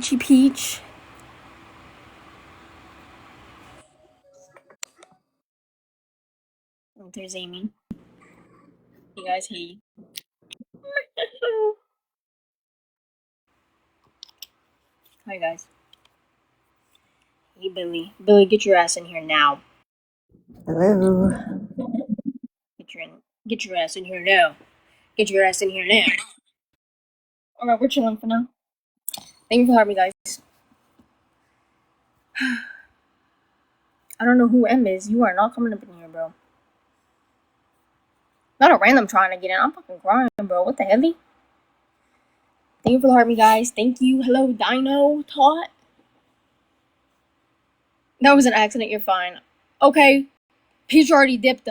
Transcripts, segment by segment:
Peachy Peach. Oh, there's Amy. Hey guys, hey. Hi guys. Hey Billy. Billy, get your ass in here now. Hello. Get your ass in here now. Get your ass in here now. Alright, we're chilling for now. Thank you for having me, guys. I don't know who M is. You are not coming up in here, bro. Not a random trying to get in. I'm fucking crying, bro. What the hell? Thank you for having me, guys. Thank you. Hello, Dino Tot. That was an accident. You're fine. Okay. Peach already dipped.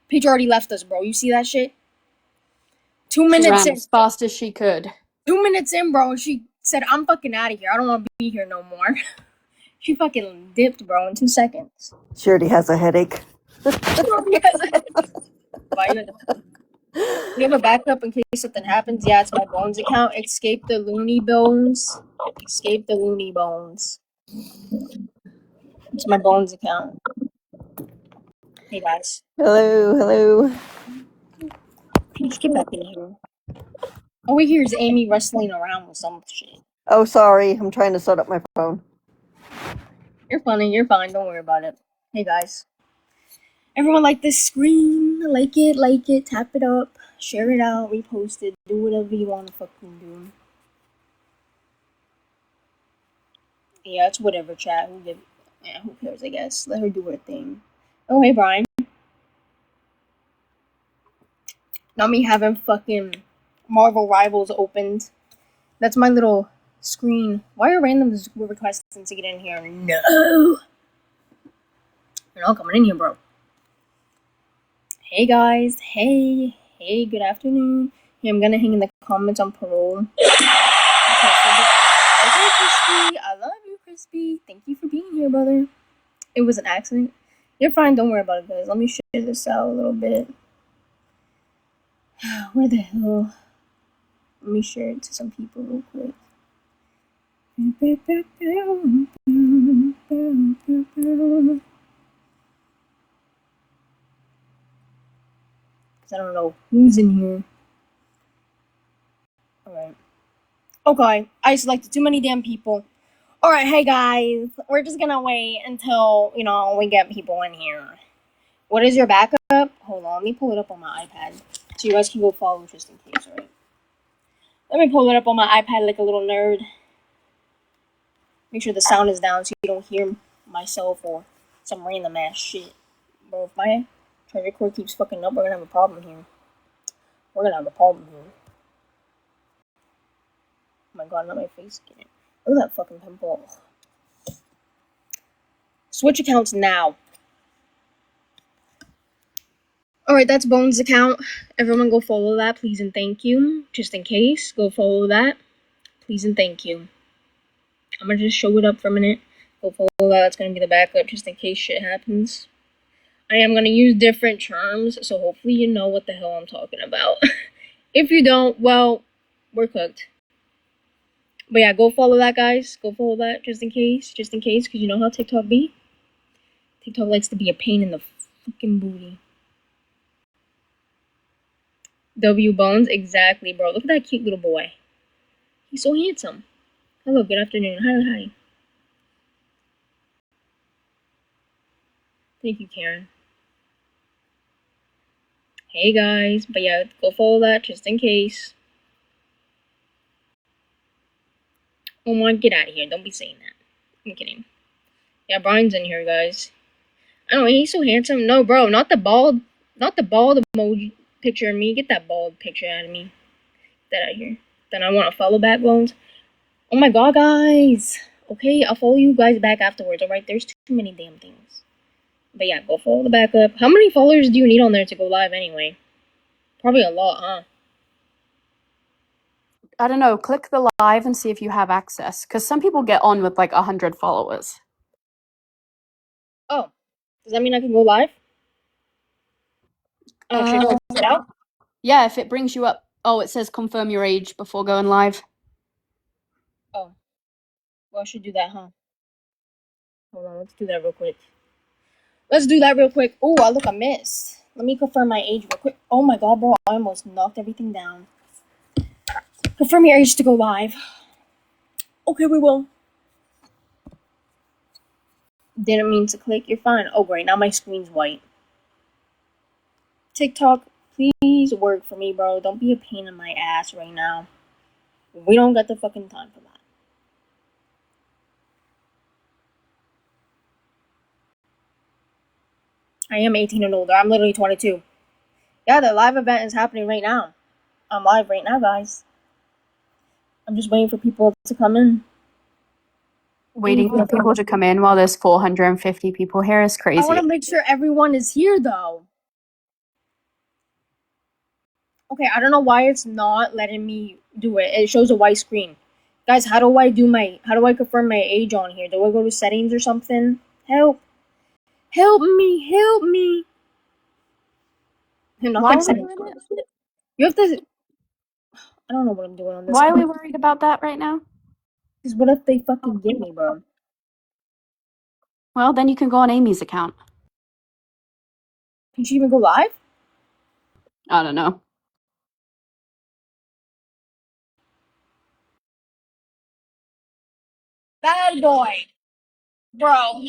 Peach already left us, bro. You see that shit? 2 She minutes ran in. as fast as she could. 2 minutes in, bro. She said, I'm fucking out of here. I don't want to be here no more. She fucking dipped, bro, in 2 seconds. She already has a headache. You have a backup in case something happens? Yeah, it's my Bones account. Escape the Looney Bones. Escape the Looney Bones. It's my Bones account. Hey, guys. Hello. Peach, get back in here. All we hear is Amy wrestling around with some shit. Oh, sorry. I'm trying to set up my phone. You're funny. You're fine. Don't worry about it. Hey, guys. Everyone like this screen. Like it. Tap it up. Share it out. Repost it. Do whatever you want to fucking do. Yeah, it's whatever, chat. Who cares, I guess. Let her do her thing. Oh, hey, Brian. Not me having fucking Marvel Rivals opened. That's my little screen. Why are randoms requesting to get in here? No! You're not coming in here, bro. Hey, guys. Hey, good afternoon. Hey, I'm gonna hang in the comments on parole. Okay, Crispy. I love you, Crispy. Thank you for being here, brother. It was an accident. You're fine. Don't worry about it, guys. Let me share this out a little bit. Where the hell? Let me share it to some people real quick. Because I don't know who's in here. Alright. Okay, I selected too many damn people. Alright, hey guys. We're just gonna wait until, we get people in here. What is your backup? Hold on, let me pull it up on my iPad. So you guys can go follow just in case, alright? Let me pull it up on my iPad like a little nerd. Make sure the sound is down so you don't hear myself or some random ass shit. Bro, if my charger cord keeps fucking up, we're gonna have a problem here. Oh my god, not my face again. Look at that fucking pimple. Switch accounts now. Alright, that's Bones' account. Everyone go follow that, please and thank you. Just in case, go follow that. Please and thank you. I'm gonna just show it up for a minute. Go follow that, that's gonna be the backup just in case shit happens. I am gonna use different terms, so hopefully you know what the hell I'm talking about. If you don't, well, we're cooked. But yeah, go follow that, guys. Go follow that just in case, because you know how TikTok be. TikTok likes to be a pain in the fucking booty. W Bones, exactly, bro. Look at that cute little boy. He's so handsome. Hello, good afternoon. Hi. Thank you, Karen. Hey, guys. But yeah, go follow that just in case. Oh my, get out of here. Don't be saying that. I'm kidding. Yeah, Brian's in here, guys. I don't know, he's so handsome. No, bro, not the bald emoji picture of me. Get that bald picture out of me. Get that out of here. Then I want to follow back, Bones. Oh my god, guys. Okay, I'll follow you guys back afterwards, alright? There's too many damn things. But yeah, go follow the backup. How many followers do you need on there to go live anyway? Probably a lot, huh? I don't know, click the live and see if you have access. Because some people get on with like 100 followers. Oh. Does that mean I can go live? Oh, should I check it out? Yeah, if it brings you up. Oh, it says confirm your age before going live. Oh. Well, I should do that, huh? Hold on, let's do that real quick. Let's do that real quick. Oh, look, I missed. Let me confirm my age real quick. Oh my god, bro, I almost knocked everything down. Confirm your age to go live. Okay, we will. Didn't mean to click. You're fine. Oh, great. Now my screen's white. TikTok, please work for me, bro. Don't be a pain in my ass right now. We don't got the fucking time for that. I am 18 and older. I'm literally 22. Yeah, the live event is happening right now. I'm live right now, guys. I'm just waiting for people to come in. Waiting for people to come in while there's 450 people here is I crazy. want to make sure everyone is here, though. Okay, I don't know why it's not letting me do it. It shows a white screen. Guys, how do I confirm my age on here? Do I go to settings or something? Help. Help me, help me. I'm not Why gonna are say we doing it? You have to. I don't know what I'm doing on this. Why are we worried about that right now? Because what if they fucking get me, bro? Well, then you can go on Amy's account. Can she even go live? I don't know. Bad boy. Bro.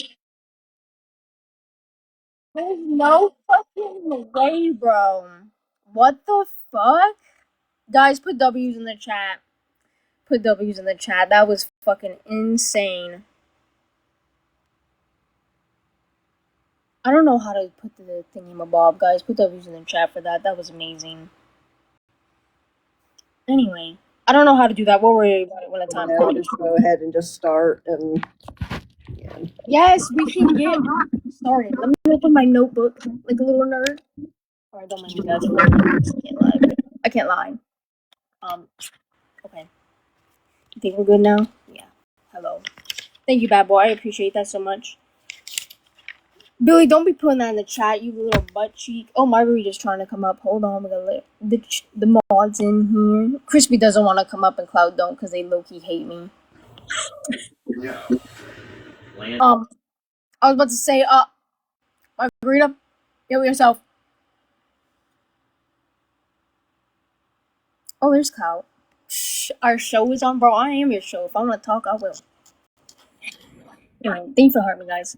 There's no fucking way, bro. What the fuck? Guys, put W's in the chat. Put W's in the chat. That was fucking insane. I don't know how to put the thingy-mabob, guys. Put W's in the chat for that. That was amazing. Anyway, I don't know how to do that. We'll worry about it when the time comes. Just go ahead and just start and yeah. Yes, we can get started. Let me open my notebook like a little nerd. Alright, don't mind me, guys. I can't lie. Okay. You think we're good now? Yeah. Hello. Thank you, bad boy. I appreciate that so much. Billy, don't be putting that in the chat, you little butt cheek. Oh, Marguerite's trying to come up. Hold on, we gotta let the mods in here. Crispy doesn't want to come up and Cloud don't because they low-key hate me. I was about to say, Margarita, get yourself. Oh, there's Cloud. Shh, our show is on, bro. I am your show. If I want to talk, I will. Anyway, thank you for hearing me, guys.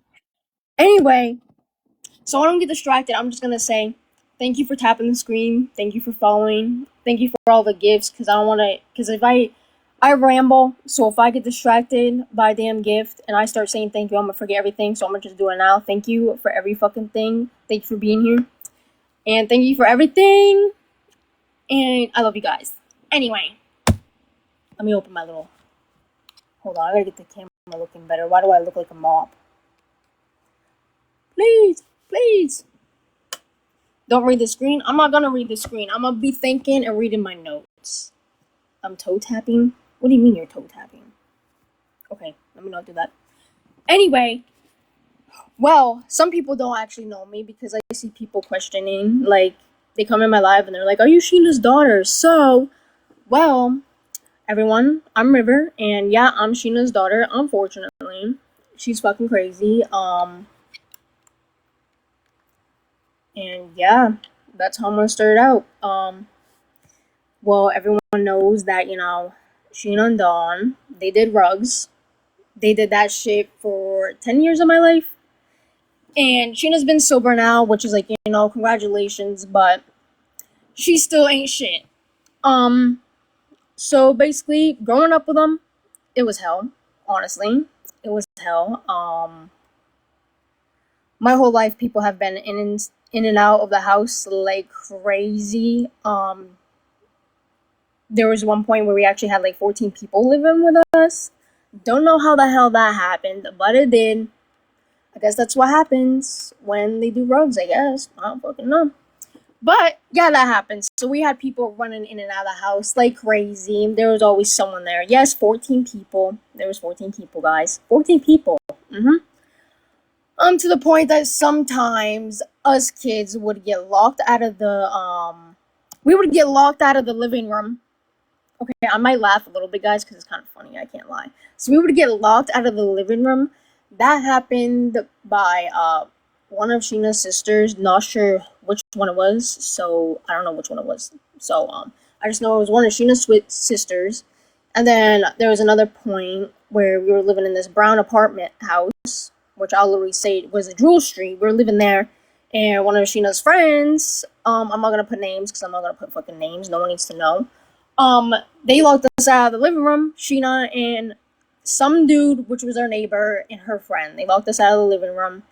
Anyway, so I don't get distracted. I'm just gonna say thank you for tapping the screen. Thank you for following. Thank you for all the gifts. Cause I don't want to. Cause if I ramble, so if I get distracted by a damn gift and I start saying thank you, I'm gonna forget everything. So I'm gonna just do it now. Thank you for every fucking thing. Thank you for being here, and thank you for everything. And I love you guys. Anyway, let me open my little. Hold on, I gotta get the camera looking better. Why do I look like a mop? Please, please. Don't read the screen. I'm not gonna read the screen. I'm gonna be thinking and reading my notes. I'm toe tapping. What do you mean you're toe tapping? Okay, let me not do that. Anyway, well, some people don't actually know me because I see people questioning. Like, they come in my live and they're like, "Are you Sheena's daughter?" So, well, everyone, I'm River, and yeah, I'm Sheena's daughter. Unfortunately, she's fucking crazy. And yeah, that's how I'm gonna start out. Well, everyone knows that, you know, Sheena and Dawn, they did rugs. They did that shit for 10 years of my life. And Sheena's been sober now, which is like, you know, congratulations, but she still ain't shit. So basically, growing up with them, it was hell. Honestly, it was hell. My whole life, people have been in and out of the house like crazy. There was one point where we actually had like 14 people living with us. Don't know how the hell that happened, but it did. I guess that's what happens when they do rugs, I guess. I don't fucking know. But yeah, that happens. So we had people running in and out of the house like crazy. There was always someone there. Yes, 14 people. There was 14 people, guys. 14 people. To the point that sometimes us kids would get locked out of the we would get locked out of the living room Okay, I might laugh a little bit, guys, because it's kind of funny. I can't lie. So we would get locked out of the living room. That happened by one of Sheena's sisters. Not sure which one it was, so I don't know which one it was. So I just know it was one of Sheena's sisters. And then there was another point where we were living in this brown apartment house, which I'll literally say was a Jewel Street. We were living there, and one of Sheena's friends. I'm not gonna put names because I'm not gonna put fucking names. No one needs to know. They locked us out of the living room, Sheena and some dude, which was our neighbor, and her friend. They locked us out of the living room.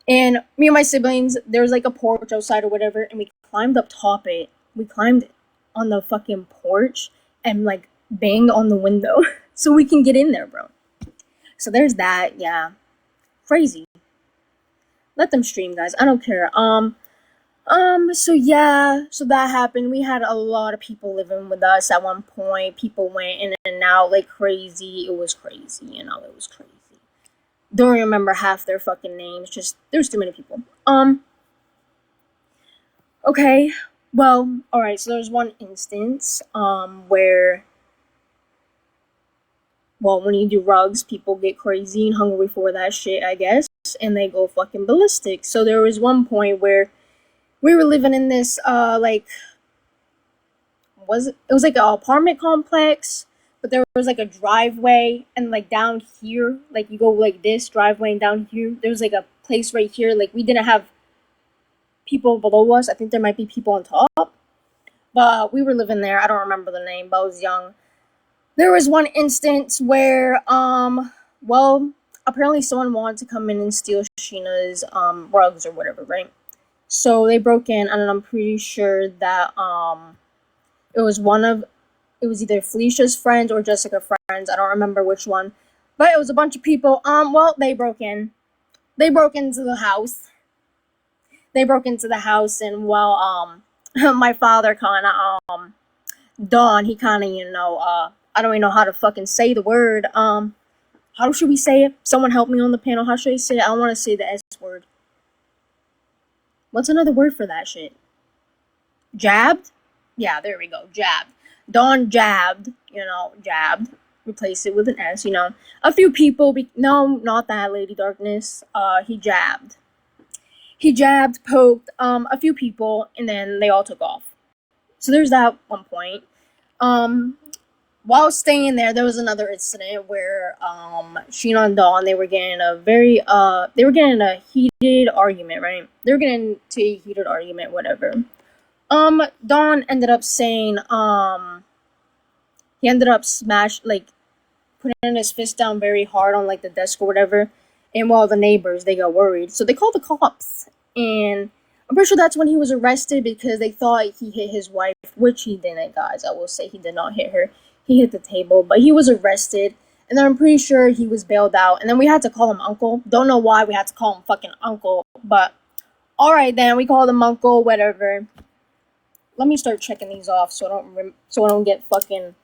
And me and my siblings, there was like a porch outside or whatever, and we climbed up top it. We climbed on the fucking porch and like banged on the window so we can get in there, bro. So there's that, yeah. Crazy. Let them stream, guys. I don't care. So yeah, so that happened. We had a lot of people living with us at one point. People went in and out like crazy. It was crazy, it was crazy. Don't remember half their fucking names, just there's too many people. Okay. Well, alright, so there's one instance, where when you do rugs, people get crazy and hungry for that shit, I guess, and they go fucking ballistic. So there was one point where we were living in this, it was like an apartment complex, but there was like a driveway, and like down here, like you go like this driveway, and down here, there was like a place right here, like we didn't have people below us. I think there might be people on top, but we were living there. I don't remember the name, but I was young. There was one instance where, apparently someone wanted to come in and steal Sheena's, rugs or whatever, right? So they broke in, and I'm pretty sure that it was either Felicia's friends or Jessica's friends. I don't remember which one, but it was a bunch of people. They broke in. They broke into the house. And my father kind of Don, he kind of I don't even know how to fucking say the word. How should we say it? Someone help me on the panel. How should I say it? I don't want to say the S word. What's another word for that shit? Jabbed? Yeah, there we go. Jabbed. Don jabbed. Jabbed. Replace it with an S, A few people, no, not that, Lady Darkness. He jabbed. He jabbed, poked, a few people, and then they all took off. So there's that one point. While staying there was another incident where, Sheena and Dawn, they were getting a heated argument, right? They were getting into a heated argument, whatever. Dawn ended up saying, he ended up putting his fist down very hard on, like, the desk or whatever, and the neighbors, they got worried, so they called the cops, and I'm pretty sure that's when he was arrested, because they thought he hit his wife, which he didn't, guys. I will say he did not hit her. He hit the table, but he was arrested, and then I'm pretty sure he was bailed out, and then we had to call him uncle. Don't know why we had to call him fucking uncle, but alright then, we called him uncle, whatever. Let me start checking these off so I don't get fucking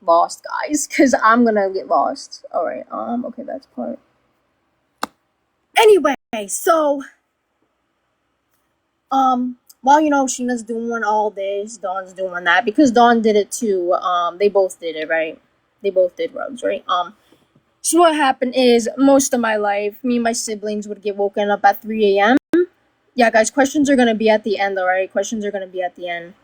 lost, guys, because I'm gonna get lost. Alright, okay, that's part. Anyway, so, while, Sheena's doing all this, Dawn's doing that, because Dawn did it too, they both did it, right? They both did rugs, right? So what happened is, most of my life, me and my siblings would get woken up at 3 a.m. Yeah, guys, questions are gonna be at the end, alright? Questions are gonna be at the end.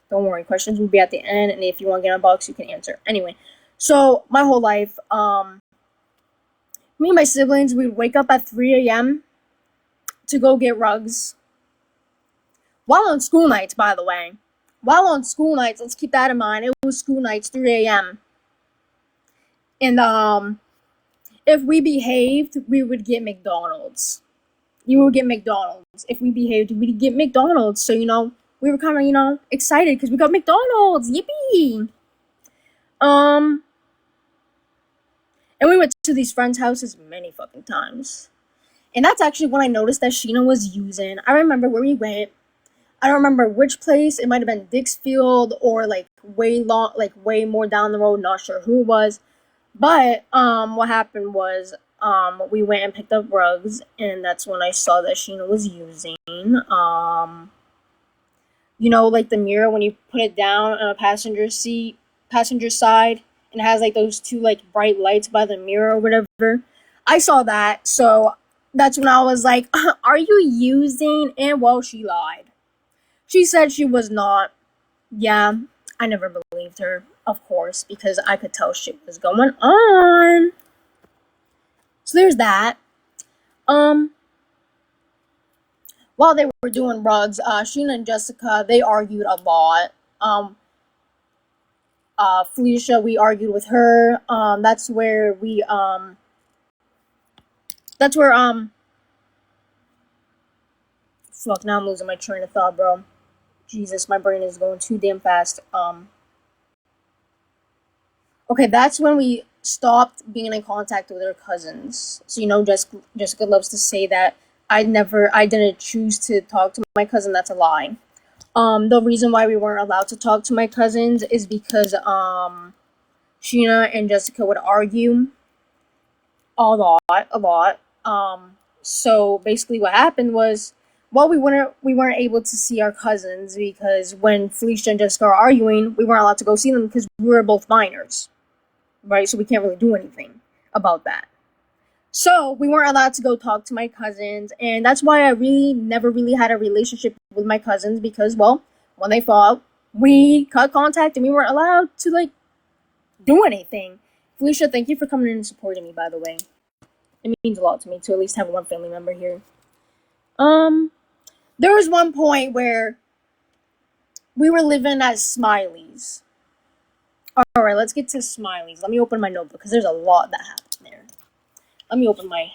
Don't worry, questions will be at the end, and if you want to get in a box, you can answer. Anyway, so, my whole life, me and my siblings, we'd wake up at 3 a.m. to go get rugs. While on school nights, by the way. While on school nights, let's keep that in mind. It was school nights, 3 a.m. And, if we behaved, we would get McDonald's. You would get McDonald's. If we behaved, we'd get McDonald's. So, we were kind of, excited because we got McDonald's. Yippee! And we went to these friends' houses many fucking times. And that's actually when I noticed that Sheena was using. I remember where we went. I don't remember which place. It might have been Dixfield or way more down the road. Not sure who it was. But what happened was we went and picked up rugs, and that's when I saw that Sheena was using like the mirror when you put it down on a passenger seat. passenger side, and it has like those two like bright lights by the mirror or whatever. I saw that, so that's when I was like, "Are you using?" And well, she lied. She said she was not. Yeah, I never believed her, of course, because I could tell shit was going on. So there's that. While they were doing rugs, Sheena and Jessica, they argued a lot. Felicia, we argued with her. That's where fuck, now I'm losing my train of thought, bro. Jesus, my brain is going too damn fast. Okay, that's when we stopped being in contact with her cousins. So, Jessica loves to say that I didn't choose to talk to my cousin. That's a lie. The reason why we weren't allowed to talk to my cousins is because, Sheena and Jessica would argue a lot. So basically what happened was, well, we weren't able to see our cousins because when Felicia and Jessica are arguing, we weren't allowed to go see them because we were both minors, right? So we can't really do anything about that. So we weren't allowed to go talk to my cousins, and that's why I really never really had a relationship with my cousins because, well, when they fought, we cut contact and we weren't allowed to like do anything. Felicia, thank you for coming in and supporting me, by the way. It means a lot to me to at least have one family member here. There was one point where we were living at Smiley's. Alright, let's get to Smiley's. Let me open my notebook because there's a lot that happened there. Let me open my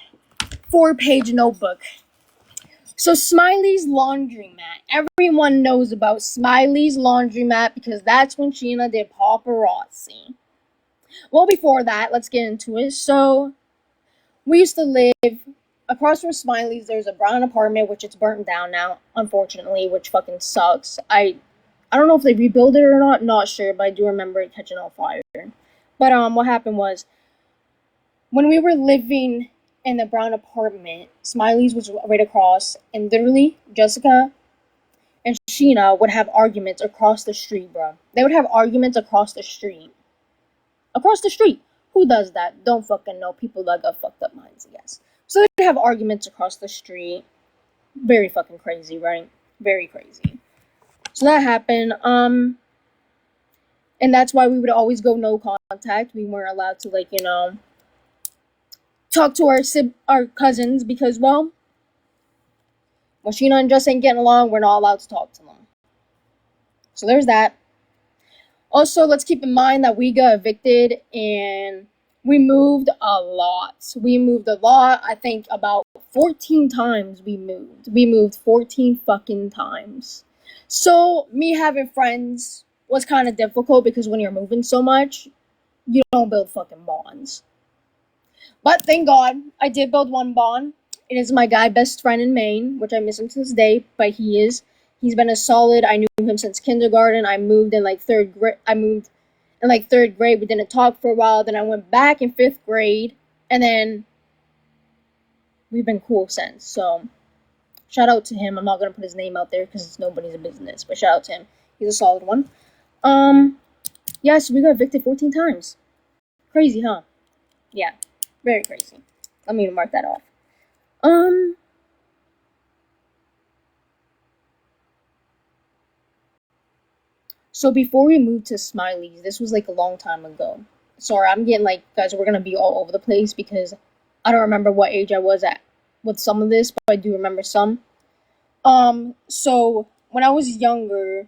4-page notebook. So Smiley's laundromat. Everyone knows about Smiley's laundromat because that's when Sheena did paparazzi. Well, before that, let's get into it. So we used to live across from Smiley's. There's a brown apartment, which it's burnt down now, unfortunately, which fucking sucks. I don't know if they rebuilt it or not sure, but I do remember it catching on fire. But what happened was, when we were living in the brown apartment, Smiley's was right across, and literally Jessica and Sheena would have arguments across the street, bro. They would have arguments across the street. Across the street. Who does that? Don't fucking know. People that got fucked up minds, I guess. So they'd have arguments across the street. Very fucking crazy, right? Very crazy. So that happened. And that's why we would always go no contact. We weren't allowed to, like, talk to our cousins because, well, when Sheena and Jess ain't getting along, we're not allowed to talk to them. So there's that. Also, let's keep in mind that we got evicted and we moved a lot. I think about 14 times we moved. We moved 14 fucking times. So me having friends was kind of difficult because when you're moving so much, you don't build fucking bonds. But thank God, I did build one bond. It is my guy best friend in Maine, which I miss him to this day, but he's been a solid. I knew him since kindergarten. I moved in like third grade. We didn't talk for a while. Then I went back in 5th grade, and then we've been cool since. So shout out to him. I'm not gonna put his name out there because it's nobody's business. But shout out to him. He's a solid one. Yeah. So we got evicted 14 times. Crazy, huh? Yeah. Very crazy. Let me mark that off. So before we moved to Smiley's, this was like a long time ago. Sorry, I'm getting like, guys, we're gonna be all over the place because I don't remember what age I was at with some of this, but I do remember some. So when I was younger,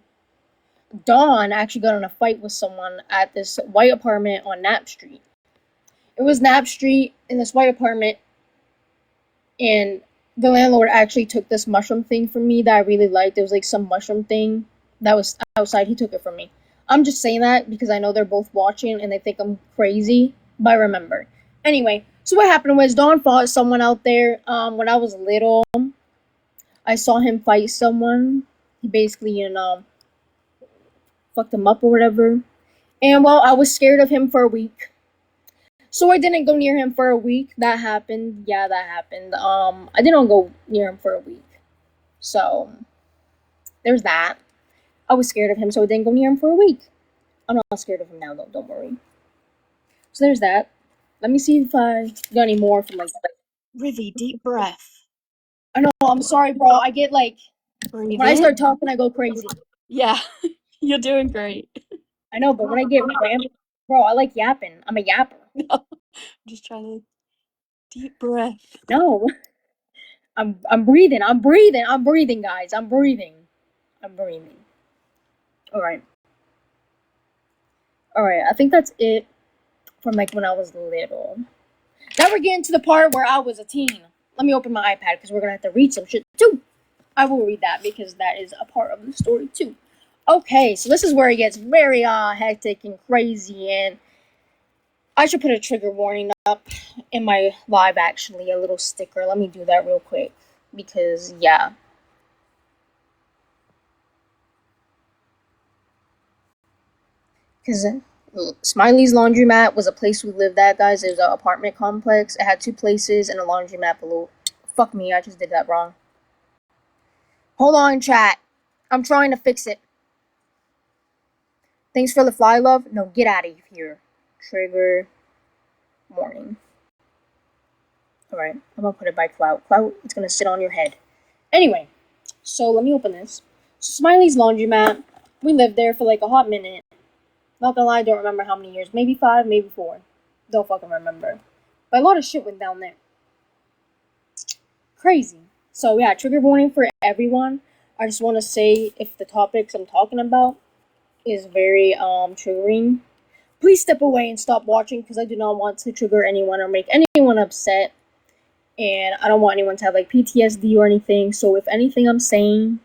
Dawn actually got in a fight with someone at this white apartment on Knapp Street. It was Knapp Street in this white apartment, and the landlord actually took this mushroom thing from me that I really liked. It was like some mushroom thing that was outside. He took it from me. I'm just saying that because I know they're both watching and they think I'm crazy, but I remember. Anyway, so what happened was Dawn fought someone out there. When I was little, I saw him fight someone. He basically, fucked him up or whatever. And well, I was scared of him for a week. So I didn't go near him for a week. That happened. Yeah, that happened. I didn't go near him for a week. So there's that. I was scared of him, so I didn't go near him for a week. I'm not scared of him now, though. Don't worry. So there's that. Let me see if I got any more from like. Rivy, deep breath. I know. I'm sorry, bro. I get like Breathe when I in. start talking, I go crazy. Yeah, you're doing great. I know, but when I get rambling, bro, I like yapping. I'm a yapper. No, I'm just trying to deep breath. No, I'm breathing. I'm breathing. I'm breathing, guys. I'm breathing. I'm breathing. All right. All right. I think that's it from like when I was little. Now we're getting to the part where I was a teen. Let me open my iPad because we're gonna have to read some shit too. I will read that because that is a part of the story too. Okay, so this is where it gets very hectic and crazy, and I should put a trigger warning up in my live, actually, a little sticker. Let me do that real quick because yeah. Because Smiley's Laundromat was a place we lived at, guys. It was an apartment complex. It had 2 places and a laundromat below. Fuck me, I just did that wrong. Hold on, chat. I'm trying to fix it. Thanks for the fly, love. No, get out of here. Trigger warning. Alright, I'm gonna put it by Clout. Clout, it's gonna sit on your head. Anyway, so let me open this. Smiley's Laundromat. We lived there for like a hot minute. Not gonna lie, I don't remember how many years. Maybe 5, maybe 4. Don't fucking remember. But a lot of shit went down there. Crazy. So yeah, trigger warning for everyone. I just want to say if the topics I'm talking about is very triggering, please step away and stop watching because I do not want to trigger anyone or make anyone upset. And I don't want anyone to have like PTSD or anything. So if anything I'm saying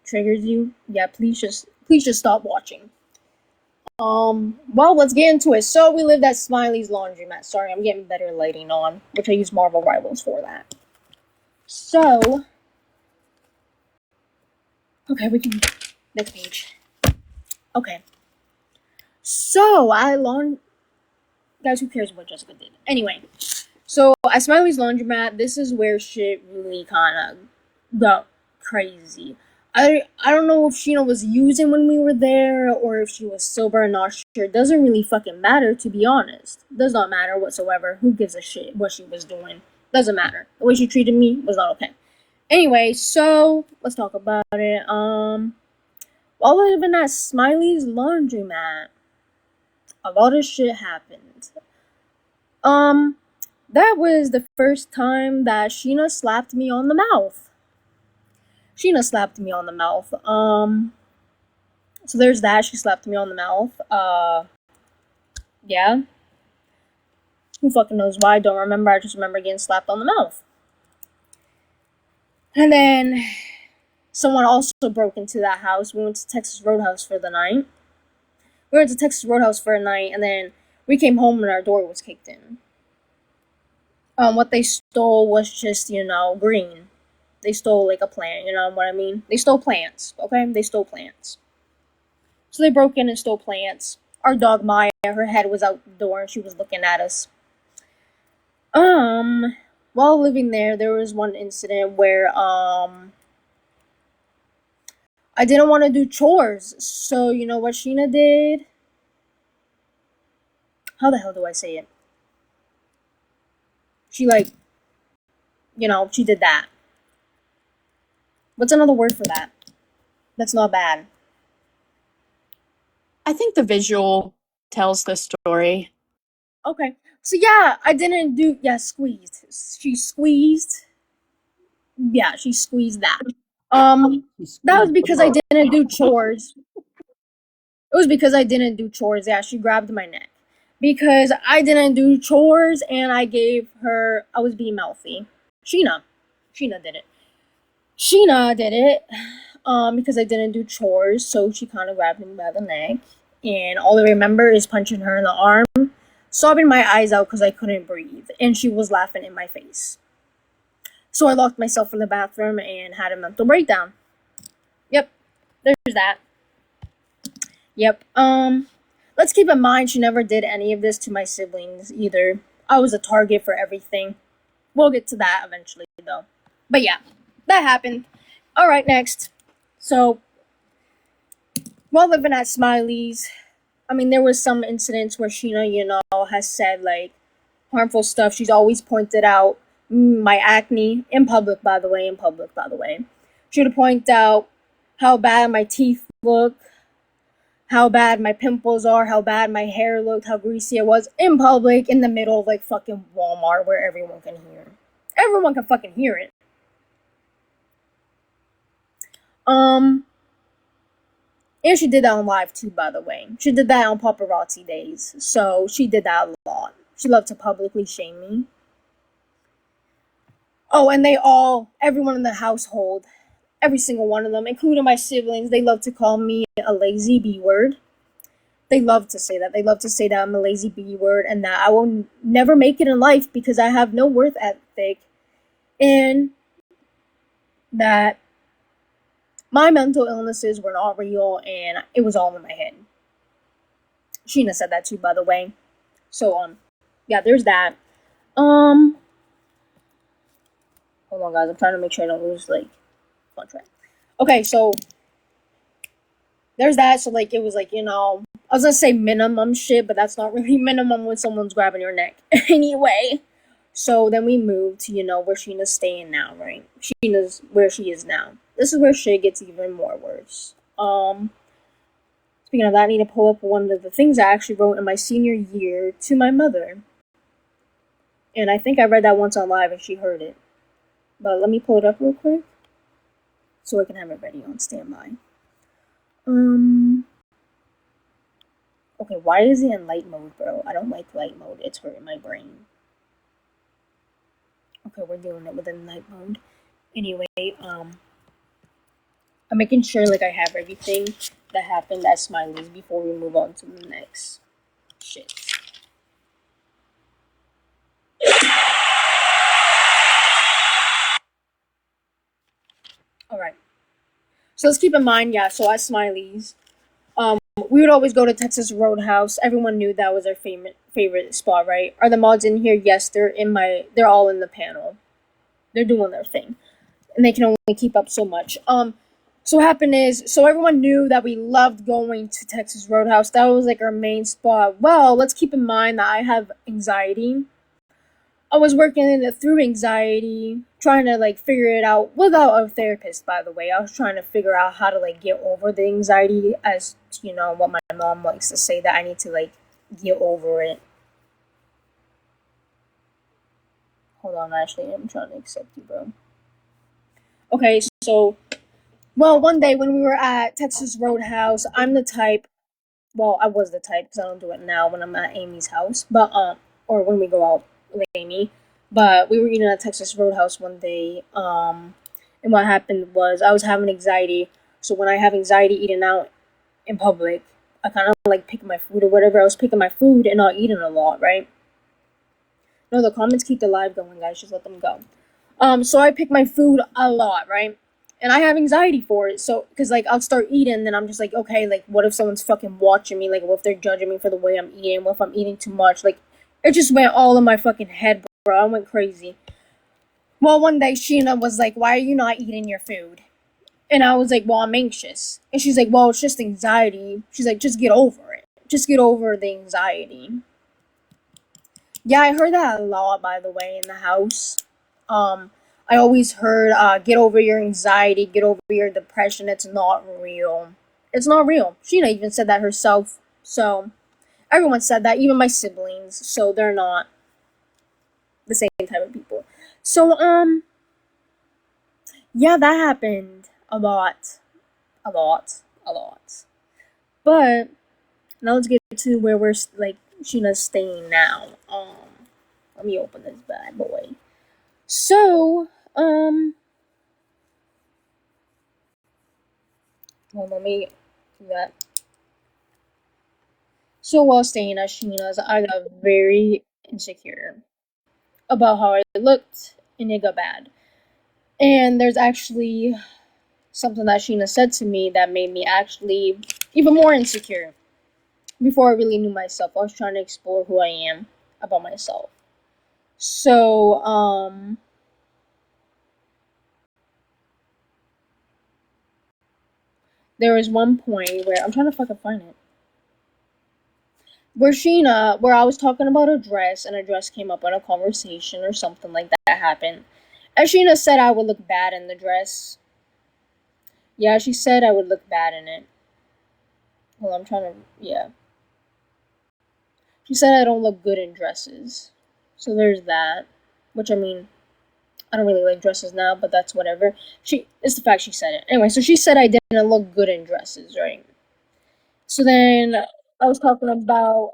triggers you, yeah, please just stop watching. Well, let's get into it. So we lived at Smiley's Laundromat. Sorry, I'm getting better lighting on, which I use Marvel Rivals for that. So, okay, we can next page. Okay. So guys, who cares what Jessica did? Anyway, so at Smiley's Laundromat, this is where shit really kind of got crazy. I don't know if Sheena was using when we were there or if she was sober, not sure. It doesn't really fucking matter, to be honest. Does not matter whatsoever. Who gives a shit what she was doing? Doesn't matter. The way she treated me was not okay. Anyway, so let's talk about it. While living at Smiley's Laundromat, a lot of shit happened. That was the first time that Sheena slapped me on the mouth. Sheena slapped me on the mouth. So there's that. She slapped me on the mouth. Yeah. Who fucking knows why? I don't remember. I just remember getting slapped on the mouth. And then someone also broke into that house. We went to Texas Roadhouse for the night. And then we came home and our door was kicked in. What they stole was just, green. They stole like a plant, you know what I mean? They stole plants, okay? They stole plants. So they broke in and stole plants. Our dog Maya, her head was out the door and she was looking at us. While living there was one incident where, I didn't want to do chores. So, you know what Sheena did? How the hell do I say it? She, she did that. What's another word for that? That's not bad. I think the visual tells the story. Okay. So, yeah, I didn't do... Yeah, squeezed. She squeezed. Yeah, she squeezed that. That was because I didn't do chores. It was because I didn't do chores. Yeah, she grabbed my neck. Because I didn't do chores and I gave her... I was being mouthy. Sheena did it. Because I didn't do chores, so she kind of grabbed me by the neck. And all I remember is punching her in the arm, sobbing my eyes out because I couldn't breathe. And she was laughing in my face. So I locked myself in the bathroom and had a mental breakdown. Yep, there's that. Yep, let's keep in mind she never did any of this to my siblings either. I was a target for everything. We'll get to that eventually, though. But yeah, that happened. Alright, next. So, while living at Smiley's, I mean, there was some incidents where Sheena, you know, has said like harmful stuff. She's always pointed out my acne in public, by the way. She would point out how bad my teeth look, how bad my pimples are, how bad my hair looked, how greasy it was in public, in the middle of like fucking Walmart where everyone can hear. Everyone can fucking hear it. And she did that on live too, by the way. She did that on paparazzi days. So she did that a lot. She loved to publicly shame me. Oh, and everyone in the household, every single one of them, including my siblings, they love to call me a lazy B word. They love to say that. They love to say that I'm a lazy B word and that I will never make it in life because I have no worth ethic and that my mental illnesses were not real and it was all in my head. Sheena said that too, by the way. So, yeah, there's that. Hold on, guys. I'm trying to make sure I don't lose, like, fun track. Okay, so there's that. So, like, it was, like, you know, I was gonna say minimum shit, but that's not really minimum when someone's grabbing your neck. Anyway, so then we moved to, you know, where Sheena's staying now, right? Sheena's where she is now. This is where shit gets even more worse. Speaking of that, I need to pull up one of the things I actually wrote in my senior year to my mother. And I think I read that once on live and she heard it. But let me pull it up real quick so I can have it ready on standby. Okay, why is it in light mode, bro? I don't like light mode. It's hurting my brain. Okay, we're doing it within night mode. Anyway, I'm making sure like I have everything that happened at Smiley's before we move on to the next shit. Alright. So let's keep in mind, yeah, so at Smiley's, we would always go to Texas Roadhouse. Everyone knew that was our favorite spot, right? Are the mods in here? Yes, they're all in the panel. They're doing their thing. And they can only keep up so much. So what happened is, so everyone knew that we loved going to Texas Roadhouse. That was like our main spot. Well, let's keep in mind that I have anxiety. I was working through anxiety, trying to like figure it out without a therapist, by the way. I was trying to figure out how to like get over the anxiety, as you know, what my mom likes to say, that I need to like get over it. Hold on, actually, I'm trying to accept you, bro. Okay, so, well, one day when we were at Texas Roadhouse, I'm the type, well, I was the type, because I don't do it now when I'm at Amy's house, but, or when we go out with Amy, but we were eating at Texas Roadhouse one day, and what happened was, I was having anxiety, so when I have anxiety eating out in public, I kind of, like, pick my food or whatever. I was picking my food and not eating a lot, right? No, the comments keep the live going, guys, just let them go. So I pick my food a lot, right? And I have anxiety for it, so, because, like, I'll start eating, then I'm just like, okay, like, what if someone's fucking watching me? Like, what if they're judging me for the way I'm eating? What if I'm eating too much? Like, it just went all in my fucking head, bro. I went crazy. Well, one day, Sheena was like, why are you not eating your food? And I was like, well, I'm anxious. And she's like, well, it's just anxiety. She's like, just get over it. Just get over the anxiety. Yeah, I heard that a lot, by the way, in the house. I always heard, get over your anxiety, get over your depression. It's not real. It's not real. Sheena even said that herself. So, everyone said that, even my siblings. So, they're not the same type of people. So, yeah, that happened a lot. A lot. A lot. But, now let's get to where we're, like, Sheena's staying now. Let me open this bad boy. So, well, let me do that. So while staying at Sheena's, I got very insecure about how I looked, and it got bad. And there's actually something that Sheena said to me that made me actually even more insecure. Before I really knew myself, I was trying to explore who I am about myself. So, there was one point where I'm trying to fucking find it. where I was talking about a dress, and a dress came up in a conversation or something like that happened. And Sheena said I would look bad in the dress. Yeah, she said I would look bad in it. Well, I'm trying to, yeah. She said I don't look good in dresses. So there's that. Which, I mean, I don't really like dresses now, but that's whatever. It's the fact she said it. Anyway, so she said I didn't look good in dresses, right? So then I was talking about,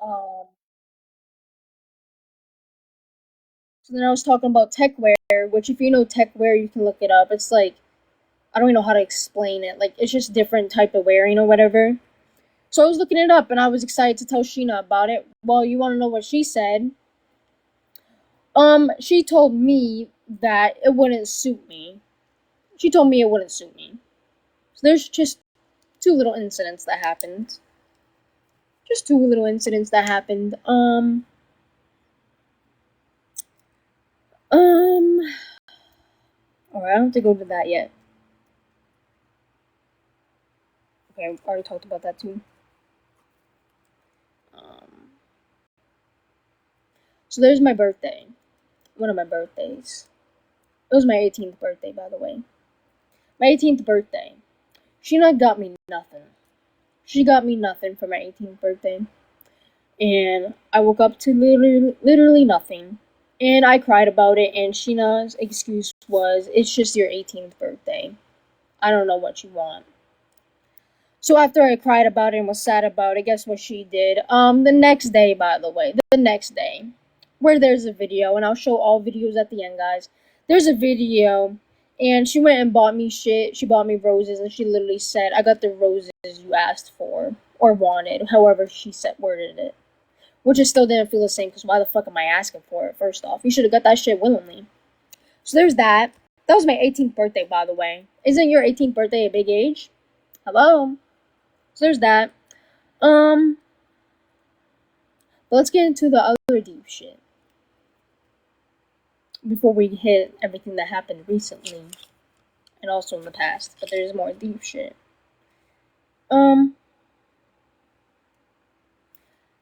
tech wear, which if you know tech wear, you can look it up. It's like, I don't even know how to explain it. Like, it's just different type of wearing or whatever. So I was looking it up, and I was excited to tell Sheena about it. Well, you want to know what she said? She told me that it wouldn't suit me. She told me it wouldn't suit me. So there's just two little incidents that happened. Just two little incidents that happened. Alright, I don't have to go to that yet. Okay, I already talked about that too. So there's my birthday. One of my birthdays. It was my 18th birthday, by the way. My 18th birthday. Sheena got me nothing. She got me nothing for my 18th birthday. And I woke up to literally nothing. And I cried about it, and Sheena's excuse was, it's just your 18th birthday. I don't know what you want. So after I cried about it and was sad about it, guess what she did? The next day, by the way, the next day, where there's a video, and I'll show all videos at the end, guys. There's a video, and she went and bought me shit. She bought me roses, and she literally said, I got the roses you asked for, or wanted, however she worded it. Which I still didn't feel the same, because why the fuck am I asking for it, first off? You should have got that shit willingly. So there's that. That was my 18th birthday, by the way. Isn't your 18th birthday a big age? Hello? So there's that. But let's get into the other deep shit. Before we hit everything that happened recently. And also in the past. But there's more deep shit.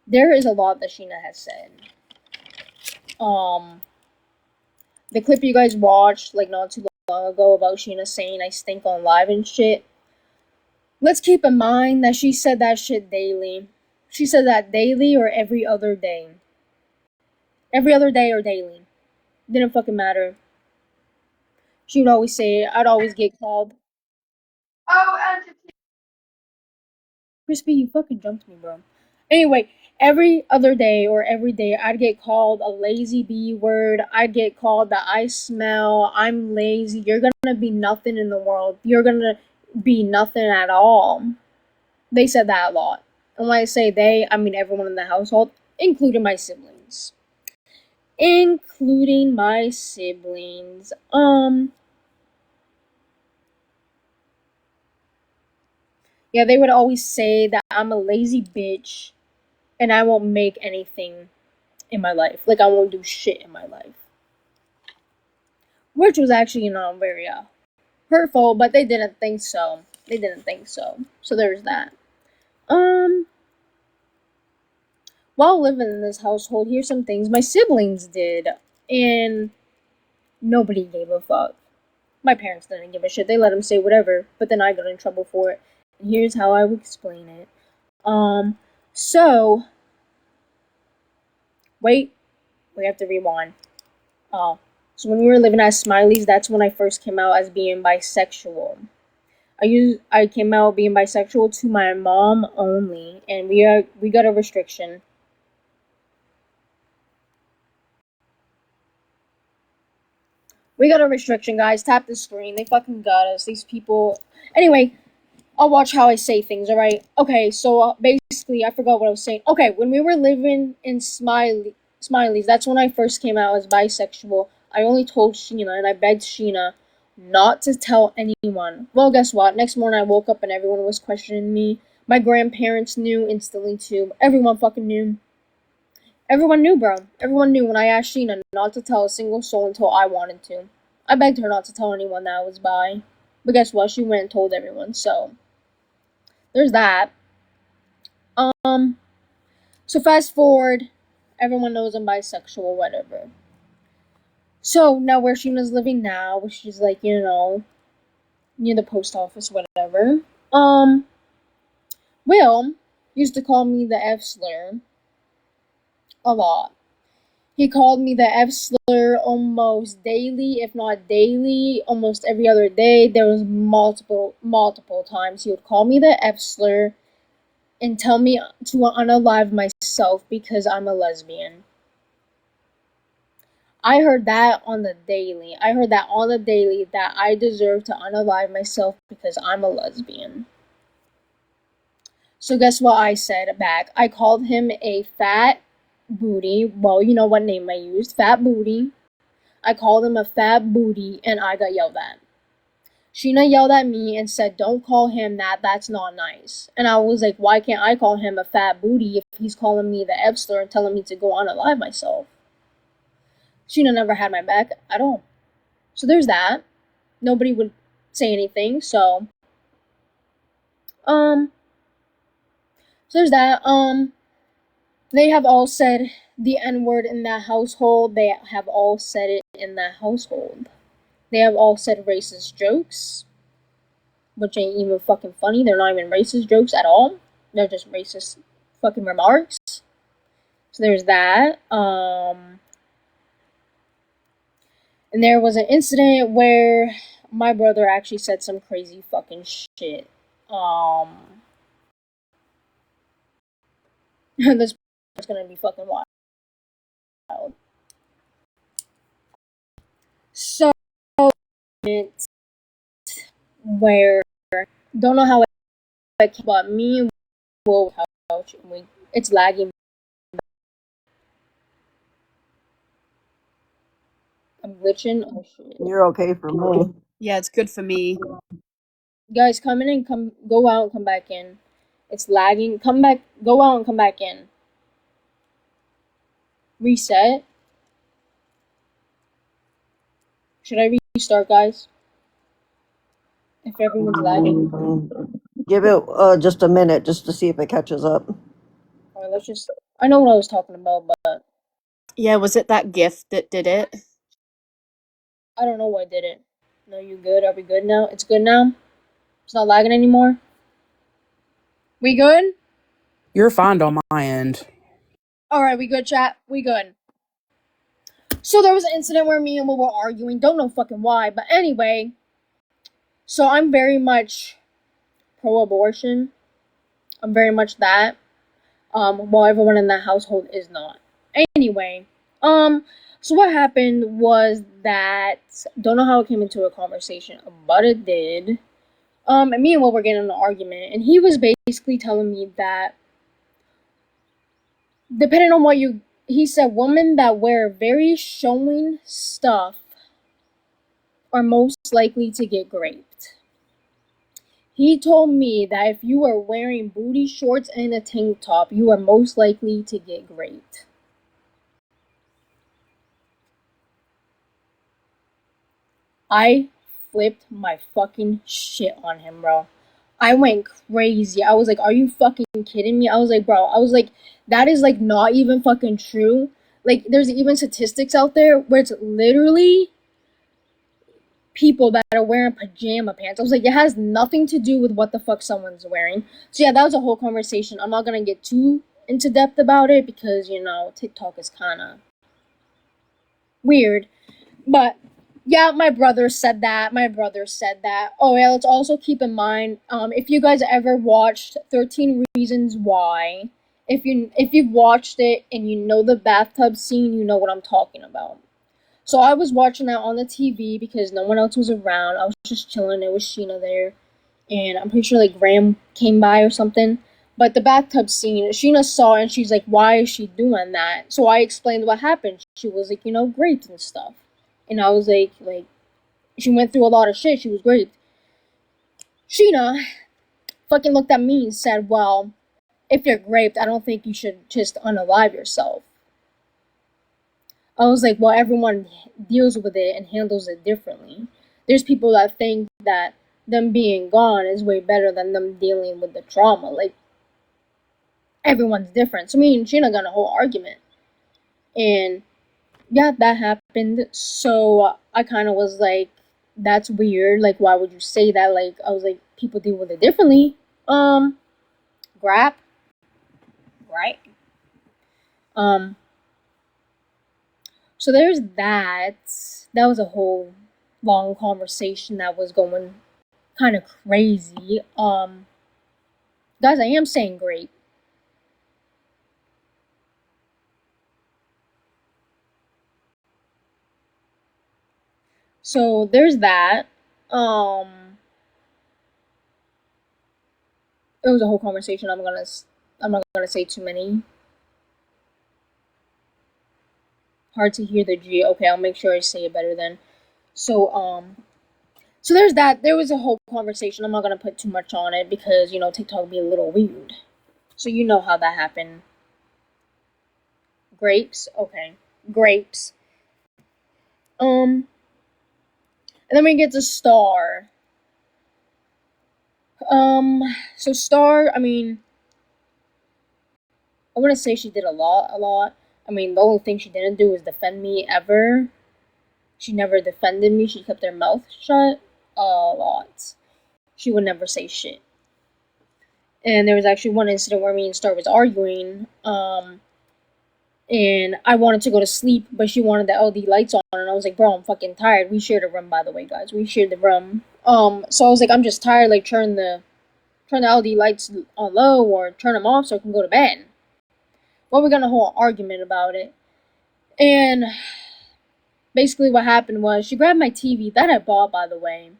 There is a lot that Sheena has said. The clip you guys watched, like, not too long ago about Sheena saying I stink on live and shit. Let's keep in mind that she said that shit daily. She said that daily or every other day. Every other day or daily. Didn't fucking matter. She would always say it. I'd always get called. Oh, entity. Crispy, you fucking jumped me, bro. Anyway, every other day or every day, I'd get called a lazy B word. I'd get called that I smell. I'm lazy. You're gonna be nothing in the world. You're gonna be nothing at all. They said that a lot. And when I say they, I mean everyone in the household, including my siblings. Including my siblings. Yeah, they would always say that I'm a lazy bitch and I won't make anything in my life. Like, I won't do shit in my life. Which was actually, very hurtful, but they didn't think so. They didn't think so. So there's that. While living in this household, here's some things my siblings did, and nobody gave a fuck. My parents didn't give a shit. They let them say whatever, but then I got in trouble for it. And here's how I would explain it. So, wait, we have to rewind. So when we were living at Smiley's, that's when I first came out as being bisexual. I came out being bisexual to my mom only, and we got a restriction. We got a restriction, guys. Tap the screen. They fucking got us. These people. Anyway, I'll watch how I say things, alright? Okay, so basically, I forgot what I was saying. Okay, when we were living in Smiley's, that's when I first came out as bisexual. I only told Sheena, and I begged Sheena not to tell anyone. Well, guess what? Next morning I woke up and everyone was questioning me. My grandparents knew instantly too. Everyone fucking knew. Everyone knew, bro. Everyone knew when I asked Sheena not to tell a single soul until I wanted to. I begged her not to tell anyone that I was bi. But guess what? She went and told everyone, so there's that. So fast forward, everyone knows I'm bisexual, whatever. So now where Sheena's living now, which is like, you know, near the post office, whatever. Will used to call me the F slur a lot. He called me the F slur almost daily, if not daily, almost every other day. There was multiple times he would call me the F slur and tell me to unalive myself because I'm a lesbian. I heard that on the daily. That I deserve to unalive myself because I'm a lesbian. So guess what I said back? I called him a fat booty. Well, you know what name I used. Fat booty. I called him a fat booty and I got yelled at. Sheena yelled at me and said, don't call him that, that's not nice. And I was like, why can't I call him a fat booty if he's calling me the F slur and telling me to go unalive myself? Sheena never had my back at all. So there's that. Nobody would say anything, so there's that. They have all said the N-word in that household. They have all said it in that household. They have all said racist jokes, which ain't even fucking funny. They're not even racist jokes at all. They're just racist fucking remarks. So there's that. And there was an incident where my brother actually said some crazy fucking shit. This is gonna be fucking wild. So, where don't know how it came, but me and Will couch and it's lagging. I'm glitching. Oh shit! You're okay for me. Yeah, it's good for me. Guys, come in and go out and come back in. It's lagging. Come back. Go out and come back in. Reset. Should I restart, guys? If everyone's lagging. Give it just a minute just to see if it catches up. Alright, let's just. I know what I was talking about, but Yeah, was it that gift that did it? I don't know what did it. No, you good? Are we good now? It's good now? It's not lagging anymore? We good? You're fine on my end. Alright, we good, chat? We good. So there was an incident where me and Will were arguing. Don't know fucking why, but anyway. So I'm very much pro-abortion. I'm very much that. While everyone in that household is not. Anyway, so what happened was that, don't know how it came into a conversation, but it did. And me and Will were getting in an argument, and he was basically telling me that, depending on what he said, women that wear very showing stuff are most likely to get raped. He told me that if you are wearing booty shorts and a tank top, you are most likely to get raped. I flipped my fucking shit on him, bro. I went crazy. I was like, are you fucking kidding me? I was like, bro, that is like not even fucking true. Like, there's even statistics out there where it's literally people that are wearing pajama pants. I was like, it has nothing to do with what the fuck someone's wearing. So yeah, that was a whole conversation. I'm not gonna get too into depth about it because, you know, TikTok is kinda weird. But yeah, my brother said that. Oh yeah, let's also keep in mind, if you guys ever watched 13 Reasons Why, if you've watched it and you know the bathtub scene, you know what I'm talking about. So I was watching that on the TV because no one else was around. I was just chilling. It was Sheena there, and I'm pretty sure like Graham came by or something. But the bathtub scene, Sheena saw it and she's like, "Why is she doing that?" So I explained what happened. She was like, raped and stuff. And I was like, she went through a lot of shit. She was raped. Sheena fucking looked at me and said, well, if you're raped, I don't think you should just unalive yourself. I was like, well, everyone deals with it and handles it differently. There's people that think that them being gone is way better than them dealing with the trauma. Like, everyone's different. So me and Sheena got in a whole argument. And yeah, that happened. So I kind of was like, that's weird. Like, why would you say that? Like, I was like, people deal with it differently. Grap. Right? So there's that. That was a whole long conversation that was going kind of crazy. Guys, I am saying great. So there's that. It was a whole conversation. I'm not gonna say too many. Hard to hear the G. Okay, I'll make sure I say it better then. So so there's that. There was a whole conversation. I'm not gonna put too much on it because TikTok would be a little weird. So you know how that happened. Grapes, okay, grapes. And then we get to Star. So Star, I mean, I wouldn't say she did a lot. I mean, the only thing she didn't do was defend me ever. She never defended me. She kept her mouth shut a lot. She would never say shit. And there was actually one incident where me and Star was arguing, and I wanted to go to sleep, but she wanted the LD lights on, and I was like, bro, I'm fucking tired. We shared a room, by the way, guys. We shared the room. So I was like, I'm just tired, like, turn the LD lights on low or turn them off so I can go to bed. Well, we got in a whole argument about it. And basically what happened was she grabbed my TV that I bought, by the way.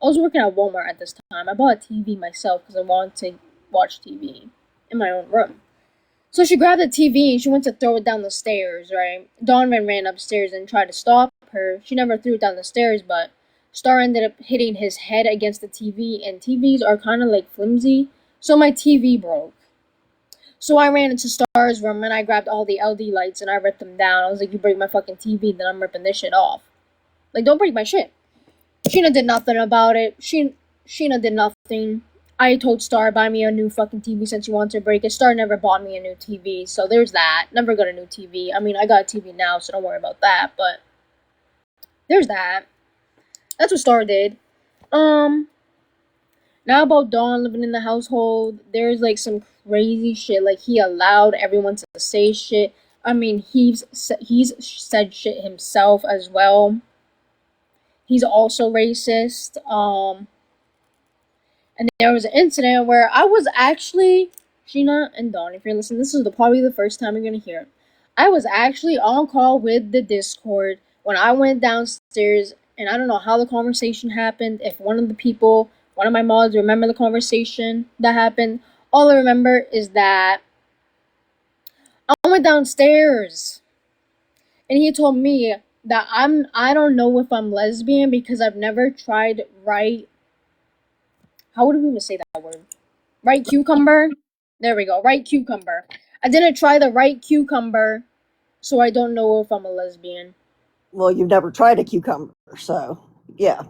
I was working at Walmart at this time. I bought a TV myself because I wanted to watch TV in my own room. So she grabbed the TV and she went to throw it down the stairs, right? Donovan ran upstairs and tried to stop her. She never threw it down the stairs, but Star ended up hitting his head against the TV, and TVs are kind of like flimsy, so my TV broke. So I ran into Star's room and I grabbed all the LD lights and I ripped them down. I was like, you break my fucking TV, then I'm ripping this shit off. Like, don't break my shit. Sheena did nothing about it. Sheena did nothing. I told Star, buy me a new fucking TV since you want to break it. Star never bought me a new TV, so there's that. Never got a new TV. I mean, I got a TV now, so don't worry about that, but there's that. That's what Star did. Now about Dawn living in the household, there's like some crazy shit. Like, he allowed everyone to say shit. I mean, he's said shit himself as well. He's also racist. And there was an incident where I was actually, Sheena and Dawn, if you're listening, this is probably the first time you're gonna hear it. I was actually on call with the Discord when I went downstairs, and I don't know how the conversation happened. If one of my mods remember the conversation that happened. All I remember is that I went downstairs and he told me that I don't know if I'm lesbian because I've never tried how would we even say that word? Right cucumber? There we go, right cucumber. I didn't try the right cucumber, so I don't know if I'm a lesbian. Well, you've never tried a cucumber, so yeah.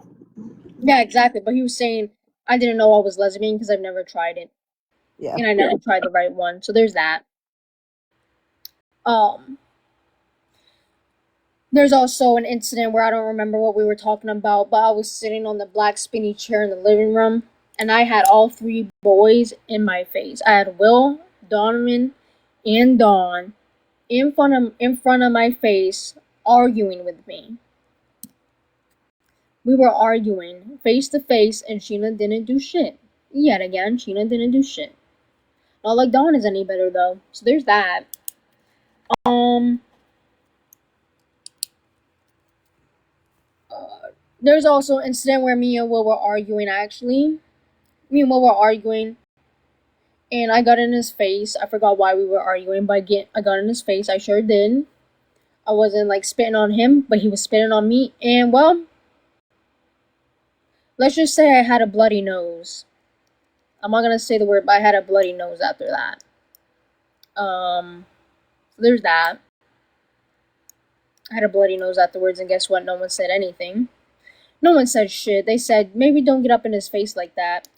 Yeah, exactly. But he was saying I didn't know I was lesbian because I've never tried it. Yeah. And I never tried the right one. So there's that. There's also an incident where I don't remember what we were talking about, but I was sitting on the black spinny chair in the living room, and I had all three boys in my face. I had Will, Donovan, and Dawn in front of my face arguing with me. We were arguing face to face, and Sheena didn't do shit. Yet again, Sheena didn't do shit. Not like Dawn is any better though. So there's that. There's also an incident where me and Will were arguing, actually. Me and Will were arguing, and I got in his face. I forgot why we were arguing, but I got in his face. I sure did. I wasn't, like, spitting on him, but he was spitting on me. And, well, let's just say I had a bloody nose. I'm not gonna say the word, but I had a bloody nose after that. So there's that. I had a bloody nose afterwards, and guess what? No one said anything. No one said shit. They said, maybe don't get up in his face like that.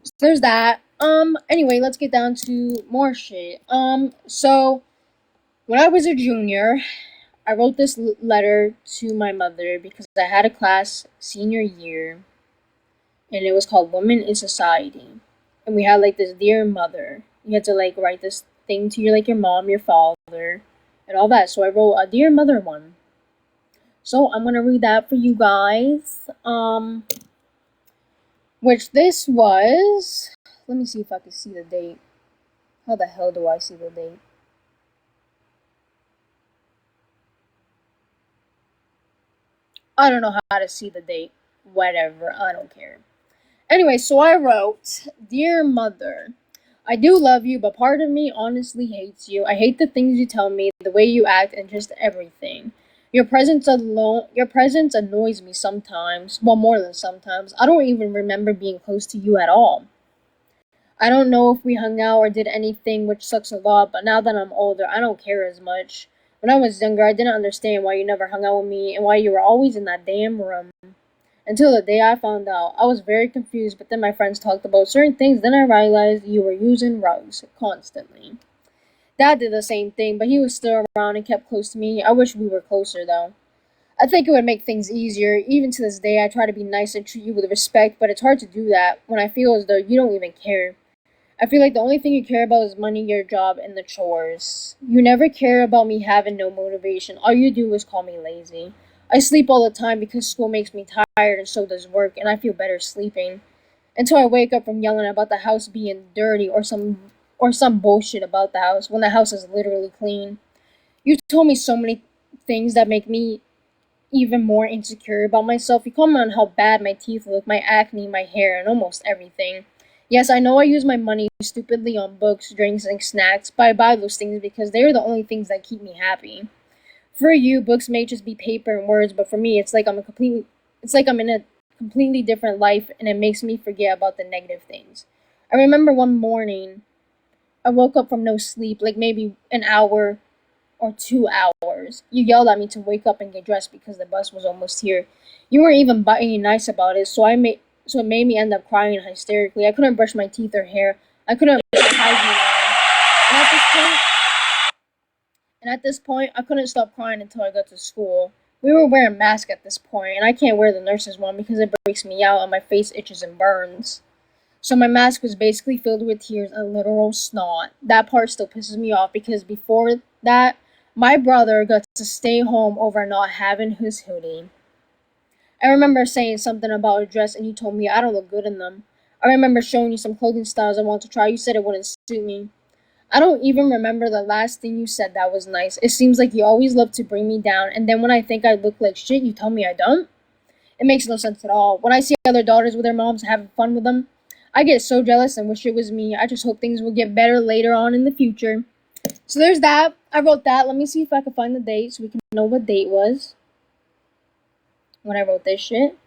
So there's that. Anyway, let's get down to more shit. So when I was a junior, I wrote this letter to my mother because I had a class senior year, and it was called Women in Society. And we had like this dear mother. You had to like write this thing to your mom, your father, and all that. So I wrote a dear mother one. So I'm gonna read that for you guys. Which this was. Let me see if I can see the date. How the hell do I see the date? I don't know how to see the date. Whatever, I don't care. Anyway, so I wrote, Dear Mother, I do love you, but part of me honestly hates you. I hate the things you tell me, the way you act, and just everything. Your presence annoys me sometimes. Well, more than sometimes. I don't even remember being close to you at all. I don't know if we hung out or did anything, which sucks a lot, but now that I'm older, I don't care as much. When I was younger, I didn't understand why you never hung out with me and why you were always in that damn room. Until the day I found out. I was very confused, but then my friends talked about certain things, then I realized you were using rugs constantly. Dad did the same thing, but he was still around and kept close to me. I wish we were closer, though. I think it would make things easier. Even to this day, I try to be nice and treat you with respect, but it's hard to do that when I feel as though you don't even care. I feel like the only thing you care about is money, your job, and the chores. You never care about me having no motivation. All you do is call me lazy. I sleep all the time because school makes me tired and so does work, and I feel better sleeping. Until I wake up from yelling about the house being dirty or some bullshit about the house when the house is literally clean. You told me so many things that make me even more insecure about myself. You comment on how bad my teeth look, my acne, my hair, and almost everything. Yes, I know I use my money stupidly on books, drinks, and snacks, but I buy those things because they are the only things that keep me happy. For you, books may just be paper and words, but for me, it's like I'm in a completely different life, and it makes me forget about the negative things. I remember one morning, I woke up from no sleep, like maybe an hour or 2 hours. You yelled at me to wake up and get dressed because the bus was almost here. You weren't even being nice about it, so it made me end up crying hysterically. I couldn't brush my teeth or hair. I couldn't put my hygiene on. And at this point, I couldn't stop crying until I got to school. We were wearing masks at this point, and I can't wear the nurse's one because it breaks me out and my face itches and burns. So my mask was basically filled with tears and literal snot. That part still pisses me off because before that, my brother got to stay home over not having his hoodie. I remember saying something about a dress and you told me I don't look good in them. I remember showing you some clothing styles I want to try. You said it wouldn't suit me. I don't even remember the last thing you said that was nice. It seems like you always love to bring me down, and then when I think I look like shit, you tell me I don't? It makes no sense at all. When I see other daughters with their moms having fun with them, I get so jealous and wish it was me. I just hope things will get better later on in the future. So there's that. I wrote that. Let me see if I can find the date so we can know what date was when I wrote this shit.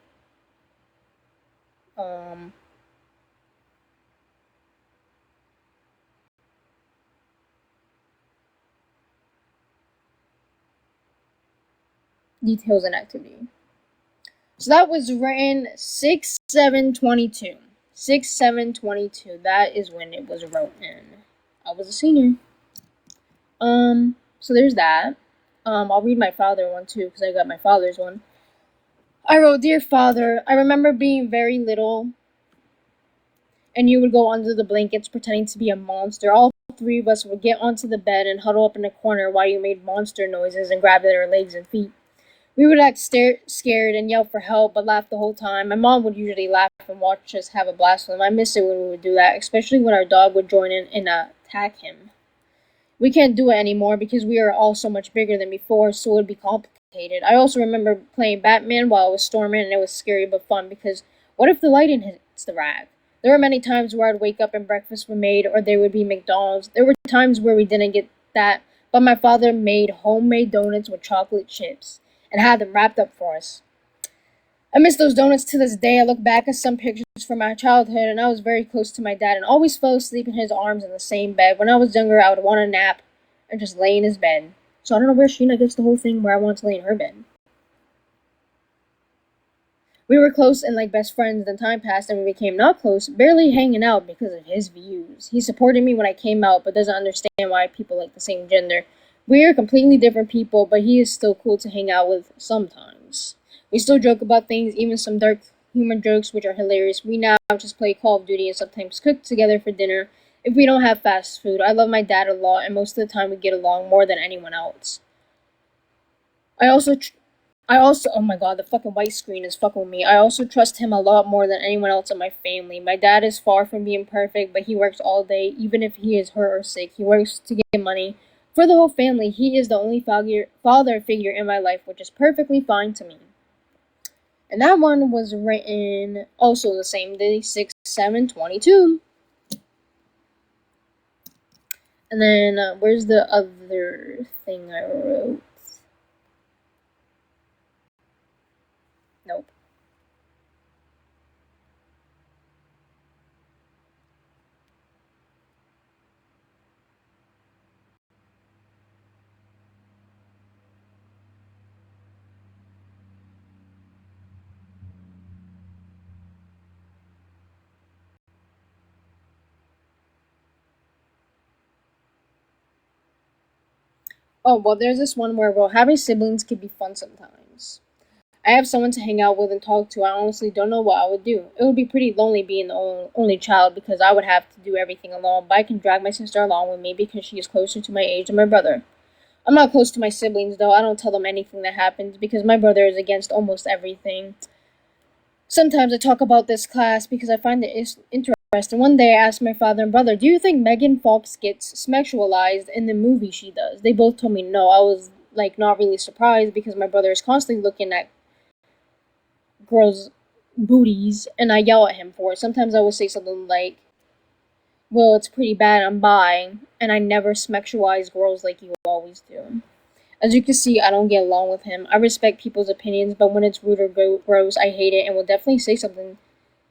Details and activity. So that was written 6/7/22. 6/7/22. That is when it was written. I was a senior. So there's that. I'll read my father one too because I got my father's one. I wrote, Dear Father, I remember being very little and you would go under the blankets pretending to be a monster. All three of us would get onto the bed and huddle up in a corner while you made monster noises and grabbed at our legs and feet. We would act scared and yell for help, but laugh the whole time. My mom would usually laugh and watch us have a blast with him. I miss it when we would do that, especially when our dog would join in and attack him. We can't do it anymore because we are all so much bigger than before, so it would be complicated. I also remember playing Batman while it was storming, and it was scary but fun because what if the lightning hits the rag? There were many times where I'd wake up and breakfast were made, or there would be McDonald's. There were times where we didn't get that, but my father made homemade donuts with chocolate chips and had them wrapped up for us. I miss those donuts to this day. I look back at some pictures from my childhood, and I was very close to my dad and always fell asleep in his arms in the same bed. When I was younger, I would want a nap and just lay in his bed. So I don't know where Sheena gets the whole thing where I want to lay in her bed. We were close and like best friends, then time passed and we became not close, barely hanging out because of his views. He supported me when I came out, but doesn't understand why people like the same gender. We are completely different people, but he is still cool to hang out with sometimes. We still joke about things, even some dark humor jokes, which are hilarious. We now just play Call of Duty and sometimes cook together for dinner if we don't have fast food. I love my dad a lot, and most of the time we get along more than anyone else. I also, oh my god, the fucking white screen is fucking with me. I also trust him a lot more than anyone else in my family. My dad is far from being perfect, but he works all day, even if he is hurt or sick. He works to get money for the whole family. He is the only father figure in my life, which is perfectly fine to me. And that one was written also the same day, 6/7/22. And then, where's the other thing I wrote? Nope. Oh, well, there's this one where, well, having siblings can be fun sometimes. I have someone to hang out with and talk to. I honestly don't know what I would do. It would be pretty lonely being the only child because I would have to do everything alone, but I can drag my sister along with me because she is closer to my age than my brother. I'm not close to my siblings, though. I don't tell them anything that happens because my brother is against almost everything. Sometimes I talk about this class because I find it interesting. One day I asked my father and brother, do you think Megan Fox gets sexualized in the movie she does? They both told me no. I was, like, not really surprised because my brother is constantly looking at girls' booties and I yell at him for it. Sometimes I would say something like, well, it's pretty bad, I'm bi, and I never sexualize girls like you always do. As you can see, I don't get along with him. I respect people's opinions, but when it's rude or gross, I hate it and will definitely say something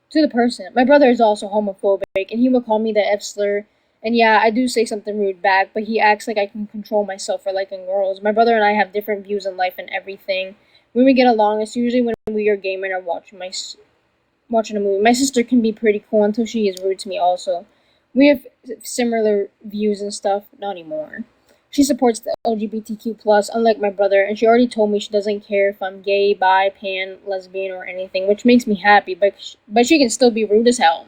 to the person. My brother is also homophobic, and he will call me the F slur. And yeah, I do say something rude back, but he acts like I can control myself for liking girls. My brother and I have different views on life and everything. When we get along, it's usually when we are gaming or watching a movie. My sister can be pretty cool until she is rude to me also. We have similar views and stuff, not anymore. She supports the LGBTQ+, unlike my brother, and she already told me she doesn't care if I'm gay, bi, pan, lesbian, or anything, which makes me happy, but she can still be rude as hell.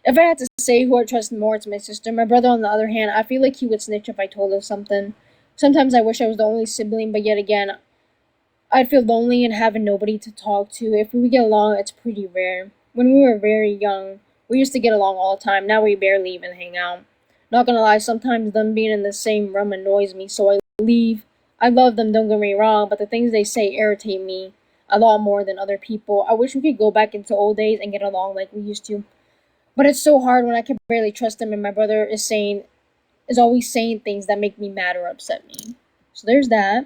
If I had to say who I trust more, it's my sister. My brother, on the other hand, I feel like he would snitch if I told him something. Sometimes I wish I was the only sibling, but yet again, I'd feel lonely and having nobody to talk to. If we get along, it's pretty rare. When we were very young, we used to get along all the time. Now we barely even hang out. Not gonna lie, sometimes them being in the same room annoys me, so I leave. I love them, don't get me wrong, but the things they say irritate me a lot more than other people. I wish we could go back into old days and get along like we used to. But it's so hard when I can barely trust them and my brother is always saying things that make me mad or upset me. So there's that.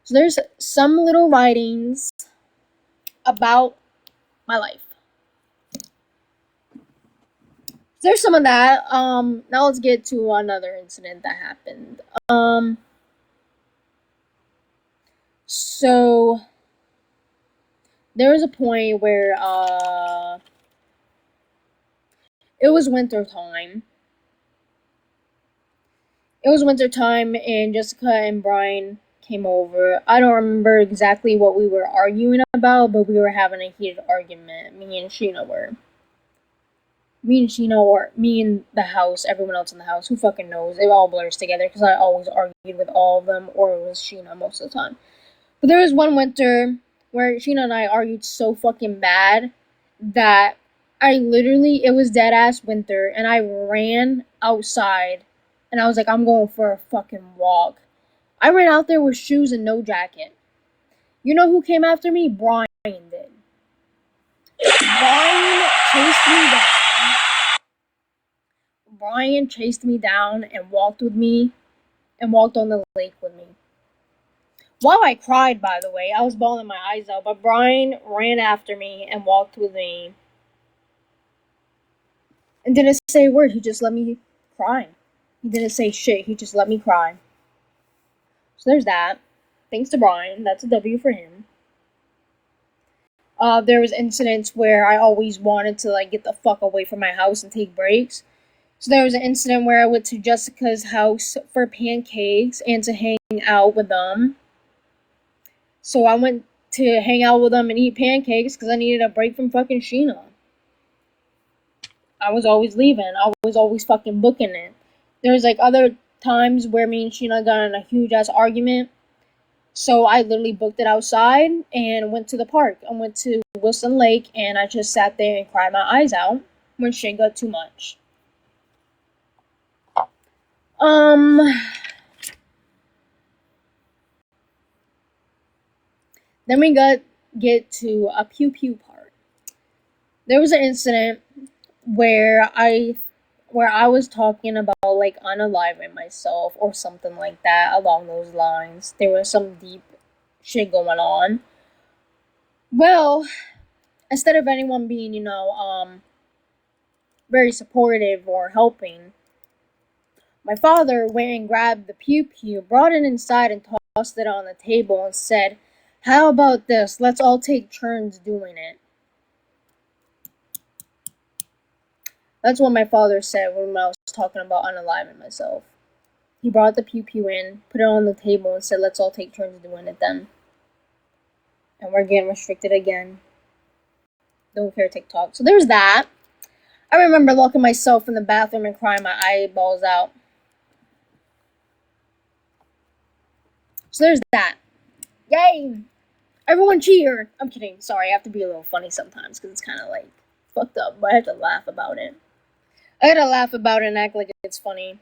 So there's some little writings about my life. So there's some of that. Now let's get to another incident that happened. So there was a point where it was winter time. It was winter time and Jessica and Brian came over. I don't remember exactly what we were arguing about, but we were having a heated argument. Me and Sheena, or me in the house, everyone else in the house, who fucking knows? It all blurs together because I always argued with all of them, or it was Sheena most of the time. But there was one winter where Sheena and I argued so fucking bad that it was dead ass winter, and I ran outside and I was like, I'm going for a fucking walk. I ran out there with shoes and no jacket. You know who came after me? Brian did. Brian chased me down and walked on the lake with me. While I cried, by the way, I was bawling my eyes out, but Brian ran after me and walked with me. And didn't say a word, he just let me cry. He didn't say shit, he just let me cry. So there's that. Thanks to Brian, that's a W for him. There was incidents where I always wanted to like get the fuck away from my house and take breaks. So there was an incident where I went to Jessica's house for pancakes and to hang out with them. So I went to hang out with them and eat pancakes because I needed a break from fucking Sheena. I was always leaving. I was always fucking booking it. There was like other times where me and Sheena got in a huge ass argument. So I literally booked it outside and went to the park. I went to Wilson Lake and I just sat there and cried my eyes out when shit got too much. Then we get to a pew pew part. There was an incident where I was talking about like unaliving myself or something like that along those lines. There was some deep shit going on. Well, instead of anyone being, very supportive or helping, my father went and grabbed the pew pew, brought it inside and tossed it on the table and said, "How about this? Let's all take turns doing it." That's what my father said when I was talking about unaliving myself. He brought the pew pew in, put it on the table, and said, "Let's all take turns doing it then." And we're getting restricted again. Don't care TikTok. So there's that. I remember locking myself in the bathroom and crying my eyeballs out. So there's that. Yay! Everyone cheer! I'm kidding. Sorry, I have to be a little funny sometimes because it's kind of like fucked up, but I have to laugh about it. I gotta laugh about it and act like it's funny.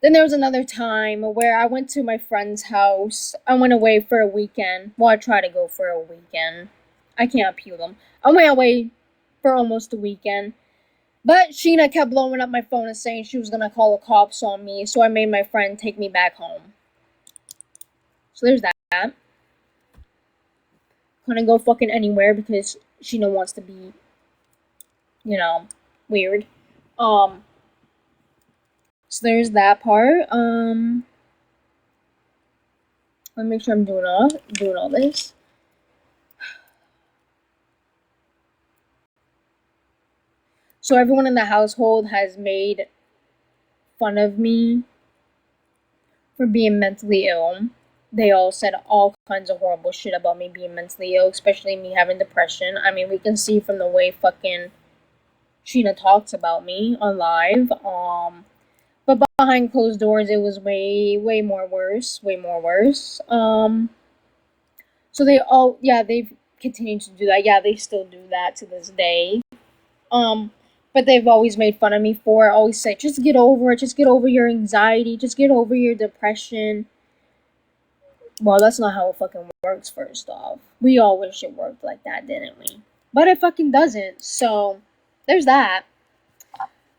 Then there was another time where I went to my friend's house. I went away for a weekend. Well, I tried to go for a weekend. I can't appeal them. I went away for almost a weekend. But Sheena kept blowing up my phone and saying she was gonna call the cops on me, so I made my friend take me back home. So there's that. Couldn't go fucking anywhere because Sheena wants to be, weird. So there's that part. Let me make sure I'm doing all this. So everyone in the household has made fun of me for being mentally ill. They all said all kinds of horrible shit about me being mentally ill, especially me having depression. I mean, we can see from the way fucking Sheena talks about me on live. But behind closed doors, it was way more worse. Way more worse. So they've continued to do that. Yeah, they still do that to this day. But they've always made fun of me for it. Always say, just get over it. Just get over your anxiety. Just get over your depression. Well, that's not how it fucking works, first off. We all wish it worked like that, didn't we? But it fucking doesn't. So, there's that.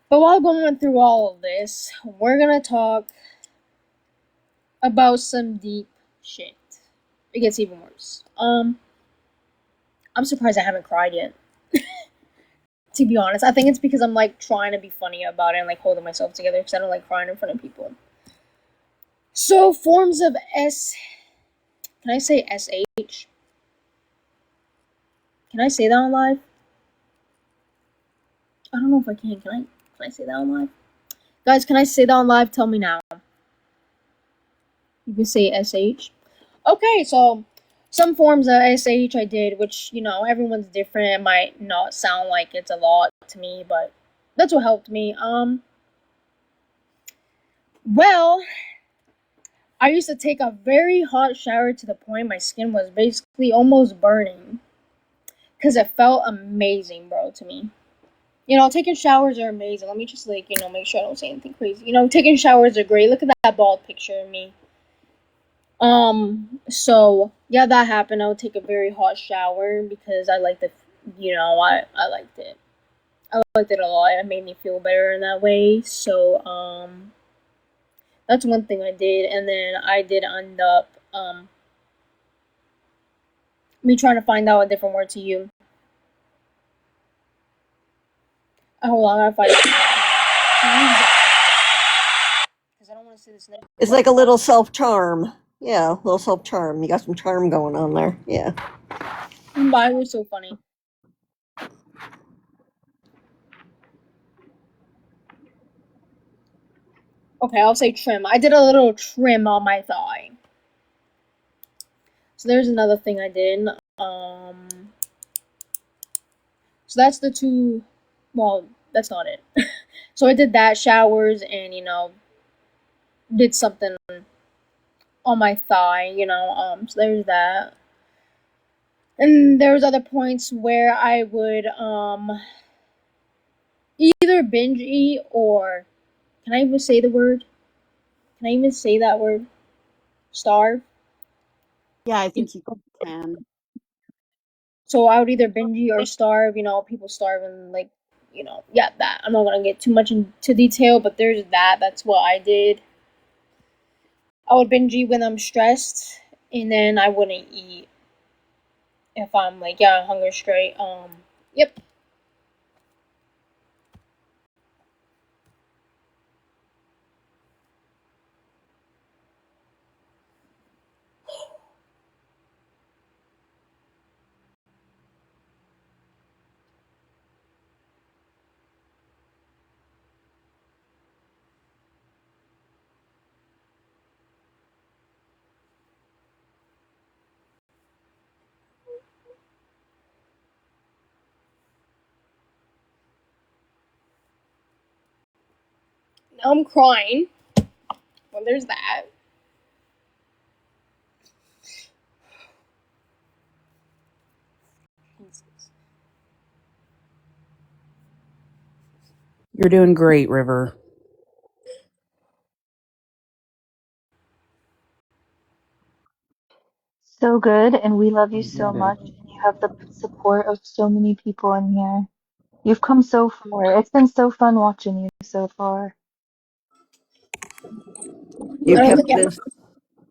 But while going through all of this, we're gonna talk about some deep shit. It gets even worse. I'm surprised I haven't cried yet. To be honest, I think it's because I'm like trying to be funny about it and like holding myself together because I don't like crying in front of people. So forms of can I say SH? Can I say that on live? I don't know if I can. Can I say that on live? Guys, can I say that on live? Tell me now. You can say SH. Okay, so some forms of SH I did, which, everyone's different. It might not sound like it's a lot to me, but that's what helped me. Well, I used to take a very hot shower to the point my skin was basically almost burning. Because it felt amazing, bro, to me. Taking showers are amazing. Let me just, make sure I don't say anything crazy. Taking showers are great. Look at that bald picture of me. So, yeah, that happened. I would take a very hot shower because I liked it, I liked it. I liked it a lot. It made me feel better in that way. So, that's one thing I did. And then I did end up, me trying to find out a different word to you. Hold on, I gotta find it. Because I don't want to say this name. It's like a little self-charm. Yeah, a little self-charm. You got some charm going on there. Yeah. Why was so funny? Okay, I'll say trim. I did a little trim on my thigh. So there's another thing I did. So that's the two. Well, that's not it. So I did that, showers, and did something on my thigh. So there's that. And there was other points where I would either binge eat or can I even say the word? Can I even say that word? Starve. Yeah, I think you can. So I would either binge eat or starve. People starve and yeah, that. I'm not gonna get too much into detail, but there's that. That's what I did. I would binge eat when I'm stressed, and then I wouldn't eat if I'm like, yeah, hunger straight. Yep. Now I'm crying. Well, there's that. You're doing great, River. So good, and we love you so much, and you have the support of so many people in here. You've come so far. It's been so fun watching you so far. You I don't kept think this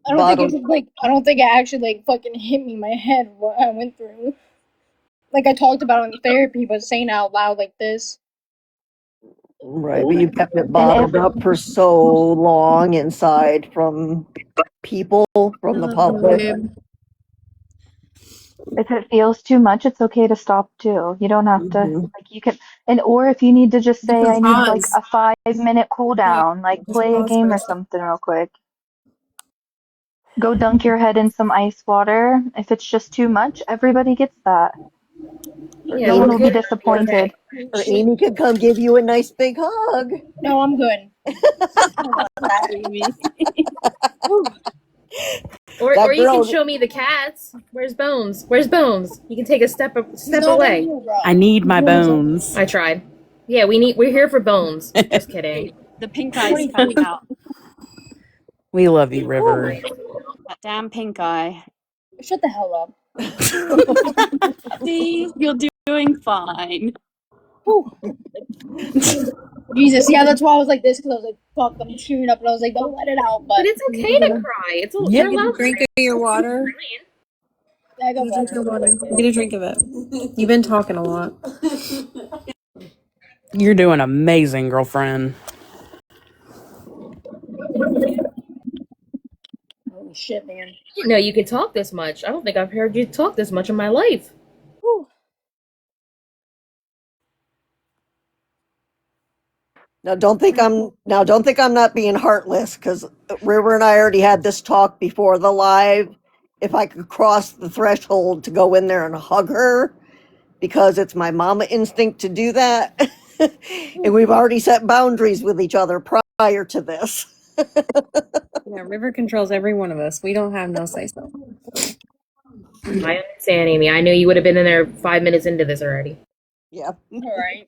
I don't think bottle. it was like I don't think it actually like fucking hit me in my head what I went through. Like I talked about in therapy, but saying it out loud like this. Right, but you kept it And bottled up for so long inside from people, from the public. if it feels too much, it's okay to stop too. You don't have to, Mhm. like, you can, and or if you need to just say, I need like Pause. a 5 minute cool down, like Just play a pause game or first. something real quick. Go dunk your head in some ice water. If it's just too much, everybody gets that. Or No one Amy will be could, disappointed. or Amy could come give you a nice big hug. No, I'm good. Or you can girl, show me the cats. Where's Bones? Where's Bones? You can take a step No, away. I need my bones. I tried. Yeah, we're here for Bones. Just kidding. The pink eye's coming out. We love you, River. That damn pink eye. Shut the hell up. See, you're doing fine. Whew. Jesus, yeah, that's why I was like this because I was like, fuck, I'm tearing up, and I was like, don't let it out. But But it's okay to cry. It's Yep. you're allowed to Drink of your water. I got Drink your better. water. Get a drink of it. You've been talking a lot. You're doing amazing, girlfriend. Holy shit, man. I didn't know you could talk this much. I don't think I've heard you talk this much in my life. Whew. now don't think I'm not being heartless, because River and I already had this talk before the live. If I could cross the threshold to go in there and hug her, because it's my mama instinct to do that. And we've already set boundaries with each other prior to this. Yeah, River controls every one of us. We don't have no say so. I understand, Amy. I knew you would have been in there 5 minutes into this already. Yeah. All right.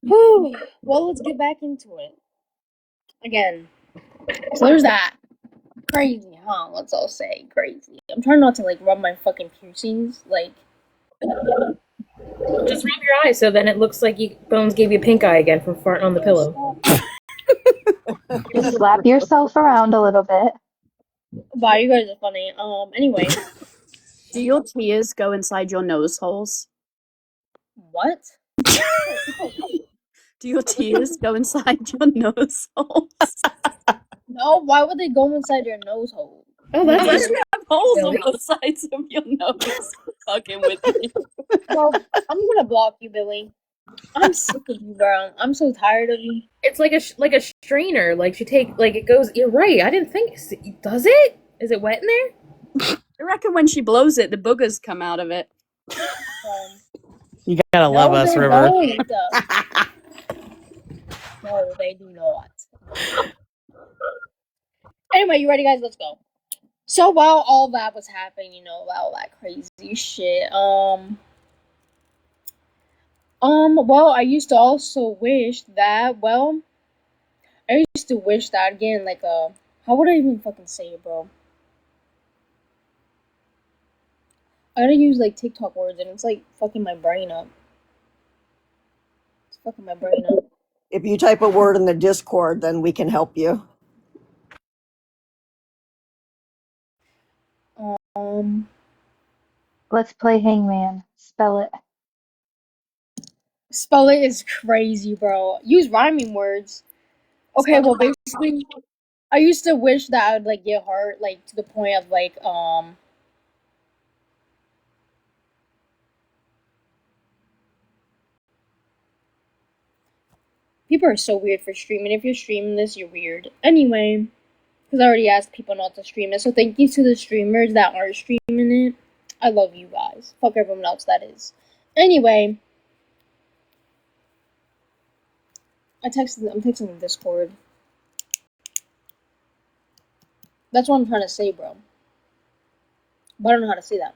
Whew. Well, let's get back into it. Again. So there's that. Crazy, huh? Let's all say crazy. I'm trying not to like rub my fucking piercings. Like, Just rub your eyes so then it looks like Bones gave you pink eye again from farting on the pillow. Just slap yourself around a little bit. wow, you guys are funny. Anyway, Do your tears go inside your nose holes? what? Do your tears go inside your nose holes? No, why would they go inside your nose hole? Oh, I that's just have holes on Really? both sides of your nose. Fucking with me. Well, I'm gonna block you, Billy. I'm sick of you, bro. I'm so tired of you. It's like a strainer. Like she take like it goes. You're right. I didn't think. Does it? Is it wet in there? I reckon when she blows it, the boogers come out of it. You gotta love No, us, they River. don't. No, they do not. Anyway, you ready, guys? Let's go. So while all that was happening, you know, all that crazy shit, well, I used to also wish that, well, I used to wish that again, like, how would I even fucking say it, bro? I gotta use, like, TikTok words, and it's, like, fucking my brain up. It's fucking my brain up. If you type a word in the Discord, then we can help you. Let's play Hangman. Spell it. Spell it is crazy, bro. Use rhyming words. Okay, well, basically, I used to wish that I would, like, get hurt, like, to the point of, like, people are so weird for streaming. If you're streaming this, you're weird. Anyway, because I already asked people not to stream it, so thank you to the streamers that aren't streaming it. I love you guys. Fuck everyone else that is. Anyway, I'm texting the Discord. That's what I'm trying to say, bro. But I don't know how to say that.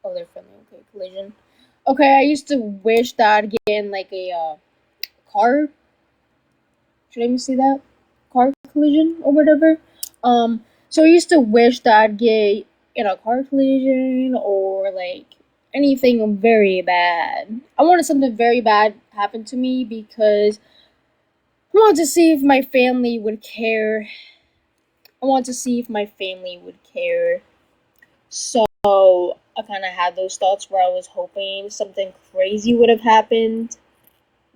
Oh, they're friendly. Okay, collision. Okay, I used to wish that I'd get in, like, a, car. Should I even say that? Car collision or whatever. So I used to wish that I'd get in a car collision or, like, anything very bad. I wanted something very bad happen to me because I wanted to see if my family would care. So I kind of had those thoughts where I was hoping something crazy would have happened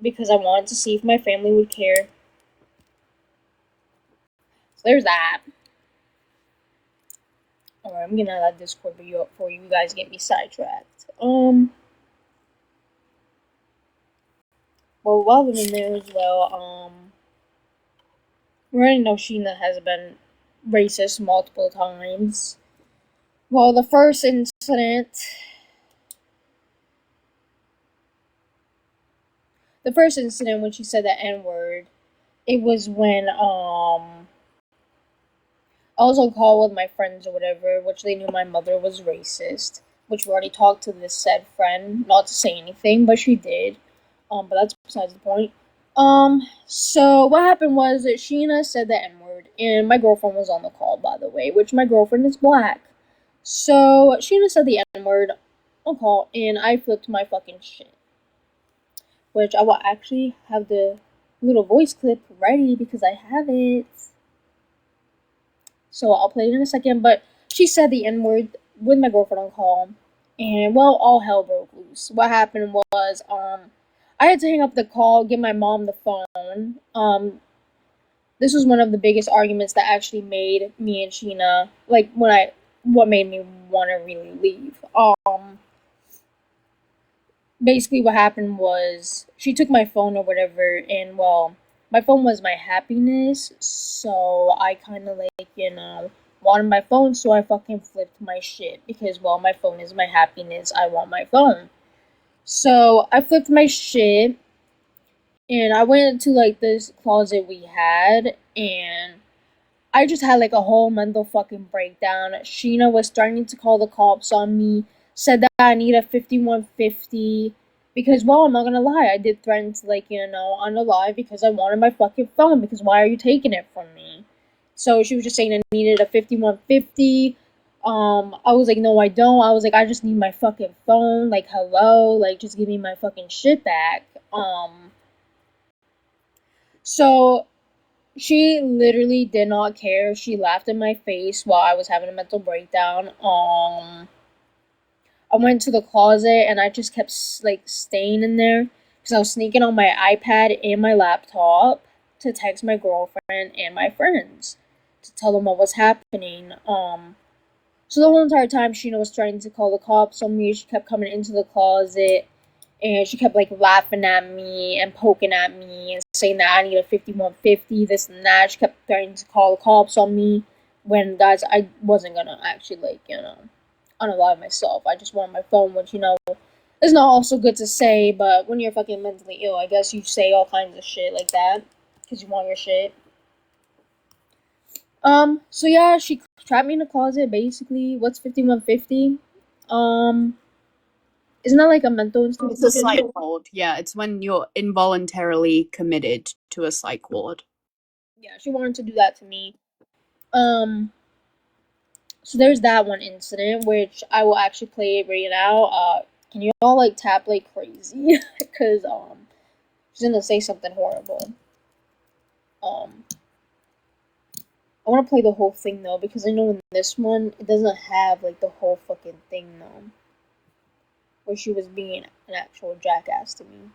because I wanted to see if my family would care. So there's that. Alright, I'm getting out of that Discord video before you guys get me sidetracked. Well, while I'm in there as well, we already know Sheena has been racist multiple times. Well, the first incident when she said the N-word, it was when, I was on call with my friends or whatever, which they knew my mother was racist, which we already talked to this said friend, not to say anything, but she did. But that's besides the point. So what happened was that Sheena said the N-word, and my girlfriend was on the call, by the way, which my girlfriend is black. So Sheena said the N-word on call, and I flipped my fucking shit. Which I will actually have the little voice clip ready because I have it. So I'll play it in a second, but she said the N-word with my girlfriend on call, and, well, all hell broke loose. What happened was, I had to hang up the call, give my mom the phone. This was one of the biggest arguments that actually made me and Sheena, like, what made me want to really leave. Basically what happened was, she took my phone or whatever, and, well, my phone was my happiness, so I kind of, like, wanted my phone, so I fucking flipped my shit, because, well, my phone is my happiness, I want my phone. So, I flipped my shit, and I went into, like, this closet we had, and I just had, like, a whole mental fucking breakdown. Sheena was starting to call the cops on me, said that I need a 5150, because, well, I'm not gonna lie, I did threaten to, like, on the live because I wanted my fucking phone, because why are you taking it from me? So she was just saying I needed a 5150. I was like, no, I don't. I was like, I just need my fucking phone. Like, hello, like, just give me my fucking shit back. So she literally did not care. She laughed in my face while I was having a mental breakdown. I went to the closet and I just kept, like, staying in there. because I was sneaking on my iPad and my laptop to text my girlfriend and my friends to tell them what was happening. So the whole entire time, Sheena was trying to call the cops on me. She kept coming into the closet, and she kept, like, laughing at me and poking at me and saying that I need a 5150, this and that. She kept trying to call the cops on me when, guys, I wasn't gonna actually, like, unalive myself. I just wanted my phone, which, is not also good to say, but when you're fucking mentally ill, I guess you say all kinds of shit like that because you want your shit. So yeah, she trapped me in a closet, basically. What's 5150? Isn't that like a mental It's a institution? psych ward. Yeah, it's when you're involuntarily committed to a psych ward. Yeah, she wanted to do that to me. So there's that one incident, which I will actually play it right now. Can you all, like, tap like crazy? Because, she's gonna say something horrible. I want to play the whole thing, though, because I know in this one, it doesn't have, like, the whole fucking thing, though. Where she was being an actual jackass to me.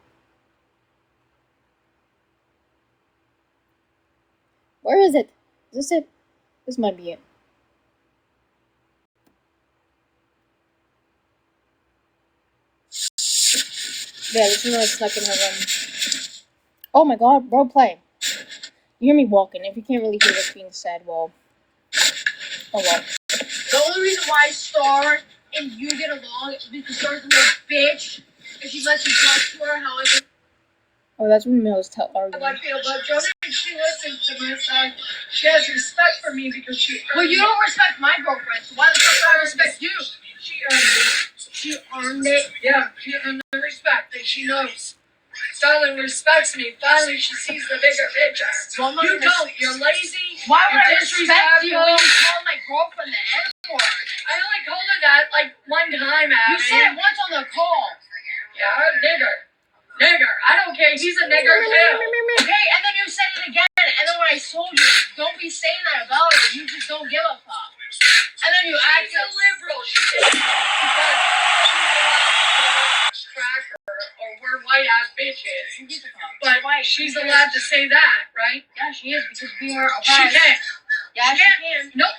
Where is it? Is this it? This might be it. Yeah, this is when I snuck in her room. Oh my god, roleplay. You hear me walking. If you can't really hear what's being said, well, oh well. The only reason why Star and you get along is because Star's a little bitch, and she lets you talk to her however Oh, that's when Mills tell I arguing. feel. But Jonah, she listens to my side. She has respect for me because she. Well, you don't respect my girlfriend, so why the fuck do I respect you? She earned it. She earned it. Yeah, she earned the respect, and she knows. Starling respects me. Finally, she sees the bigger picture. Well, you don't. You're lazy. Why would I respect you when you call my girlfriend the N-word? I only called her that like one time, Abby. You said it once on the call. Yeah, nigger. Nigger. I don't care. He's a nigger too. Okay, and then you said it again. And then when I told you, don't be saying that about her. You just don't give a fuck. And then you act. She's a liberal. She is. Because she's allowed to cracker or we're white ass bitches. But she's allowed to say that, right? Yeah, she is because we are oppressed. She can. Yeah, she can. Nope.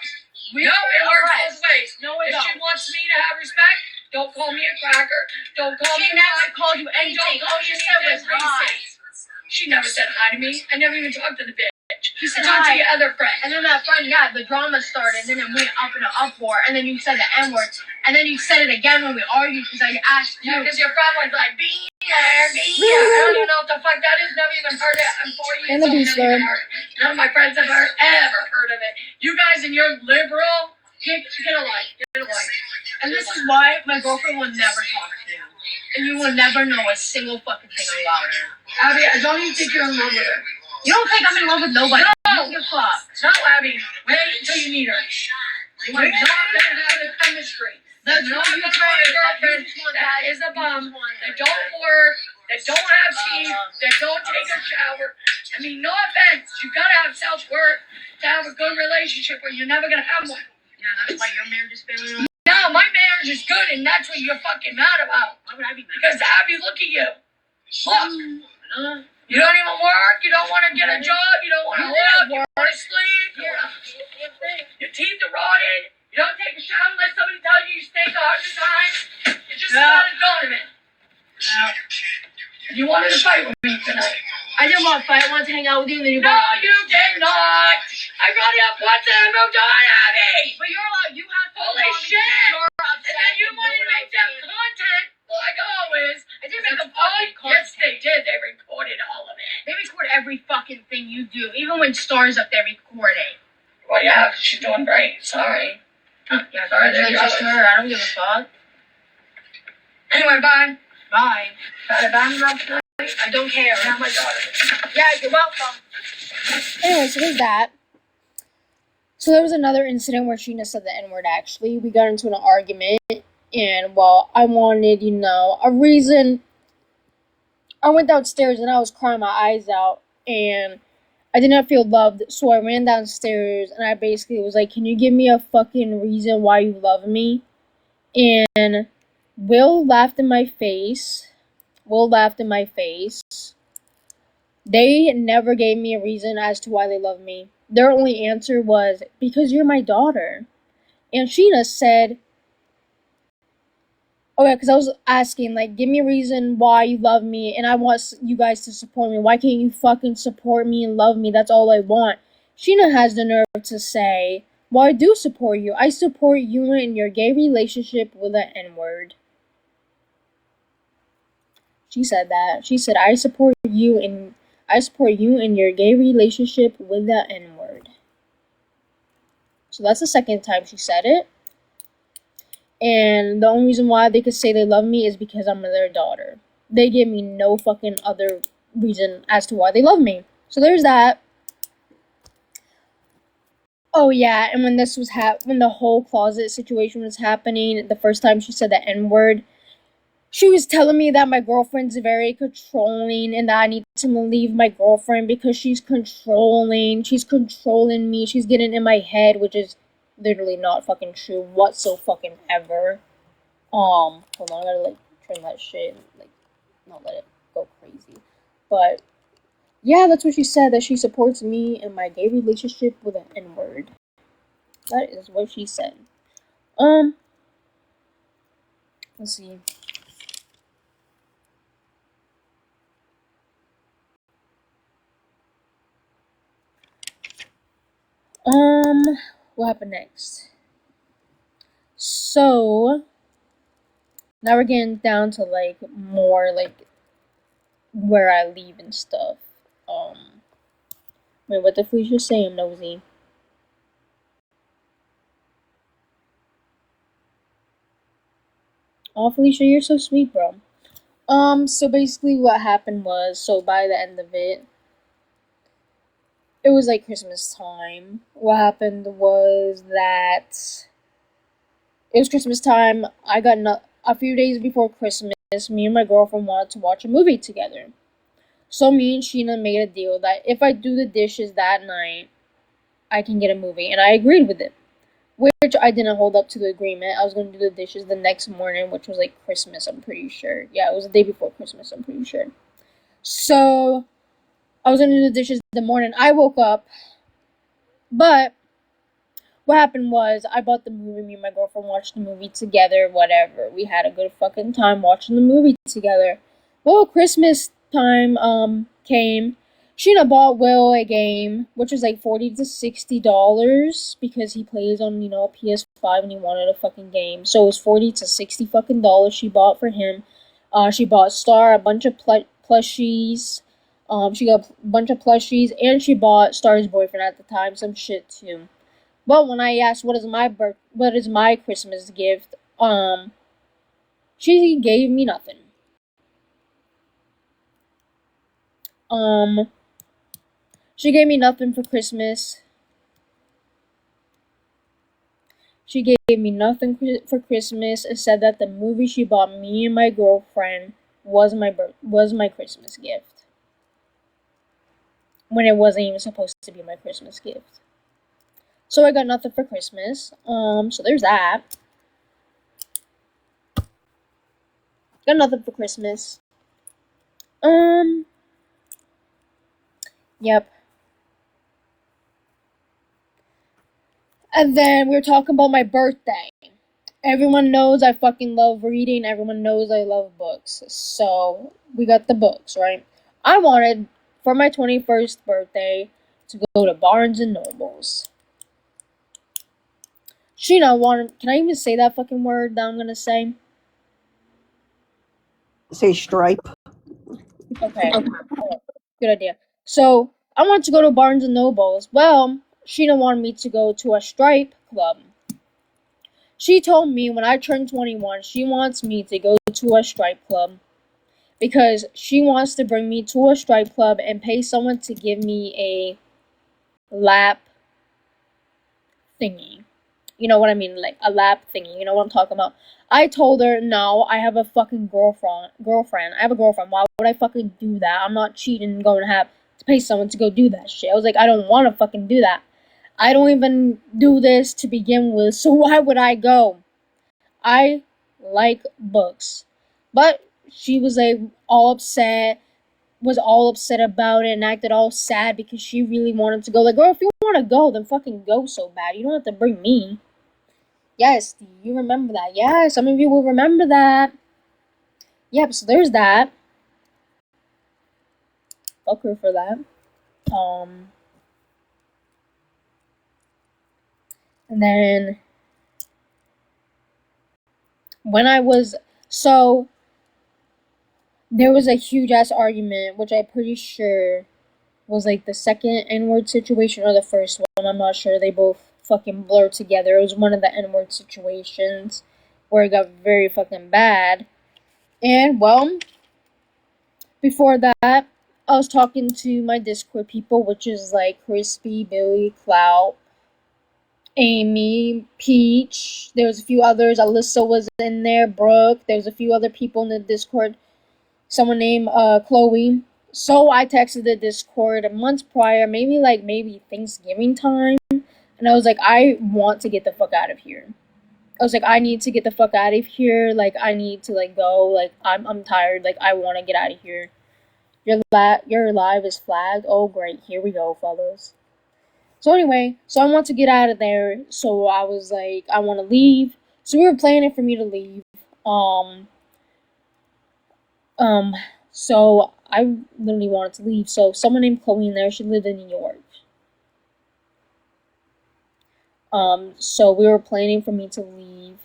No, it works both ways. No, it don't. If she wants me to have respect, don't call me a cracker. Don't call me. She never called you anything. All she said was hi. She never said hi to me. I never even talked to the bitch. She said hi to your other friend. And then that friend, yeah, the drama started. And then it went up in an uproar. And then you said the N-word. And then you said it again when we argued because I asked you. Yeah, because your friend was like, be there. I don't even know what the fuck that is. Never even heard it. I'm 40 years old. None of my friends have ever heard of it. You guys and your liberal, get a life. Get a life. And this is why my girlfriend will never talk to you. And you will never know a single fucking thing about her. Abby, I don't even think you're in love with her. You don't think I'm in love with nobody? No! You don't give a fuck. No, Abby. Wait until you meet her. You are not going to have the chemistry. That's not going to be a girlfriend that is a bum, that don't work, that don't have teeth, that don't take a shower. I mean, no offense. You got to have self-worth to have a good relationship or you're never going to have one. Yeah, that's why your marriage is failing. No, my marriage is good and that's what you're fucking mad about. Why would I be mad? Because Abby, look at you. Look. You don't even work. You don't want to get a job. You don't want to work. You want to sleep. Your teeth are rotted. You don't take a shower unless somebody tells you you stink 100 times. You just started going to me. You wanted to fight with me tonight. I didn't want to fight. I wanted to hang out with you. And then you you did not. I brought you up once and I moved on, Abby. But you're allowed. You have to. Holy shit. You're upset. And then you wanted to make them content. Like always. I didn't make a fucking content. Yes, they did. They recorded all of it. They record every fucking thing you do. Even when Star's up there recording. Well, yeah, she's doing great. Sorry. Yeah, sorry. That's just her. I don't give a fuck. Anyway, bye. Bye. Bye. I don't care. Not my daughter. Yeah, you're welcome. Anyway, so there's that. So there was another incident where Sheena said the N-word, actually. We got into an argument. And, well, I wanted, a reason. I went downstairs and I was crying my eyes out. And I did not feel loved. So I ran downstairs and I basically was like, can you give me a fucking reason why you love me? And Will laughed in my face. Will laughed in my face. They never gave me a reason as to why they love me. Their only answer was, because you're my daughter. And Sheena said, oh yeah, because I was asking, like, give me a reason why you love me, and I want you guys to support me. Why can't you fucking support me and love me? That's all I want. Sheena has the nerve to say, well, I do support you. I support you in your gay relationship with the N-word. She said that. She said, I support you in your gay relationship with the N-word. So that's the second time she said it. And the only reason why they could say they love me is because I'm their daughter. They give me no fucking other reason as to why they love me. So there's that. Oh yeah, and when this was when the whole closet situation was happening, the first time she said the N-word, she was telling me that my girlfriend's very controlling and that I need to leave my girlfriend because she's controlling. She's controlling me. She's getting in my head, which is literally not fucking true whatsoever. Hold on, I gotta like turn that shit and like not let it go crazy. But yeah, that's what she said, that she supports me in my gay relationship with an N-word. That is what she said. Let's see. What happened next? So, now we're getting down to, like, more, like, where I leave and stuff. Wait, what did Felicia say? I'm nosy. Oh, Felicia, you're so sweet, bro. So basically what happened was, so by the end of it was like Christmas time. What happened was that it was Christmas time. I got a few days before Christmas, me and my girlfriend wanted to watch a movie together. So me and Sheena made a deal that if I do the dishes that night, I can get a movie, and I agreed with it. Which I didn't hold up to the agreement. I was going to do the dishes the next morning, which was like Christmas, I'm pretty sure. Yeah, it was the day before Christmas, I'm pretty sure. So, I was going to do the dishes the morning I woke up. But, what happened was, I bought the movie, me and my girlfriend watched the movie together, whatever. We had a good fucking time watching the movie together. Well, Christmas time, came. Sheena bought Will a game, which was like $40 to $60 because he plays on, PS5 and he wanted a fucking game. So it was $40 to $60 fucking dollars she bought for him. She bought Star a bunch of plushies. She got a bunch of plushies, and she bought Star's boyfriend at the time some shit too. But when I asked what is my Christmas gift, she gave me nothing. She gave me nothing for Christmas. She gave me nothing for Christmas and said that the movie she bought me and my girlfriend was my Christmas gift. When it wasn't even supposed to be my Christmas gift. So I got nothing for Christmas. So there's that. Got nothing for Christmas. Yep. And then we were talking about my birthday. Everyone knows I fucking love reading. Everyone knows I love books. So, we got the books, right? I wanted, for my 21st birthday, to go to Barnes & Nobles. Sheena wanted, can I even say that fucking word that I'm gonna say? Say stripe. Okay. Good idea. So, I wanted to go to Barnes & Nobles. Well, Sheena wanted me to go to a stripe club. She told me when I turn 21, she wants me to go to a stripe club. Because she wants to bring me to a stripe club and pay someone to give me a lap thingy. You know what I mean? Like, a lap thingy. You know what I'm talking about? I told her, no, I have a fucking girlfriend. I have a girlfriend. Why would I fucking do that? I'm not cheating and going to have to pay someone to go do that shit. I was like, I don't want to fucking do that. I don't even do this to begin with, so why would I go? I like books. But she was like, all upset, was all upset about it and acted all sad because she really wanted to go. Like, girl, if you want to go, then fucking go so bad. You don't have to bring me. Yes, you remember that. Yeah, some of you will remember that. Yep, so there's that. Fuck her for that. And then when I was, so there was a huge ass argument, which I'm pretty sure was like the second N-word situation or the first one. I'm not sure. They both fucking blurred together. It was one of the N-word situations where it got very fucking bad. And well, before that, I was talking to my Discord people, which is like Crispy, Billy, Clout, Amy, Peach. There was a few others. Alyssa was in there. Brooke. There was a few other people in the Discord. Someone named Chloe. So I texted the Discord months prior, maybe Thanksgiving time, and I was like, I want to get the fuck out of here. I was like, I need to get the fuck out of here. Like, I need to like go. Like, I'm tired. Like, I want to get out of here. Your live is flagged. Oh great, here we go, fellas. So anyway, so I want to get out of there. So I was like, I want to leave. So we were planning for me to leave. So I literally wanted to leave. So someone named Chloe in there, she lived in New York. So we were planning for me to leave,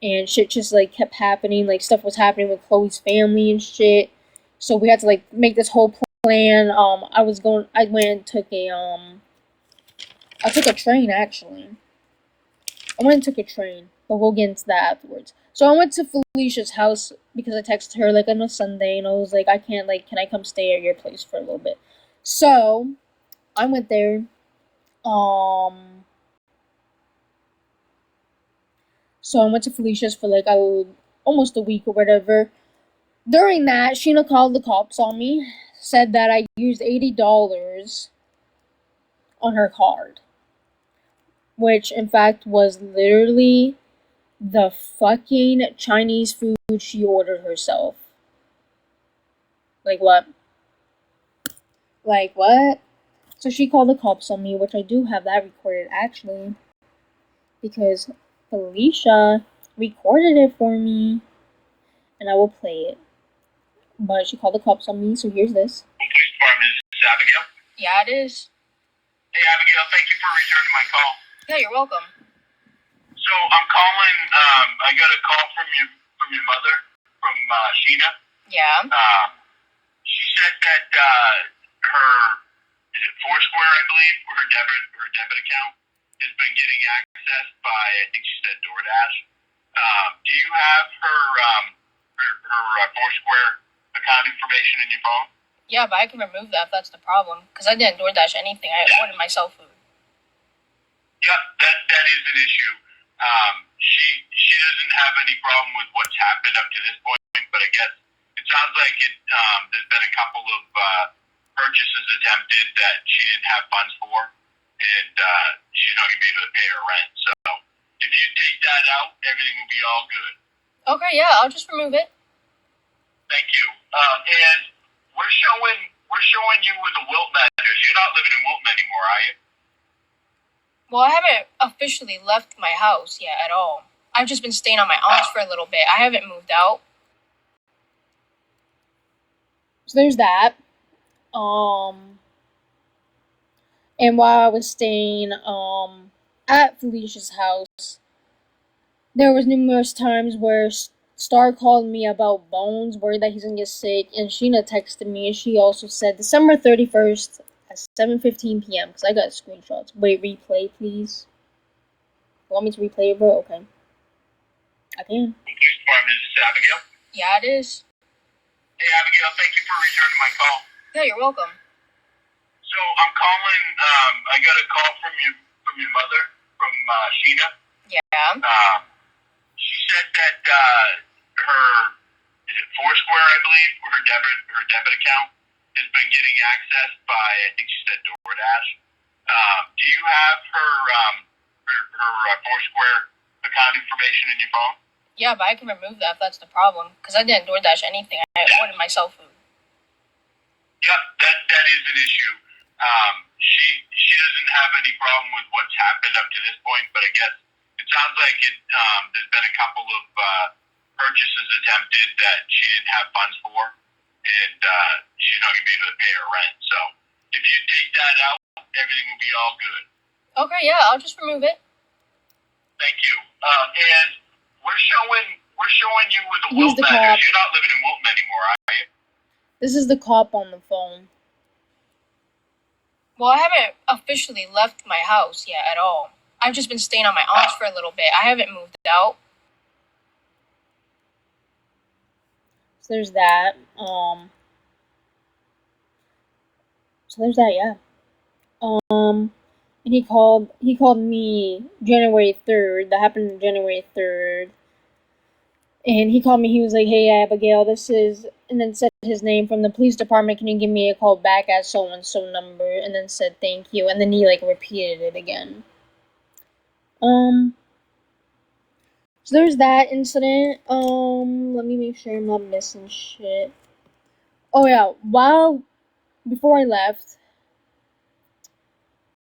and shit just like kept happening. Like stuff was happening with Chloe's family and shit. So we had to like make this whole plan. I went and took I took a train actually. I went and took a train, but we'll get into that afterwards. So I went to Felicia's house because I texted her like on a Sunday, and I was like, can I come stay at your place for a little bit? So I went there. So I went to Felicia's for like almost a week or whatever. During that, Sheena called the cops on me, said that I used $80 on her card, which in fact was literally the fucking Chinese food she ordered herself. Like what? Like what? So she called the cops on me, which I do have that recorded actually, because Felicia recorded it for me, and I will play it. But she called the cops on me, so here's this. Police department, is this Abigail? Yeah, it is. Hey Abigail, thank you for returning my call. Yeah, you're welcome. So I'm calling. I got a call from your mother, from Sheena. Yeah. She said that her Foursquare, I believe, her debit account has been getting accessed by, I think she said DoorDash. Do you have her Foursquare account information in your phone? Yeah, but I can remove that if that's the problem. Because I didn't DoorDash anything. I ordered myself food. Yep, that is an issue. She doesn't have any problem with what's happened up to this point, but I guess it sounds like there's been a couple of purchases attempted that she didn't have funds for, and she's not going to be able to pay her rent. So if you take that out, everything will be all good. Okay, yeah, I'll just remove it. Thank you. And we're showing you with the Wilton address. You're not living in Wilton anymore, are you? Well, I haven't officially left my house yet at all. I've just been staying on my aunt's for a little bit. I haven't moved out. So there's that. And while I was staying at Felicia's house, there was numerous times where Star called me about Bones, worried that he's gonna get sick, and Sheena texted me, and she also said December 31st at 7:15 p.m. because I got screenshots. Wait, replay, please. You want me to replay it, bro? Okay. I can. Police department, is this Abigail? Yeah, it is. Hey, Abigail, thank you for returning my call. Yeah, you're welcome. So I'm calling. I got a call from your mother, from Sheena. Yeah. She said that her Foursquare, I believe, her debit account has been getting accessed by, I think she said DoorDash. Do you have her Foursquare account information in your phone? Yeah, but I can remove that if that's the problem. Because I didn't DoorDash anything. I ordered myself food. Yeah, that is an issue. She doesn't have any problem with what's happened up to this point, but I guess it sounds like there's been a couple of purchases attempted that she didn't have funds for, and she's not going to be able to pay her rent. So if you take that out, everything will be all good. Okay, yeah, I'll just remove it. Thank you. And we're showing you with the He's the Wilton cop. address. You're not living in Wilton anymore, are you? This is the cop on the phone. Well, I haven't officially left my house yet at all. I've just been staying on my aunt's for a little bit. I haven't moved out. So there's that. Yeah. And he called me January 3rd. That happened January 3rd. And he called me, he was like, "Hey Abigail, this is," and then said his name from the police department, "Can you give me a call back at so and so number?" And then said thank you, and then he like repeated it again. So there's that incident. Let me make sure I'm not missing shit. Oh yeah, before I left,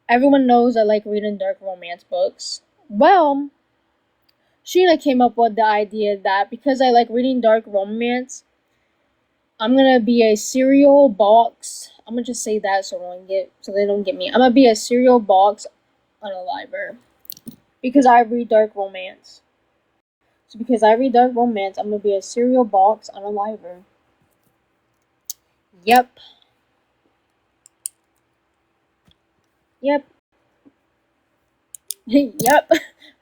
everyone knows I like reading dark romance books. Well, Sheena came up with the idea that because I like reading dark romance, I'm gonna be a cereal box. I'm gonna just say that so they don't get me. I'm gonna be a cereal box on a library because I read dark romance. So because I read dark romance, I'm gonna be a cereal box on a library. Yep. Yep. Yep.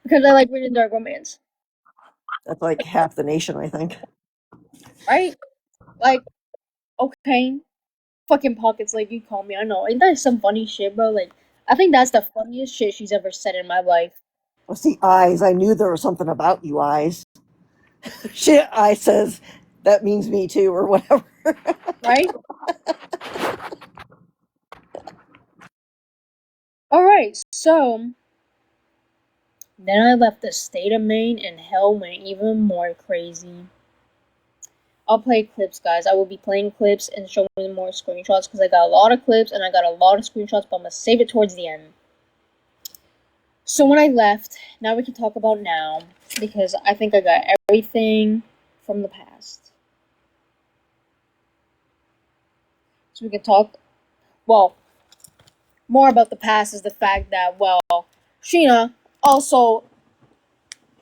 Because I like reading dark romance. That's like half the nation, I think. Right? Like, okay. Fucking pockets, like you call me. I know. Ain't that some funny shit, bro? Like, I think that's the funniest shit she's ever said in my life. Well, see, eyes. I knew there was something about you, eyes. Shit, I says that means me too, or whatever. Right? Alright, so then I left the state of Maine and hell went even more crazy. I'll play clips, guys. I will be playing clips and showing more screenshots because I got a lot of clips and I got a lot of screenshots, but I'm going to save it towards the end. So when I left, now we can talk about now because I think I got everything from the past. So we can talk, well, more about the past is the fact that, well, Sheena also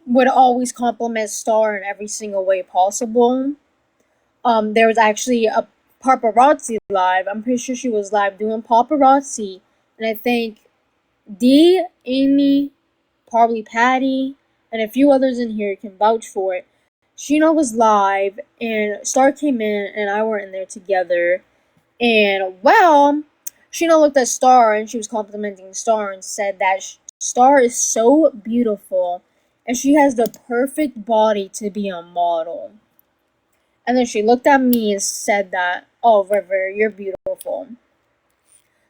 would always compliment Star in every single way possible. There was actually a paparazzi live. I'm pretty sure she was live doing paparazzi, and I think Dee, Amy, probably Patty, and a few others in here can vouch for it. Sheena was live, and Star came in, and I were in there together, and well, Sheena looked at Star, and she was complimenting Star, and said that Star is so beautiful, and she has the perfect body to be a model. And then she looked at me and said that, "Oh, River, you're beautiful."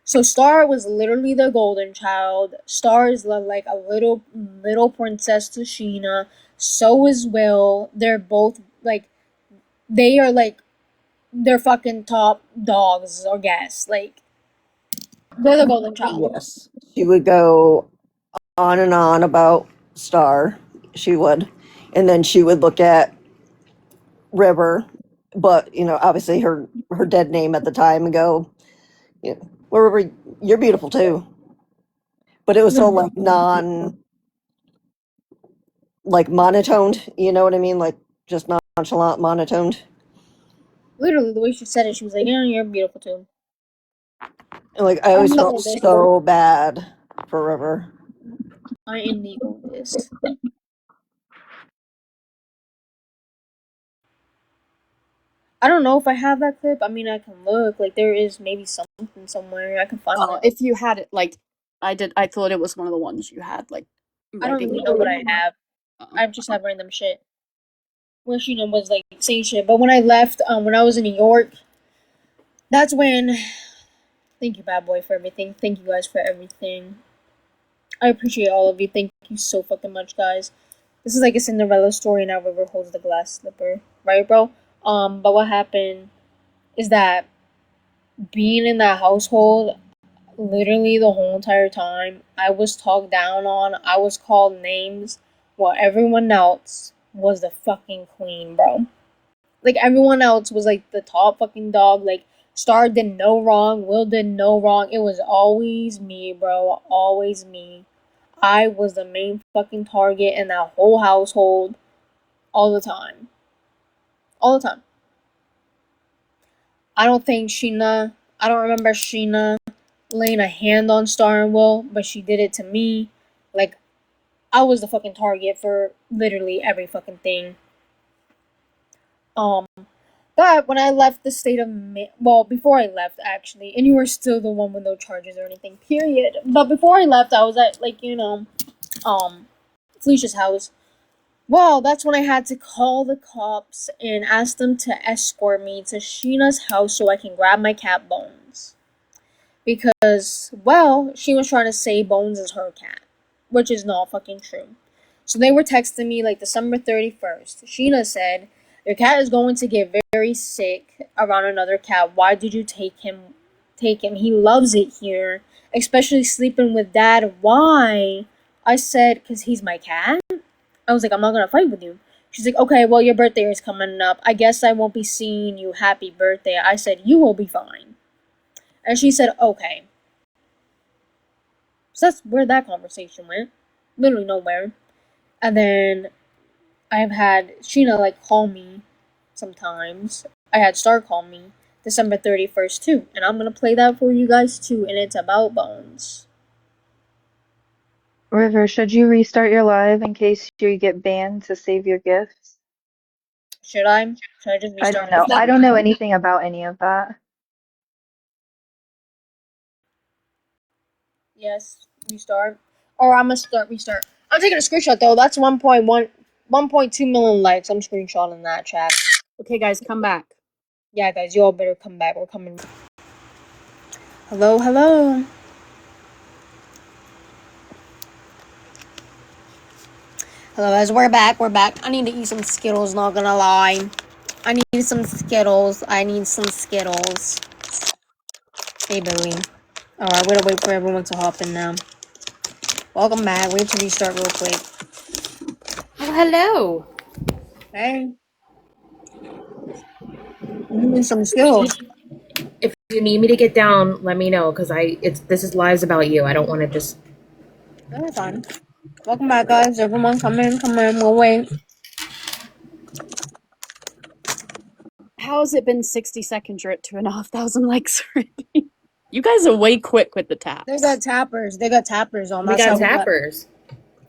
So Star was literally the golden child. Star is like a little princess to Sheena. So is Will. They're both like, they are like, they're fucking top dogs or guests. Like, they're the golden child. Yes. She would go on and on about Star. She would. And then she would look at River, but obviously her dead name at the time, and go, well, River, you're beautiful too. But it was so like like monotoned, you know what I mean? Like just nonchalant, monotoned. Literally, the way she said it, she was like, "Yeah, you're beautiful too." And like I always I'm the felt oldest. so bad for River. I am the oldest. I don't know if I have that clip. I mean, I can look. Like, there is maybe something somewhere. I can find it. If you had it, like, I thought it was one of the ones you had, like, I don't ready. really know what I have. I just have random shit. Where Sheena was, like, saying shit. But when I left, when I was in New York, that's when... Thank you, Bad Boy, for everything. Thank you guys for everything. I appreciate all of you. Thank you so fucking much, guys. This is like a Cinderella story, and now River holds the glass slipper. Right, bro? But what happened is that being in that household, literally the whole entire time, I was talked down on. I was called names, while everyone else was the fucking queen, bro. Like, everyone else was like the top fucking dog. Like, Star did no wrong, Will did no wrong. It was always me, bro. Always me. I was the main fucking target in that whole household all the time. All the time. I don't remember Sheena laying a hand on Star and Will, but she did it to me. Like, I was the fucking target for literally every fucking thing. But when I left the state of before I left actually, and you were still the one with no charges or anything, period. But before I left, I was at Felicia's house. Well, that's when I had to call the cops and ask them to escort me to Sheena's house so I can grab my cat Bones. Because, well, she was trying to say Bones is her cat, which is not fucking true. So they were texting me like December 31st. Sheena said, "Your cat is going to get very sick around another cat. Why did you take him? He loves it here, especially sleeping with Dad. Why?" I said, "'Cause he's my cat." I was like, "I'm not gonna fight with you." She's like, "Okay, well, your birthday is coming up. I guess I won't be seeing you. Happy birthday." I said, "You will be fine." And she said, "Okay." So that's where that conversation went. Literally nowhere. And then I have had Sheena like call me sometimes. I had Star call me December 31st too. And I'm gonna play that for you guys too. And it's about Bones. River, should you restart your live in case you get banned to save your gifts? Should I? Should I just I restart don't know. I don't know anything about any of that. Yes, restart. Or I'm gonna restart. I'm taking a screenshot though. That's 1.2 million likes. I'm screenshotting that, chat. Okay, guys, come back. Yeah, guys, you all better come back. We're coming. Hello, hello. Hello, guys. We're back. We're back. I need to eat some Skittles, not gonna lie. I need some Skittles. Hey, Billy. Alright, we're gonna wait for everyone to hop in now. Welcome back. We have to restart real quick. Oh, hello. Hey. I need some Skittles. If you need me to get down, let me know, because this is lives about you. I don't want to just. That's fine. Welcome back, guys. Everyone, come in. We'll wait. How has it been 60 seconds? You're at 2,500 likes already. You guys are way quick with the taps. They got tappers on. We got tappers.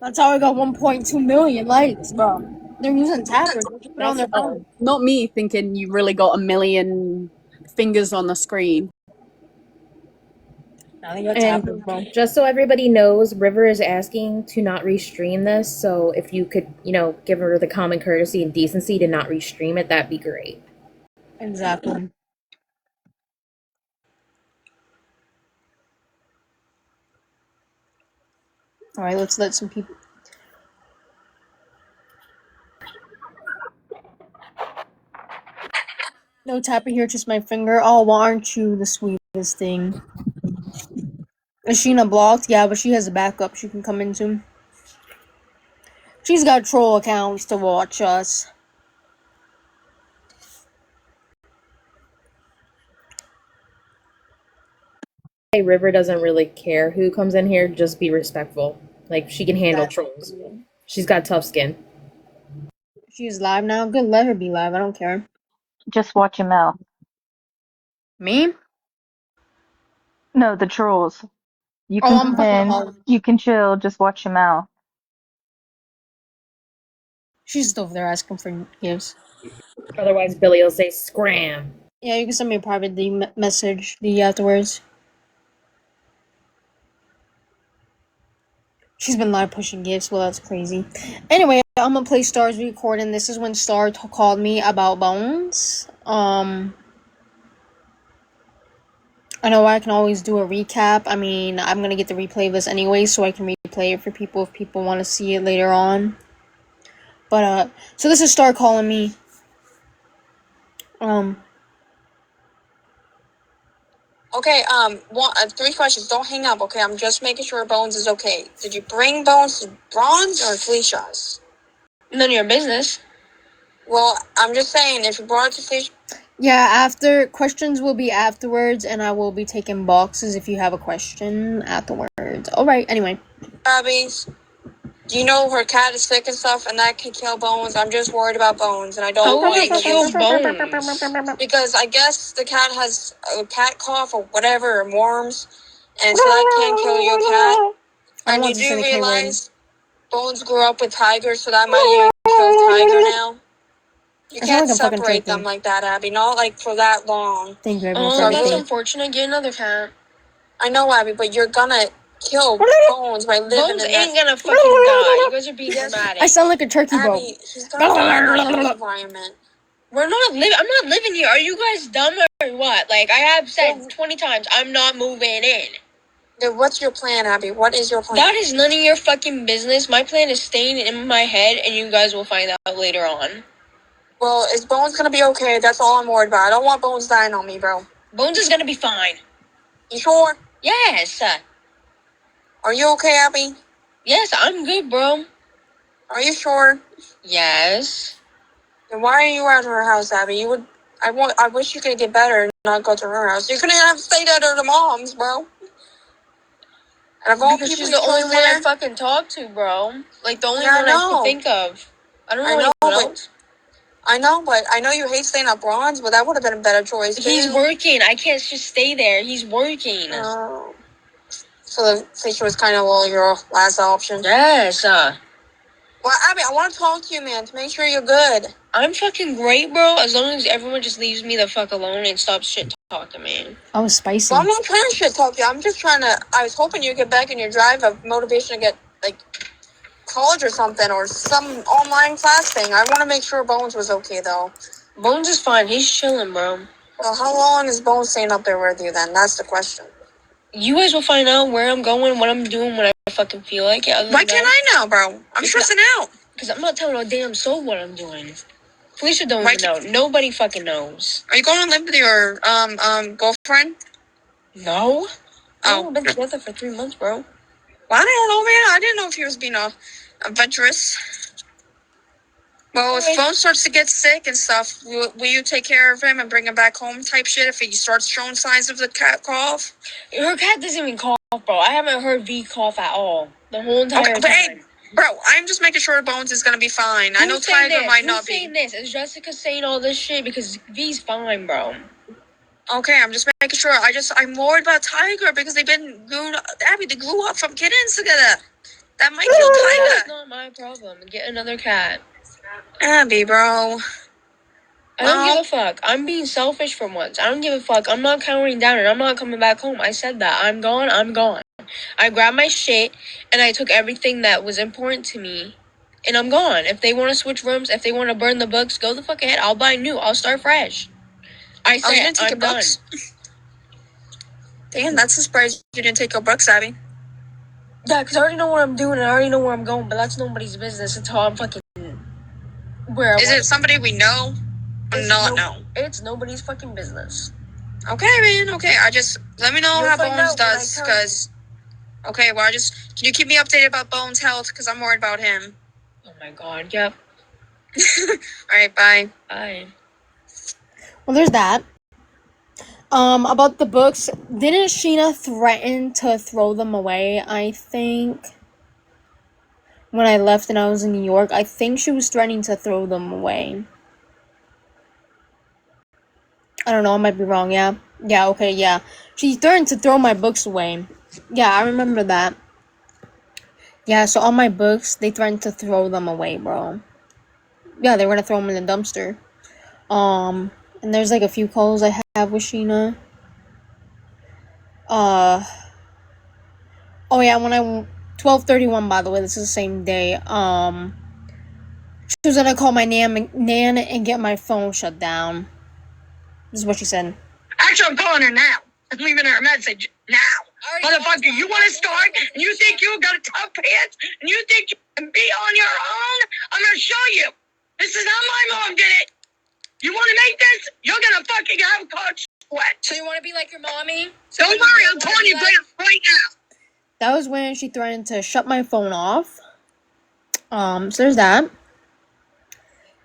That's how we got 1.2 million likes, bro. They're using tappers. They put it on their phone. Not me thinking you really got 1 million fingers on the screen. Now they got tappers, bro. Just so everybody knows, River is asking to not restream this. So if you could, give her the common courtesy and decency to not restream it, that'd be great. Exactly. Alright, let's let some people. No tapping here, just my finger. Oh, well, aren't you the sweetest thing? Is Sheena blocked? Yeah, but she has a backup she can come into. She's got troll accounts to watch us. Hey, River doesn't really care who comes in here. Just be respectful. Like, she can handle trolls. She's got tough skin. She's live now. Good, let her be live. I don't care. Just watch your mouth. Me? No, the trolls. You Oh, can I'm come in. You can chill. Just watch your mouth. She's still over there asking for gifts. Otherwise, Billy will say, "Scram." Yeah, you can send me a private message afterwards. She's been live pushing gifts. Well, that's crazy. Anyway, I'm gonna play Star's recording. This is when Star called me about Bones. I know I can always do a recap. I mean, I'm gonna get the replay of this anyway, so I can replay it for people if people want to see it later on. But, so this is Star calling me. Okay, 3 questions. Don't hang up, okay? I'm just making sure Bones is okay. Did you bring Bones to Bronze or Felicia's? None of your business. Well, I'm just saying, if you brought it to Felicia... Yeah, questions will be afterwards, and I will be taking boxes if you have a question afterwards. Alright, anyway. Abby's, do you know her cat is sick and stuff, and that can kill Bones? I'm just worried about Bones, and I don't How will want it kill Bones? because I guess the cat has a cat cough or whatever, or worms, and so that can kill your cat. I And want you to say do the K word. realize Bones grew up with tigers, so that might even kill Tiger now. You I sound can't like a fucking separate turkey. them like that, Abby. Not like for that long. Thank you, So everyone. that's unfortunate. Get another cat. I know, Abby, but you're gonna kill Bones by living Bones in ain't that. gonna fucking die. You guys are being dramatic. I sound like a turkey bro. Abby, he's gonna die in that environment. I'm not living here. Are you guys dumb or what? Like, I have said 20 times, I'm not moving in. Then what's your plan, Abby? What is your plan? That is none of your fucking business. My plan is staying in my head, and you guys will find out later on. Well, is Bones gonna be okay? That's all I'm worried about. I don't want Bones dying on me, bro. Bones is gonna be fine. You sure? Yes. Are you okay, Abby? Yes, I'm good, bro. Are you sure? Yes. Then why are you at her house, Abby? I wish you could get better and not go to her house. You couldn't have stayed at her mom's, bro. And of all Because people she's the you only chose one I there, fucking talk to, bro. Like, the only Yeah, I one I know. can think of. I don't know I know, anyone but- else. I know, but I know you hate staying at Bronze, but that would have been a better choice. He's too. working. I can't just stay there. He's working. Oh. So the Fisher was kind of your last option. Yes. Well, Abby, I want to talk to you, man, to make sure you're good. I'm fucking great, bro. As long as everyone just leaves me the fuck alone and stops shit talking to me. I was spicy. Well, I'm not trying to shit talk to you. I'm just trying to. I was hoping you'd get back in your drive of motivation to get like college or something or some online class thing. I want to make sure Bones was okay though. Bones is fine. He's chilling, bro. Well, how long is Bones staying up there with you then? That's the question. You guys will find out where I'm going, what I'm doing, when I fucking feel like it. Why can't I know, bro? I'm stressing out. Because I'm not telling no damn soul what I'm doing. Felicia don't Why even know. Nobody fucking knows. Are you going to live with your girlfriend? No. Oh. We've been together for 3 months, bro. Well, I don't know, man. I didn't know if he was being adventurous. Well, if Bones starts to get sick and stuff, will you take care of him and bring him back home type shit if he starts showing signs of the cat cough? Her cat doesn't even cough, bro. I haven't heard V cough at all. The whole entire time. Hey, bro, I'm just making sure Bones is going to be fine. I know Tiger might not be. Who's saying this? Is Jessica saying all this shit? Because V's fine, bro. Okay, I'm just making sure. I'm worried about Tiger because they've been glued. Abby, they grew up from kittens together. That might kill That's Tiger. not my problem. Get another cat. Abby, bro. I don't give a fuck. I'm being selfish for once. I don't give a fuck. I'm not counting down and I'm not coming back home. I said that. I'm gone. I'm gone. I grabbed my shit and I took everything that was important to me and I'm gone. If they want to switch rooms, if they want to burn the books, go the fuck ahead. I'll buy new. I'll start fresh. I said, you didn't take I'm your done. books? Damn, that's a surprise you didn't take your books, Abby. Yeah, because I already know what I'm doing and I already know where I'm going, but that's nobody's business until I'm fucking where I Is want it somebody we know? No. It's nobody's fucking business. Okay, man. Okay, let me know You'll how find Bones out when I does, tell because. Okay, well, can you keep me updated about Bones' health, because I'm worried about him. Oh my god, yep. All right, bye. Bye. Well, there's that. About the books, didn't Sheena threaten to throw them away, I think? When I left and I was in New York, I think she was threatening to throw them away. I don't know, I might be wrong, yeah. Yeah, okay, yeah. She threatened to throw my books away. Yeah, I remember that. Yeah, so all my books, they threatened to throw them away, bro. Yeah, they were gonna throw them in the dumpster. And there's like a few calls I have with Sheena. Oh yeah, when 12:31, by the way, this is the same day. She was gonna call my nan and get my phone shut down. This is what she said. Actually, I'm calling her now. I'm leaving her a message now. Motherfucker, you want to start? And you think you got a tough pants? And you think you can be on your own? I'm going to show you. This is how my mom did it. You want to make this? You're going to fucking have coach What? So you want to be like your mommy? Don't worry, I'm calling you right now. That was when she threatened to shut my phone off. So there's that.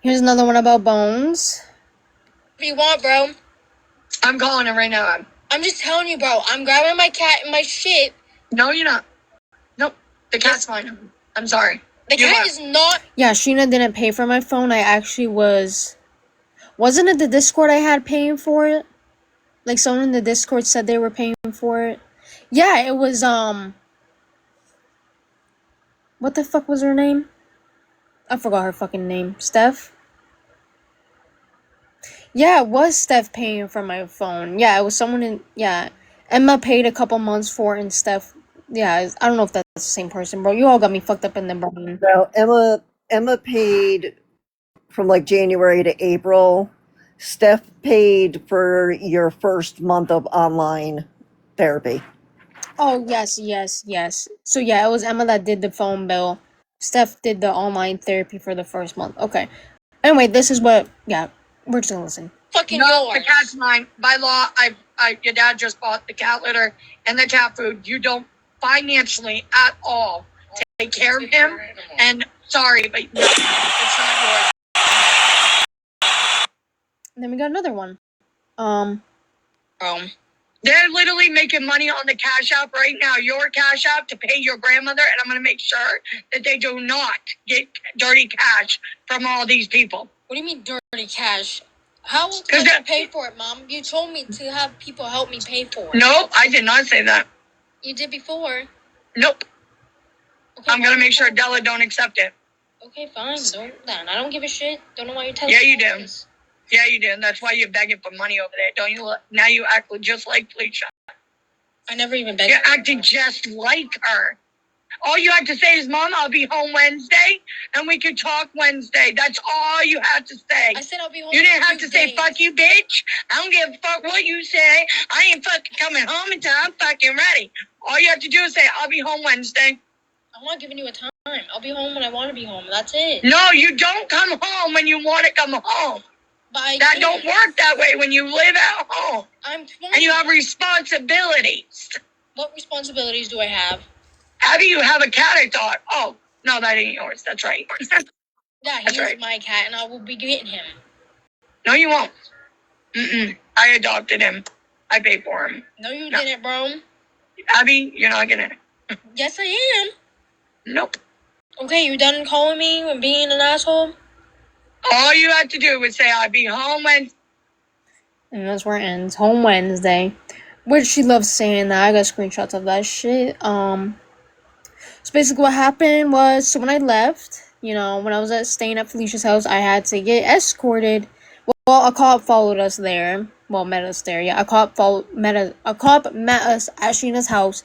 Here's another one about Bones. What do you want, bro? I'm calling her right now. I'm just telling you, bro. I'm grabbing my cat and my shit. No, you're not. Nope. The cat's fine. I'm sorry. The cat is not. Yeah, Sheena didn't pay for my phone. I actually was. Wasn't it the Discord I had paying for it? Like someone in the Discord said they were paying for it. Yeah, it was what the fuck was her name? I forgot her fucking name. Steph? Yeah, it was Steph paying for my phone. Yeah, it was someone in. Yeah. Emma paid a couple months for it, and Steph. Yeah, I don't know if that's the same person, bro. You all got me fucked up in the brain. No, Emma paid from like January to April. Steph paid for your first month of online therapy. Oh, yes. So, yeah, it was Emma that did the phone bill. Steph did the online therapy for the first month. Okay. Anyway, this is what. Yeah, we're just gonna listen. Fucking No, yours. the cat's mine. By law, your dad just bought the cat litter and the cat food. You don't financially at all take care of him. And sorry, but no, it's not yours. And then we got another one. They're literally making money on the Cash App right now, your Cash App, to pay your grandmother, and I'm going to make sure that they do not get dirty cash from all these people. What do you mean dirty cash? How can I pay for it, Mom? You told me to have people help me pay for it. No, I did not say that. You did before. Nope. Okay, I'm going to make sure Della don't accept it. Okay, fine. Don't then. I don't give a shit. Don't know why you're telling Yeah, me you do. this. Yeah, you do. And that's why you're begging for money over there, don't you? Now you act just like Felicia. I never even begged. You're acting just like her. All you have to say is, Mom, I'll be home Wednesday, and we can talk Wednesday. That's all you had to say. I said I'll be home. You didn't have in 2 to say, days. fuck you, bitch. I don't give a fuck what you say. I ain't fucking coming home until I'm fucking ready. All you have to do is say, I'll be home Wednesday. I'm not giving you a time. I'll be home when I want to be home. That's it. No, you don't come home when you want to come home. But That don't work that way when you live at home. I'm 20. And you have responsibilities. What responsibilities do I have? How do you have a cat, I thought? Oh, no, that ain't yours. That's right. Yeah, That's he's right. my cat, and I will be getting him. No, you won't. I adopted him. I paid for him. No, you didn't, bro. Abby, you're not getting it. Yes, I am. Nope. Okay, you done calling me and being an asshole? All you had to do was say, I'll be home when... And that's where it ends. Home Wednesday. Which she loves saying that. I got screenshots of that shit. So basically what happened was, so when I left, when I was staying at Felicia's house, I had to get escorted. Well, a cop followed us there. Well, met us there. Yeah, a cop met us at Sheena's house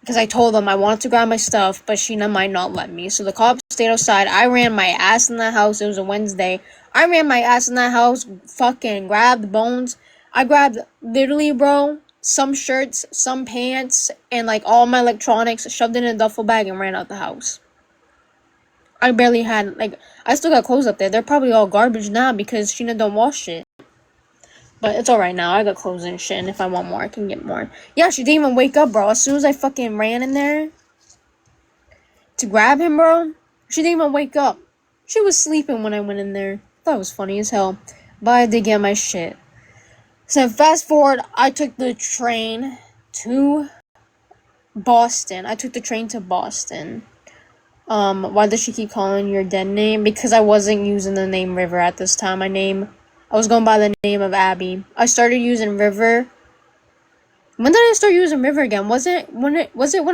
because I told them I wanted to grab my stuff, but Sheena might not let me. So the cop stayed outside. I ran my ass in that house. It was a Wednesday. I ran my ass in that house, fucking grabbed Bones. I grabbed, literally, bro, some shirts, some pants, and, all my electronics, shoved it in a duffel bag and ran out the house. I barely had, I still got clothes up there. They're probably all garbage now because Sheena don't wash it. But it's alright now. I got clothes and shit, and if I want more, I can get more. Yeah, she didn't even wake up, bro. As soon as I fucking ran in there to grab him, bro, she didn't even wake up. She was sleeping when I went in there. That was funny as hell. But I did get my shit. So fast forward, I took the train to Boston. Why does she keep calling your dead name? Because I wasn't using the name River at this time. I was going by the name of Abby. I started using River. When did I start using River again? Was it when I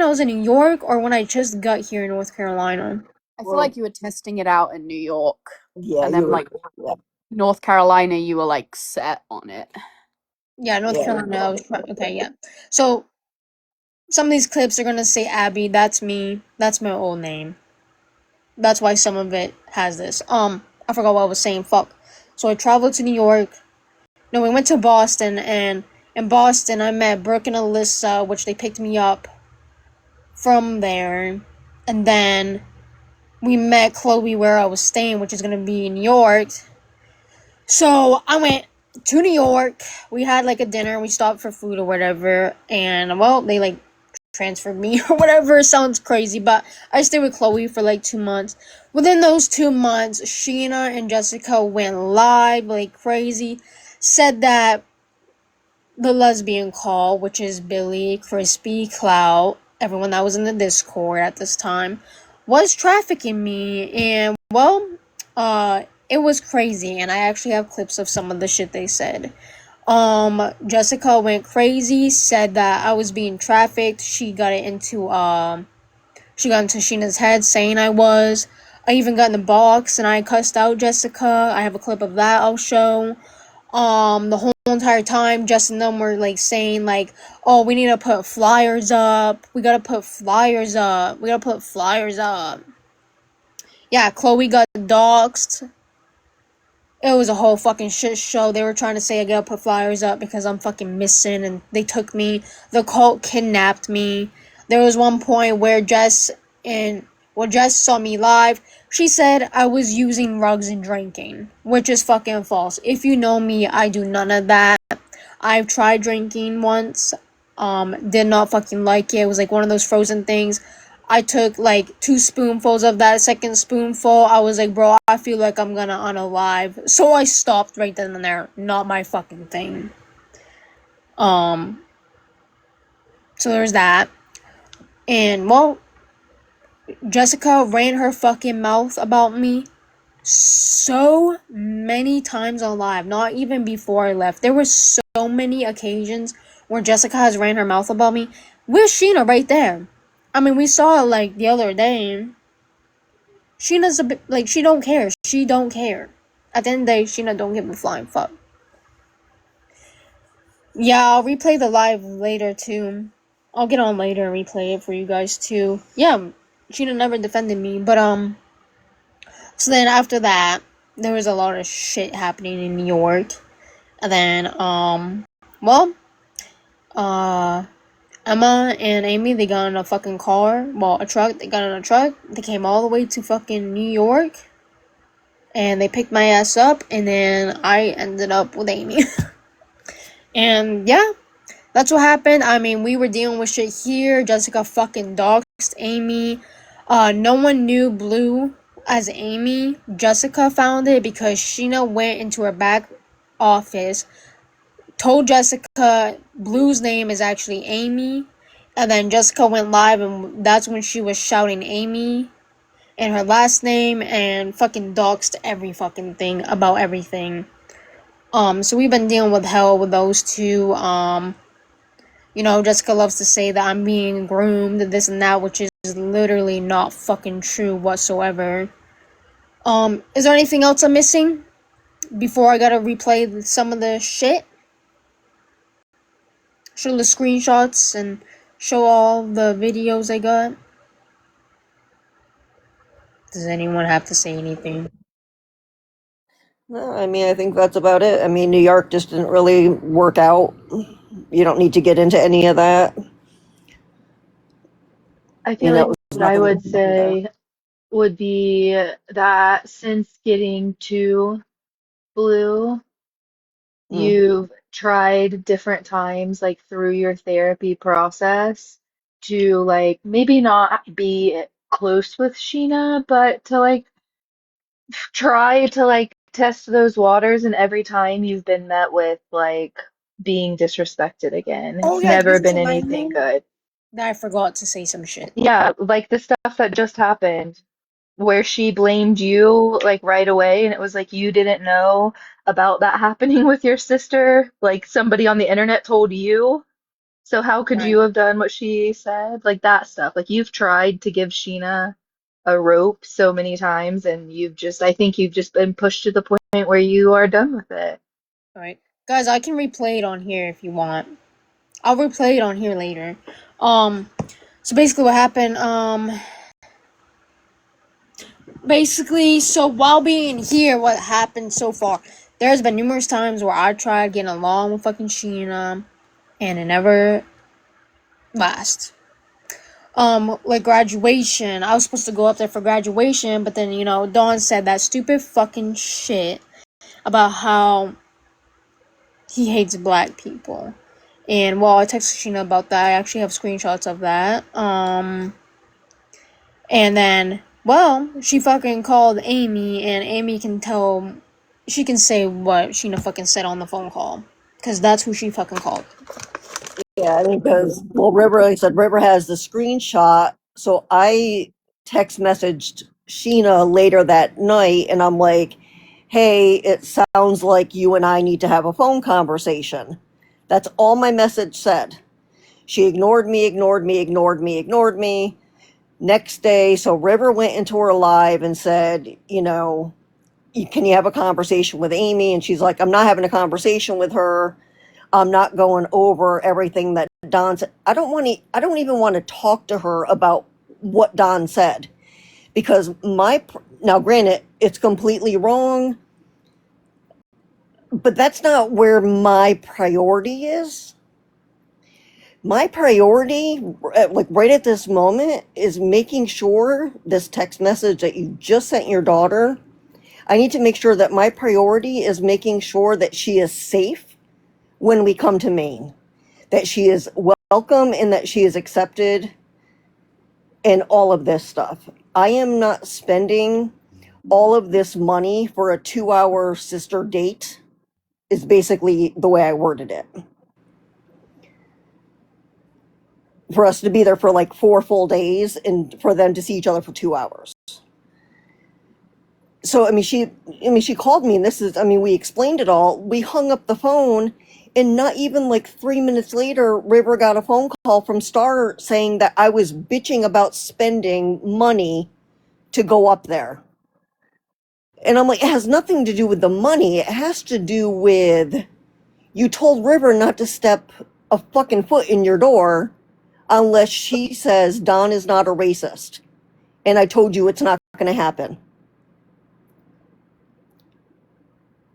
was in New York or when I just got here in North Carolina? I feel like you were testing it out in New York. Yeah, And then, North Carolina, you were, set on it. Yeah, North Carolina. I was okay, yeah. So, some of these clips are gonna say Abby. That's me. That's my old name. That's why some of it has this. I forgot what I was saying. Fuck. So I traveled to New York. No, we went to Boston, and in Boston I met Brooke and Alyssa, which they picked me up from there. And then we met Chloe where I was staying, which is gonna be in New York. So I went to New York. We had like a dinner. We stopped for food or whatever, and well, they like transferred me or whatever. It sounds crazy, but I stayed with Chloe for like 2 months. Within those 2 months, Sheena and Jessica went live like crazy. Said that the lesbian call, which is Billy, Crispy, Clout, everyone that was in the Discord at this time, was trafficking me, and well, it was crazy, and I actually have clips of some of the shit they said. Jessica went crazy, said that I was being trafficked. She got into Sheena's head, saying I was. I even got in the box, and I cussed out Jessica. I have a clip of that I'll show. The whole entire time, Jess and them were like saying like, oh, we need to put flyers up. We gotta put flyers up. We gotta put flyers up. Yeah, Chloe got doxxed. It was a whole fucking shit show. They were trying to say I gotta put flyers up because I'm fucking missing, and they took me. The cult kidnapped me. There was one point where Jess saw me live. She said I was using rugs and drinking, which is fucking false. If you know me, I do none of that. I've tried drinking once. Did not fucking like it. It was like one of those frozen things. I took like 2 spoonfuls of that. Second spoonful, I was like, bro, I feel like I'm gonna unalive. So I stopped right then and there. Not my fucking thing. So there's that. And well, Jessica ran her fucking mouth about me so many times on live. Not even before I left. There were so many occasions where Jessica has ran her mouth about me. Where's Sheena right there? I mean, we saw it like the other day. Sheena's a bit like, she don't care. She don't care. At the end of the day, Sheena don't give a flying fuck. Yeah, I'll replay the live later too. I'll get on later and replay it for you guys too. Yeah, Sheena never defended me, but so then after that, there was a lot of shit happening in New York. And then Emma and Amy, they got in a fucking car. Well, a truck. They got in a truck. They came all the way to fucking New York. And they picked my ass up. And then I ended up with Amy. And yeah, that's what happened. I mean, we were dealing with shit here. Jessica fucking doxed Amy. No one knew Blue as Amy. Jessica found it because Sheena went into her back office, told Jessica Blue's name is actually Amy, and then Jessica went live, and that's when she was shouting Amy and her last name and fucking doxed every fucking thing about everything. So we've been dealing with hell with those two. You know, Jessica loves to say that I'm being groomed, this and that, which is literally not fucking true whatsoever. Is there anything else I'm missing before I gotta replay some of the shit? Show the screenshots and show all the videos I got? Does anyone have to say anything? No, I mean, I think that's about it. I mean, New York just didn't really work out. You don't need to get into any of that. I feel It like was what I nothing would to do there. say would be that since getting to Blue, Mm. you've tried different times, like through your therapy process, to like maybe not be close with Sheena, but to like try to like test those waters, and every time you've been met with like being disrespected again. Oh It's yeah, never just been remind anything me good. that I forgot to say some shit. Yeah, like the stuff that just happened where she blamed you like right away, and it was like you didn't know about that happening with your sister, like somebody on the internet told you. So how could Right. you have done what she said? Like that stuff. Like you've tried to give Sheena a rope so many times, and I think you've just been pushed to the point where you are done with it. Alright. Guys, I can replay it on here if you want. I'll replay it on here later. So basically what happened, basically, so while being here, what happened so far, there's been numerous times where I tried getting along with fucking Sheena, and it never lasts. Like graduation, I was supposed to go up there for graduation, but then, you know, Dawn said that stupid fucking shit about how he hates black people. And while I texted Sheena about that, I actually have screenshots of that. And then, well, she fucking called Amy, and Amy can she can say what Sheena fucking said on the phone call. Because that's who she fucking called. Yeah, because, well, River, like I said, River has the screenshot. So I text messaged Sheena later that night, and I'm like, hey, it sounds like you and I need to have a phone conversation. That's all my message said. She ignored me. Next day, so River went into her live and said, you know, can you have a conversation with Amy? And she's like, I'm not having a conversation with her. I'm not going over everything that Don said. I don't even want to talk to her about what Don said, because now granted, it's completely wrong, but that's not where my priority is. My priority, like right at this moment, is making sure this text message that you just sent your daughter, I need to make sure that my priority is making sure that she is safe when we come to Maine, that she is welcome and that she is accepted, and all of this stuff. I am not spending all of this money for a 2-hour sister date, is basically the way I worded it. For us to be there for like 4 full days and for them to see each other for 2 hours. So, she called me, and we explained it all. We hung up the phone, and not even like 3 minutes later, River got a phone call from Star saying that I was bitching about spending money to go up there. And I'm like, it has nothing to do with the money. It has to do with, you told River not to step a fucking foot in your door unless she says Don is not a racist. And I told you it's not going to happen.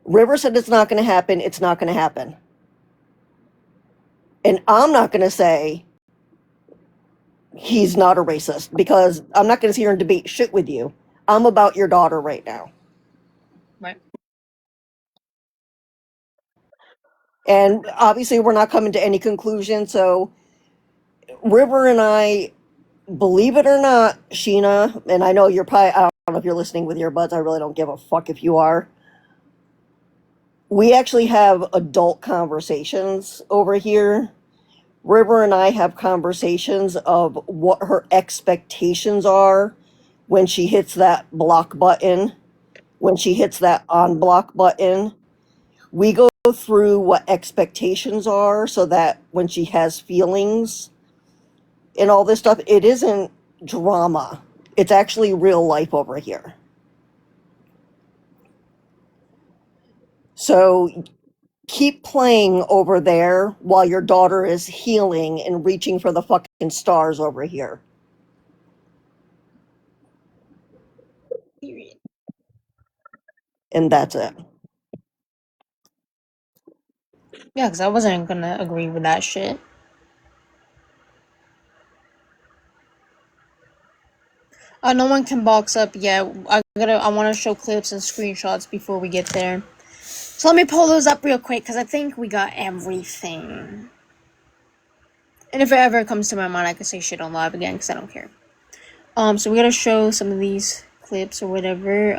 River said it's not going to happen. It's not going to happen. And I'm not going to say he's not a racist, because I'm not going to sit here and debate shit with you. I'm about your daughter right now. Right. And obviously we're not coming to any conclusion. So River and I, believe it or not, Sheena, and I know you're probably, I don't know if you're listening with earbuds. I really don't give a fuck if you are. We actually have adult conversations over here. River and I have conversations of what her expectations are when she hits that block button, when she hits that unblock button. We go through what expectations are so that when she has feelings and all this stuff, it isn't drama. It's actually real life over here. So keep playing over there while your daughter is healing and reaching for the fucking stars over here. And that's it. Yeah, because I wasn't gonna agree with that shit. No one can box up yet. I want to show clips and screenshots before we get there. So let me pull those up real quick, because I think we got everything. And if it ever comes to my mind, I can say shit on live again, because I don't care. So we gotta show some of these clips or whatever.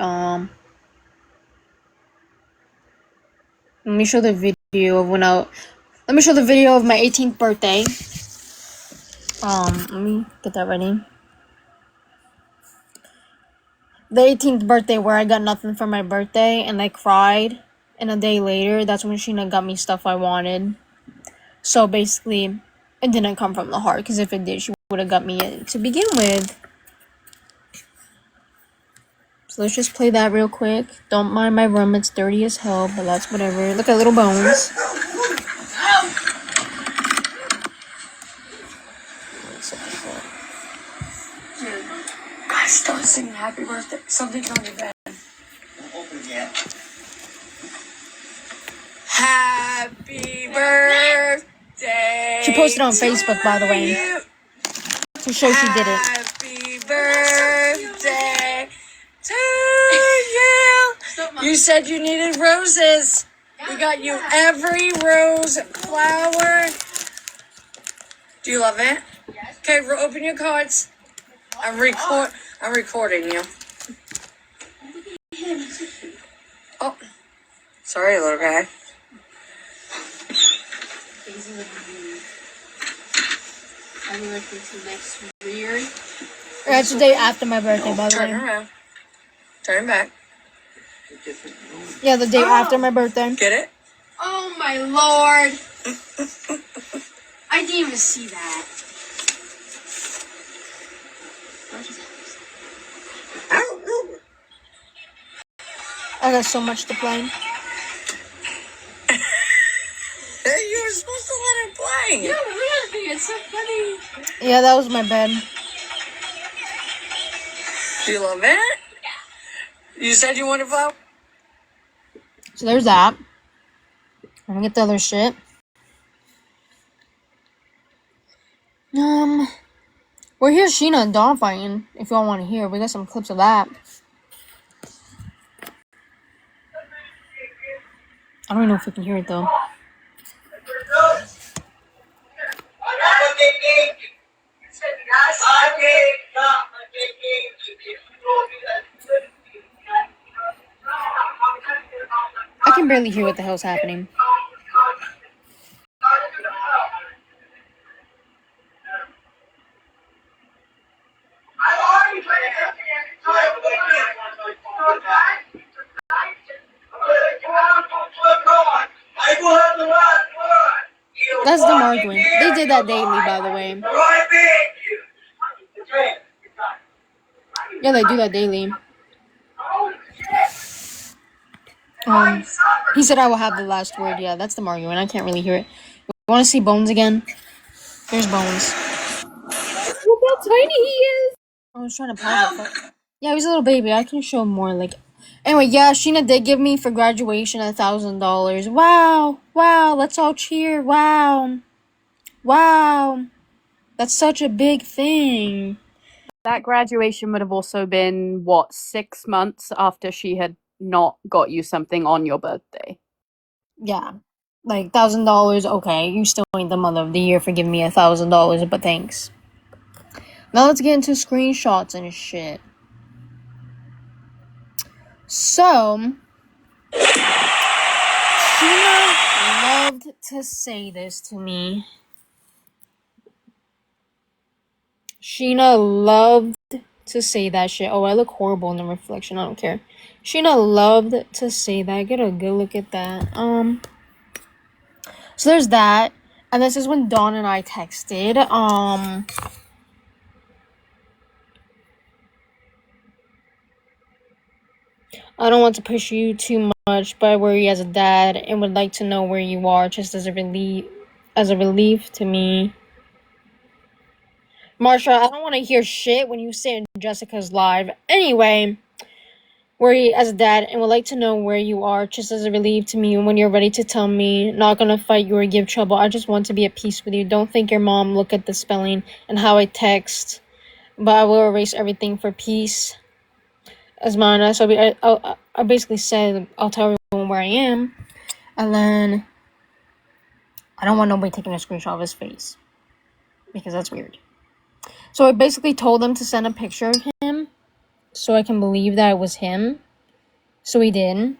Let me show the video of let me show the video of my 18th birthday. Let me get that ready. The 18th birthday where I got nothing for my birthday and I cried, and a day later, that's when Sheena got me stuff I wanted. So basically, it didn't come from the heart, because if it did, she would have got me it to begin with. So let's just play that real quick. Don't mind my room, it's dirty as hell, but that's whatever. Look at Little Bones. Guys, don't sing happy birthday. Something's on your bed. Don't open it yet. Happy birthday. She posted on Facebook, by the way, to show she did it. Happy birthday to you. You said you needed roses. We got you every rose flower. Do you love it? Yes. Okay, open your cards. I'm recording you. Oh, sorry, little guy. That's the day after my birthday, by the Turn way. around. Turn back. Yeah, the day after my birthday. Get it? Oh my lord. I didn't even see that. I got so much to play. You were supposed to let it play. Yeah, really, it's so funny. Yeah, that was my bed. Do you love it? You said you wanted flower? So there's that. I'm gonna get the other shit. We're here, Sheena and Dawn fighting. If y'all want to hear, we got some clips of that. I don't know if we can hear it though. I can barely hear what the hell's happening. That's them arguing. They did that daily, by the way. Yeah, they do that daily. He said I will have the last word. Yeah, that's them arguing. I can't really hear it. You want to see Bones again? There's Bones. Look how tiny he is. I was trying to pause it. Yeah, he's a little baby. I can show more. Like, anyway, yeah, Sheena did give me for graduation $1,000. Wow, wow. Let's all cheer. Wow, wow. That's such a big thing. That graduation would have also been, what, 6 months after she had not got you something on your birthday. Yeah, like $1,000. Okay, you still ain't the mother of the year for giving me $1,000, but thanks. Now let's get into screenshots and shit. So, Sheena loved to say this to me. Sheena loved to say that shit. Oh, I look horrible in the reflection. I don't care. Sheena loved to say that. Get a good look at that. So there's that. And this is when Dawn and I texted. I don't want to push you too much, but I worry as a dad and would like to know where you are, just as a relief to me. Marsha, I don't want to hear shit when you say in Jessica's live. Anyway, worry as a dad and would like to know where you are, just as a relief to me when you're ready to tell me. Not gonna fight you or give trouble. I just want to be at peace with you. Don't think your mom. Look at the spelling and how I text. But I will erase everything for peace. As mine, so I basically said I'll tell everyone where I am, and then I don't want nobody taking a screenshot of his face because that's weird. So I basically told them to send a picture of him so I can believe that it was him. So he did.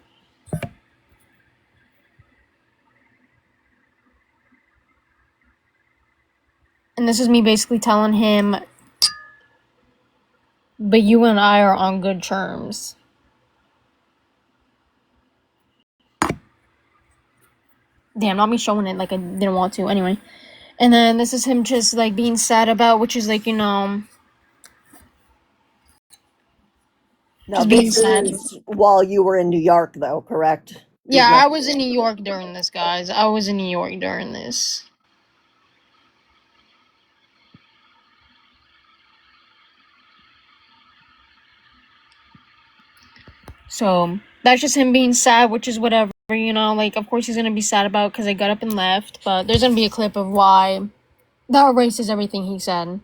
And this is me basically telling him, but you and I are on good terms. Damn, not me showing it like I didn't want to. Anyway. And then this is him just like being sad about, which is like, Now just being this sad. is while you were in New York, though, correct? Yeah, I was in New York during this, guys. I was in New York during this. So, that's just him being sad, which is whatever, like, of course he's gonna be sad about because I got up and left, but there's gonna be a clip of why that erases everything he said.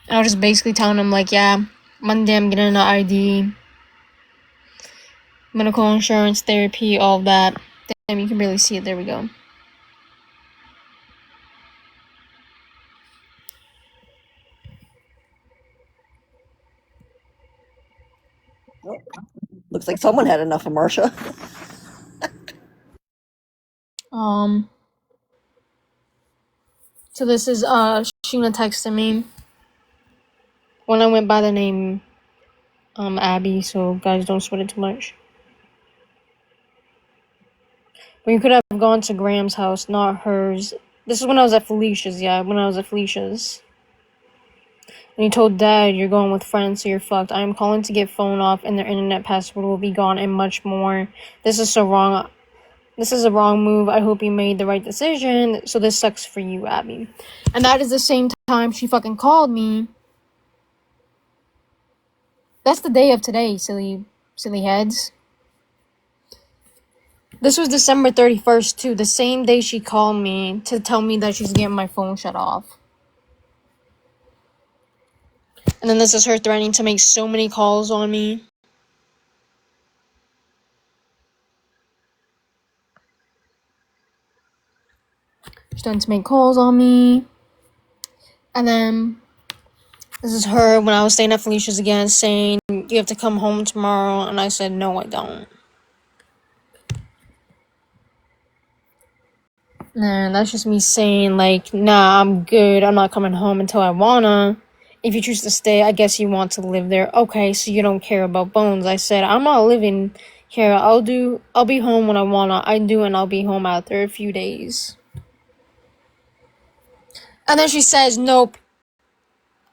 I was just basically telling him, like, yeah, Monday I'm getting an ID. medical insurance, therapy, all of that. Damn, you can barely see it. There we go. Looks like someone had enough of Marcia. So this is Sheena texted me when I went by the name Abby, so guys, don't sweat it too much. But you could have gone to Graham's house, not hers. This is when I was at Felicia's, when I was at Felicia's. And he told Dad, you're going with friends, so you're fucked. I am calling to get phone off and their internet password will be gone and much more. This is so wrong. This is a wrong move. I hope you made the right decision. So this sucks for you, Abby. And that is the same time she fucking called me. That's the day of today, silly heads. This was December 31st, too. The same day she called me to tell me that she's getting my phone shut off. And then this is her threatening to make so many calls on me. She's starting to make calls on me. And then this is her when I was staying at Felicia's again saying, you have to come home tomorrow. And I said, no, I don't. And that's just me saying, like, nah, I'm good. I'm not coming home until I wanna. If you choose to stay, I guess you want to live there. Okay, so you don't care about Bones. I said, I'm not living here. I'll be home when I wanna. And I'll be home after a few days. And then she says, nope.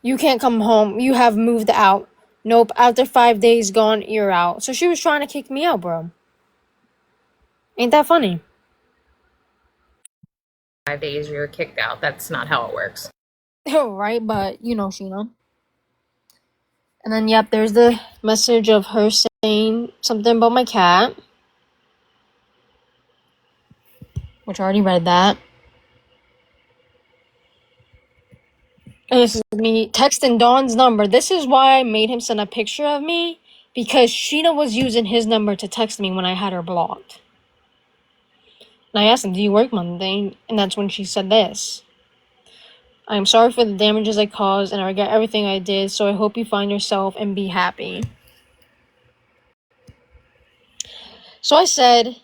You can't come home. You have moved out. Nope, after 5 days gone, you're out. So she was trying to kick me out, bro. Ain't that funny? 5 days, you're kicked out. That's not how it works. Right, but you know, Sheena. And then, yep, there's the message of her saying something about my cat. Which I already read that. And this is me texting Dawn's number. This is why I made him send a picture of me. Because Sheena was using his number to text me when I had her blocked. And I asked him, do you work Monday? And that's when she said this. I am sorry for the damages I caused and I regret everything I did, so I hope you find yourself and be happy. So I said,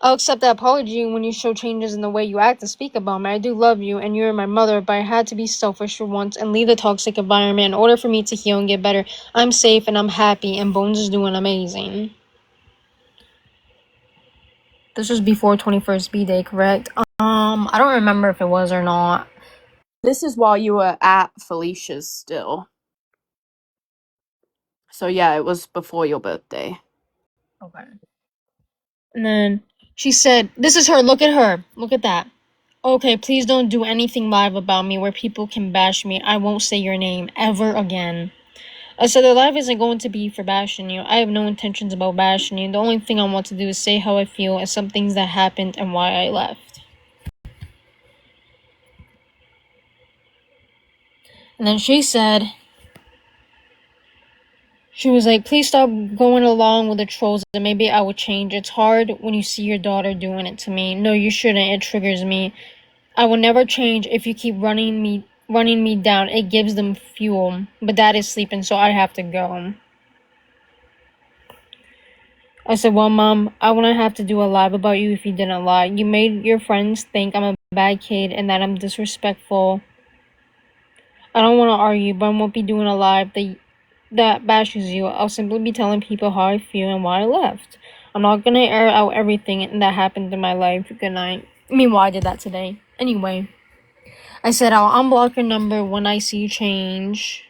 I'll accept the apology when you show changes in the way you act and speak about me. I do love you and you're my mother, but I had to be selfish for once and leave the toxic environment in order for me to heal and get better. I'm safe and I'm happy and Bones is doing amazing. This was before 21st B-Day, correct? I don't remember if it was or not. This is while you were at Felicia's still. So yeah, it was before your birthday. Okay. And then she said, this is her, look at her. Look at that. Okay, please don't do anything live about me where people can bash me. I won't say your name ever again. I said, the live isn't going to be for bashing you. I have no intentions about bashing you. The only thing I want to do is say how I feel and some things that happened and why I left. And then she said, she was like, please stop going along with the trolls and maybe I will change. It's hard when you see your daughter doing it to me. No, you shouldn't. It triggers me. I will never change if you keep running me down. It gives them fuel. But Dad is sleeping, so I have to go. I said, well, Mom, I wouldn't have to do a live about you if you didn't lie. You made your friends think I'm a bad kid and that I'm disrespectful. I don't want to argue, but I won't be doing a live that bashes you. I'll simply be telling people how I feel and why I left. I'm not going to air out everything that happened in my life. Good night. Meanwhile, I did that today. Anyway, I said I'll unblock your number when I see change.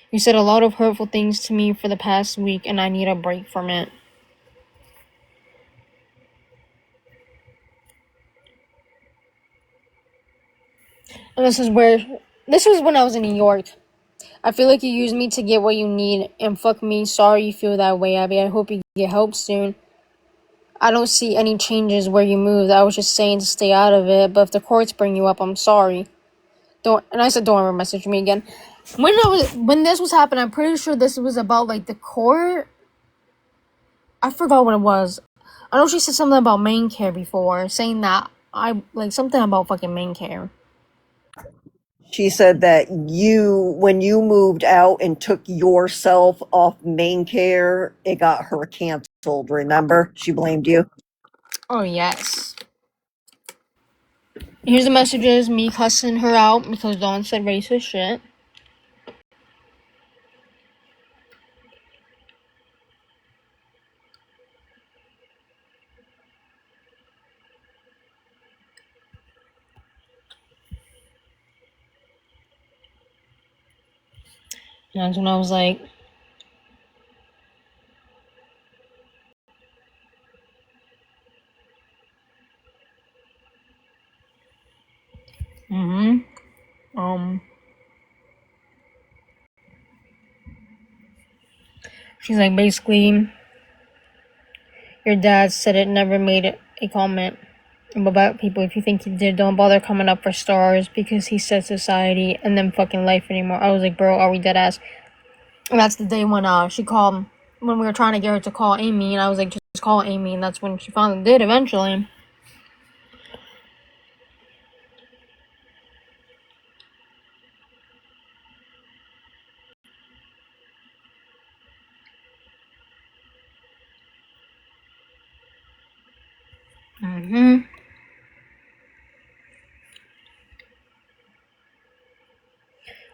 You said a lot of hurtful things to me for the past week and I need a break from it. And this was when I was in New York. I feel like you used me to get what you need and fuck me. Sorry you feel that way, Abby. I hope you get help soon. I don't see any changes where you moved. I was just saying to stay out of it, but if the courts bring you up, I'm sorry. And I said, don't ever message me again. When this was happening, I'm pretty sure this was about like the court. I forgot what it was. I know she said something about main care before, saying that I like something about fucking main care. She said that when you moved out and took yourself off main care, it got her canceled. Remember? She blamed you. Oh yes. Here's the messages, me cussing her out because Dawn said racist shit. And that's when I was like, she's like, basically, your dad said it never made a comment about people. If you think he did, don't bother coming up for stars because he said society and then fucking life anymore. I was like, bro, are we dead ass? And that's the day when she called, when we were trying to get her to call Amy, and I was like, just call Amy, and that's when she finally did eventually.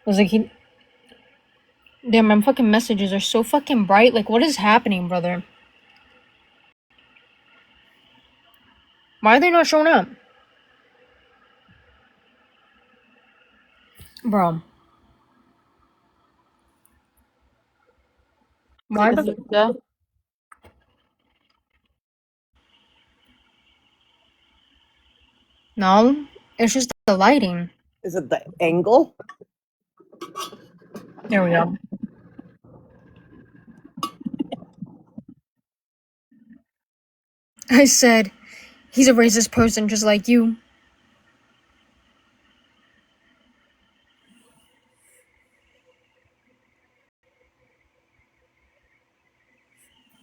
I was like, damn, my fucking messages are so fucking bright. Like, what is happening, brother? Why are they not showing up? Bro. Why the... No, it's just the lighting. Is it the angle? There we go. I said, he's a racist person just like you.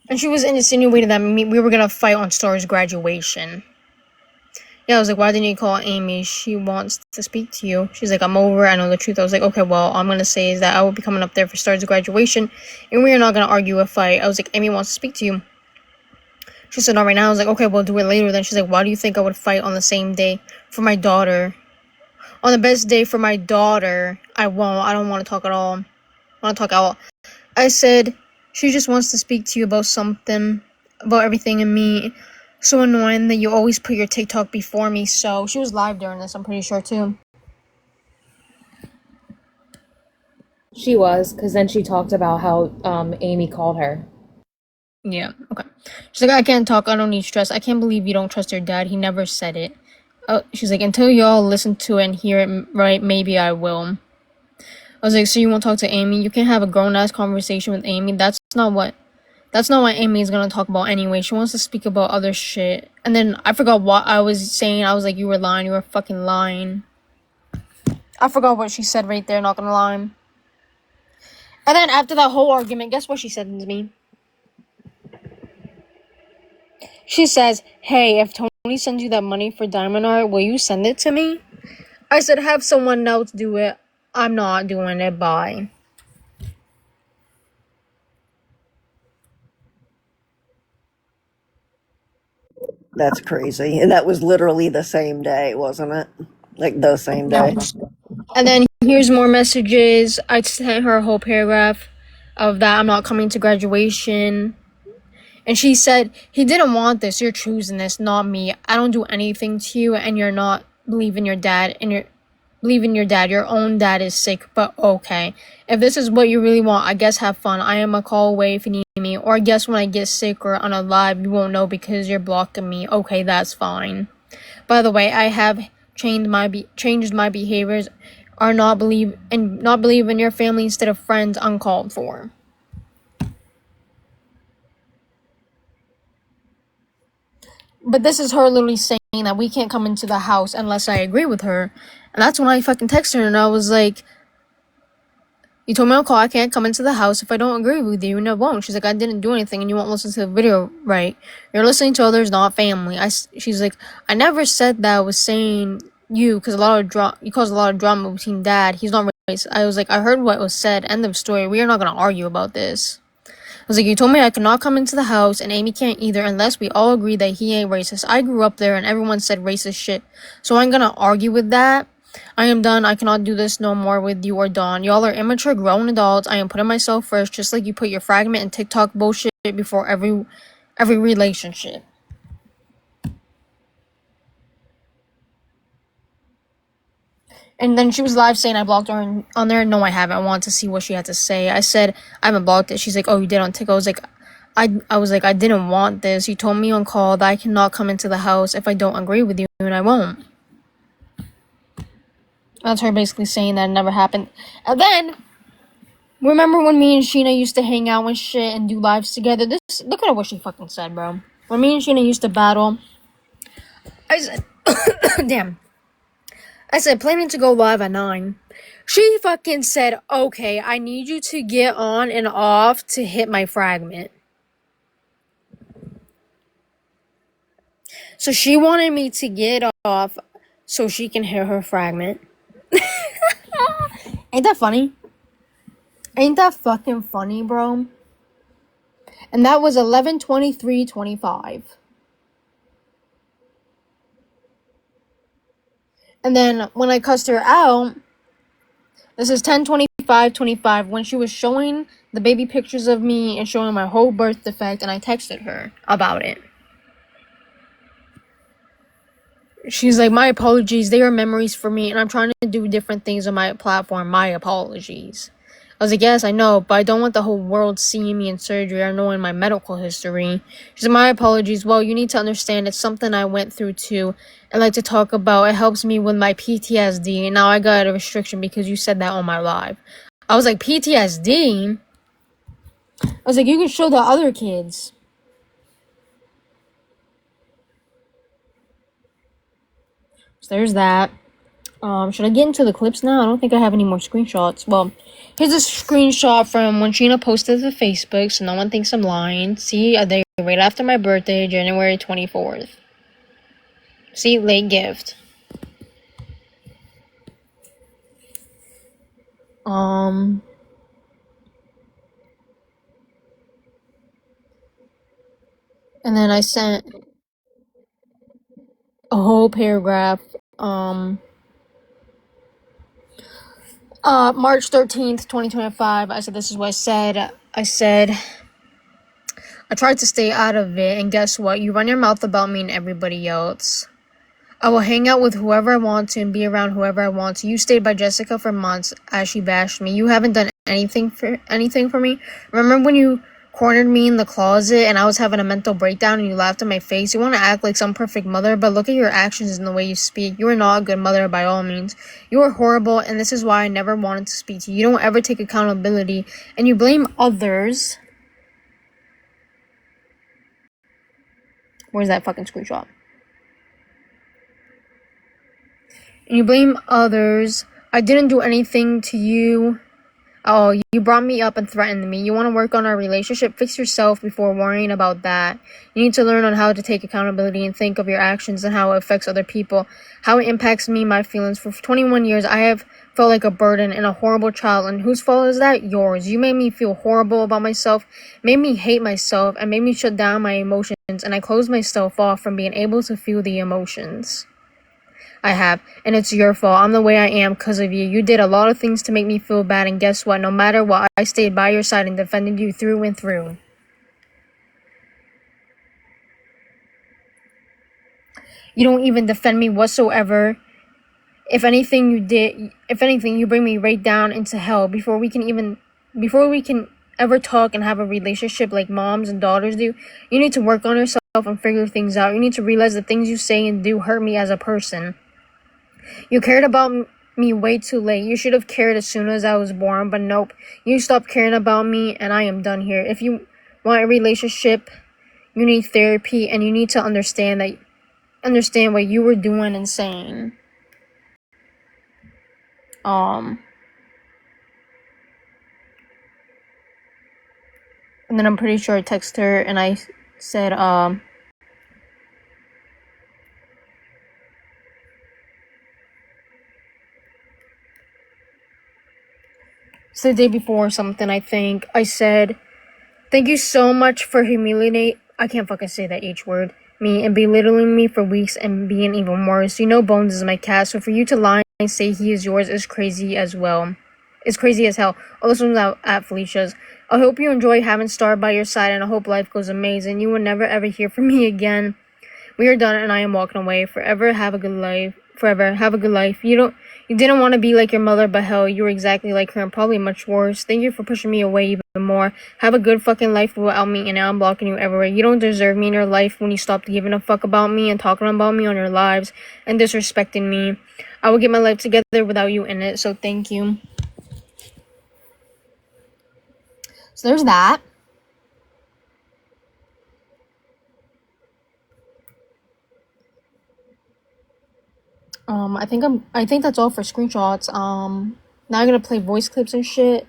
And she was insinuating that we were gonna fight on Star's graduation. Yeah, I was like, why didn't you call Amy? She wants to speak to you. She's like, I'm over, I know the truth. I was like, okay, well, all I'm gonna say is that I will be coming up there for Star's graduation, and we are not gonna argue a fight. I was like, Amy wants to speak to you. She said, not right now. I was like, okay, we'll do it later. Then she's like, why do you think I would fight on the same day for my daughter? On the best day for my daughter, I won't. I don't want to talk at all. I want to talk at all. I said, she just wants to speak to you about something, about everything and me. So annoying that you always put your TikTok before me. So she was live during this, I'm pretty sure too. She was, because then she talked about how Amy called her. Yeah, okay. She's like, I can't talk, I don't need stress. I can't believe you don't trust your dad. He never said it. She's like, until y'all listen to it and hear it right, maybe I will. I was like, so you won't talk to Amy? You can have a grown-ass conversation with Amy. That's not what Amy is gonna talk about anyway. She wants to speak about other shit. And then I forgot what I was saying. I was like, you were lying. You were fucking lying. I forgot what she said right there, not gonna lie. And then after that whole argument, guess what she said to me? She says, hey, if Tony sends you that money for Diamond Art, will you send it to me? I said, have someone else do it. I'm not doing it. Bye. That's crazy. And that was literally the same day, wasn't it? Like the same day. And then here's more messages. I sent her a whole paragraph of that I'm not coming to graduation. And she said, he didn't want this. You're choosing this, not me. I don't do anything to you, and you're not believing your dad. And you're believing your dad. Your own dad is sick, but okay. If this is what you really want, I guess have fun. I am a call away if you need me. Or I guess when I get sick or unalive, you won't know because you're blocking me. Okay, that's fine. By the way, I have changed my behaviors. Are not believe in your family instead of friends uncalled for. But this is her literally saying that we can't come into the house unless I agree with her. And that's when I fucking texted her and I was like, You told me on call I can't come into the house if I don't agree with you, and I won't. She's like, I didn't do anything, and you won't listen to the video, right? You're listening to others, not family. She's like, I never said that I was saying you, because you caused a lot of drama between Dad. He's not racist. I was like, I heard what was said. End of story. We are not gonna argue about this. I was like, you told me I could not come into the house, and Amy can't either, unless we all agree that he ain't racist. I grew up there, and everyone said racist shit, so I'm gonna argue with that. I am done. I cannot do this no more with you or Dawn. Y'all are immature grown adults. I am putting myself first, just like you put your fragment and TikTok bullshit before every relationship. And then she was live saying I blocked her on there. No, I haven't. I wanted to see what she had to say. I said I haven't blocked it. She's like, oh, you did on TikTok. I was like, I didn't want this. You told me on call that I cannot come into the house if I don't agree with you, and I won't. That's her basically saying that it never happened. And then, remember when me and Sheena used to hang out and shit and do lives together? Look at what she fucking said, bro. When me and Sheena used to battle, I said, damn. I said, planning to go live at 9. She fucking said, okay, I need you to get on and off to hit my fragment. So she wanted me to get off so she can hit her fragment. Ain't that funny? Ain't that fucking funny, bro? And that was 11/23/25. And then when I cussed her out, this is 10/25/25 when she was showing the baby pictures of me and showing my whole birth defect, and I texted her about it. She's like, my apologies, they are memories for me, and I'm trying to do different things on my platform. My apologies. I was like, yes, I know, but I don't want the whole world seeing me in surgery or knowing my medical history. She's like, my apologies. Well, you need to understand it's something I went through too, and like to talk about. It helps me with my PTSD, and now I got a restriction because you said that on my live. I was like, PTSD? I was like, you can show the other kids. So there's that. Should I get into the clips now? I don't think I have any more screenshots. Well, here's a screenshot from when Sheena posted to Facebook, so no one thinks I'm lying. See, they right after my birthday, January 24th. See, late gift. And then I sent a whole paragraph, March 13th, 2025, I said, this is what I said. I said, I tried to stay out of it, and guess what? You run your mouth about me and everybody else. I will hang out with whoever I want to and be around whoever I want to. You stayed by Jessica for months as she bashed me. You haven't done anything for me. Remember when you cornered me in the closet and I was having a mental breakdown and you laughed in my face? You want to act like some perfect mother, but look at your actions and the way you speak. You are not a good mother by all means. You are horrible, and this is why I never wanted to speak to you. You don't ever take accountability, and you blame others. Where's that fucking screenshot? And you blame others. I didn't do anything to you. Oh, you brought me up and threatened me. You want to work on our relationship? Fix yourself before worrying about that. You need to learn on how to take accountability and think of your actions and how it affects other people. How it impacts me, my feelings. For 21 years, I have felt like a burden and a horrible child. And whose fault is that? Yours. You made me feel horrible about myself, made me hate myself, and made me shut down my emotions. And I closed myself off from being able to feel the emotions I have, and it's your fault. I'm the way I am because of you. You did a lot of things to make me feel bad, and guess what? No matter what, I stayed by your side and defended you through and through. You don't even defend me whatsoever. If anything, you bring me right down into hell before we can ever talk and have a relationship like moms and daughters do. You need to work on yourself and figure things out. You need to realize the things you say and do hurt me as a person. You cared about me way too late. You should have cared as soon as I was born, but nope. You stopped caring about me, and I am done here. If you want a relationship, you need therapy, and you need to understand what you were doing and saying. And then I'm pretty sure I texted her and I said, it's the day before or something, I think. I said, thank you so much for I can't fucking say that H word. Me and belittling me for weeks and being even worse. You know Bones is my cat, so for you to lie and say he is yours is crazy as well. It's crazy as hell. All this one's out at Felicia's. I hope you enjoy having Star by your side and I hope life goes amazing. You will never ever hear from me again. We are done and I am walking away. Forever have a good life. Forever have a good life. You didn't want to be like your mother, but hell, you were exactly like her and probably much worse. Thank you for pushing me away even more. Have a good fucking life without me, and now I'm blocking you everywhere. You don't deserve me in your life when you stopped giving a fuck about me and talking about me on your lives and disrespecting me. I will get my life together without you in it, so thank you. So there's that. I think that's all for screenshots. Now I'm gonna play voice clips and shit.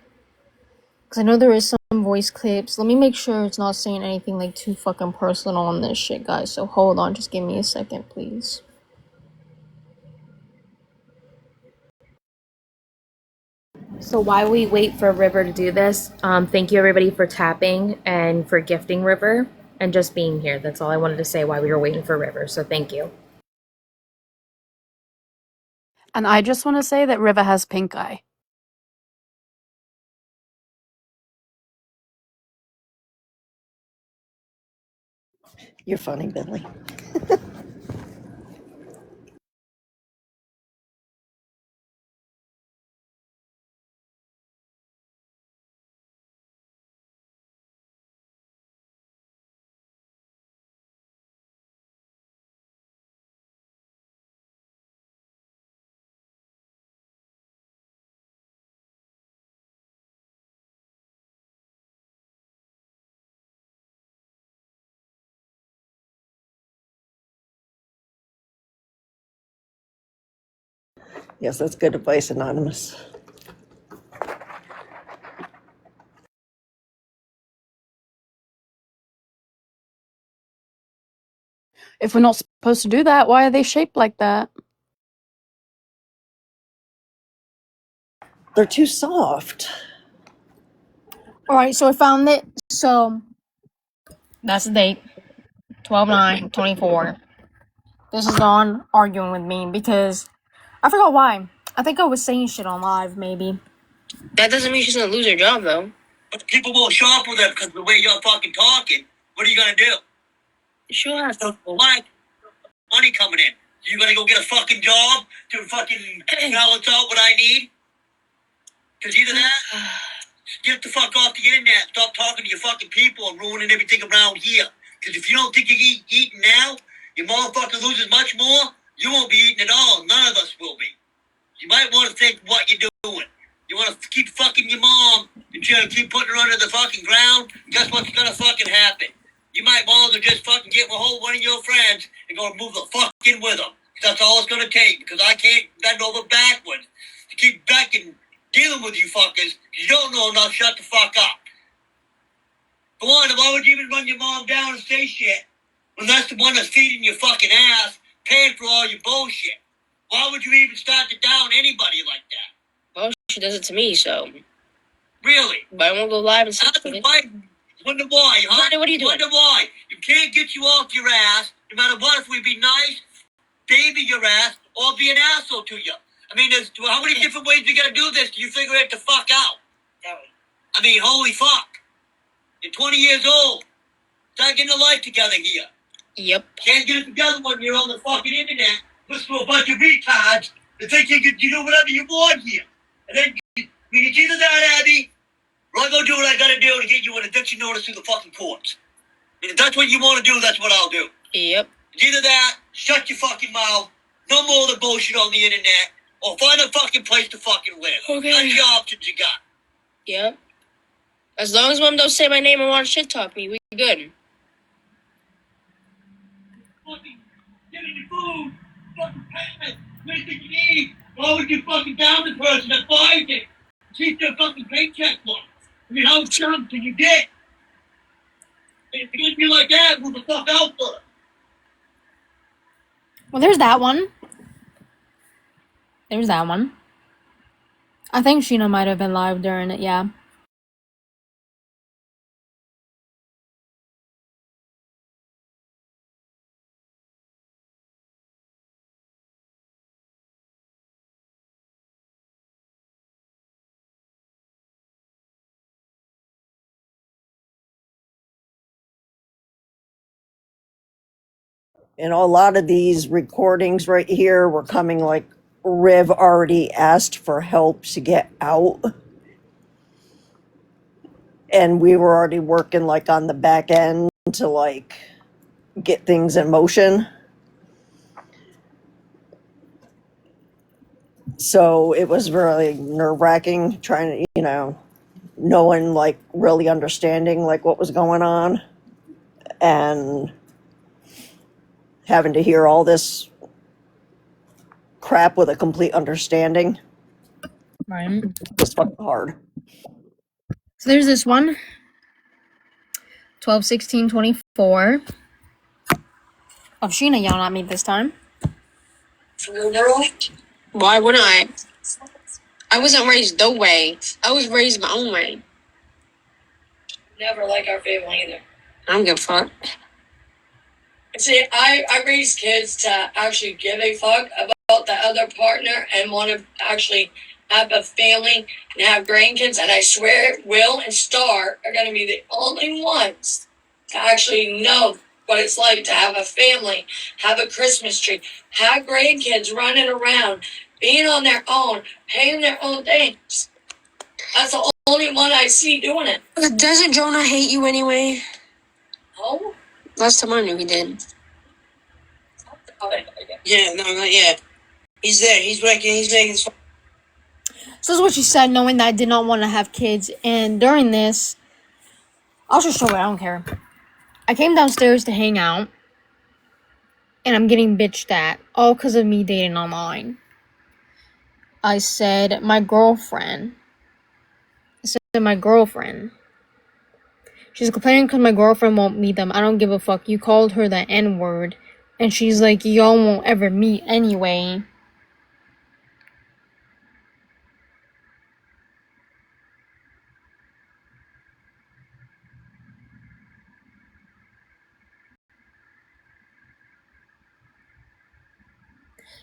Cause I know there is some voice clips. Let me make sure it's not saying anything like too fucking personal on this shit, guys. So hold on, just give me a second, please. So while we wait for River to do this, thank you everybody for tapping and for gifting River and just being here. That's all I wanted to say while we were waiting for River. So thank you. And I just want to say that Riva has pink eye. You're funny, Billy. Yes, that's good advice, Anonymous. If we're not supposed to do that, why are they shaped like that? They're too soft. Alright, so I found it. So that's the date. 12/9/24. This is Dawn arguing with me because I forgot why. I think I was saying shit on live, maybe. That doesn't mean she's gonna lose her job, though. But people won't show up with her because of the way you're fucking talking. What are you gonna do? She'll have to. What? Money coming in. You gonna go get a fucking job to fucking balance out what I need? Because either that, get the fuck off the internet. Stop talking to your fucking people and ruining everything around here. Because if you don't think you're eating now, your motherfucker loses much more, you won't be eating at all. None of us will be. You might want to think what you're doing. You want to keep fucking your mom and you're gonna keep putting her under the fucking ground? Guess what's gonna fucking happen? You might want to just fucking get a hold of one of your friends and go move the fuck in with them. That's all it's gonna take, because I can't bend over backwards to keep fucking dealing with you fuckers. You don't know enough, shut the fuck up. For one, why would you even run your mom down and say shit when that's the one that's feeding your fucking ass, paying for all your bullshit? Why would you even start to down anybody like that? Well, she does it to me, so. Really? But I won't go live and stuff. Wonder why, huh? What are you doing? Wonder why. You can't get you off your ass, no matter what, if we be nice, baby your ass, or be an asshole to you. I mean, there's how many different ways we gotta do this? Do you figure it the fuck out? I mean, holy fuck. You're 20 years old. Start getting a life together here. Yep. Can't get it together when you're on the fucking internet. Listen to a bunch of retards and think you can do whatever you want here. And then, it's either that, Abby, or I go do what I gotta do to get you an eviction notice through the fucking courts. And if that's what you want to do, that's what I'll do. Yep. It's either that, shut your fucking mouth, no more of the bullshit on the internet, or find a fucking place to fucking live. Okay. That's the options you got. Yep. As long as Mom don't say my name and want to shit talk me, we good. Fucking getting your food, fucking payment, anything you need. Why would you fucking down the person that buys it? Keep their fucking paycheck low. I mean, how dumb can you get? If you be like that, move the fuck out for it. Well, there's that one. There's that one. I think Sheena might have been live during it, yeah. You know, a lot of these recordings right here were coming like Riv already asked for help to get out. And we were already working like on the back end to like get things in motion. So it was really nerve wracking trying to, you know, no one like really understanding like what was going on and having to hear all this crap with a complete understanding. Right. It's fucking hard. So there's this one. 12/16/24. Oh, Sheena yelling at me this time. Why wouldn't I? I wasn't raised the way. I was raised my own way. Never like our family either. I don't give a fuck. See, I raise kids to actually give a fuck about the other partner and want to actually have a family and have grandkids. And I swear, Will and Star are going to be the only ones to actually know what it's like to have a family, have a Christmas tree, have grandkids running around, being on their own, paying their own things. That's the only one I see doing it. Doesn't Jonah hate you anyway? Oh? Last time I knew he did. Yeah, no, not yet. He's there. He's working. He's making his. So this is what she said, knowing that I did not want to have kids. And during this, I'll just show it, I don't care. I came downstairs to hang out, and I'm getting bitched at, all because of me dating online. I said, my girlfriend. She's complaining because my girlfriend won't meet them. I don't give a fuck. You called her the N-word. And she's like, y'all won't ever meet anyway.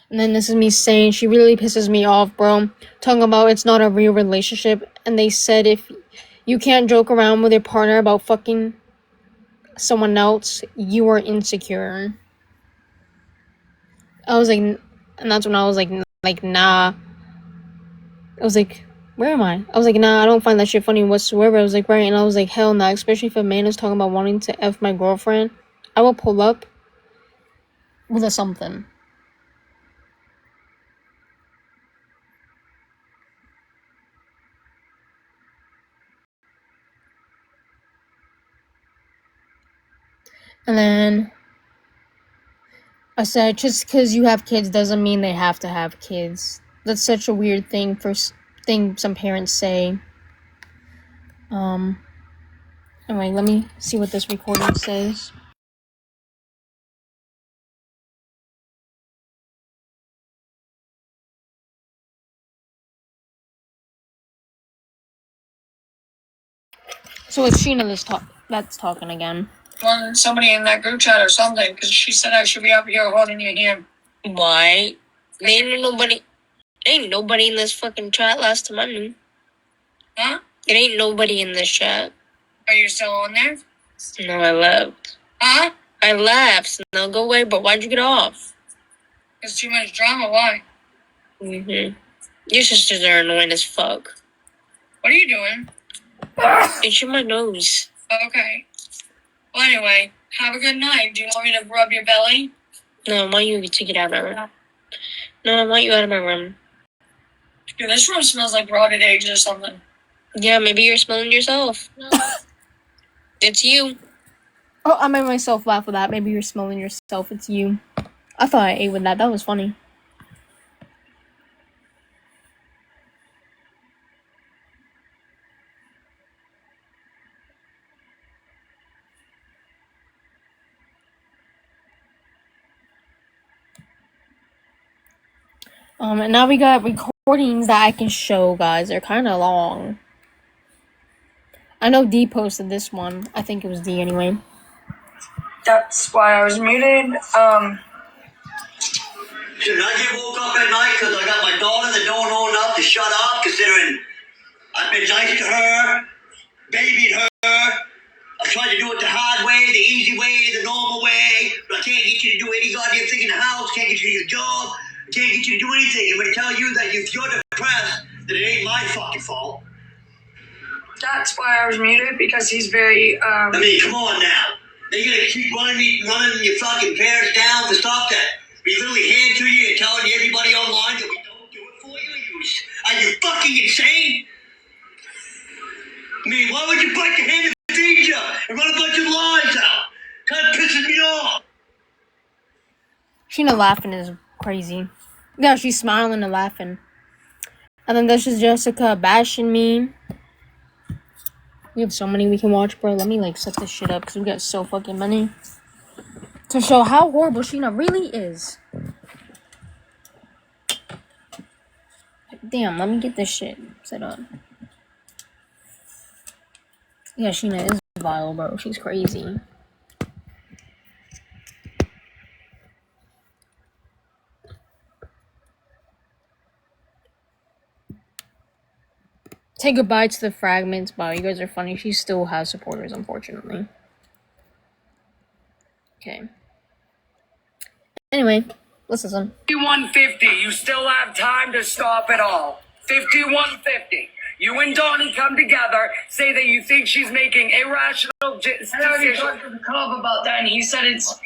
And then this is me saying, she really pisses me off, bro. Talking about it's not a real relationship. And they said if you can't joke around with your partner about fucking someone else, you are insecure. I was like, and that's when I was like, nah. I was like, where am I? I was like, nah, I don't find that shit funny whatsoever. I was like, right. And I was like, hell nah. Especially if a man is talking about wanting to F my girlfriend, I will pull up with a something. And then I said, just because you have kids doesn't mean they have to have kids. That's such a weird thing some parents say. Anyway, let me see what this recording says. So it's Sheena that's talking again. Or somebody in that group chat or something, because she said I should be up here holding your hand. Why? Ain't nobody in this fucking chat last time I knew. Huh? It ain't nobody in this chat. Are you still on there? No, I left. Huh? I left. No, go away, but why'd you get off? There's too much drama. Why? Your sisters are annoying as fuck. What are you doing? Itching my nose. Okay. Well, anyway, have a good night. Do you want me to rub your belly? No, I want you to get out of my room. No, I want you out of my room. Dude, this room smells like rotted eggs or something. Yeah, maybe you're smelling yourself. It's you. Oh, I made myself laugh with that. Maybe you're smelling yourself. It's you. I thought I ate with that. That was funny. And now we got recordings that I can show, guys. They're kind of long. I know D posted this one. I think it was D anyway. That's why I was muted. Should I get woke up at night because I got my daughter that don't know enough to shut up, considering I've been nice to her, babied her. I tried to do it the hard way, the easy way, the normal way, but I can't get you to do any goddamn thing in the house, can't get you to your job, can't get you to do anything. I'm going to tell you that if you're depressed, that it ain't my fucking fault. That's why I was muted, because he's very, I mean, come on now. Are you going to keep running your fucking parents down to stop that? We literally hand to you and telling everybody online that we don't do it for you? Are you fucking insane? I mean, why would you bite your hand and feed you and run a bunch of lies out? Kind of pisses me off. Sheena laughing is crazy. Yeah, she's smiling and laughing. And then this is Jessica bashing me. We have so many we can watch, bro. Let me like set this shit up because we got so fucking many to show how horrible Sheena really is. Damn, let me get this shit set up. Yeah, Sheena is vile, bro. She's crazy. Say goodbye to the fragments. Wow, you guys are funny. She still has supporters, unfortunately. Okay. Anyway, let's listen. 5150. You still have time to stop it all. 5150. You and Donnie come together, say that you think she's making irrational decisions. I already talked to the club about that, and he said it's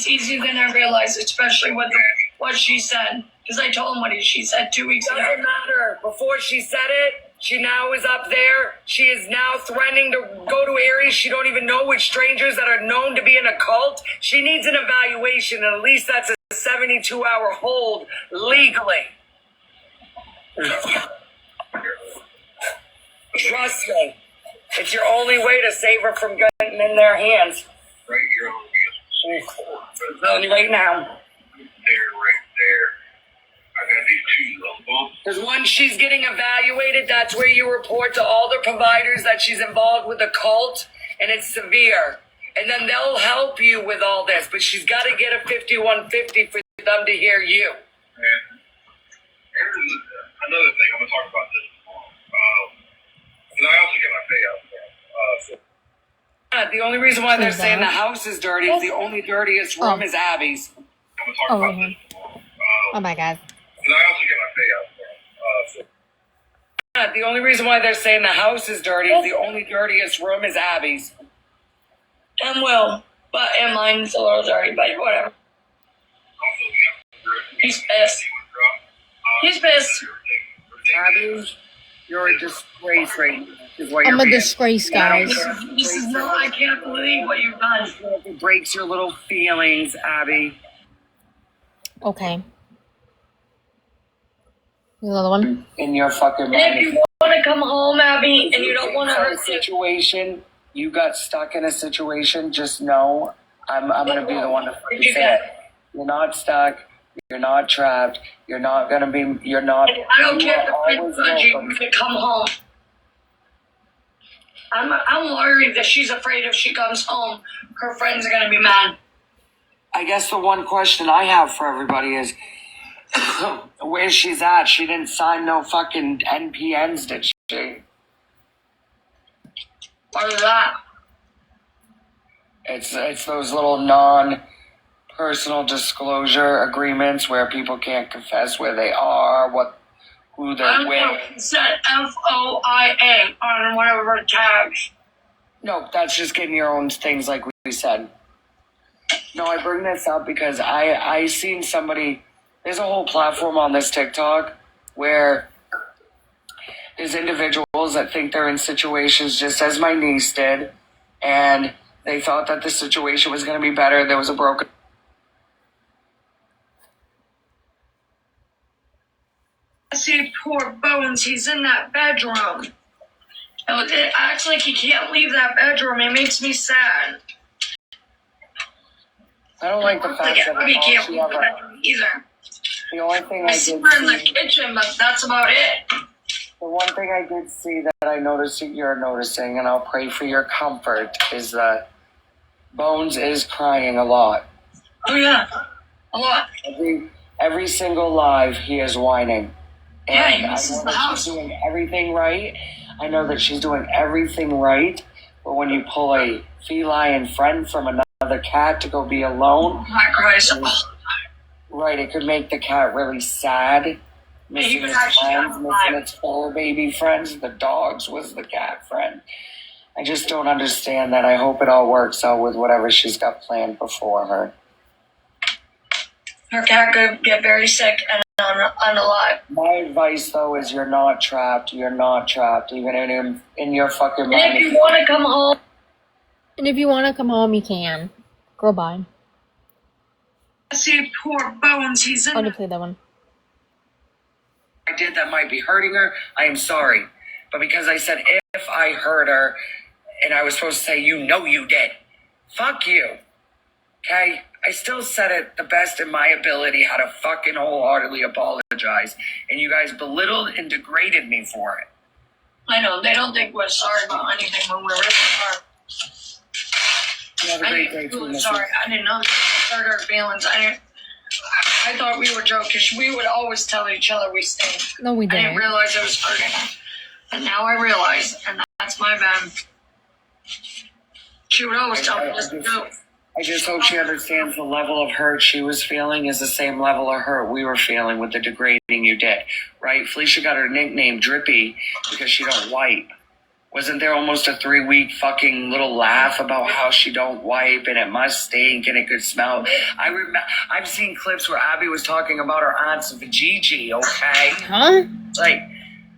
easier than I realized, especially with what she said. Because I told him what she said 2 weeks ago. Doesn't matter. Before she said it, she now is up there. She is now threatening to go to areas she don't even know with strangers that are known to be in a cult. She needs an evaluation, and at least that's a 72-hour hold legally. Trust me. It's your only way to save her from getting in their hands. Right here on I'm telling you right now. right there. I got these two little bumps. Because once she's getting evaluated, that's where you report to all the providers that she's involved with a cult, and it's severe. And then they'll help you with all this, but she's got to get a 5150 for them to hear you. And here's another thing. I'm going to talk about this tomorrow. And I also get my payout for The only reason why they're saying the house is dirty is the only dirtiest room is Abby's. I'm going to talk about this tomorrow. Oh my god. And I also get my payout for The only reason why they're saying the house is dirty is the only dirtiest room is Abby's. And and mine's a little dirty, but whatever. He's pissed. He's pissed. Abby, you're a disgrace right now. Is what I'm you're a being. disgrace, guys. This is not, I can't believe what you've done. It breaks your little feelings, Abby. Okay. The other one? In your fucking mind. And if you want to come home, Abby, and you don't want to a hurt situation, you got stuck in a situation, just know I'm going to be the one to fucking say it. You're not stuck. You're not trapped. You're not going to be, you're not. I don't care if the friend's judging you to come home. I'm worried that she's afraid if she comes home, her friends are going to be mad. I guess the one question I have for everybody is, where she's at? She didn't sign no fucking NPNs, did she? What is that? It's those little non-personal disclosure agreements where people can't confess where they are, who they're with. It said FOIA on one of her tags. No, that's just getting your own things like we said. No, I bring this up because I seen somebody, there's a whole platform on this TikTok where there's individuals that think they're in situations just as my niece did, and they thought that the situation was going to be better. There was a broken... I see poor Bones, he's in that bedroom. It acts like he can't leave that bedroom. It makes me sad. I don't like the fact that he can't leave the bedroom either. The only thing I I see did her in the see, kitchen, but that's about it. the one thing I did see that I noticed that you're noticing, and I'll pray for your comfort, is that Bones is crying a lot. Oh yeah, a lot. Every single live, he is whining. Yeah, And he I misses know the that house. she's doing everything right. I know that she's doing everything right. But when you pull a feline friend from another cat to go be alone, I cries. right, it could make the cat really sad. Missing was its actually friends, on missing live. its four baby friends. The dogs was the cat friend. I just don't understand that. I hope it all works out with whatever she's got planned before her. Her cat could get very sick and unalive. My advice, though, is you're not trapped. You're not trapped, even in your fucking And mind. if you want to come home, And if you want to come home, you can. Girl, bye. see poor Bones. He's I in. already played that one. I did that might be hurting her, I am sorry. But because I said if I hurt her, and I was supposed to say, you know you did. Fuck you. Okay? I still said it the best in my ability how to fucking wholeheartedly apologize. And you guys belittled and degraded me for it. I know they don't think we're sorry about anything when we're ripping her. You have a I great day, didn't feel too, Missy. sorry. I didn't know that it hurt her feelings. I thought we were joking. We would always tell each other we stink. No, we I didn't didn't. realize it was hurting her. And now I realize, and that's my bad. She would always tell me just joke. I just hope she understands the level of hurt she was feeling is the same level of hurt we were feeling with the degrading you did, right? Felicia got her nickname Drippy because she don't wipe. Wasn't there almost a 3-week fucking little laugh about how she don't wipe and it must stink and it could smell? I've seen clips where Abby was talking about her aunt's vajayjay, okay? Huh? Like,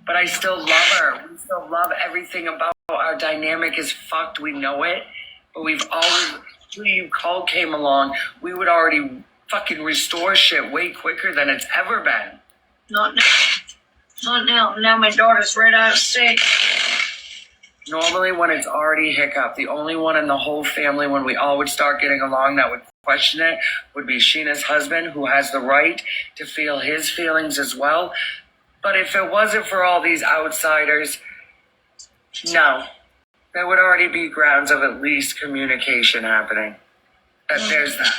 but I still love her. We still love everything about our dynamic is fucked. We know it, but we've always, till you call came along, we would already fucking restore shit way quicker than it's ever been. Not now. Not now. Now my daughter's right out of state. Normally when it's already hiccup, the only one in the whole family when we all would start getting along that would question it would be Sheena's husband, who has the right to feel his feelings as well. But if it wasn't for all these outsiders, no. There would already be grounds of at least communication happening. There's that.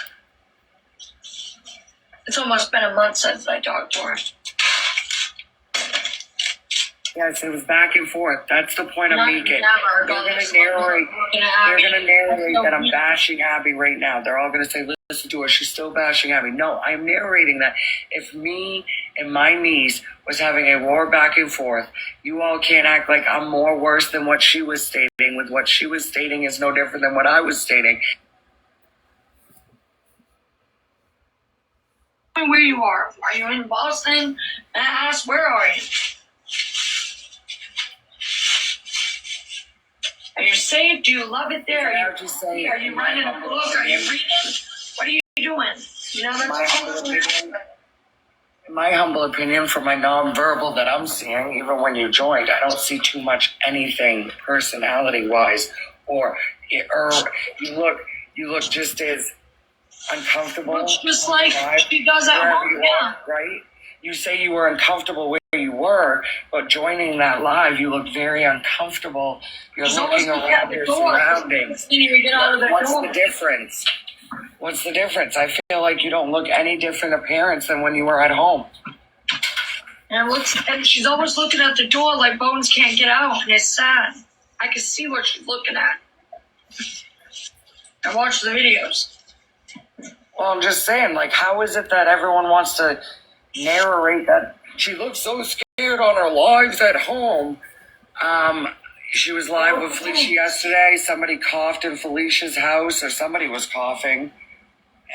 It's almost been a month since I talked to her. Yes, it was back and forth. That's the point I'm Not making. never, They're but going it's to narrate. looking at They're Abby. going to narrate that I'm bashing Abby right now. They're all going to say, "Listen to her. She's still bashing Abby." No, I'm narrating that. If me and my niece was having a war back and forth, you all can't act like I'm more worse than what she was stating. With what she was stating is no different than what I was stating. Tell me where you are. Are you in Boston? Mass? Where are you? Are you safe? Do you love it there? I would just say, Are you writing a book? Are you reading? What are you doing? You know, My that's humble opinion, in my humble opinion, for my nonverbal that I'm seeing, even when you joined, I don't see too much anything personality-wise, or you look just as uncomfortable. Looks just like she does at wherever home, you yeah. are, right? You say you were uncomfortable where you were, but joining that live, you look very uncomfortable. You're She's looking always looking at around the your door. surroundings. You get out of the What's door. the difference? What's the difference? I feel like you don't look any different appearance than when you were at home. And she's always looking at the door like Bones can't get out, and it's sad. I can see what she's looking at. I watch the videos. Well, I'm just saying, like, how is it that everyone wants to narrate that she looks so scared on her lives at home? She was live with Felicia yesterday. Somebody coughed in Felicia's house, or somebody was coughing.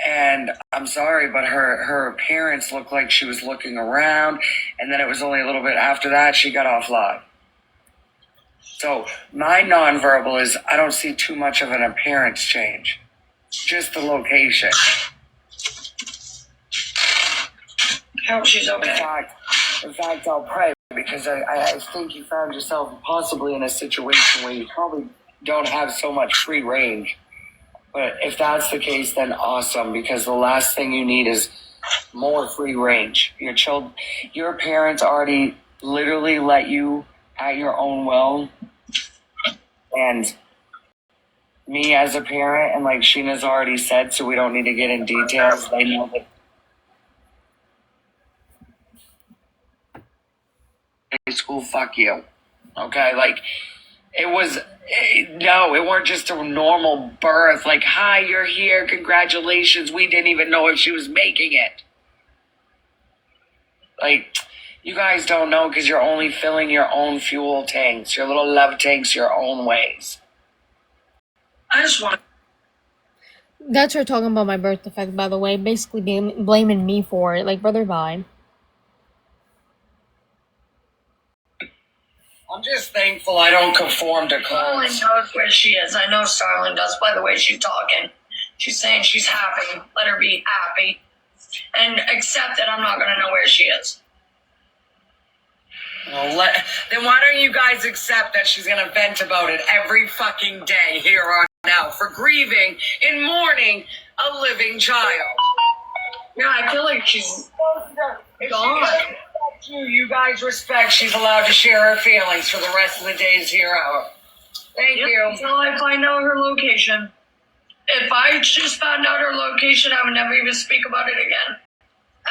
And I'm sorry, but her appearance looked like she was looking around. And then it was only a little bit after that she got off live. So my nonverbal is I don't see too much of an appearance change. Just the location. I hope she's okay. In fact, I'll pray because I think you found yourself possibly in a situation where you probably don't have so much free range. But if that's the case, then awesome, because the last thing you need is more free range. Your parents already literally let you at your own will. And me as a parent, and like Sheena's already said, so we don't need to get in details. They know that school, fuck you. Okay, like it weren't just a normal birth. Like, hi, you're here, congratulations. We didn't even know if she was making it. Like, you guys don't know because you're only filling your own fuel tanks, your little love tanks, your own ways. I just want. That's her talking about my birth defect, by the way. Basically blaming me for it. Like, brother, bye. I'm just thankful I don't conform to Starling cults. knows where she is. I know Starling does by the way she's talking. She's saying she's happy. Let her be happy. And accept that I'm not going to know where she is. Well, then why don't you guys accept that she's going to vent about it every fucking day here on out for grieving and mourning a living child? Yeah, I feel like she's gone. You guys respect she's allowed to share her feelings for the rest of the days here out. Thank you. Until I find out her location. If I just found out her location, I would never even speak about it again.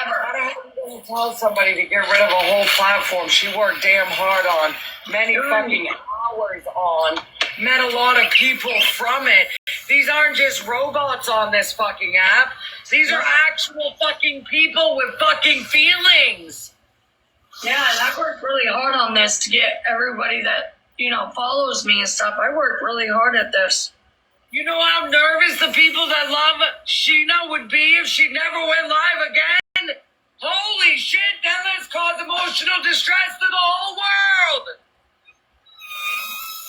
Ever. How the hell are you going to tell somebody to get rid of a whole platform she worked damn hard on, many fucking hours on, met a lot of people from it. These aren't just robots on this fucking app. These are actual fucking people with fucking feelings. Yeah, and I worked really hard on this to get everybody that, follows me and stuff. I worked really hard at this. You know how nervous the people that love Sheena would be if she never went live again? Holy shit, that has caused emotional distress to the whole world!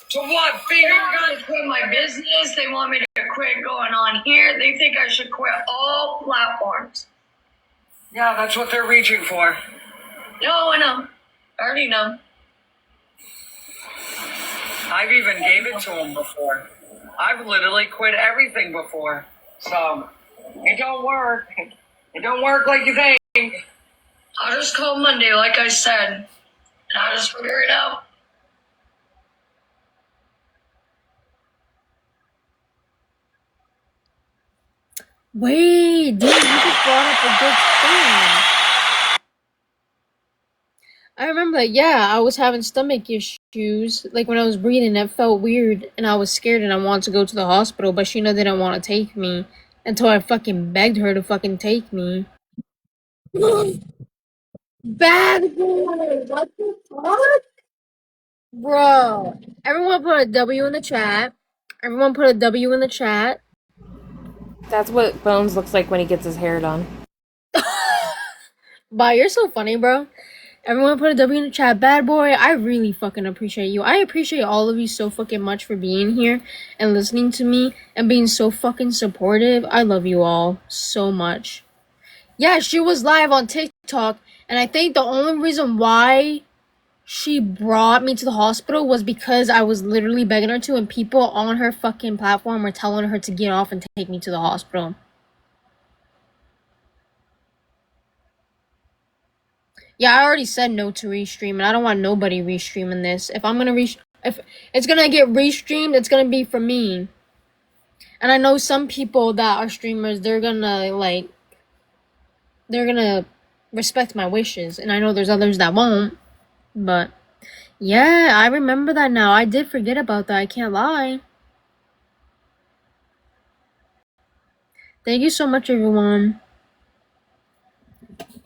To what? They want me to quit my business. They want me to quit going on here. They think I should quit all platforms. Yeah, that's what they're reaching for. No, I know. I already know. I've even gave it to them before. I've literally quit everything before. So, it don't work. It don't work like you think. I'll just call Monday, like I said. And I'll just figure it out. Wait, dude, you just brought up a good thing. I remember that, yeah, I was having stomach issues. Like, when I was breathing, it felt weird, and I was scared, and I wanted to go to the hospital, but Sheena didn't want to take me until I fucking begged her to fucking take me. Bad boy! What the fuck? Bro, everyone put a W in the chat. Everyone put a W in the chat. That's what Bones looks like when he gets his hair done. Bye, you're so funny, bro. Everyone put a W in the chat. Bad boy, I really fucking appreciate you. I appreciate all of you so fucking much for being here and listening to me and being so fucking supportive. I love you all so much. Yeah, she was live on TikTok, and I think the only reason why she brought me to the hospital was because I was literally begging her to, and people on her fucking platform were telling her to get off and take me to the hospital. Yeah, I already said no to restream, and I don't want nobody restreaming this. If I'm gonna if it's gonna get restreamed, it's gonna be for me. And I know some people that are streamers, they're gonna respect my wishes, and I know there's others that won't. But yeah, I remember that now. I did forget about that. I can't lie. Thank you so much, everyone.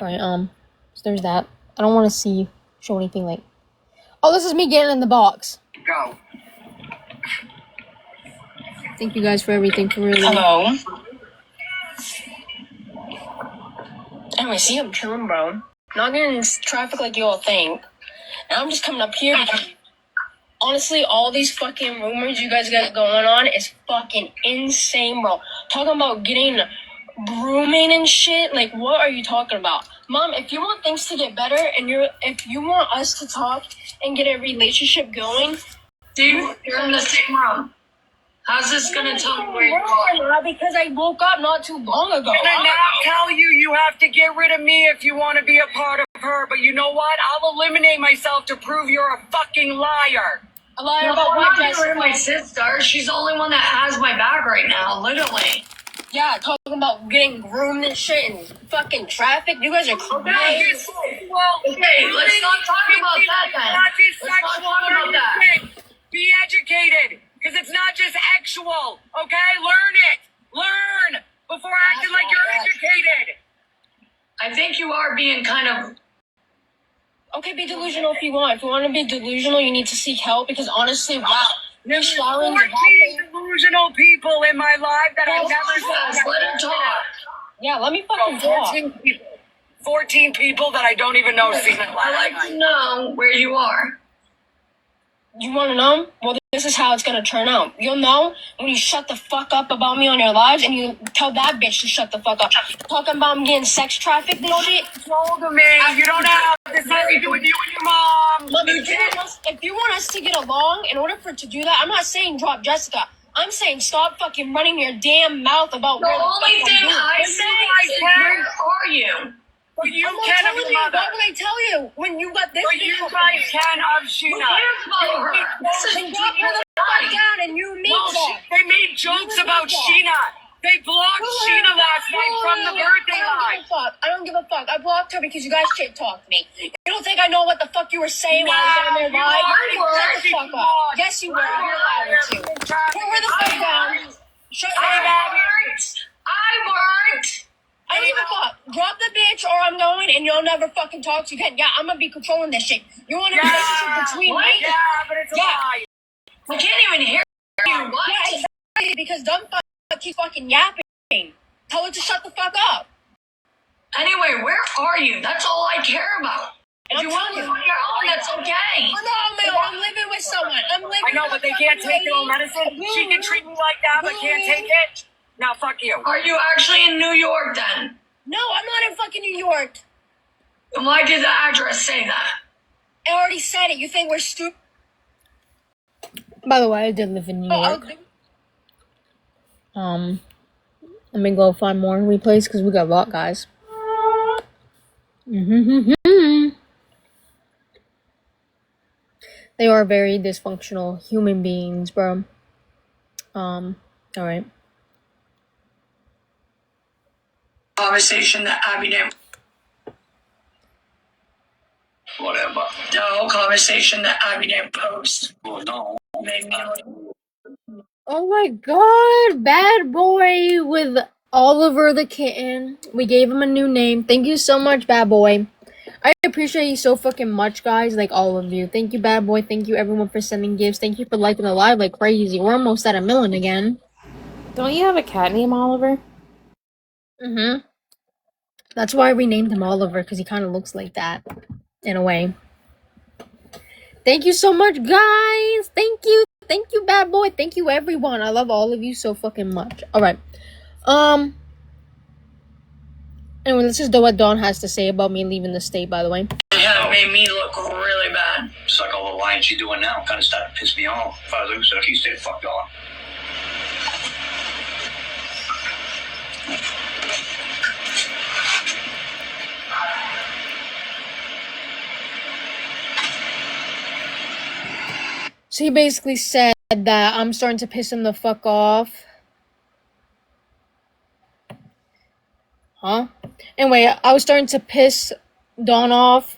Alright, so there's that. I don't want to show anything like... Oh, this is me getting in the box. Go. Thank you guys for everything, for real. Hello. Anyway, see, I'm chilling, bro. Not getting in traffic like you all think. And I'm just coming up here because, honestly, all these fucking rumors you guys got going on is fucking insane, bro. Talking about getting grooming and shit, like, what are you talking about? Mom, if you want things to get better and if you want us to talk and get a relationship going, dude, you're in the same room. How's this gonna tell me where you are? Because I woke up not too long ago. I'm gonna now tell you you have to get rid of me if you want to be a part of her. But you know what? I'll eliminate myself to prove you're a fucking liar. A liar No, about I'm what, not getting rid of my Jessica? sister. She's the only one that has my back right now, literally. Yeah, talking about getting groomed and shit and fucking traffic. You guys are crazy. Okay, let's not talk about that then. Let's not talk about that. Be educated, because it's not just actual. Okay, learn it. Learn before acting like you're educated. I think you are being kind of. Okay, be delusional if you want. If you want to be delusional, you need to seek help because honestly, wow. There's 14 delusional people in my life that I've never seen. Let him talk. Yeah, let me fucking talk. 14 people. 14 people that I don't even know seen it I like to know where you are. You want to know? Well, this is how it's going to turn out. You'll know when you shut the fuck up about me on your lives and you tell that bitch to shut the fuck up. Talking about me getting sex trafficked and shit. Told me you don't have this has to do with you and your mom. If you want us to get along, in order for to do that, I'm not saying drop Jessica. I'm saying stop fucking running your damn mouth about The only thing I say is, where are you? But you I'm not can of telling your you. mother. What would I tell you when you got this? But you guys can of Sheena. Who cares about her? This is Then drop her the fuck down and you meet Well, her. they made jokes about Sheena. They blocked Sheena last night from the birthday live. I don't give a fuck. I blocked her because you guys shit talked me. You don't think I know what the fuck you were saying while I was on there you live? already Shut the were. fuck up. Yes, you were. You're allowed to. Put her the fuck down. Shut up. I weren't. I don't give a fuck. Drop the bitch or I'm going and you'll never fucking talk to you again. Yeah, I'm gonna be controlling this shit. You want a relationship between me? Yeah, but it's a lie. I can't even hear you. What? Yeah, exactly. Because dumb fuck keeps fucking yapping. Tell her to shut the fuck up. Anyway, where are you? That's all I care about. If you want to live on your own, that's okay. I'm not on my own. I'm living with someone. I'm living I know, but they can't take their own medicine. She can treat me like that, but can't take it. Now, fuck you. Are you actually in New York then? No, I'm not in fucking New York. Then why did the address say that? I already said it. You think we're stupid? By the way, I did live in New York. Let me go find more replays because we got a lot, guys. They are very dysfunctional human beings, bro. Alright. Conversation that Abby didn't. Whatever. The whole conversation that Abby didn't post. Well, no. Made me like. Oh my god, Bad Boy with Oliver the kitten. We gave him a new name. Thank you so much, Bad Boy. I appreciate you so fucking much, guys. Like, all of you. Thank you, Bad Boy. Thank you, everyone, for sending gifts. Thank you for liking the live like crazy. We're almost at 1 million again. Don't you have a cat named Oliver? That's why I renamed him Oliver, because he kind of looks like that, in a way. Thank you so much, guys. Thank you. Thank you, Bad Boy. Thank you, everyone. I love all of you so fucking much. Alright. Anyway, this is what Dawn has to say about me leaving the state, by the way. Yeah, it made me look really bad. It's like all the lying she's doing now kind of started to piss me off. If I was losing, if you stay the fuck on. So he basically said that I'm starting to piss him the fuck off. Huh? Anyway, I was starting to piss Dawn off.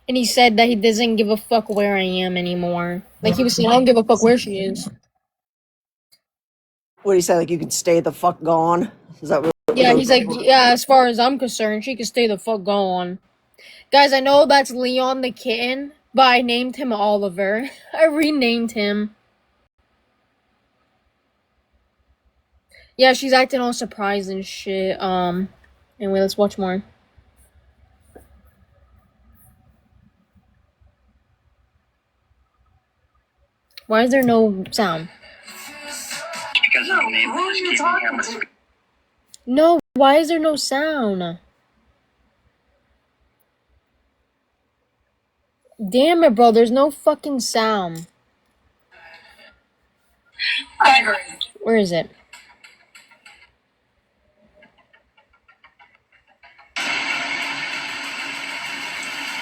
And he said that he doesn't give a fuck where I am anymore. Like, he was saying, I don't give a fuck where she is. What do you say? Like, you can stay the fuck gone? Is that what? Yeah, he's like, yeah, as far as I'm concerned, she can stay the fuck gone. Guys, I know that's Leon the kitten, but I named him Oliver. I renamed him. Yeah, she's acting all surprised and shit. Anyway, let's watch more. Why is there no sound? Because of the name is keeping him with. No, why is there no sound? Damn it, bro, there's no fucking sound. I agree. Where is it?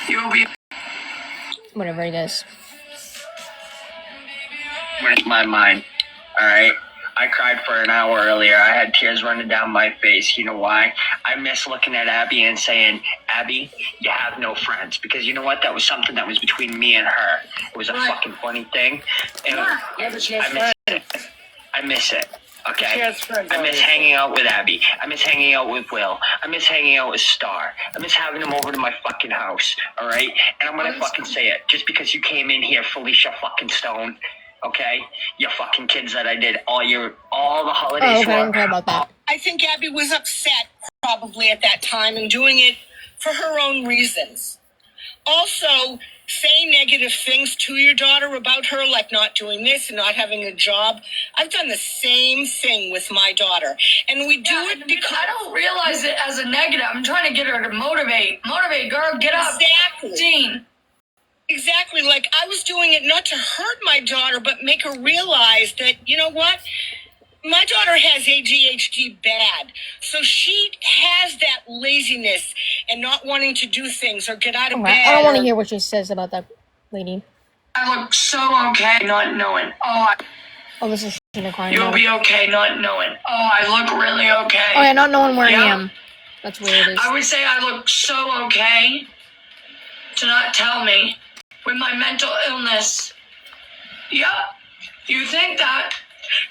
You'll be. Whatever, I guess. Where's my mind? All right. I cried for an hour earlier. I had tears running down my face. You know why? I miss looking at Abby and saying, Abby, you have no friends. Because you know what? That was something that was between me and her. It was a fucking funny thing. And Yeah, but she has friends. I miss it. Okay? She has friends. I miss hanging out with Abby. I miss hanging out with Will. I miss hanging out with Star. I miss having them over to my fucking house. All right? And I'm going to fucking say it. Just because you came in here, Felicia fucking Stone. Okay, you fucking kids that I did all the holidays. Oh, okay, I don't care about that. I think Abby was upset probably at that time and doing it for her own reasons. Also, saying negative things to your daughter about her, like not doing this and not having a job. I've done the same thing with my daughter. And we do it because I don't realize it as a negative. I'm trying to get her to motivate. Motivate, girl, get up. Exactly. Dean. Exactly. Like, I was doing it not to hurt my daughter, but make her realize that, you know what? My daughter has ADHD bad. So she has that laziness and not wanting to do things or get out of bed. I don't want to hear what she says about that lady. I look so okay not knowing. Oh, this is Sheena crying. you'll about be it. okay not knowing. Oh, I look really okay. Oh yeah, not knowing where Yeah. I am. That's weird. I would say I look so okay to not tell me with my mental illness. Yep. You think that?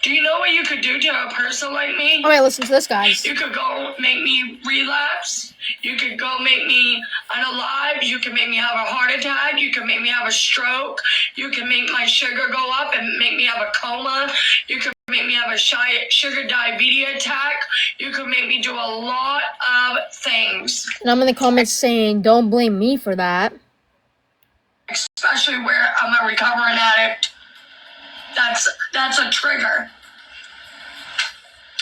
Do you know what you could do to a person like me? Alright, listen to this, guys. You could go make me relapse. You could go make me unalive. You could make me have a heart attack. You could make me have a stroke. You could make my sugar go up and make me have a coma. You could make me have a sugar diabetes attack. You could make me do a lot of things. And I'm in the comments saying, don't blame me for that. Especially where I'm a recovering addict. That's a trigger.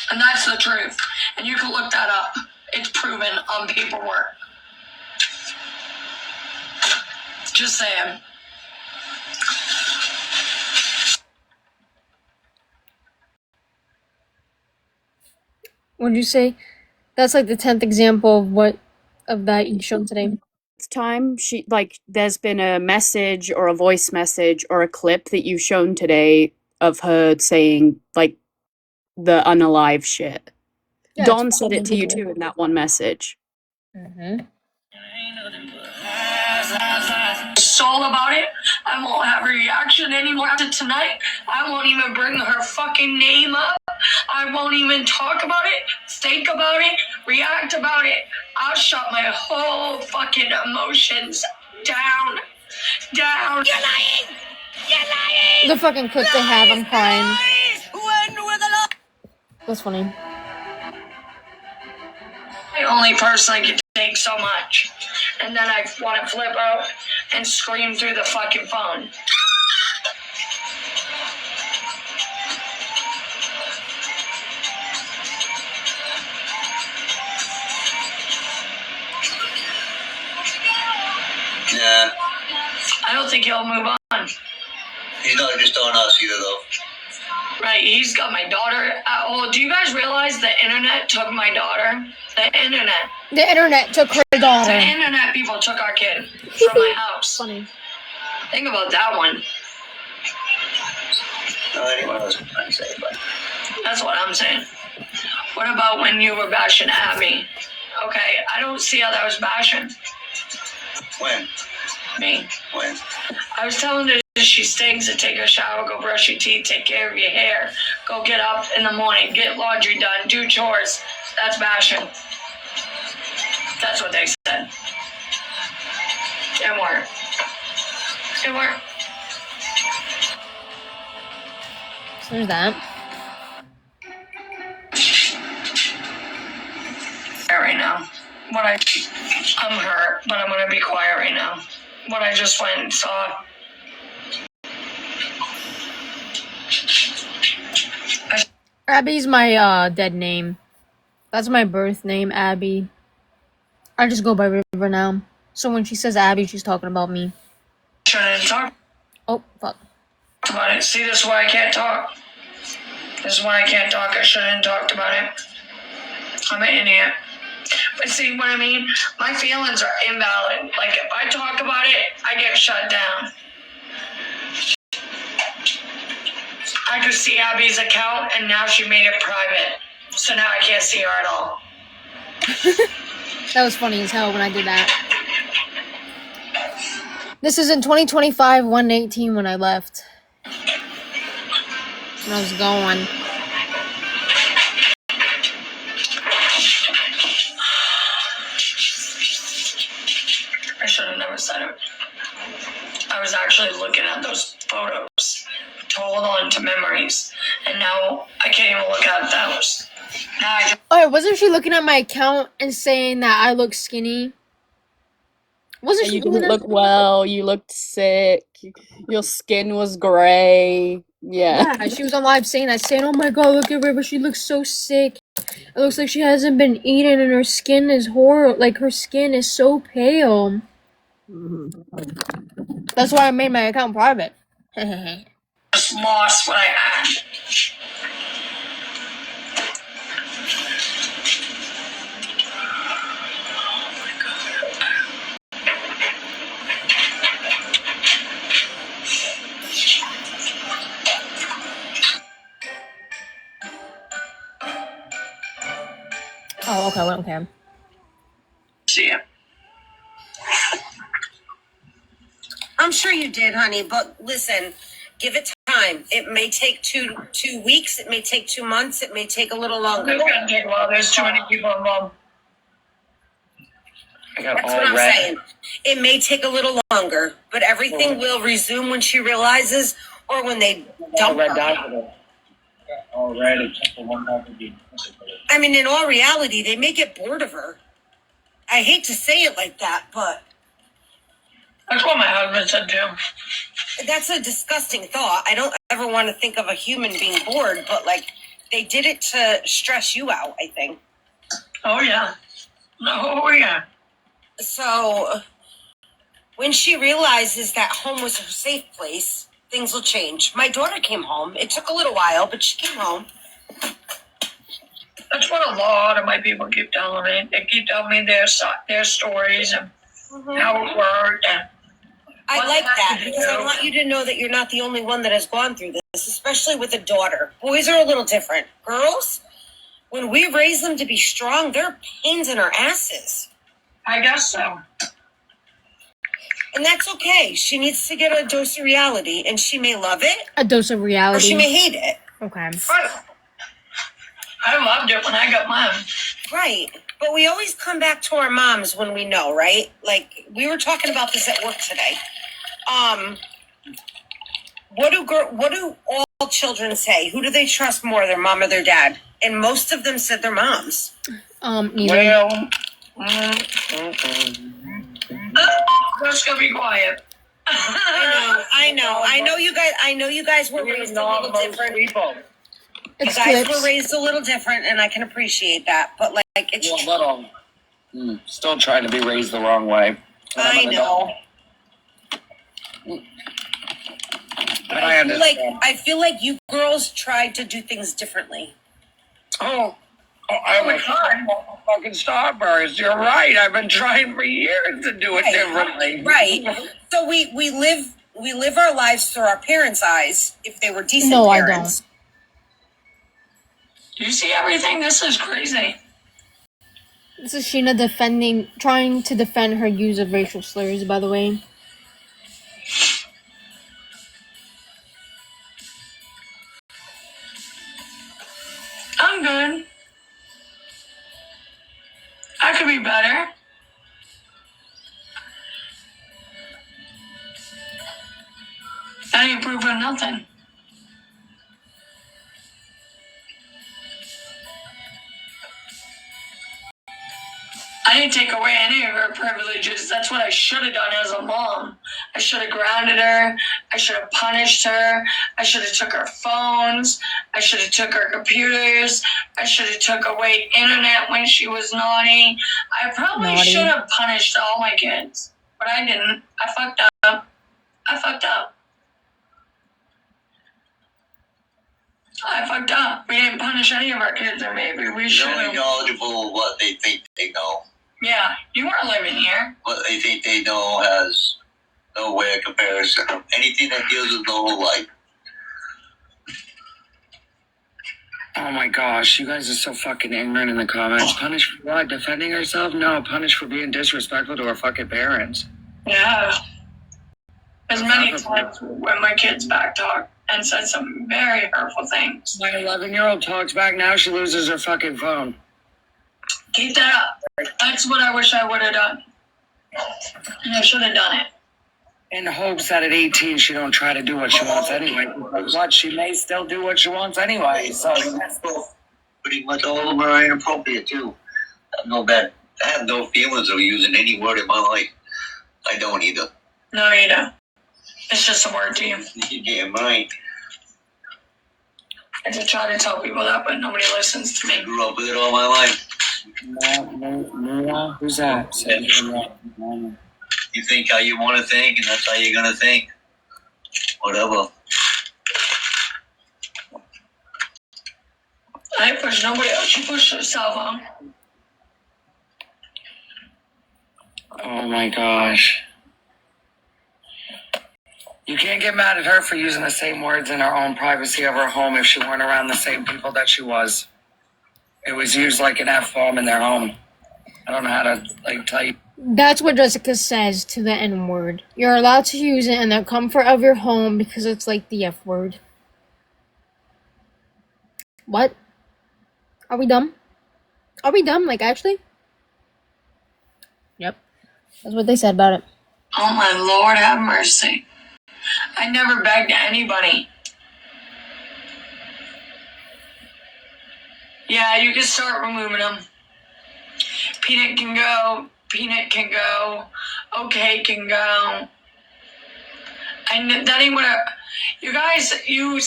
And that's the truth. And you can look that up. It's proven on paperwork. Just saying. What'd you say? That's like the 10th example of that you showed today. Time there's been a message or a voice message or a clip that you've shown today of her saying like the unalive shit. Yeah, Dawn it's said it to you probably- too in that one message. It's all about it. I won't have a reaction anymore after tonight. I won't even bring her fucking name up. I won't even talk about it, think about it, react about it. I'll shut my whole fucking emotions down. You're lying! You're lying! The fucking clip they have, I'm crying. That's funny. I only personally can take so much. And then I want to flip out and scream through the fucking phone. Yeah. I don't think he'll move on. He's not just on us either, though. Right, he's got my daughter. Do you guys realize the internet took my daughter? The internet. The internet took her daughter. The internet people took our kid from my house. Funny. Think about that one. No, anyone else was trying to say, but That's what I'm saying. What about when you were bashing Abby? Okay, I don't see how that was bashing when? me. When? I was telling her she stinks to take a shower, go brush your teeth, take care of your hair, go get up in the morning, get laundry done, do chores. That's bashing. That's what they said. It worked. It worked. So there's that. Right now. I'm hurt, but I'm gonna be quiet right now. What I just went and saw. Abby's my dead name. That's my birth name, Abby. I just go by River now. So when she says Abby, she's talking about me. Shouldn't talk Oh, fuck. about it. See, this is why I can't talk. This is why I can't talk. I shouldn't have talked about it. I'm an idiot. But see what I mean? My feelings are invalid. Like, if I talk about it, I get shut down. I could see Abby's account, and now she made it private. So now I can't see her at all. That was funny as hell when I did that. This is in 2025, 118 when I left. When I was going. I should have never said it. I was actually looking at those photos to hold on to memories, and now I can't even look at those. Now I just Oh, wasn't she looking at my account and saying that I look skinny? Wasn't she You doing didn't that? look well. You looked sick. Your skin was gray. Yeah. Yeah, she was on live saying that, saying, "Oh my god, look at River. She looks so sick. It looks like she hasn't been eating, and her skin is horrible. Like her skin is so pale." That's why I made my account private. lost what I had. Oh, okay, okay. See ya. I'm sure you did, honey, but listen, give it time. It may take two weeks, it may take 2 months, it may take a little longer. It's gonna take a while. There's too many people involved. That's what I'm saying. It may take a little longer, but everything will resume when she realizes or when they dump her. I mean, in all reality, they may get bored of her. I hate to say it like that, but that's what my husband said too. That's a disgusting thought. I don't ever want to think of a human being bored, but like they did it to stress you out, I think. Oh yeah. Oh yeah. So when she realizes that home was her safe place, things will change. My daughter came home. It took a little while, but she came home. That's what a lot of my people keep telling me. They keep telling me their stories and how it worked. And I like that because I want you to know that you're not the only one that has gone through this, especially with a daughter. Boys are a little different. Girls, when we raise them to be strong, they're pains in our asses. I guess so. And that's okay. She needs to get a dose of reality, and she may love it. A dose of reality. Or she may hate it. Okay. I loved it when I got mine. Right. But we always come back to our moms when we know, right? Like, we were talking about this at work today. What do all children say? Who do they trust more, their mom or their dad? And most of them said their moms. Neither. Well, just gonna be quiet. I know you guys were raised a little different. You guys were raised a little different, and I can appreciate that. But like, it's still trying to be raised the wrong way. I know. But I feel like you girls tried to do things differently. I was fucking Starburst. You're right. I've been trying for years to do it differently. Right. So we live our lives through our parents' eyes if they were decent No, parents. I don't. Do you see everything? This is crazy. This is Sheena trying to defend her use of racial slurs, by the way. I'm good. I could be better. I ain't proving nothing. I didn't take away any of her privileges. That's what I should have done as a mom. I should have grounded her. I should have punished her. I should have took her phones. I should have took her computers. I should have took away internet when she was naughty. I probably should have punished all my kids, but I didn't. I fucked up. I fucked up. We didn't punish any of our kids, or maybe we should They're only have. knowledgeable of what they think they know. Yeah, you weren't living here. What they think they know has no way of comparison. Anything that deals with the whole life. Oh my gosh, you guys are so fucking ignorant in the comments. Punish for what? Defending herself? No, punish for being disrespectful to her fucking parents. Yeah. As many times when my kids backtalk and said some very hurtful things. My 11-year-old talks back now, she loses her fucking phone. Keep that up. That's what I wish I would have done. And I should have done it. In hopes that at 18 she don't try to do what she wants anyway. But she may still do what she wants anyway, so Pretty much all of them are inappropriate too. I have no feelings of using any word in my life. I don't either. No, you don't. It's just a word to you. You're damn right. I just try to tell people that, but nobody listens to I me. grew up with it all my life. Mia, who's that? You think how you want to think, and that's how you're gonna think. Whatever. I ain't push nobody else. She pushed herself on. Oh my gosh. You can't get mad at her for using the same words in her own privacy of her home if she weren't around the same people that she was. It was used like an F-bomb in their home. I don't know how to, tell you. That's what Jessica says to the N-word. You're allowed to use it in the comfort of your home because it's like the F-word. What? Are we dumb? Are we dumb? Like, actually? Yep. That's what they said about it. Oh my Lord, have mercy. I never begged anybody. Yeah, you can start removing them. Peanut can go. Peanut can go. Okay can go. That ain't what you guys, you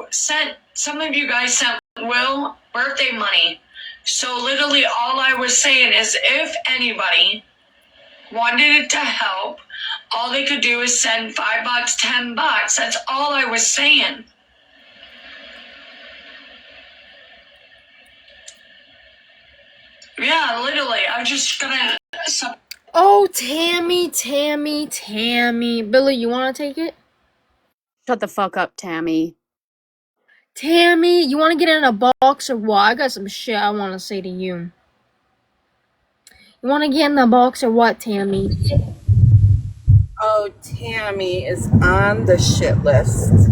sent, some of you guys sent Will birthday money. So literally all I was saying is if anybody wanted it to help, all they could do is send $5, $10. That's all I was saying. Yeah, literally. I'm just gonna. Oh, Tammy. Billy, you want to take it? Shut the fuck up, Tammy. Tammy, you want to get in a box or what? I got some shit I want to say to you. You want to get in the box or what, Tammy? Oh, Tammy is on the shit list.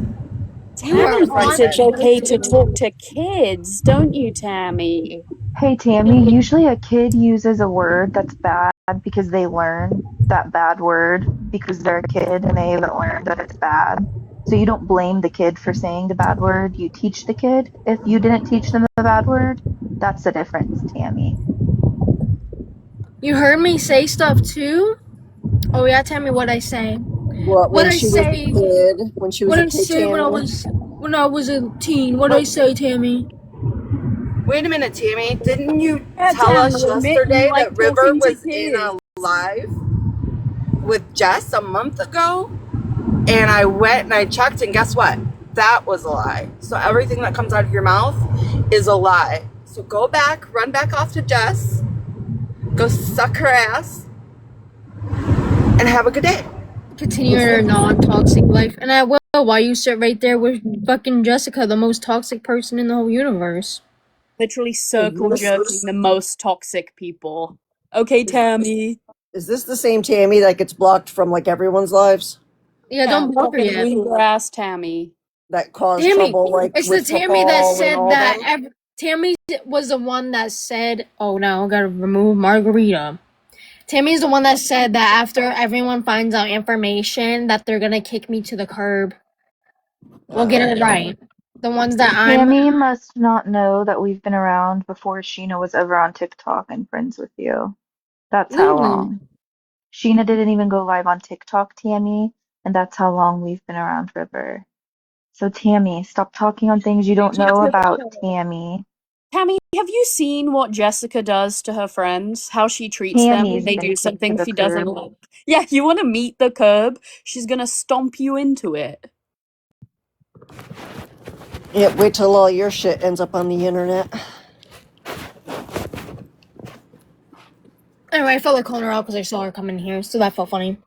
Tammy thinks it's okay to talk to kids, don't you, Tammy? Hey, Tammy, usually a kid uses a word that's bad because they learn that bad word because they're a kid and they haven't learned that it's bad. So you don't blame the kid for saying the bad word. You teach the kid. If you didn't teach them the bad word, that's the difference, Tammy. You heard me say stuff too? Oh yeah, tell me what I say. When she was a kid, when she was what a I kid, say Tammy? when I was a teen. What did I say, Tammy? Wait a minute, Tammy. Didn't you Yeah, tell us Tammy, admit yesterday you like that River talking to was in kids. a live with Jess a month ago? And I went and I checked, and guess what? That was a lie. So everything that comes out of your mouth is a lie. So go back, run back off to Jess, go suck her ass, and have a good day. Continue your non-toxic life, and I will while you sit right there with fucking Jessica, the most toxic person in the whole universe. Literally circle jerking the most toxic people. Okay, Tammy. Is this the same Tammy that gets blocked from like everyone's lives? Yeah, don't block her fucking yet. leave your ass, Tammy. That caused Tammy, trouble, like it's the with Tammy that football said and all that. Tammy was the one that said, "Oh, now I gotta remove Margarita." Tammy's the one that said that after everyone finds out information that they're gonna kick me to the curb. We'll get it right. The ones that Tammy must not know that we've been around before Sheena was ever on TikTok and friends with you. That's how long. Sheena didn't even go live on TikTok, Tammy, and that's how long we've been around River. So Tammy, stop talking on things you don't know about, Tammy. Tammy, have you seen what Jessica does to her friends? How she treats them when they do something she doesn't like? Yeah, you want to meet the curb? She's gonna stomp you into it. Yeah, wait till all your shit ends up on the internet. Anyway, I felt like calling her out because I saw her come in here, so that felt funny.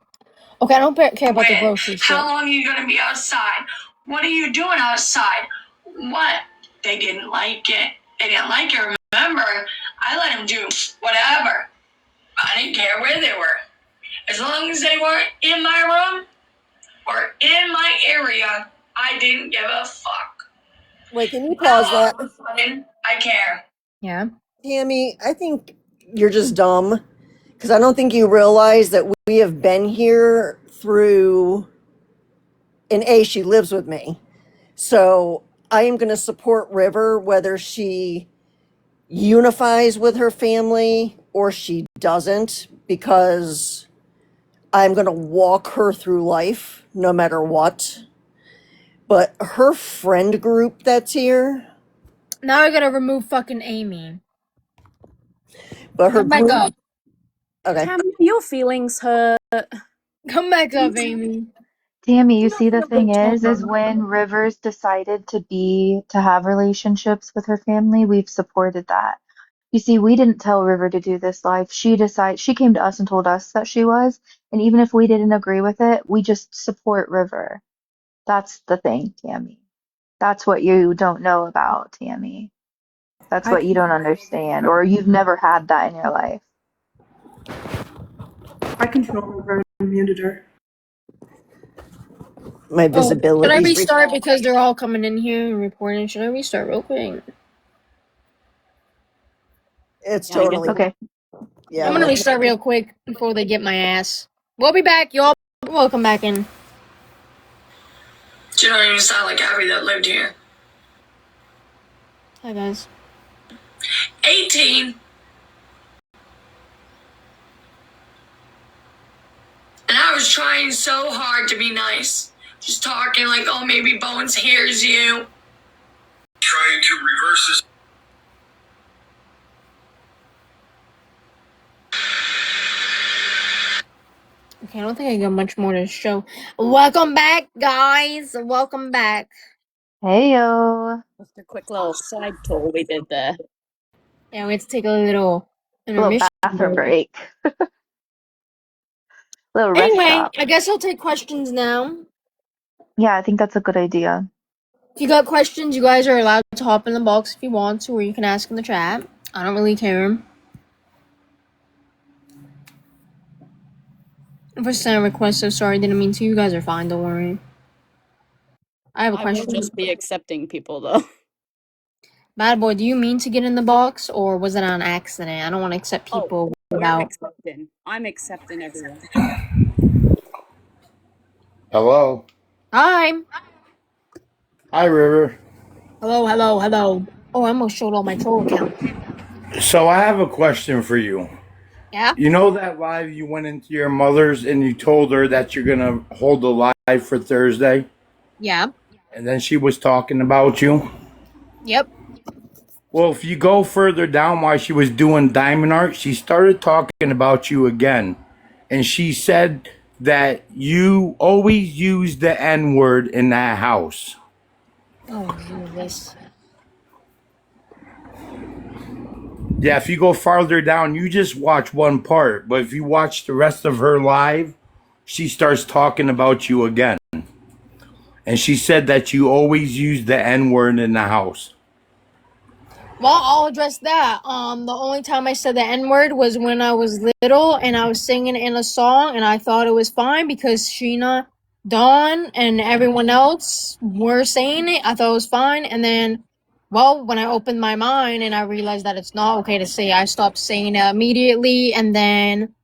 Okay, I don't care about the grocery shit. How long are you gonna be outside? What are you doing outside? What? They didn't like it. They didn't like it. Remember, I let them do whatever. I didn't care where they were. As long as they weren't in my room or in my area, I didn't give a fuck. Wait, can you pause that? All of a sudden, I care. Yeah. Tammy, I think you're just dumb. Because I don't think you realize that we have been here through, and A, she lives with me. So I am going to support River whether she unifies with her family or she doesn't, because I'm going to walk her through life no matter what. But her friend group that's here, Now I gotta remove fucking Amy. but her Come back group, up. okay. Tammy, your feelings hurt. Come back up, Amy. Tammy, you see, the thing is when Rivers decided to have relationships with her family, we've supported that. You see, we didn't tell River to do this live. She came to us and told us that she was, and even if we didn't agree with it, we just support River. That's the thing, Tammy. That's what you don't know about, Tammy. That's what you don't understand, or you've never had that in your life. I control River and muted her. My visibility. Should I restart because they're all coming in here and reporting? Should I restart real quick? It's Yeah, I guess totally okay. Yeah, I'm gonna restart real quick before they get my ass. We'll be back, y'all. Welcome back in. You don't even sound like Abby that lived here. Hi, guys. 18. And I was trying so hard to be nice. Just talking like, oh, maybe Bones hears you. Trying to reverse this. Okay, I don't think I got much more to show. Welcome back, guys. Welcome back. Heyo. Just a quick little side tour we did there. Yeah, we had to take a little Little intermission. bathroom break. Little rest Anyway, stop. I guess I'll take questions now. Yeah, I think that's a good idea. If you got questions, you guys are allowed to hop in the box if you want to, or you can ask in the chat. I don't really care. If I sent a request, so sorry, didn't mean to. You guys are fine, don't worry. I have a I question. will just be accepting people though. Bad boy, do you mean to get in the box, or was it on accident? I don't want to accept people without. I'm accepting everyone. Hello. Hi. Hi, River. Hello, hello, hello. Oh, I almost showed all my troll account. So I have a question for you. Yeah? You know that live you went into your mother's and you told her that you're going to hold the live for Thursday? Yeah. And then she was talking about you? Yep. Well, if you go further down while she was doing Diamond Art, she started talking about you again. And she said that you always use the N-word in that house. Oh, Jesus. Yeah, if you go farther down, you just watch one part. But if you watch the rest of her live, she starts talking about you again. And she said that you always use the N-word in the house. Well, I'll address that. The only time I said the N-word was when I was little and I was singing in a song and I thought it was fine because Sheena, Dawn, and everyone else were saying it. I thought it was fine. And then, well, when I opened my mind and I realized that it's not okay to say, I stopped saying it immediately. And then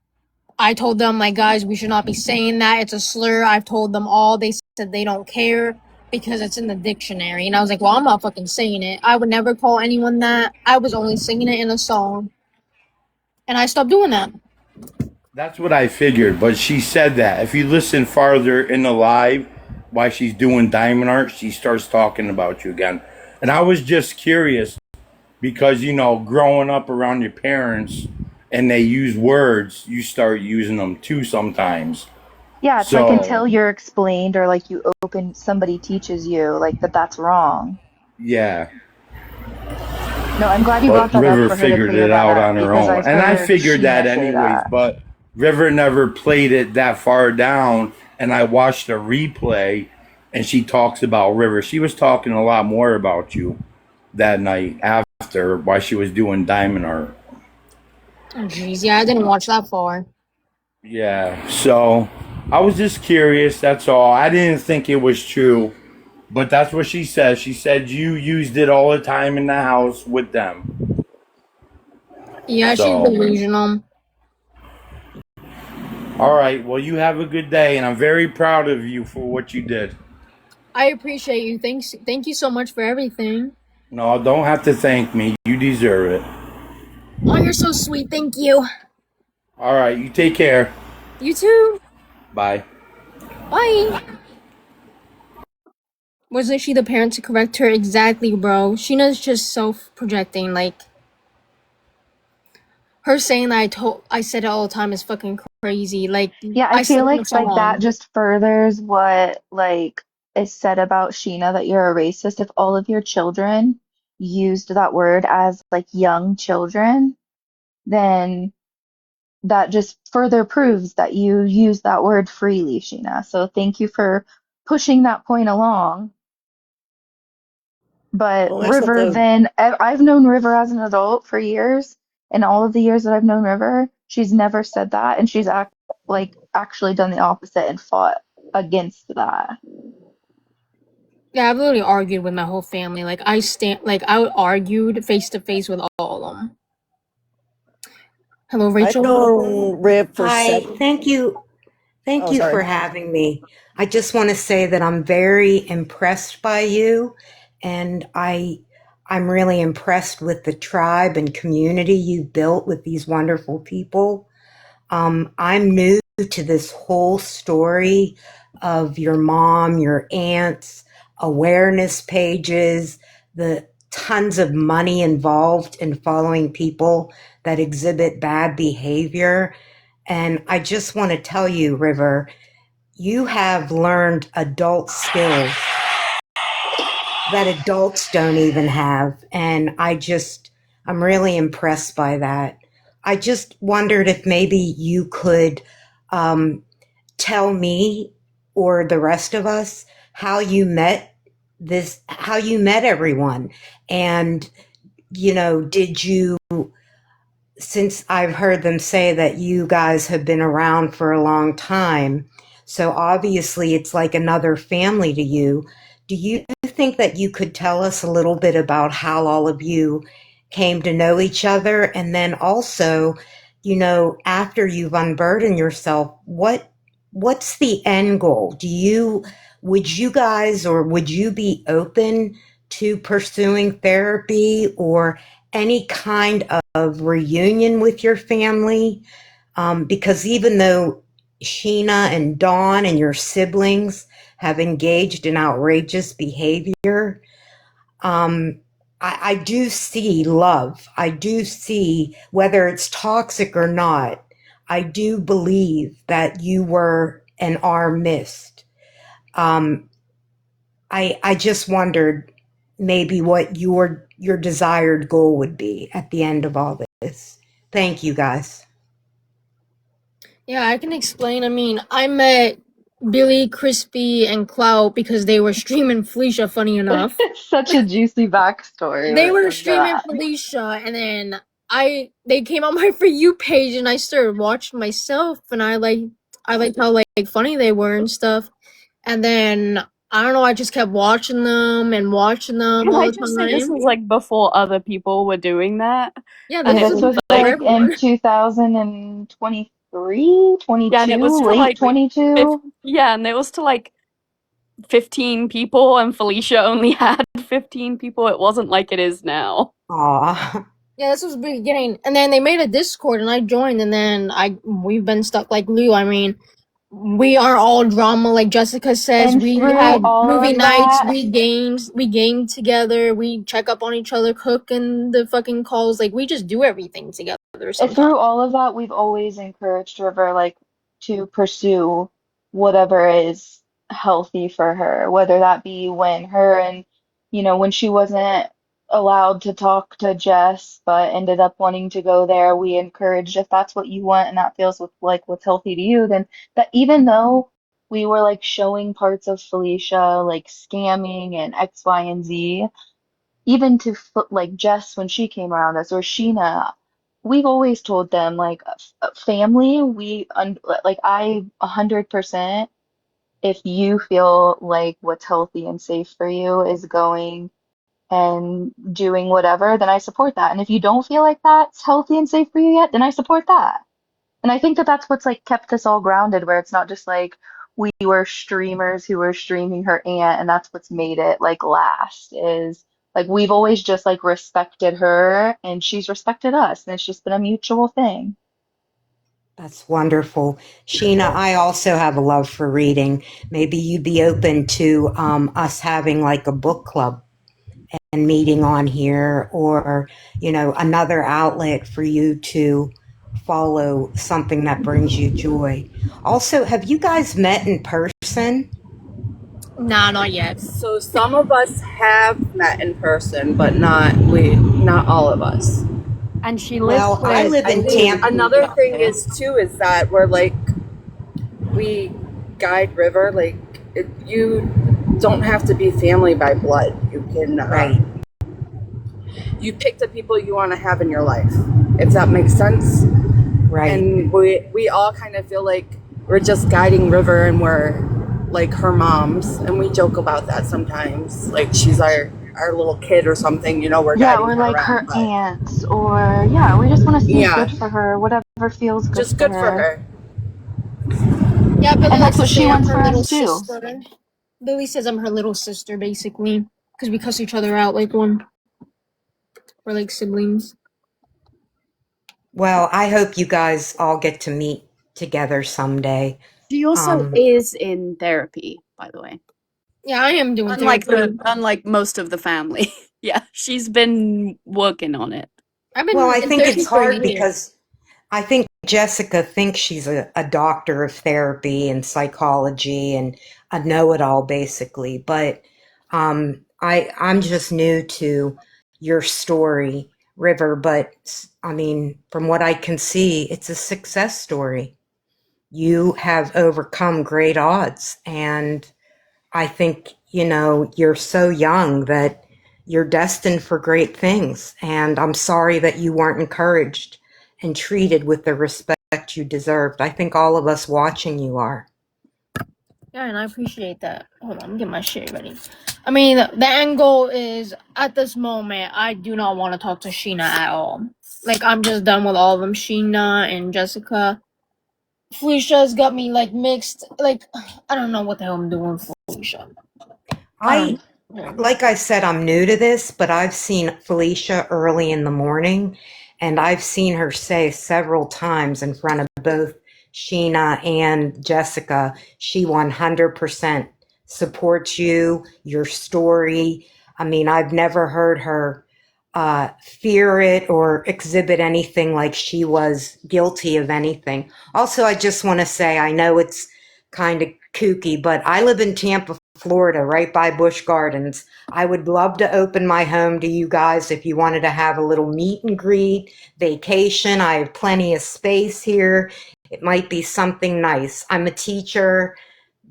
I told them, like, guys, we should not be saying that. It's a slur. I've told them all. They said they don't care because it's in the dictionary. And I was like, well, I'm not fucking saying it. I would never call anyone that. I was only singing it in a song. And I stopped doing that. That's what I figured. But she said that. If you listen farther in the live, while she's doing Diamond Art, she starts talking about you again. And I was just curious because, you know, growing up around your parents and they use words, you start using them too sometimes. Yeah, it's like until you're explained or like somebody teaches you like that's wrong. Yeah. No, I'm glad you But brought that up River for her to figured clear it that out up on her because own. I've And I heard figured that Sheena say anyways, that. but River never played it that far down. And I watched a replay and she talks about River. She was talking a lot more about you that night after while she was doing Diamond Art. Oh, jeez. Yeah, I didn't watch that far. Yeah. So I was just curious. That's all. I didn't think it was true. But that's what she said. She said you used it all the time in the house with them. Yeah, she's So, delusional. all right. Well, you have a good day, and I'm very proud of you for what you did. I appreciate you. Thank you so much for everything. No, don't have to thank me. You deserve it. Oh, you're so sweet. Thank you. All right. You take care. You too. Bye. Bye. Wasn't she the parent to correct her? Exactly, bro. Sheena's just self-projecting. Like, her saying that I said it all the time is fucking crazy. Like, Yeah, I I said feel it in a like that song. just furthers what like is said about Sheena that you're a racist. If all of your children used that word as like young children, then that just further proves that you use that word freely, Sheena. So thank you for pushing that point along. But Well, except River, the then I've known River as an adult for years, and all of the years that I've known River, she's never said that, and she's actually done the opposite and fought against that. Yeah, I've literally argued with my whole family. Like, I argued face to face with all of them. Hello, I've Rachel. known Riv for Hi, 7. thank you. Thank Oh, you sorry. for having me. I just want to say that I'm very impressed by you, and I'm really impressed with the tribe and community you built with these wonderful people. I'm new to this whole story of your mom, your aunts, awareness pages, the tons of money involved in following people that exhibit bad behavior. And I just want to tell you, River, you have learned adult skills that adults don't even have. And I'm really impressed by that. I just wondered if maybe you could tell me or the rest of us how you met everyone. And, did you, since I've heard them say that you guys have been around for a long time, so obviously it's like another family to you. Do you think that you could tell us a little bit about how all of you came to know each other? And then also, after you've unburdened yourself, what's the end goal? Would you guys, or would you be open to pursuing therapy or any kind of reunion with your family? Because even though Sheena and Dawn and your siblings have engaged in outrageous behavior, I do see love. I do see, whether it's toxic or not, I do believe that you were and are missed. I just wondered maybe what your desired goal would be at the end of all this. Thank you, guys. Yeah, I can explain. I mean, I met Billy, Crispy, and Clout because they were streaming Felicia, funny enough. Such a juicy backstory They were with streaming that. Felicia, and then they came on my For You page, and I started watching myself, and I liked how like funny they were and stuff. And then I don't know, I just kept watching them Can all I the just say this time. was like before other people were doing that? Yeah, And And it this this was was was before like, like in everyone. 2023, yeah, and it 22, was to late like 22. and it was to like 15 people, and Felicia only had 15 people. It wasn't like it is now. Aw. Yeah, this was the beginning, and then they made a Discord, and I joined, and then we've been stuck like glue. I mean, we are all drama, like Jessica says. And We through had all movie of nights, that, we game together, we check up on each other, cook in the fucking calls. Like, we just do everything together sometimes. through all of that, we've always encouraged River like to pursue whatever is healthy for her, whether that be when her and when she wasn't allowed to talk to Jess, but ended up wanting to go there, we encouraged if that's what you want and that feels what's healthy to you, then that even though we were like showing parts of Felicia like scamming and X, Y, and Z, even to like Jess when she came around us or Sheena, we've always told them like family, like I 100% if you feel like what's healthy and safe for you is going and doing whatever, then I support that. And if you don't feel like that's healthy and safe for you yet, then I support that. And I think that that's what's like kept us all grounded, where it's not just like we were streamers who were streaming her aunt, and that's what's made it like last is like we've always just like respected her and she's respected us, and it's just been a mutual thing. That's wonderful. Sheena, I also have a love for reading. Maybe you'd be open to us having like a book club and meeting on here, or, another outlet for you to follow something that brings you joy. Also, have you guys met in person? Nah, not yet. So some of us have met in person, but not all of us. And she lives Well, I live in think Tampa. another thing is that we're like, we guide River, like you don't have to be family by blood. You can Right. You pick the people you want to have in your life, if that makes sense. Right. And we all kind of feel like we're just guiding River, and we're like her moms, and we joke about that sometimes. Like she's our little kid or something, we're Yeah, guiding or her like her around, but aunts, or yeah, we just want to see yeah, good for her, whatever feels good just for good for her. Yeah, Billy And likes that's to what she say I'm wants her for little us too. sister. Billy says I'm her little sister, basically, because we cuss each other out like one. We're like siblings. Well, I hope you guys all get to meet together someday. She also is in therapy, by the way. Yeah, I am doing Unlike most of the family. Yeah, she's been working on it. I've been Well, I in think therapy it's for a hard year. because I think Jessica thinks she's a doctor of therapy and psychology and a know-it-all basically. But I'm just new to your story, River. But I mean, from what I can see, it's a success story. You have overcome great odds, and I think, you're so young that you're destined for great things. And I'm sorry that you weren't encouraged and treated with the respect you deserved. I think all of us watching you are. Yeah, and I appreciate that. Hold on, I'm getting my shit ready. I mean, the end goal is, at this moment, I do not want to talk to Sheena at all. Like, I'm just done with all of them. Sheena and Jessica. Felicia's got me, like, mixed. Like, I don't know what the hell I'm doing for Felicia. Like I said, I'm new to this, but I've seen Felicia early in the morning, and I've seen her say several times in front of both Sheena and Jessica, she 100% supports you, your story. I mean, I've never heard her fear it or exhibit anything like she was guilty of anything. Also, I just want to say, I know it's kind of kooky, but I live in Tampa, Florida, right by Busch Gardens. I would love to open my home to you guys if you wanted to have a little meet and greet, vacation. I have plenty of space here. It might be something nice. I'm a teacher,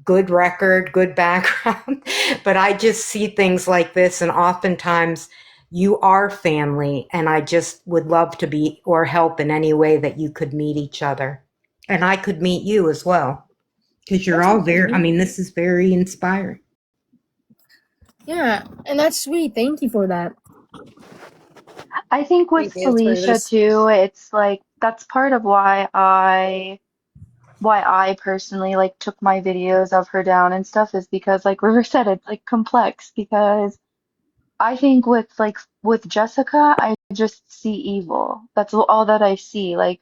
good record, good background, but I just see things like this, and oftentimes you are family, and I just would love to be or help in any way that you could meet each other. And I could meet you as well. Because you're all very, I mean, this is very inspiring. Yeah, and that's sweet. Thank you for that. I think with Felicia too, it's like that's part of why I personally like took my videos of her down and stuff is because like River said, it's like complex because I think with Jessica, I just see evil. That's all that I see. Like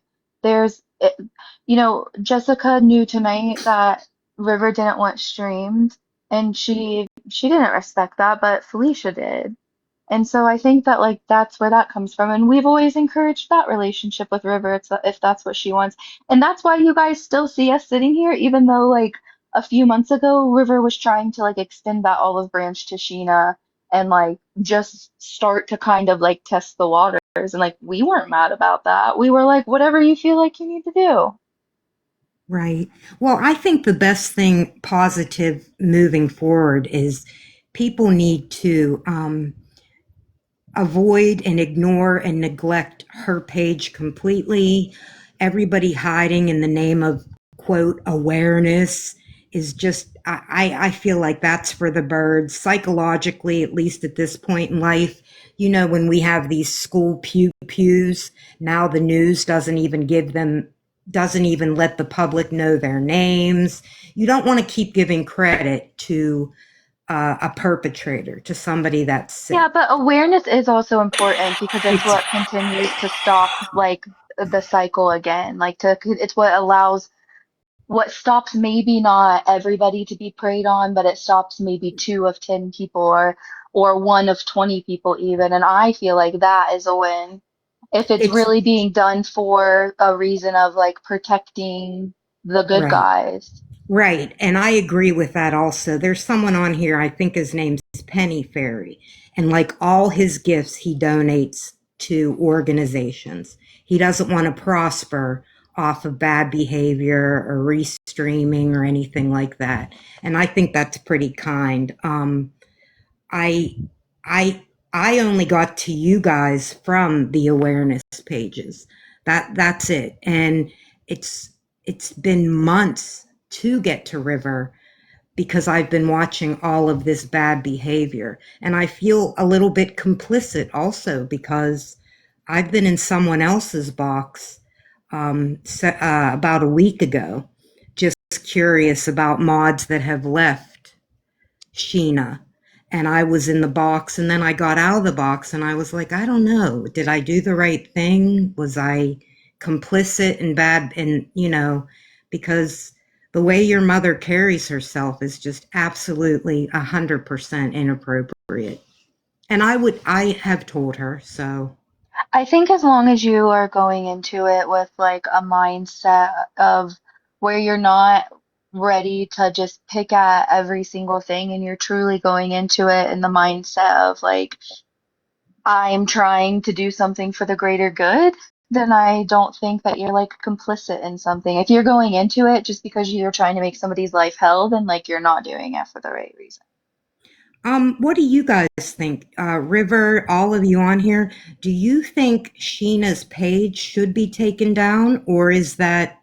Jessica knew tonight that River didn't want streamed, and she didn't respect that, but Felicia did. And so I think that like that's where that comes from, and we've always encouraged that relationship with River. If that's what she wants, and that's why you guys still see us sitting here, even though like a few months ago River was trying to like extend that olive branch to Sheena and like just start to kind of like test the waters. And like we weren't mad about that. We were like, whatever you feel like you need to do. Right. Well, I think the best thing positive moving forward is people need to avoid and ignore and neglect her page completely. Everybody hiding in the name of quote awareness is just I feel like that's for the birds psychologically, at least at this point in life. You know, when we have these school pews, now the news doesn't even let the public know their names. You don't want to keep giving credit to a perpetrator, to somebody that's sick. Yeah, but awareness is also important because it's what continues to stop like the cycle again. It's what allows, what stops maybe not everybody to be preyed on, but it stops maybe 2 of 10 people or 1 of 20 people even. And I feel like that is a win. If it's really being done for a reason of like protecting the good Right. guys. Right. And I agree with that also. There's someone on here, I think his name's Penny Fairy. And like all his gifts, he donates to organizations. He doesn't want to prosper off of bad behavior or restreaming or anything like that. And I think that's pretty kind. I only got to you guys from the awareness pages. That's it. And it's been months to get to River because I've been watching all of this bad behavior. And I feel a little bit complicit also because I've been in someone else's box about a week ago, just curious about mods that have left Sheena. And I was in the box and then I got out of the box and I was like, I don't know. Did I do the right thing? Was I complicit and bad? And, you know, because the way your mother carries herself is just absolutely 100% inappropriate. And I have told her, so. I think as long as you are going into it with like a mindset of where you're not ready to just pick at every single thing and you're truly going into it in the mindset of like, I'm trying to do something for the greater good, then I don't think that you're like complicit in something. If you're going into it just because you're trying to make somebody's life hell, then like you're not doing it for the right reason. What do you guys think? River, all of you on here, do you think Sheena's page should be taken down, or is that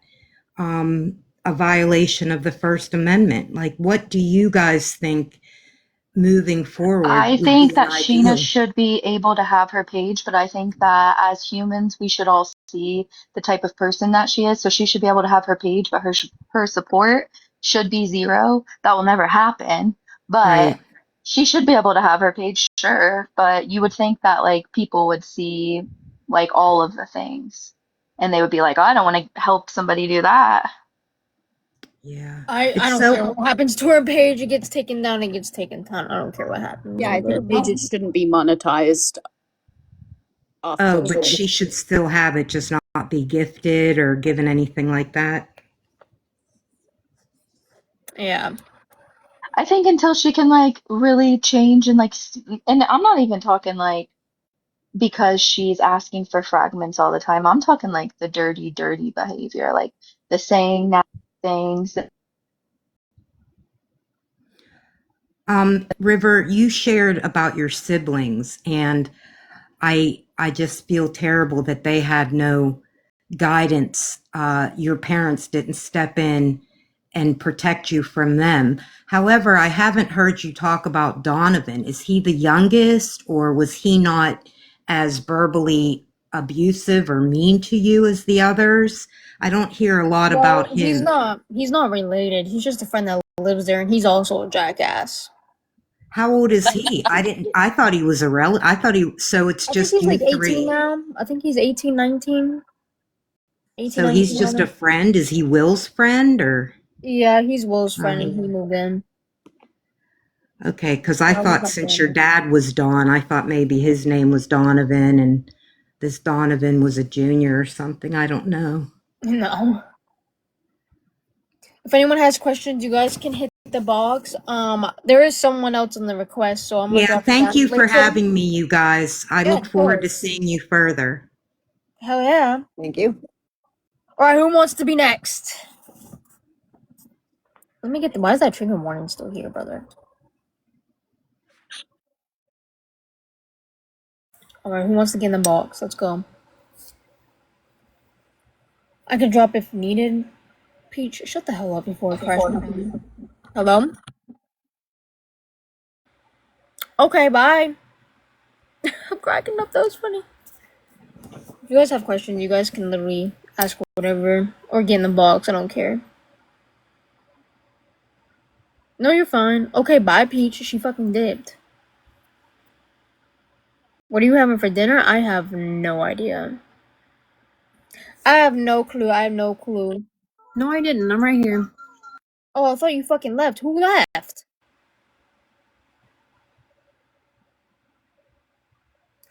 a violation of the First Amendment? Like, what do you guys think moving forward? I think that Sheena should be able to have her page, but I think that as humans, we should all see the type of person that she is. So she should be able to have her page, but her support should be 0. That will never happen, but Right. she should be able to have her page, sure. But you would think that like people would see like all of the things, and they would be like, oh, I don't want to help somebody do that. Yeah. I don't care what happens to her page. It gets taken down. It gets taken down. I don't care what happens. Yeah, I think pages shouldn't be monetized. Oh, but she should still have it, just not be gifted or given anything like that. Yeah. I think until she can like really change and like, and I'm not even talking like because she's asking for fragments all the time. I'm talking like the dirty, dirty behavior, like the saying nasty things. River, you shared about your siblings, and I just feel terrible that they had no guidance. Your parents didn't step in and protect you from them. However, I haven't heard you talk about Donovan. Is he the youngest, or was he not as verbally abusive or mean to you as the others? I don't hear a lot about him. He's not related. He's just a friend that lives there, and he's also a jackass. How old is he? I thought he was so it's just I think he's you like 18 three. now. I think he's 18, 19. 18, So he's 19, just a friend? Is he Will's friend, or? Yeah, he's Will's friend, and he moved in. Okay, because I thought since your dad was Don, I thought maybe his name was Donovan and this Donovan was a junior or something. I don't know. No. If anyone has questions, you guys can hit The box. There is someone else in the request, so I'm gonna Yeah, drop it thank down you for later. having me, you guys. I Yeah, look of forward to course. seeing you further. Hell yeah. Thank you. All right, who wants to be next? Let me get the. Why is that trigger warning still here, brother? All right, who wants to get in the box? Let's go. I can drop if needed. Peach, shut the hell up before it crashes. Hello? Okay, bye. I'm cracking up. That was funny. If you guys have questions, you guys can literally ask whatever or get in the box. I don't care. No, you're fine. Okay, bye, Peach. She fucking dipped. What are you having for dinner? I have no idea. I have no clue. I have no clue. No, I didn't. I'm right here. Oh, I thought you fucking left. Who left?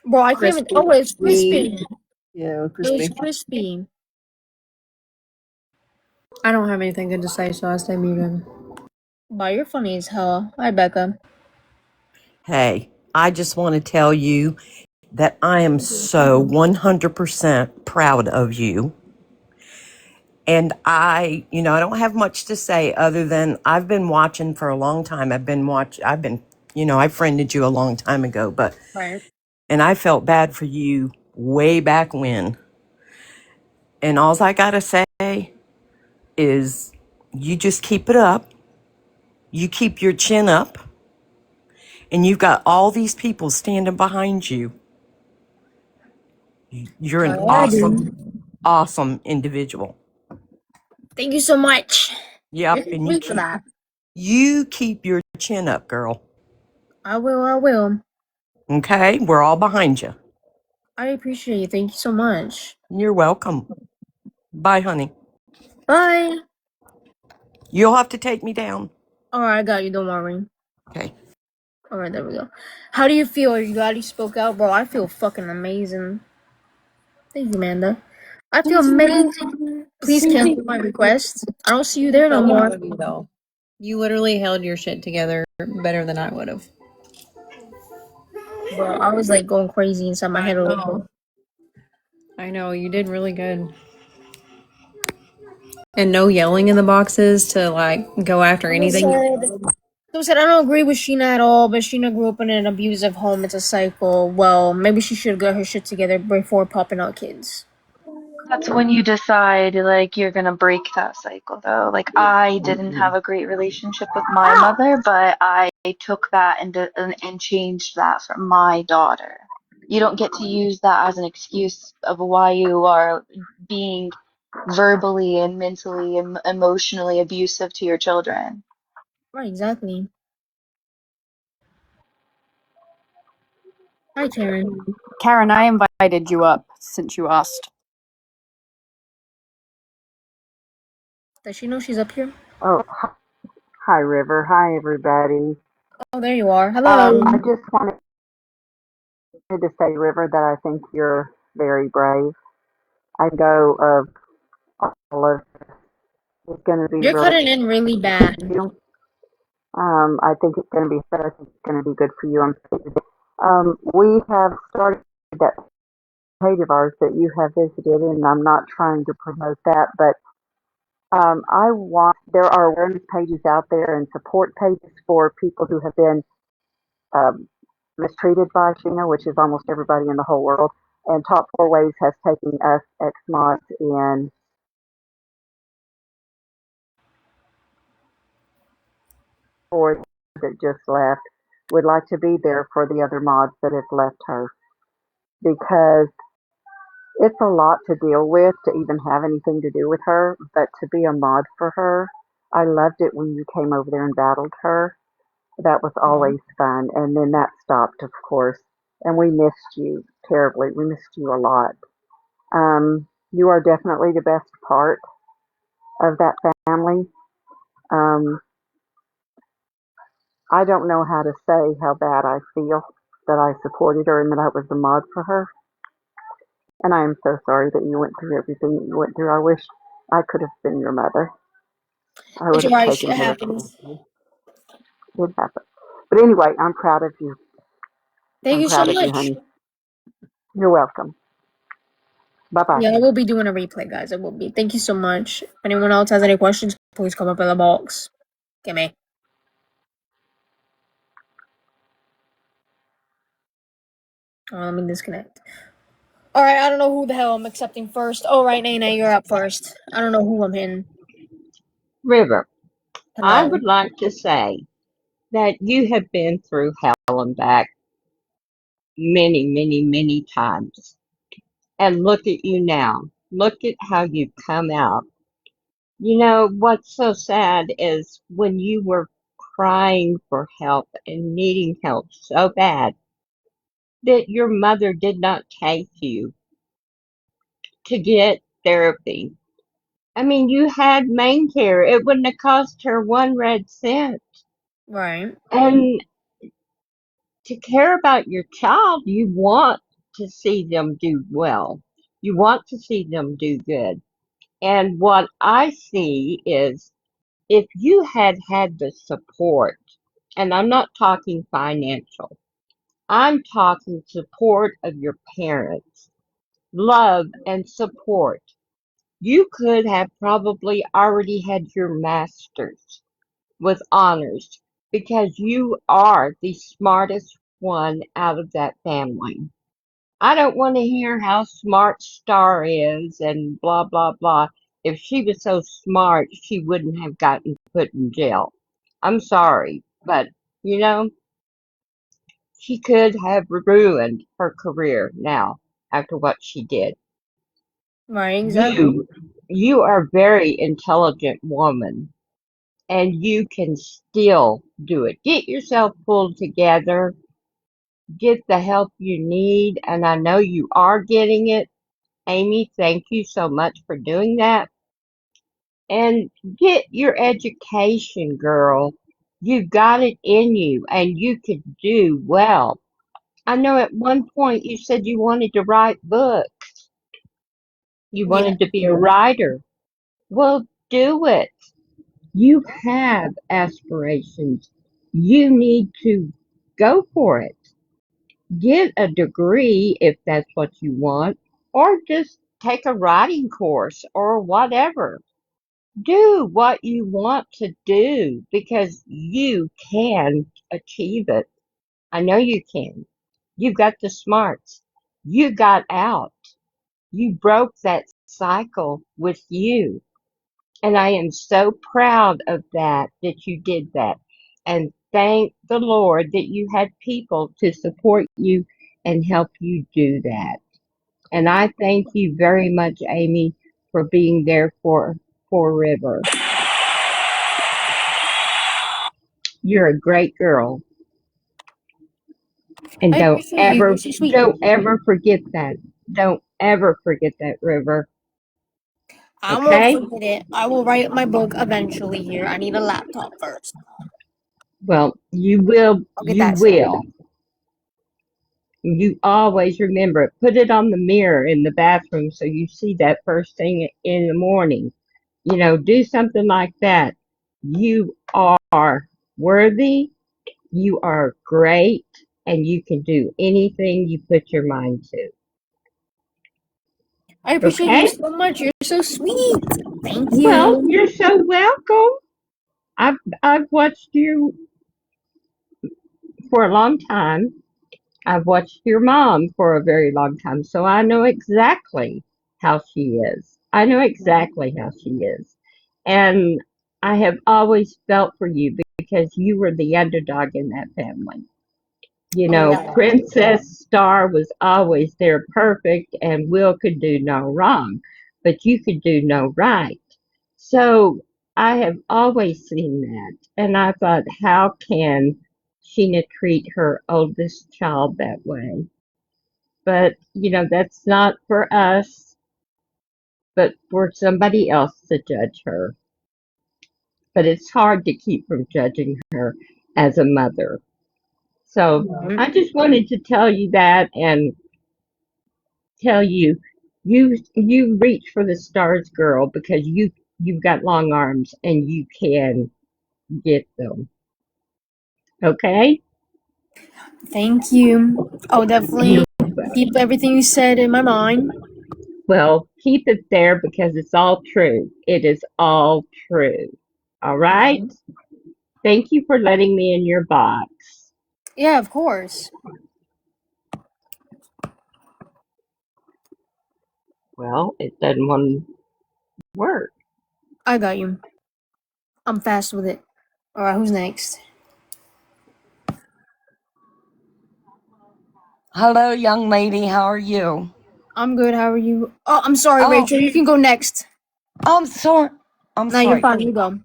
Bro, I can't even. Oh, it's crispy. Yeah, It's crispy. crispy. I don't have anything good to say, so I stay muted. Wow, you're funny as hell. Hi, Becca. Hey, I just want to tell you that I am so 100% proud of you. And I don't have much to say other than I've been watching for a long time. I friended you a long time ago, Right. and I felt bad for you way back when. And all I got to say is you just keep it up. You keep your chin up. And you've got all these people standing behind you. You're an awesome individual. Thank you so much. Yep, You're and sweet for that. you keep your chin up, girl. I will. Okay? We're all behind you. I appreciate you. Thank you so much. You're welcome. Bye, honey. Bye. You'll have to take me down. Alright, I got you. Don't worry. Okay. Alright, there we go. How do you feel? Are you glad you spoke out? Bro, I feel fucking amazing. Thank you, Amanda. I feel amazing. Please cancel my request. I don't see you there no more. Though. You literally held your shit together better than I would have. Bro, I was like going crazy inside my head a little bit. I know, you did really good. And no yelling in the boxes to like go after anything. Someone said, I don't agree with Sheena at all, but Sheena grew up in an abusive home. It's a cycle. Well, maybe she should get her shit together before popping out kids. That's when you decide like you're gonna break that cycle though. Like I didn't have a great relationship with my mother, but I took that and changed that for my daughter. You don't get to use that as an excuse of why you are being verbally and mentally and emotionally abusive to your children. Right, exactly. Hi, Karen. Karen, I invited you up since you asked. Does she know she's up here? Oh, hi, River. Hi, everybody. Oh, there you are. Hello. I just wanted to say, River, that I think you're very brave. I know of all of this is going to be You're really cutting in really bad. good for you. I think it's going to be I think it's going to be good for you. We have started that page of ours that you have visited, and I'm not trying to promote that, but there are awareness pages out there and support pages for people who have been um, mistreated by Sheena, which is almost everybody in the whole world. And Top 4 Ways has taken us ex-mods in for that just left, would like to be there for the other mods that have left her. Because it's a lot to deal with to even have anything to do with her, but to be a mod for her, I loved it when you came over there and battled her. That was always fun. And then that stopped, of course. And we missed you terribly. We missed you a lot. You are definitely the best part of that family. Um, I don't know how to say how bad I feel that I supported her and that I was the mod for her. And I am so sorry that you went through everything that you went through. I wish I could have been your mother. I would It's have alright, taken shit care of happens. you. It happens. But anyway, I'm proud of you. Thank I'm you so proud of you, much. honey. You're welcome. Bye bye. Yeah, I will be doing a replay, guys. I will be. Thank you so much. If anyone else has any questions, please come up in the box. Okay, me. Oh, let me disconnect. Alright, I don't know who the hell I'm accepting first. Oh, right, Nene, you're up first. I don't know who I'm hitting. River, I Hello. would like to say that you have been through hell and back many, many, many times. And look at you now. Look at how you've come out. You know, what's so sad is when you were crying for help and needing help so bad that your mother did not take you to get therapy. I mean, you had main care. It wouldn't have cost her 1 red cent. Right. And to care about your child, you want to see them do well. You want to see them do good. And what I see is if you had had the support, and I'm not talking financial, I'm talking support of your parents, love and support, you could have probably already had your master's with honors because you are the smartest one out of that family. I don't want to hear how smart Star is and blah, blah, blah. If she was so smart, she wouldn't have gotten put in jail. I'm sorry, but you know, she could have ruined her career now after what she did. Right, exactly. You are a very intelligent woman and you can still do it. Get yourself pulled together, get the help you need, and I know you are getting it. Amy, thank you so much for doing that. And get your education, girl. You got it in you and you could do well. I know at one point you said you wanted to write books. You Yeah. wanted to be a writer. Well, do it. You have aspirations. You need to go for it. Get a degree if that's what you want, or just take a writing course or whatever. Do what you want to do because you can achieve it. I know you can. You've got the smarts. You got out. You broke that cycle with you. And I am so proud of that you did that. And thank the Lord that you had people to support you and help you do that. And I thank you very much, Amy, for being there for River. You're a great girl. And I appreciate you. You're so sweet. don't ever forget that. Don't ever forget that, River. I won't Okay? forget it. I will write my book eventually here. I need a laptop first. Well, you will. I'll get You that sorted. will. You always remember it. Put it on the mirror in the bathroom so you see that first thing in the morning. You know, do something like that. You are worthy. You are great. And you can do anything you put your mind to. I appreciate you Okay? so much. You're so sweet. Thank Well, you. you're so welcome. I've watched you for a long time. I've watched your mom for a very long time, so I know exactly how she is. I know exactly how she is. And I have always felt for you because you were the underdog in that family. You know, Oh, Princess Star was always there perfect, and Will could do no wrong, but you could do no right. So I have always seen that, and I thought, how can Sheena treat her oldest child that way? But, you know, that's not for us, but for somebody else to judge her. But it's hard to keep from judging her as a mother. So I just wanted to tell you that and tell you you reach for the stars, girl, because you've got long arms and you can get them. Okay? Thank you. I'll definitely keep everything you said in my mind. Well, keep it there because it's all true. It is all true. All right? Okay. Thank you for letting me in your box. Yeah, of course. Well, it doesn't want to work. I got you. I'm fast with it. Alright, who's next? Hello, young lady. How are you? I'm good, how are you? Oh, I'm sorry, Oh, Rachel. You can go next. I'm sorry. I'm No, you're sorry. fine. You go.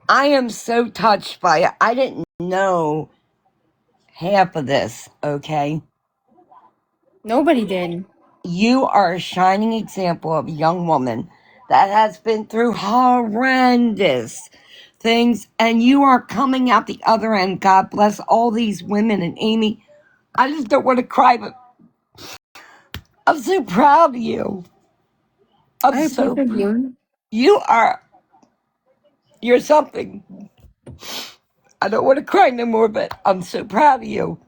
I am so touched by it. I didn't know half of this, okay? Nobody did. You are a shining example of a young woman that has been through horrendous things, and you are coming out the other end. God bless all these women. And Amy, I just don't want to cry, but I'm so proud of you. I appreciate you. You're something. I don't want to cry no more, but I'm so proud of you.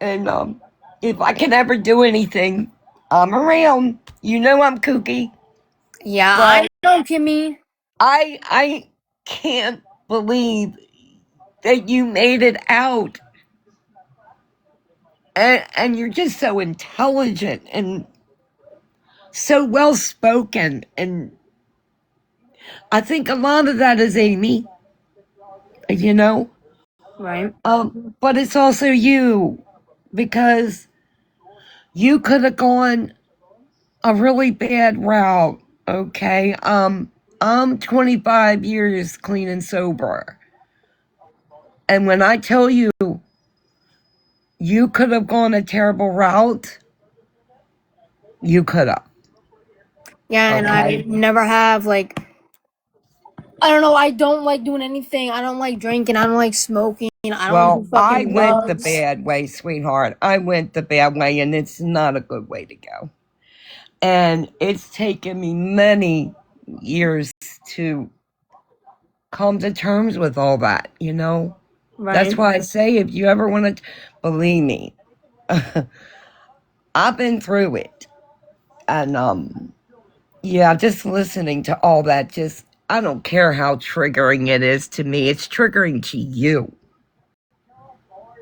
And if I can ever do anything, I'm around. You know I'm kooky. Yeah, But I know, Kimmy. I can't believe that you made it out. And you're just so intelligent and so well spoken. And I think a lot of that is Amy, you know? Right. But it's also you, because you could have gone a really bad route, okay? I'm 25 years clean and sober. And when I tell you, you could have gone a terrible route, you could have. Yeah, and I never have, like, I don't know, I don't like doing anything. I don't like drinking. I don't like smoking. I don't do I fucking went the drugs. bad way, sweetheart. I went the bad way, and it's not a good way to go. And it's taken me many years to come to terms with all that, you know? That's Right. why I say, if you ever want to, believe me, I've been through it. And, yeah, just listening to all that, just, I don't care how triggering it is to me. It's triggering to you.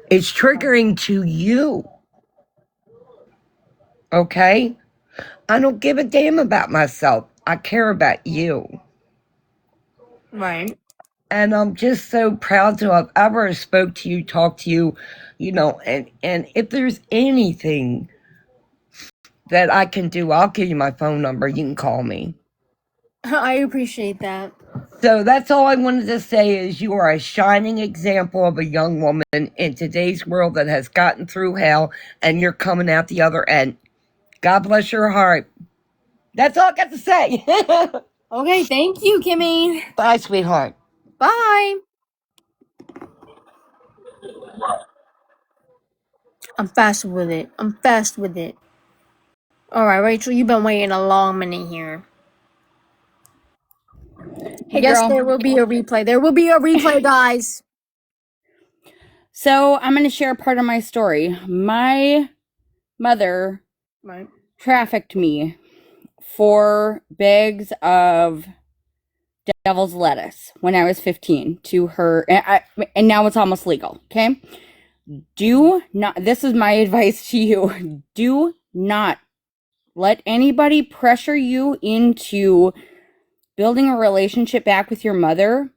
It's triggering to you. Okay? I don't give a damn about myself. I care about you. Right. And I'm just so proud to have ever spoke to you, talked to you, you know, and if there's anything that I can do, I'll give you my phone number. You can call me. I appreciate that. So that's all I wanted to say is you are a shining example of a young woman in today's world that has gotten through hell, and you're coming out the other end. God bless your heart. That's all I got to say. Okay, thank you, Kimmy. Bye, sweetheart. Bye. I'm fast with it. I'm fast with it. Alright, Rachel, you've been waiting a long minute here. Hey, yes, girl. there will be a replay. There will be a replay, guys. So I'm going to share part of my story. My mother trafficked me 4 bags of devil's lettuce when I was 15 to her, and now it's almost legal. Okay. Do not, this is my advice to you. Do not let anybody pressure you into building a relationship back with your mother,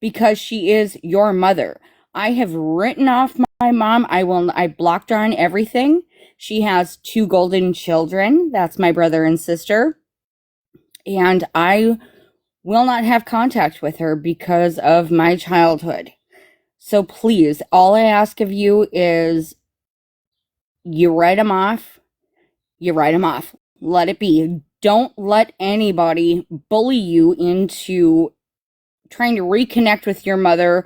because she is your mother. I have written off my mom. I blocked her on everything. She has 2 golden children. That's my brother and sister. And I will not have contact with her because of my childhood. So please, all I ask of you is you write them off. You write them off. Let it be. Don't let anybody bully you into trying to reconnect with your mother.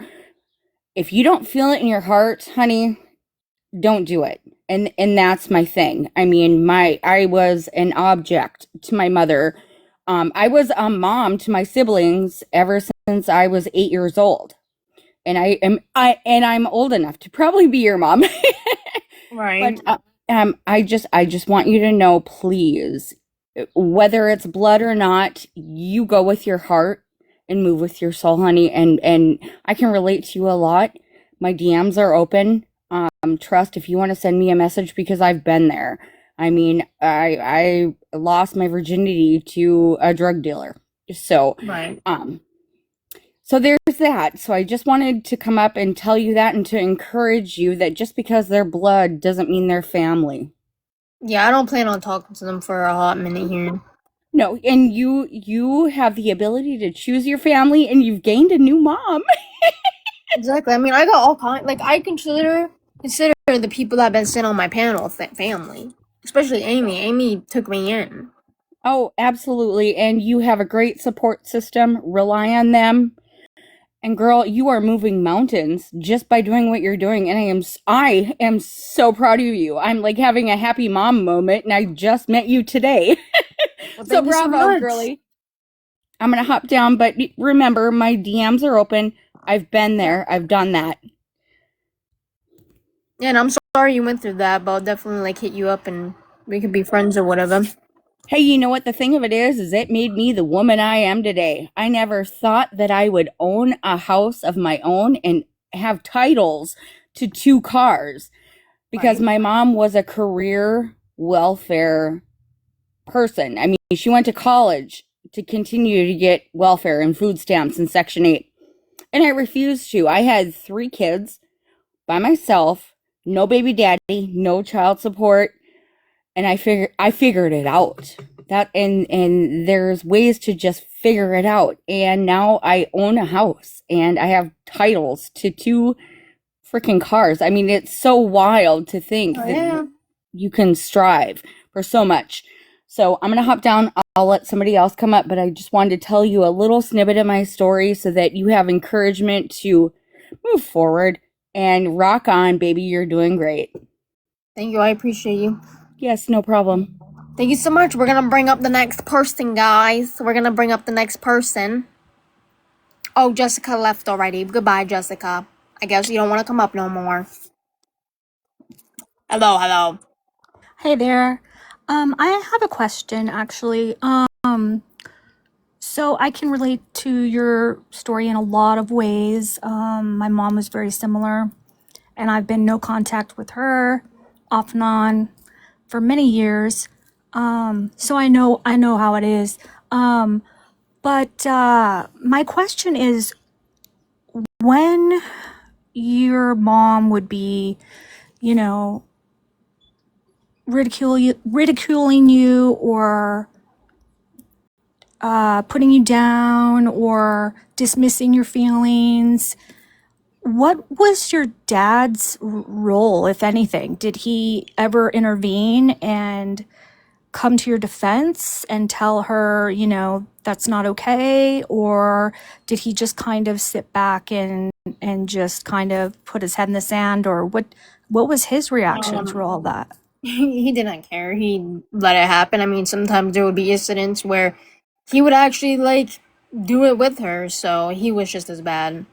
If you don't feel it in your heart, honey, don't do it. And that's my thing. I mean, I was an object to my mother. I was a mom to my siblings ever since I was 8 years old. and I'm old enough to probably be your mom. Right. But I just want you to know, please, whether it's blood or not, you go with your heart and move with your soul, honey. And I can relate to you a lot. My DMs are open. Trust, if you want to send me a message, because I've been there. I mean, I lost my virginity to a drug dealer. So, Right. so there's that. So I just wanted to come up and tell you that, and to encourage you that just because they're blood doesn't mean they're family. Yeah, I don't plan on talking to them for a hot minute here. No, and you have the ability to choose your family, and you've gained a new mom. Exactly. I mean, I got all kind. Like, I consider the people that have been sitting on my panel family, especially Amy. Amy took me in. Oh, absolutely. And you have a great support system. Rely on them. And girl, you are moving mountains just by doing what you're doing. And I am so proud of you. I'm like having a happy mom moment, and I just met you today. Well, So thank you so bravo, much. girly. I'm gonna hop down, but remember, my DMs are open. I've been there. I've done that. Yeah, and I'm sorry you went through that, but I'll definitely like hit you up and we could be friends or whatever. Hey, you know what the thing of it is it made me the woman I am today. I never thought that I would own a house of my own and have titles to 2 cars, because my mom was a career welfare person. I mean, she went to college to continue to get welfare and food stamps and Section 8. And I refused to. I had 3 kids by myself, no baby daddy, no child support, and I figured it out. That and there's ways to just figure it out. And now I own a house and I have titles to 2 freaking cars. I mean, it's so wild to think that you can strive for so much. So I'm going to hop down. I'll let somebody else come up, but I just wanted to tell you a little snippet of my story so that you have encouragement to move forward and rock on, baby. You're doing great. Thank you. I appreciate you. Yes, no problem. Thank you so much. We're gonna bring up the next person, guys. We're gonna bring up the next person. Oh, Jessica left already. Goodbye, Jessica. I guess you don't want to come up no more. Hello. Hey there. I have a question actually. So I can relate to your story in a lot of ways. My mom was very similar, and I've been no contact with her off and on for many years. So I know how it is. But my question is, when your mom would be, you know, ridiculing you or putting you down or dismissing your feelings, what was your dad's role, if anything? Did he ever intervene and come to your defense and tell her, you know, that's not okay? Or did he just kind of sit back and just kind of put his head in the sand? Or what was his reaction through all that? He didn't care. He let it happen. I mean, sometimes there would be incidents where he would actually like do it with her, so he was just as bad.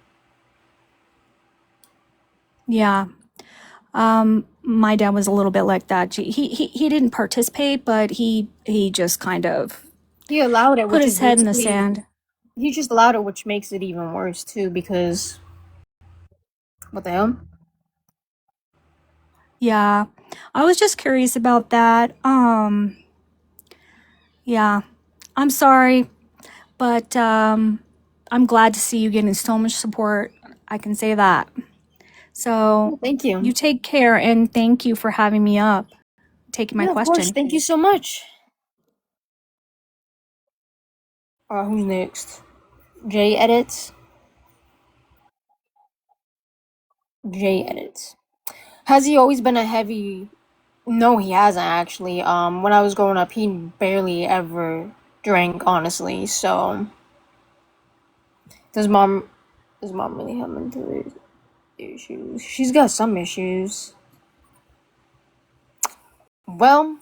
Yeah. My dad was a little bit like that. He didn't participate, but he just kind of He allowed it, put which his is head in the basically- sand. He just allowed it, which makes it even worse too, because what the hell? Yeah. I was just curious about that. Yeah. I'm sorry, but I'm glad to see you getting so much support. I can say that. So thank you. You take care, and thank you for having me up, taking my Yeah, question. Of course. Thank you so much. Who's next? J edits. Has he always been a heavy? No, he hasn't actually. When I was growing up, he barely ever drank, honestly. So, does mom really have mental issues? She's got some issues. Well,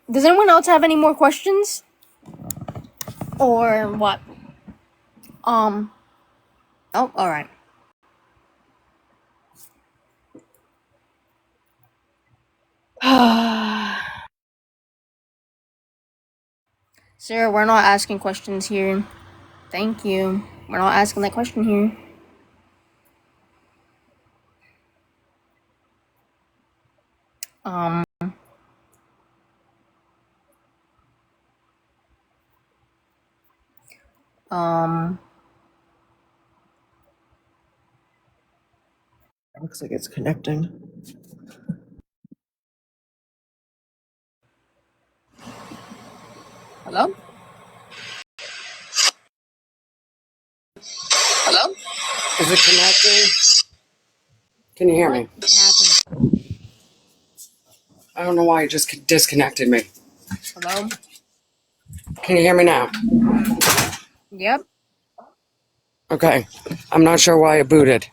does anyone else have any more questions? Or what? Oh, all right. Sir, we're not asking questions here. Thank you. We're not asking that question here. Um. Looks like it's connecting. Hello? Hello? Is it connecting? Can you hear What me? happened? I don't know why it just disconnected me. Hello? Can you hear me now? Yep. Okay. I'm not sure why it booted.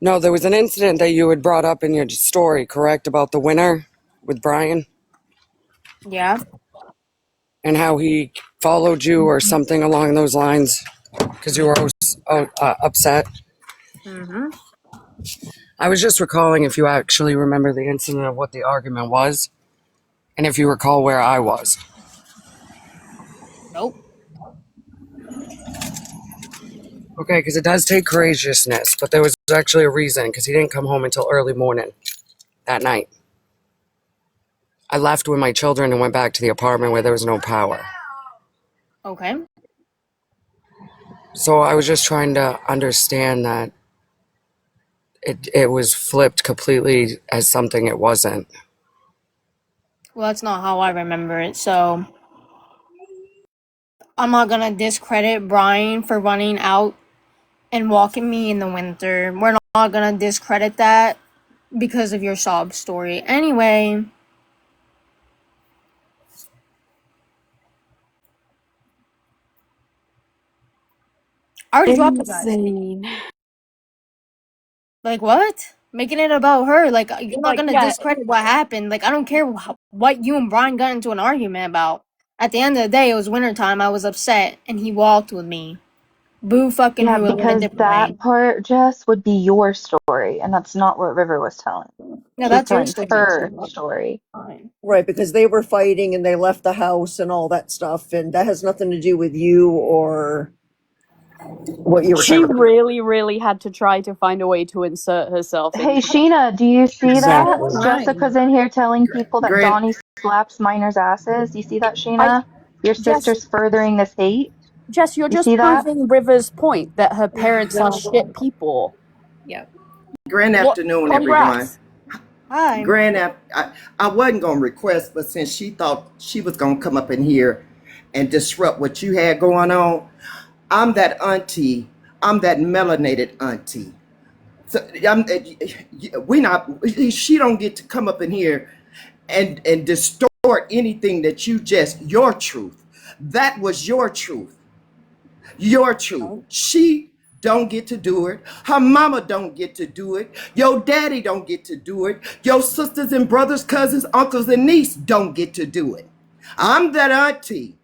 No, there was an incident that you had brought up in your story, correct? About the winner with Brian Yeah. and how he followed you or something along those lines because you were upset. Mm-hmm. I was just recalling if you actually remember the incident of what the argument was and if you recall where I was. Nope. Okay, because it does take courageousness, but there was actually a reason because he didn't come home until early morning that night. I left with my children and went back to the apartment where there was no power. Okay. So I was just trying to understand that it was flipped completely as something it wasn't. Well, that's not how I remember it, so I'm not gonna discredit Brian for running out and walking me in the winter. We're not gonna discredit that because of your sob story. Anyway, I already dropped you guys. Insane. Like, what? Making it about her. Like, you're not Like, gonna yeah, discredit what happened. Like, I don't care what you and Brian got into an argument about. At the end of the day, it was wintertime. I was upset, and he walked with me. Boo fucking Yeah, who, it went a because different way. that part, Jess, would be your story, and that's not what River was telling. No, She was that's your telling story. her story. Fine. Right, because they were fighting and they left the house and all that stuff, and that has nothing to do with you or what you were she trying to. really, really had to try to find a way to insert herself Hey, into. Sheena, do you see that? Exactly. Jessica's in here telling people that Grant, Donnie slaps minors' asses. You see that, I Sheena? Your Jess, sister's furthering this hate. Jess, you're You just see that? proving River's point that her parents are shit people. Yep. grand What? afternoon, everyone. Congrats. Hi. I wasn't going to request, but since she thought she was going to come up in here and disrupt what you had going on, I'm that auntie. I'm that melanated auntie. So she don't get to come up in here and distort anything that your truth. That was your truth. Your truth. She don't get to do it. Her mama don't get to do it. Your daddy don't get to do it. Your sisters and brothers, cousins, uncles, and niece don't get to do it. I'm that auntie.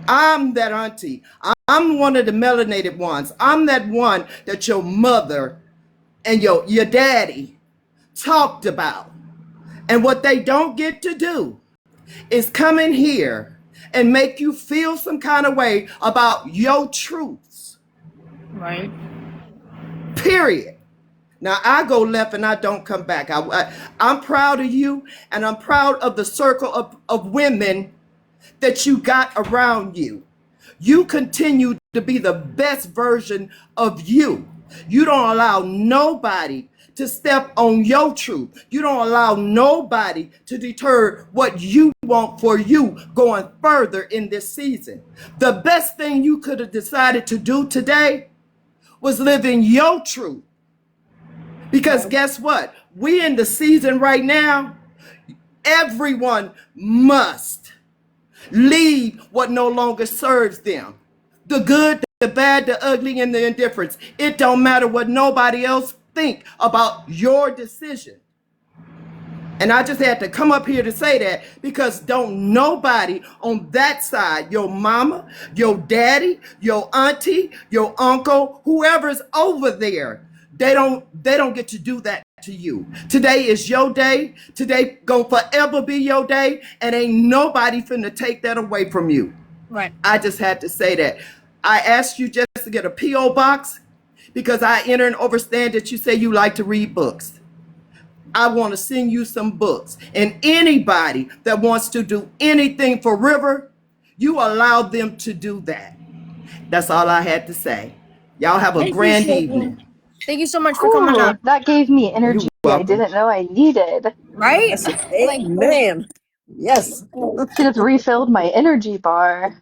I'm that auntie. I'm one of the melanated ones. I'm that one that your mother and your daddy talked about. And what they don't get to do is come in here and make you feel some kind of way about your truths. Right. Period. Now I go left and I don't come back. I'm proud of you, and I'm proud of the circle of women that you got around you. You continue to be the best version of you. You don't allow nobody to step on your truth. You don't allow nobody to deter what you want for you going further in this season. The best thing you could have decided to do today was live in your truth. Because guess what? We in the season right now, everyone must leave what no longer serves them. The good, the bad, the ugly, and the indifference. It don't matter what nobody else think about your decision. And I just had to come up here to say that because don't nobody on that side, your mama, your daddy, your auntie, your uncle, whoever's over there, they don't get to do that to you. Today is your day. Today gonna forever be your day, and ain't nobody finna take that away from you. Right. I just had to say that. I asked you just to get a P.O. box because I enter and understand that you say you like to read books. I want to send you some books. And anybody that wants to do anything for River, you allow them to do that. That's all I had to say. Y'all have a I grand appreciate you. evening. Thank you so much for coming Ooh, on. that gave me You're energy I welcome. didn't know I needed. Right? Yes, Like, amen. Yes. She just refilled my energy bar.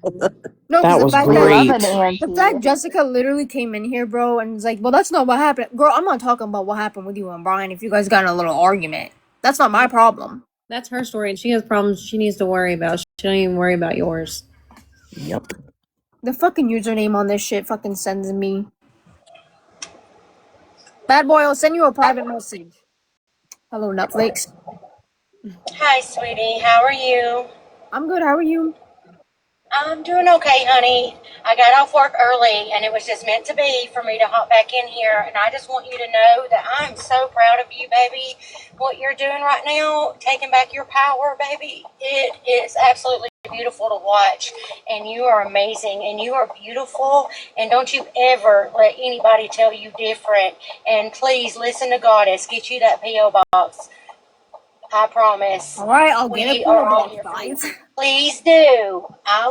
no, because That was We love an great. the fact auntie. Jessica literally came in here, bro, and was like, well, that's not what happened. Girl, I'm not talking about what happened with you and Brian if you guys got in a little argument. That's not my problem. That's her story, and she has problems she needs to worry about. She don't even worry about yours. Yep. The fucking username on this shit fucking sends me. Bad boy, I'll send you a private message. Hello, Netflix. Hi, sweetie. How are you? I'm good, how are you? I'm doing okay, honey. I got off work early, and it was just meant to be for me to hop back in here. And I just want you to know that I'm so proud of you, baby. What you're doing right now, taking back your power, baby, it is absolutely beautiful to watch. And you are amazing, and you are beautiful. And don't you ever let anybody tell you different. And please listen to Goddess. Get you that P.O. box. I promise. Alright, I'll get a We P.O. are all box, here for you. guys. Please do. I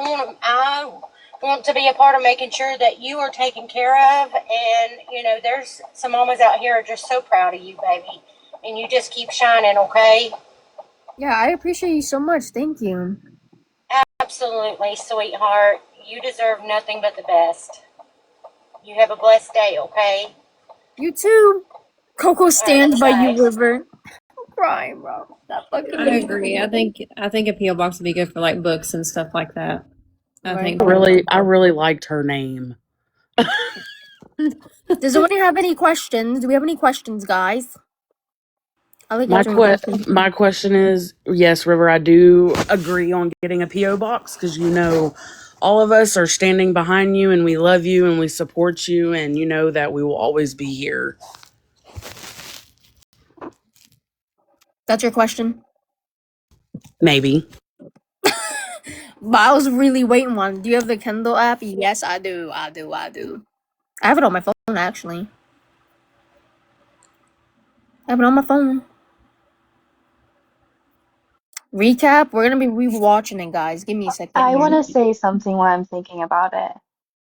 want to be a part of making sure that you are taken care of. And, you know, there's some mamas out here are just so proud of you, baby. And you just keep shining, okay? Yeah, I appreciate you so much. Thank you. Absolutely, sweetheart. You deserve nothing but the best. You have a blessed day, okay? You too. Coco stands by you, guys. River. I'm crying, bro. That fucking I agree. I think a PO box would be good for like books and stuff like that. I think I really liked her name. Does anyone have any questions? Do we have any questions, guys? I like answering questions. My question is, yes, River, I do agree on getting a P.O. box because you know all of us are standing behind you and we love you and we support you and you know that we will always be here. That's your question? Maybe. But I was really waiting one. Do you have the Kindle app? Yes, I do. I have it on my phone, actually. I have it on my phone. Recap? We're gonna be rewatching it, guys. Give me a second I want here. to say something while I'm thinking about it.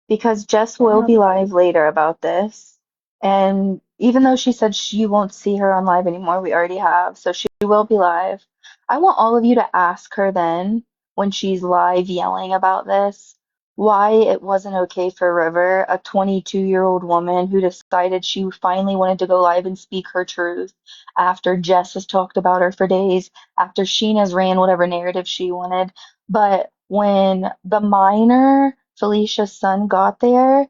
Because Jess will be live later about this. And even though she said she won't see her on live anymore, we already have. So she will be live. I want all of you to ask her then, when she's live yelling about this, why it wasn't okay for River, a 22-year-old woman who decided she finally wanted to go live and speak her truth after Jess has talked about her for days, after Sheena's ran whatever narrative she wanted. But when the minor, Felicia's son, got there,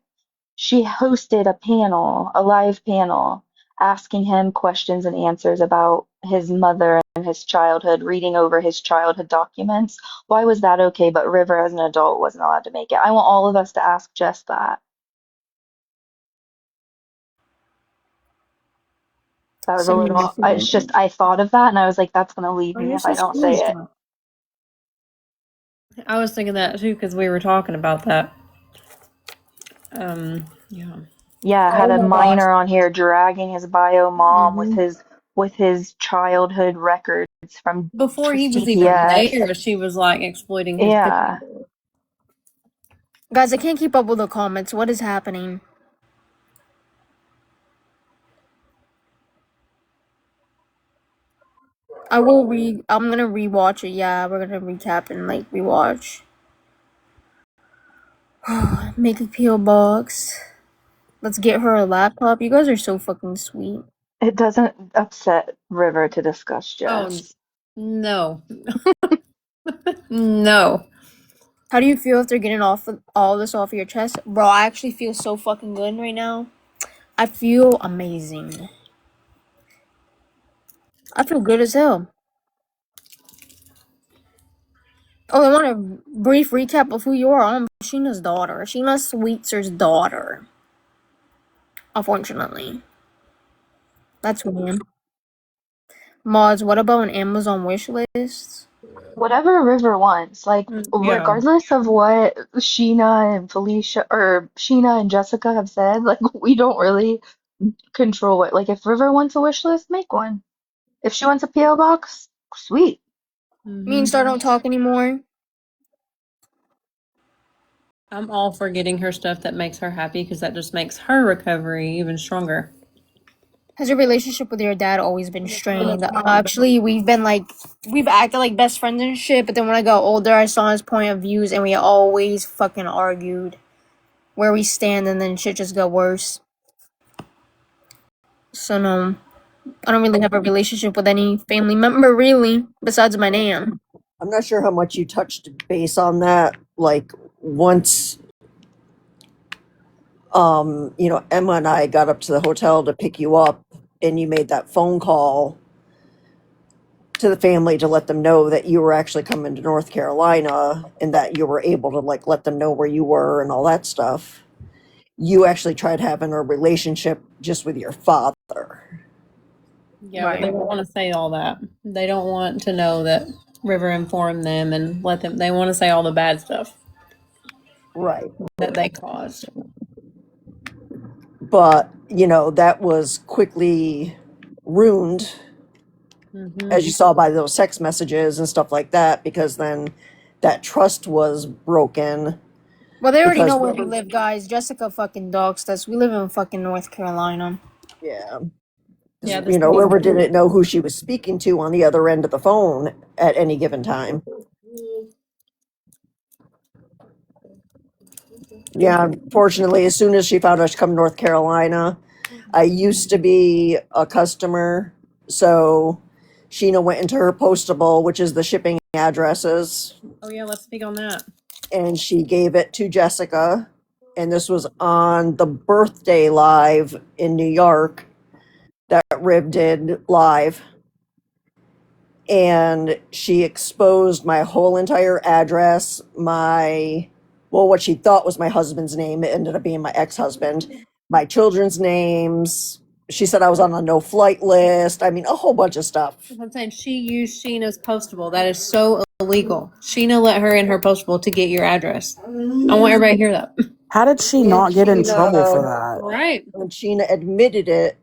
she hosted a panel, a live panel, asking him questions and answers about his mother and his childhood, reading over his childhood documents. Why was that okay, but River as an adult wasn't allowed to make it? I want all of us to ask Jess that. That was a little, it's just, I thought of that and I was like, that's going to leave me if I don't say it. I was thinking that too because we were talking about that. Yeah. Yeah, had a minor on here dragging his bio mom with his childhood records from Before he was even there, she was like exploiting his Yeah. Guys, I can't keep up with the comments. What is happening? I'm gonna rewatch it. Yeah, we're gonna recap and like rewatch. Make a P.O. box. Let's get her a laptop. You guys are so fucking sweet. It doesn't upset River to discuss Jess. No. No. How do you feel after getting all this off your chest? Bro, I actually feel so fucking good right now. I feel amazing. I feel good as hell. Oh, I want a brief recap of who you are. I'm Sheena's daughter. Sheena Sweetser's daughter. Unfortunately. That's who I am. Mods, what about an Amazon wish list? Whatever River wants, like Yeah. regardless of what Sheena and Felicia or Sheena and Jessica have said, like we don't really control it. Like if River wants a wish list, make one. If she wants a PO box, sweet. Me and Star don't talk anymore. I'm all for getting her stuff that makes her happy because that just makes her recovery even stronger. Has your relationship with your dad always been strained? Actually, we've acted like best friends and shit, but then when I got older, I saw his point of views, and we always fucking argued where we stand, and then shit just got worse. So, no, I don't really have a relationship with any family member, really, besides my nan. I'm not sure how much you touched base on that. Like, once, Emma and I got up to the hotel to pick you up, and you made that phone call to the family to let them know that you were actually coming to North Carolina and that you were able to, like, let them know where you were and all that stuff. You actually tried having a relationship just with your father. Yeah, but they don't want to say all that. They don't want to know that River informed them and let them. They want to say all the bad stuff. Right. That they caused. But, that was quickly ruined, as you saw by those text messages and stuff like that, because then that trust was broken. Well, they already because know where we River- live, guys. Jessica fucking doxed us. We live in fucking North Carolina. Yeah. Yeah, River didn't know who she was speaking to on the other end of the phone at any given time. Yeah, unfortunately, as soon as she found out she come to North Carolina, I used to be a customer, so Sheena went into her postable, which is the shipping addresses, Oh yeah, let's speak on that. and she gave it to Jessica. And this was on the birthday live in New York that Riv did live. And she exposed my whole entire address, what she thought was my husband's name. It ended up being my ex-husband, my children's names. She said I was on a no-flight list. I mean, a whole bunch of stuff. I'm saying she used Sheena's postable. That is so illegal. Sheena let her in her postable to get your address. I want everybody to hear that. How did she not get in trouble for that? Right. And Sheena admitted it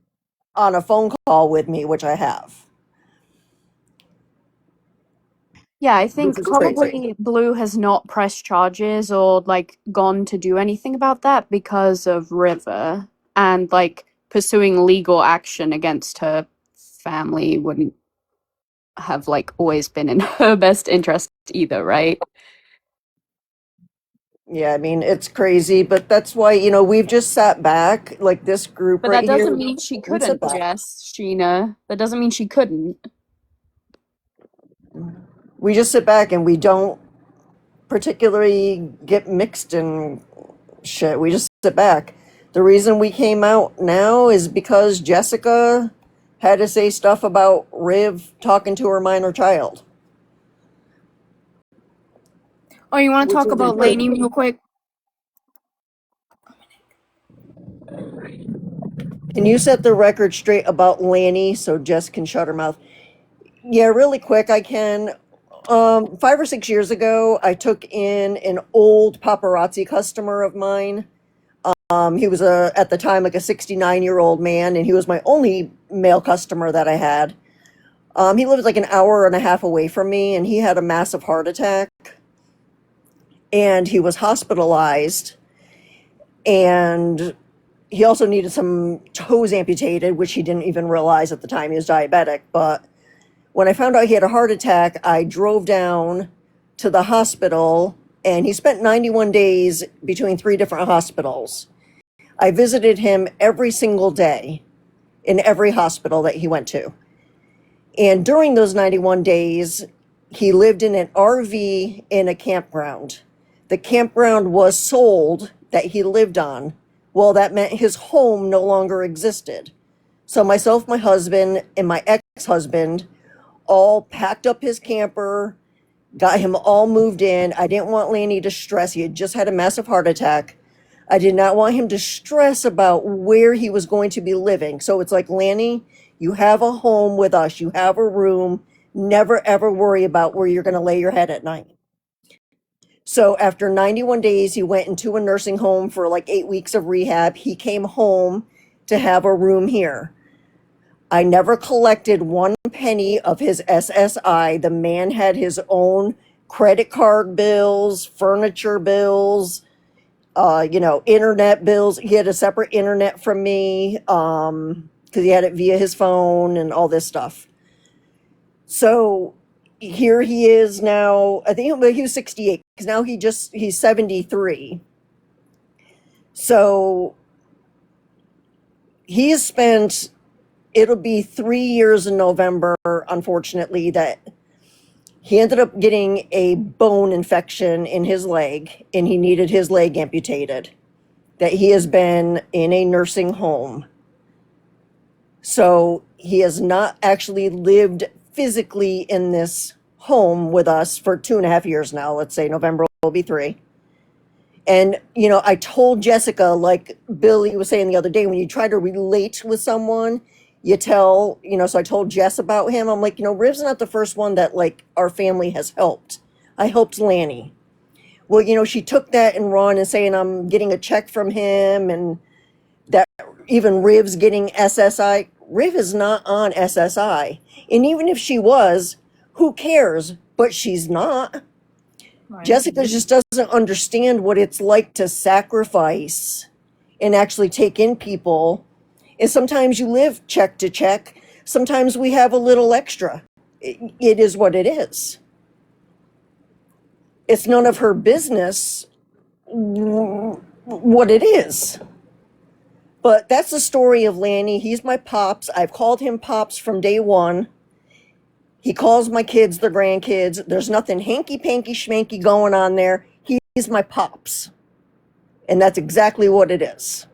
on a phone call with me, which I have. Yeah, I think Which is crazy. probably Blue has not pressed charges or like gone to do anything about that because of River, and like pursuing legal action against her family wouldn't have like always been in her best interest either, right? Yeah, I mean, it's crazy, but that's why, we've just sat back, like this group But right that here. doesn't mean she we sit couldn't, back. Jess, Sheena. That doesn't mean she couldn't. We just sit back and we don't particularly get mixed in shit. We just sit back. The reason we came out now is because Jessica had to say stuff about Riv talking to her minor child. Oh, you want to Which talk is about important. Lainey real quick? Can you set the record straight about Lanny so Jess can shut her mouth? Yeah, really quick, I can. 5 or 6 years ago, I took in an old paparazzi customer of mine. He was at the time like a 69-year-old man, and he was my only male customer that I had. He lived like an hour and a half away from me, and he had a massive heart attack. And he was hospitalized, and he also needed some toes amputated, which he didn't even realize at the time he was diabetic. But when I found out he had a heart attack, I drove down to the hospital, and he spent 91 days between 3 different hospitals. I visited him every single day in every hospital that he went to. And during those 91 days, he lived in an RV in a campground. The campground was sold that he lived on. Well, that meant his home no longer existed. So myself, my husband, and my ex-husband all packed up his camper, got him all moved in. I didn't want Lanny to stress. He had just had a massive heart attack. I did not want him to stress about where he was going to be living. So it's like, Lanny, you have a home with us. You have a room. Never, ever worry about where you're going to lay your head at night. So after 91 days, he went into a nursing home for like 8 weeks of rehab. He came home to have a room here. I never collected one penny of his SSI. The man had his own credit card bills, furniture bills, internet bills. He had a separate internet from me because he had it via his phone and all this stuff. So here he is now. I think he was 68 because now he's 73. So he has spent, it'll be 3 years in November, unfortunately, that he ended up getting a bone infection in his leg and he needed his leg amputated. That he has been in a nursing home. So he has not actually lived physically in this home with us for 2.5 years now. Let's say November will be 3. And, I told Jessica, like Billy was saying the other day, when you try to relate with someone, you tell, so I told Jess about him. I'm like, Riv's not the first one that like our family has helped. I helped Lanny. Well, she took that and run and saying I'm getting a check from him and that even Riv's getting SSI. Riv is not on SSI. And even if she was, who cares? But she's not. Right. Jessica just doesn't understand what it's like to sacrifice and actually take in people. And sometimes you live check to check. Sometimes we have a little extra. It is what it is. It's none of her business what it is. But that's the story of Lanny. He's my pops. I've called him pops from day one. He calls my kids their grandkids. There's nothing hanky-panky schmanky going on there. He's my pops. And that's exactly what it is.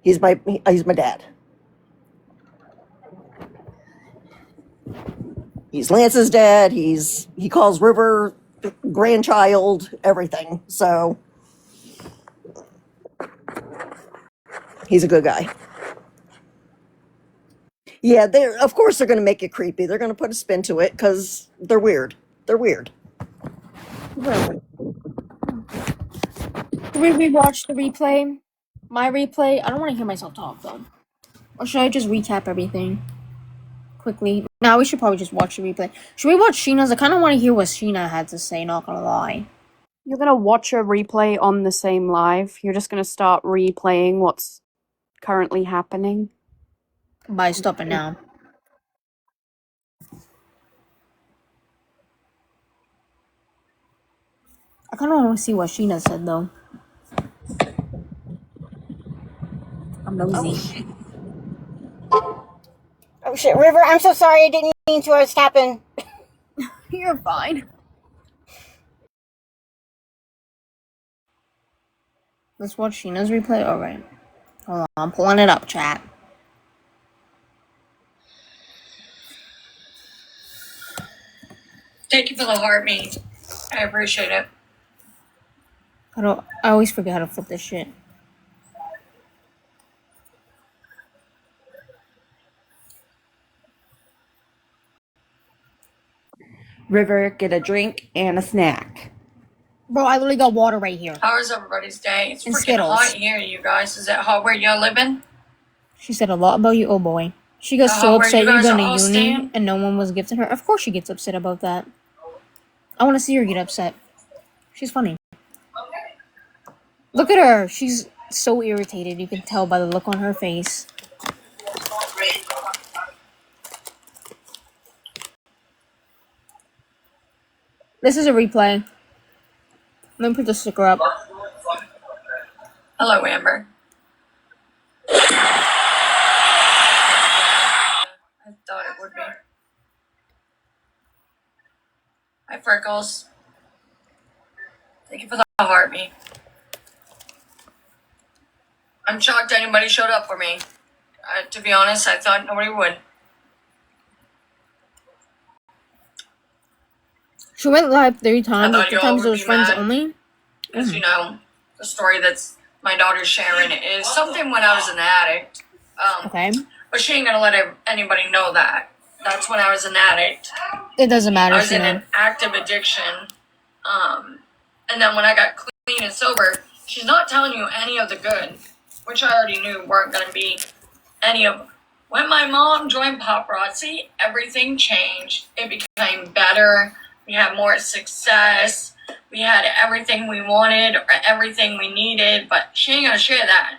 He's my dad. He's Lance's dad. He calls River grandchild, everything. So he's a good guy. Yeah, of course they're going to make it creepy. They're going to put a spin to it because they're weird. They're weird. Can we rewatch the replay? My replay? I don't want to hear myself talk, though. Or should I just recap everything quickly? No, we should probably just watch the replay. Should we watch Sheena's? I kind of want to hear what Sheena had to say, not gonna lie. You're gonna watch a replay on the same live? You're just gonna start replaying what's currently happening? By stopping now. I kind of want to see what Sheena said, though. I'm nosy. Oh shit, River, I'm so sorry. I didn't mean to. I was tapping. You're fine. Let's watch Sheena's replay. Alright. Hold on, I'm pulling it up, chat. Thank you for the heart, me. I appreciate it. I always forget how to flip this shit. River, get a drink and a snack. Bro, I literally got water right here. How is everybody's day? It's And freaking Skittles. hot here, you guys. Is it hot where you're living? She said a lot about you, oh boy. She got so Where upset you you're guys going are all to uni staying? and no one was gifting her. Of course she gets upset about that. I want to see her get upset. She's funny. Look at her. She's so irritated. You can tell by the look on her face. This is a replay. Let me put the sticker up. Hello, Amber. I thought it would be. Hi, Freckles. Thank you for the heart, me. I'm shocked anybody showed up for me. To be honest, I thought nobody would. She went live 3 I times. thought 3 y'all times would those be friends mad only. because, you know, the story that's my daughter's sharing is something when I was an addict. Okay. But she ain't gonna let anybody know that. That's when I was an addict. It doesn't matter. I was She in know. an active addiction. And then when I got clean and sober, she's not telling you any of the good, which I already knew weren't gonna be any of them. When my mom joined paparazzi, everything changed. It became better. We had more success. We had everything we wanted or everything we needed, but she ain't gonna share that.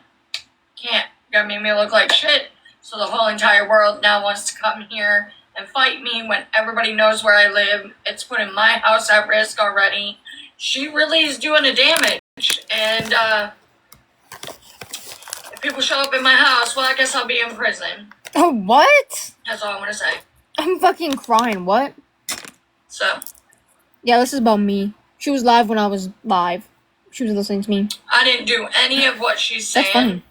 Can't. Gonna make me look like shit. So the whole entire world now wants to come here and fight me when everybody knows where I live. It's putting my house at risk already. She really is doing a damage. And if people show up in my house, well, I guess I'll be in prison. Oh, what? That's all I'm gonna say. I'm fucking crying. What? So, Yeah, this is about me. She was live when I was live. She was listening to me. I didn't do any of what she's saying. That's funny.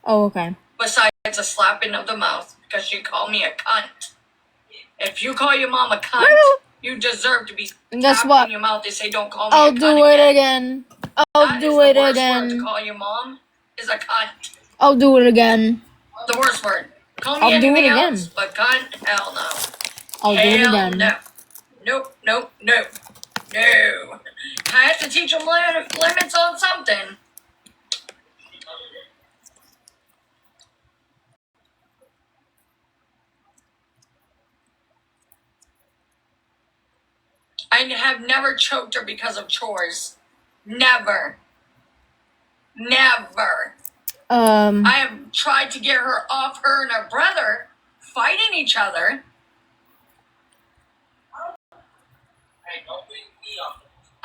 Oh, okay. Besides a slapping of the mouth because she called me a cunt. If you call your mom a cunt, you deserve to be And guess tapped what? in your mouth. They say don't call me I'll a cunt do it again. I'll That do is the it worst word to again. call your mom is a cunt. I'll do it again. The worst word. Call me I'll do it anything again. else, but cunt, hell no. I'll do it Hell again. no. Nope, nope, nope. No. I have to teach them limits on something. I have never choked her because of chores. Never. Never. I have tried to get her off her and her brother fighting each other.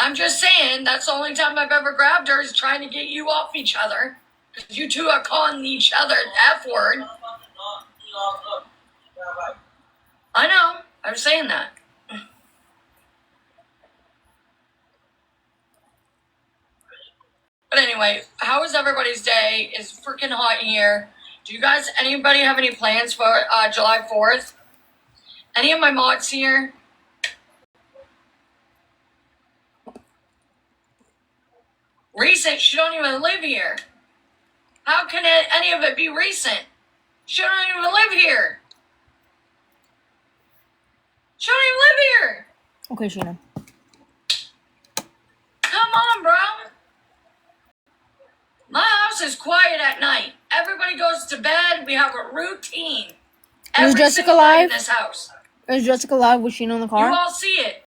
I'm just saying, that's the only time I've ever grabbed her is trying to get you off each other. Because you two are calling each other the F word. I know. I'm saying that. But anyway, how was everybody's day? It's freaking hot here. Do you guys, anybody have any plans for July 4th? Any of my mods here? Recent? She don't even live here. How can any of it be recent? She don't even live here. She don't even live here. Okay, Sheena. Come on, bro. My house is quiet at night. Everybody goes to bed. We have a routine. Is Jessica single night live? in this house. Is Jessica live with Sheena in the car? You all see it.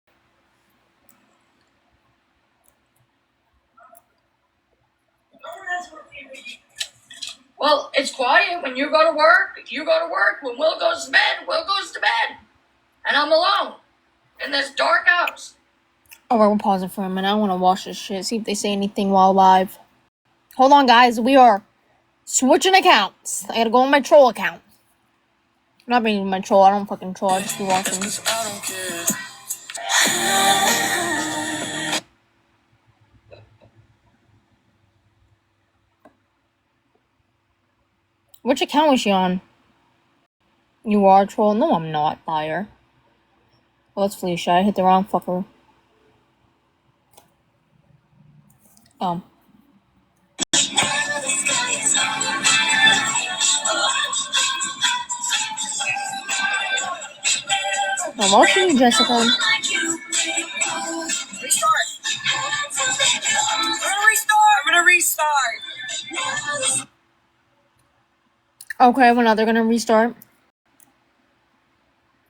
Well, it's quiet when you go to work. You go to work. When Will goes to bed, Will goes to bed. And I'm alone in this dark house. Alright, we'll pause it for a minute. I want to watch this shit. See if they say anything while live. Hold on, guys. We are switching accounts. I gotta go on my troll account. Not being my troll. I don't fucking troll. I just be watching. Which account was she on? You are a troll? No, I'm not, liar. Well, that's Felicia. I hit the wrong fucker. Oh. I'm watching you, Jessica. Restart. I'm gonna restart. Okay, well now they're gonna restart.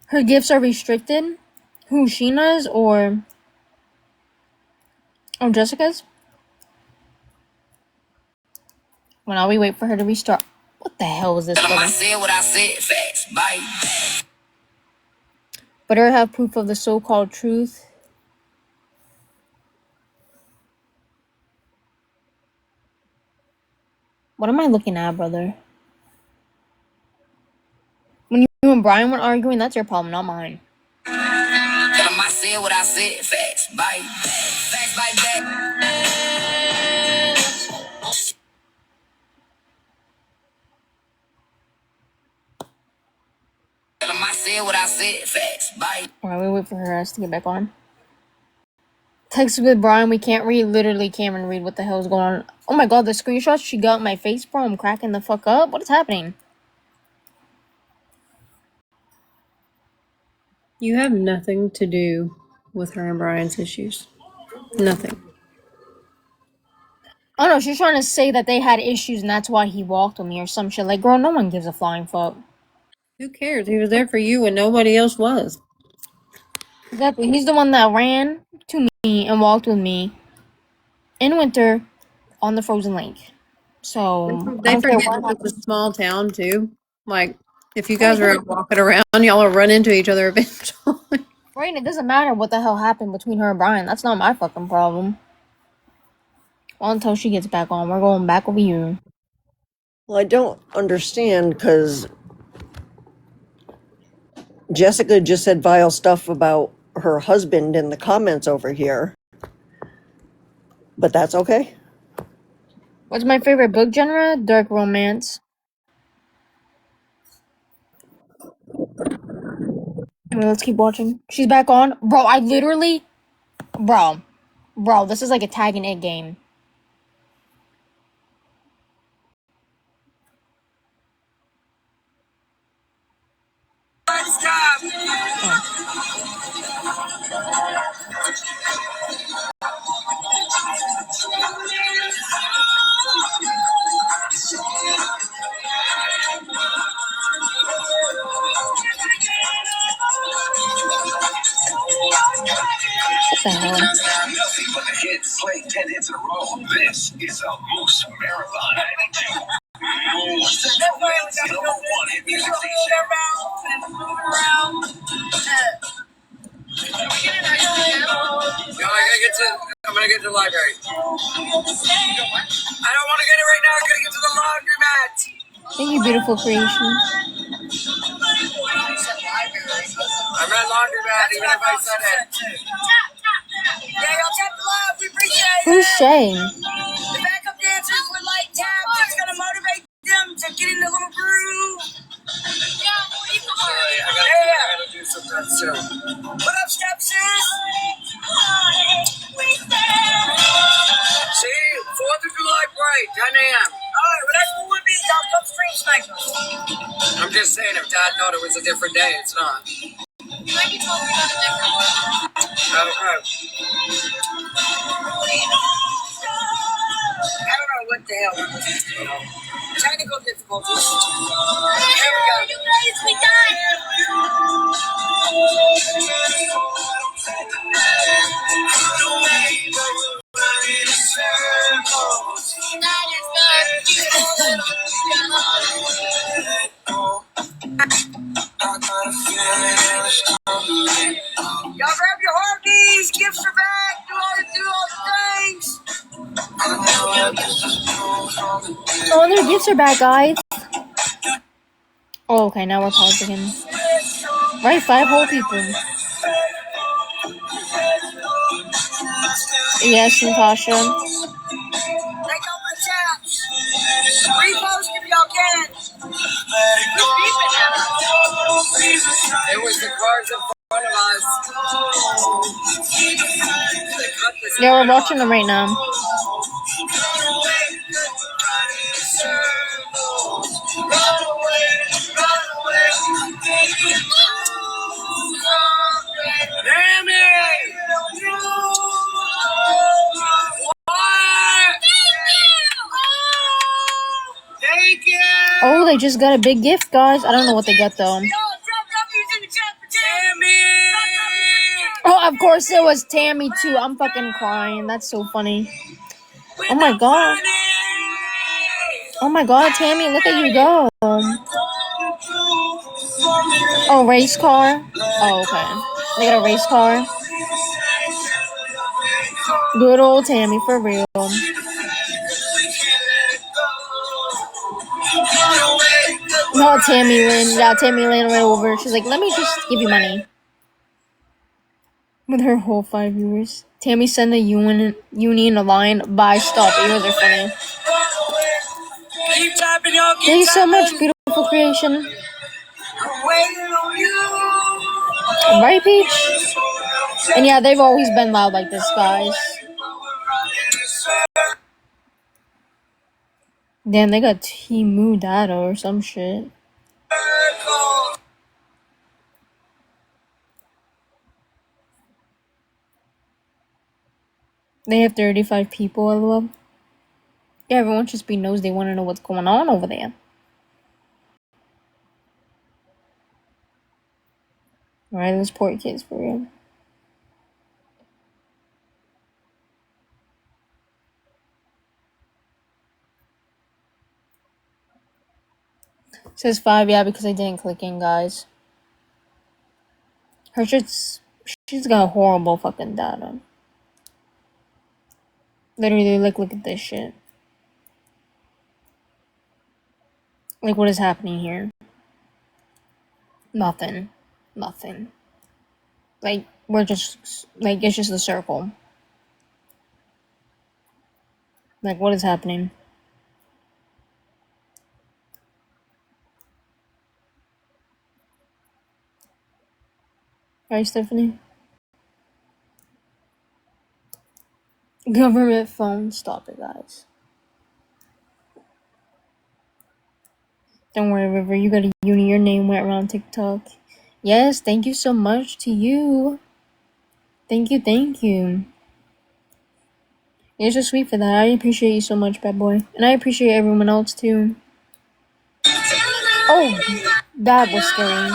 Her gifts are restricted. Who, Sheena's or Jessica's? Well, now we wait for her to restart. What the hell is this? I said what I said, facts. Bye. Better have proof of the so-called truth. What am I looking at, brother? When you and Brian were arguing, that's your problem, not mine. Tell them I said what I said, facts. Bye. Facts like that. Tell them I said what I said, facts. Bye. Alright, we wait for her ass to get back on. Text with Brian, we can't read. Literally can't even read what the hell is going on. Oh my god, the screenshots she got in my face, bro. I'm cracking the fuck up. What is happening? You have nothing to do with her and Brian's issues. Nothing. Oh no, she's trying to say that they had issues and that's why he walked with me or some shit. Like, girl, no one gives a flying fuck. Who cares? He was there for you when nobody else was. Exactly. He's the one that ran to me and walked with me in winter on the frozen lake. So They forget that it's a small town too. Like, if you guys are walking around, y'all will run into each other eventually. Right, it doesn't matter what the hell happened between her and Brian. That's not my fucking problem. Well, until she gets back on, we're going back over here. Well, I don't understand because Jessica just said vile stuff about her husband in the comments over here. But that's okay. What's my favorite book genre? Dark romance. Anyway, let's keep watching. She's back on. Bro, I literally... Bro, this is like a tag and it game. What the hell? Nothing but the hits, playing 10 hits in a row. This is a Moose Marathon. Moose. Number one hit music station. I'm gonna get to the library. I don't want to get it right now. I'm gonna get to the laundromat. Thank you, beautiful creation. I'm at laundromat, even if I said it. Yeah, y'all tap the love. We appreciate it. Who's Shay? The backup dancers would like taps. It's gonna motivate them to get in the little groove. Sorry, I gotta do something soon. What up, step sis? See, 4th of July parade, 10 a.m. Alright, well that's what would be. Y'all come stream snipers. I'm just saying, if Dad thought it was a different day, it's not. Like you told me about a different one. I don't know what the hell it was, you know. Technical difficulties. Here we go. You guys, we died. Y'all grab your hearties, gifts are back, do all the things. Oh, their gifts are back, guys. Oh, okay, now we're pausing him. Right, 5 whole people. Yes, Natasha. Take over the chaps. Repost if y'all can. It was the cars in front of us. Yeah, we're watching them right now. Damn it! What? Thank you! Oh, they just got a big gift, guys. I don't know what they got, though. Oh, of course it was Tammy, too. I'm fucking crying. That's so funny. Oh, my God. Oh, my God, Tammy, look at you go. Oh, race car? Oh, okay. They got a race car. Good old Tammy, for real. No, Tammy Lynn. Yeah, Tammy Lynn went over. She's like, let me just give you money. With her whole 5 viewers. Tammy sent the union a line. Bye, stop. You guys are funny. Thank you so much, beautiful creation. Right, Peach? And yeah, they've always been loud like this, guys. Damn, they got Temu data or some shit. They have 35 people, I love. Yeah, everyone just be knows they want to know what's going on over there. Alright, let's port kids for real. It says 5, yeah, because I didn't click in, guys. Her shit's... She's got horrible fucking data. Literally, like, look at this shit. Like, what is happening here? Nothing. Nothing. Like, we're just... Like, it's just a circle. Like, what is happening? Right, Stephanie? Government phone. Stop it, guys. Don't worry, River. You got a uni. Your name went around TikTok. Yes, thank you so much to you. Thank you, thank you. You're so sweet for that. I appreciate you so much, bad boy. And I appreciate everyone else, too. Oh, that was scary.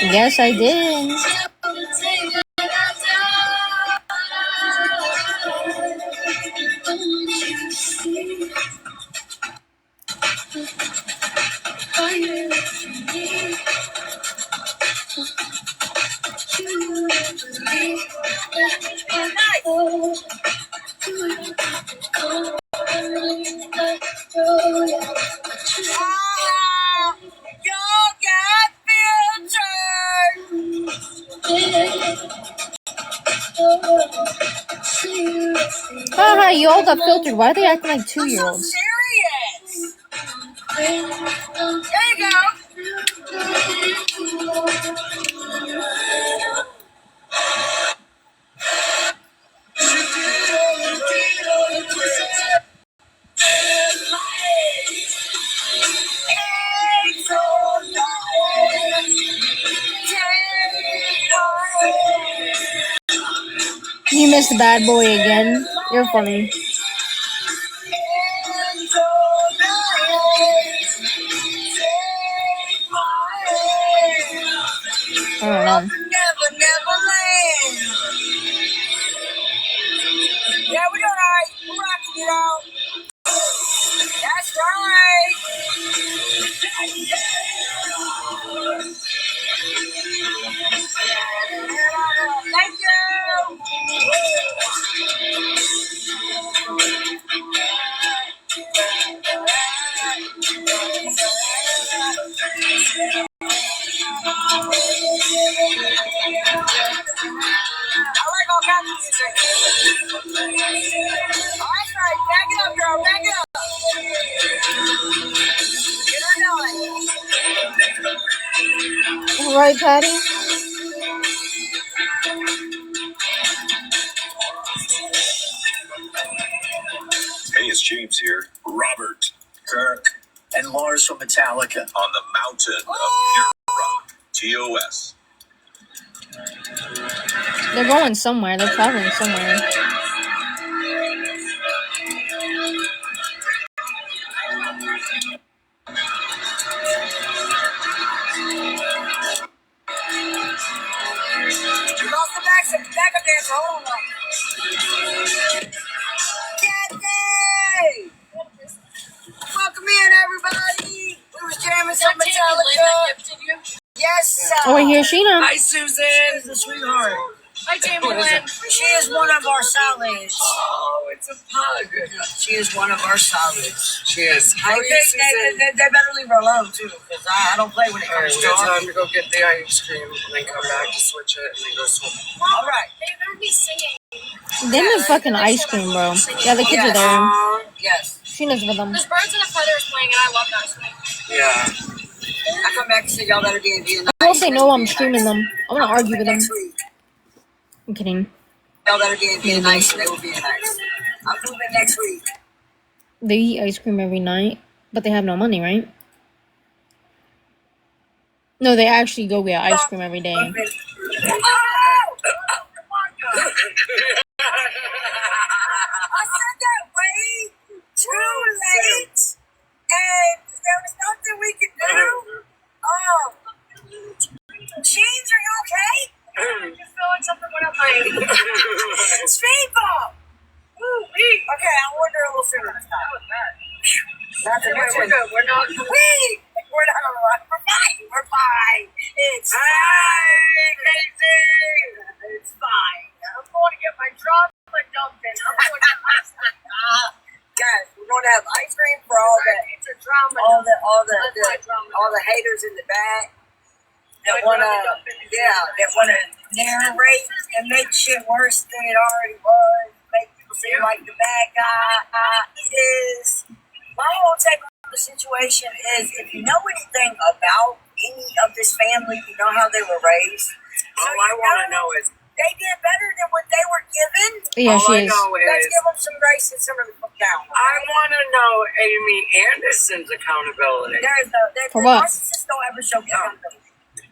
Yes, I did. Haha, you all got filtered. Why are they acting like 2-year-olds? There you go. You missed the bad boy again. You're funny. I don't know. Yeah, we're doing alright. We're rocking it out. That's right. Thank you. I like all kinds of music. Alright, back it up, girl. Back it up. Get her going. Right, Patty? Hey, it's James here. Robert, Kirk, and Lars from Metallica on the mountain of pure rock. TOS. They're going somewhere. They're traveling somewhere. You lost the backup dancer. Hold on. Yay! Welcome in, everybody. We was jamming some Metallica. Yes, sir. Oh, wait, here's Sheena. Hi, Susan. She's a sweetheart. Hi, Tammy Lynn. She is one of our solids. Oh, it's a pug. She is one of our solids. She is. How are you, Susan? They better leave her alone, too, because I don't play when it comes to her. Time to go get the ice cream and then come back to switch it and then go swim. All right. They better be singing. They make fucking ice cream, bro. Yeah, the kids are there. Yes. Sheena's with them. There's Birds and a Feathers playing, and I love that song. Yeah. I come back and say y'all better be in I hope they know I'm streaming them. I'm gonna argue with them. I'm kidding. Y'all better be nice. They will be nice. I'm moving next week. They eat ice cream every night, but they have no money, right? No, they actually go get ice cream every day. I said that way too late, and there was nothing we could do. Oh, Jeans, are you okay? I just feel like something went up my speed bump. Okay, I'll order a little sooner this time. Not to mention, we're not. We're not on the run. We're fine. We're fine. It's fine, Casey. It's fine. I'm going to get my chocolate dumpling. Guys, we're going to have ice cream for all the haters in the back that want to narrate and make shit worse than it already was. Make people seem like the bad guy is. My whole take on the situation is, if you know anything about any of this family, you know how they were raised. All I want to know is, they did better than what they were given. Yeah, she is. Let's give them some grace and some of the fuck down. I want to know Amy Anderson's accountability. For what? Narcissists don't ever show accountability.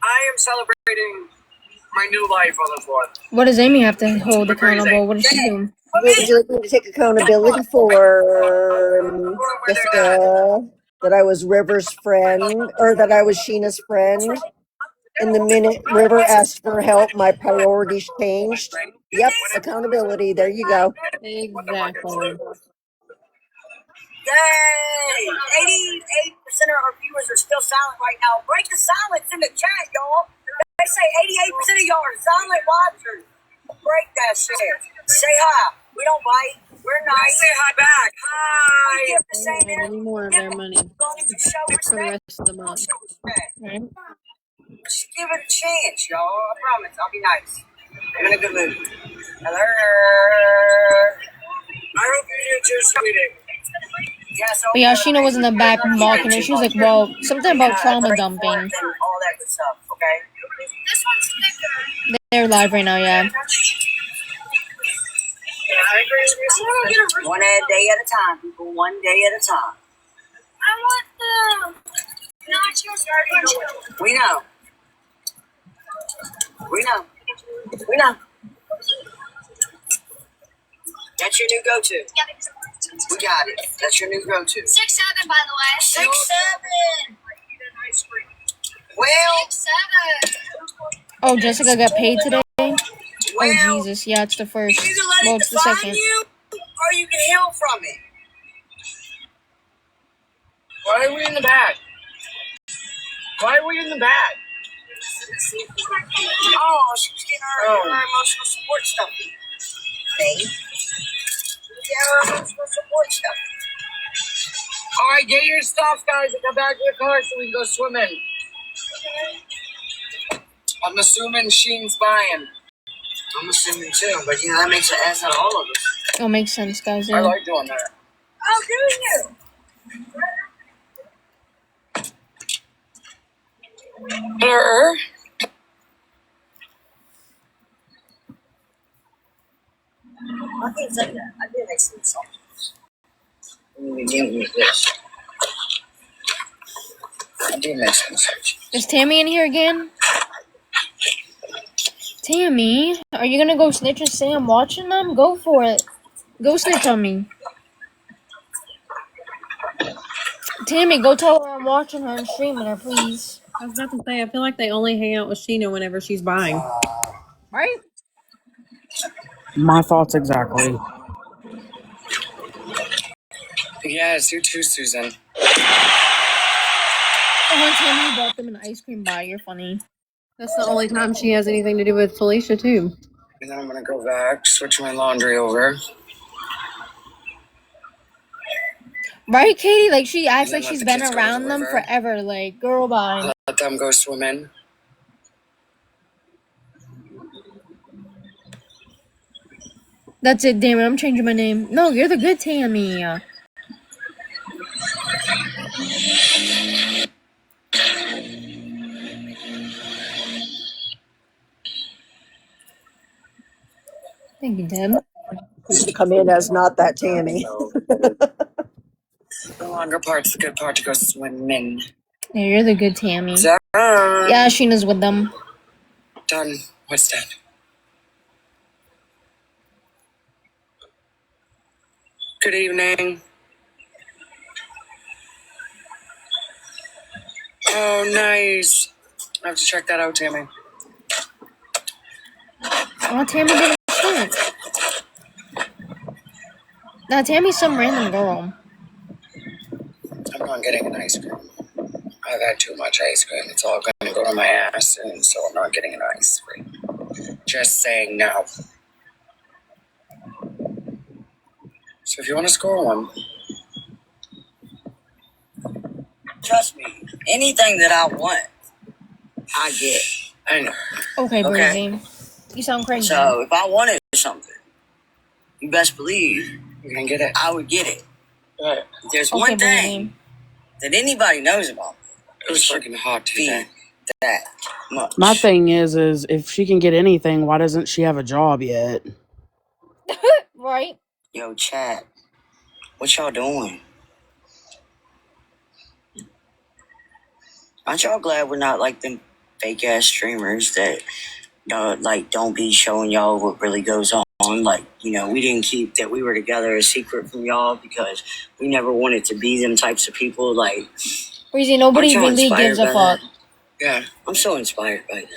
I am celebrating my new life on the 4th. What does Amy have to hold accountable? What does she do? Would you like me to take accountability for Jessica, that I was River's friend, or that I was Sheena's friend? And the minute River asked for help, my priorities changed. Yep, accountability. There you go. Exactly. Yay! 88% of our viewers are still silent right now. Break the silence in the chat, y'all. They say 88% of y'all are silent watchers. Break that shit. Say hi. We don't bite. We're nice. Say hi back. Hi. We give the same Any more of their money for for the rest of the month. Right? Just give it a chance, y'all. I promise. I'll be nice. I'm in a good mood. Hello. I hope you did too, sweetie. But yeah, Sheena was in the back mocking her. She was like, well, something about trauma dumping. All that good stuff, okay? This one's thicker. They're live right now, yeah. One day at a time, people. One day at a time. I want the nachos. We know. We know. We know. That's your new go-to. We got it. That's your new go-to. 6'7", by the way. 6'7". Well, 6'7". Oh, Jessica got paid today? well, Oh, Jesus. Yeah, it's the first. you can let Well, it it's the define second. you, or you can heal from it. Why are we in the bag? Why are we in the bag? Oh, she was getting her emotional support stuff. Babe. Yeah, her emotional support stuff. All right, get your stuff, guys, and come back to the car so we can go swimming. I'm assuming Sheen's buying. I'm assuming too, but you know, that makes an ass out of all of us. Oh, makes sense, guys. I Yeah. like doing that. Oh, do you? I can't say that. I did make some songs. Let me begin with this. I did make some songs. Is Tammy in here again? Tammy, are you gonna go snitch and say I'm watching them? Go for it. Go snitch on me. Tammy, go tell her I'm watching her and streaming her, please. I was about to say, I feel like they only hang out with Sheena whenever she's buying. Right? My thoughts exactly. Yes, you too, Susan. The one time you bought them an ice cream bar, you're funny. That's the only time she has anything to do with Felicia, too. And then I'm gonna go back, switch my laundry over. Right, Katie? Like, she acts And then like let she's the been kids go to the around them river. forever. Like, girl, bye. Let them go swimming. That's it, damn it. I'm changing my name. No, you're the good Tammy. Thank you, Deb. To come in as not that Tammy. The longer part's the good part to go swimming. Yeah, you're the good Tammy. Done. Yeah, Sheena's with them. Done. What's that? Good evening. Oh, nice. I have to check that out, Tammy. Oh, Tammy didn't shit. Now, Tammy's some random girl. I'm not getting an ice cream. I've had too much ice cream. It's all going to go to my ass, and so I'm not getting an ice cream. Just saying no. So if you want to score one. Trust me, anything that I want, I get. I know. Okay, Okay. Breezy. You sound crazy. So if I wanted something, you best believe you're going to get it. I would get it. Right. There's Okay, one thing that anybody knows about me. It was fucking hot today. That much. My thing is if she can get anything, why doesn't she have a job yet? Right? Yo, chat. What y'all doing? Aren't y'all glad we're not like them fake ass streamers that don't be showing y'all what really goes on? Like, you know, we didn't keep that we were together a secret from y'all because we never wanted to be them types of people. Like, Breezy, nobody aren't y'all really inspired gives a by fuck. that? Yeah. I'm so inspired by that.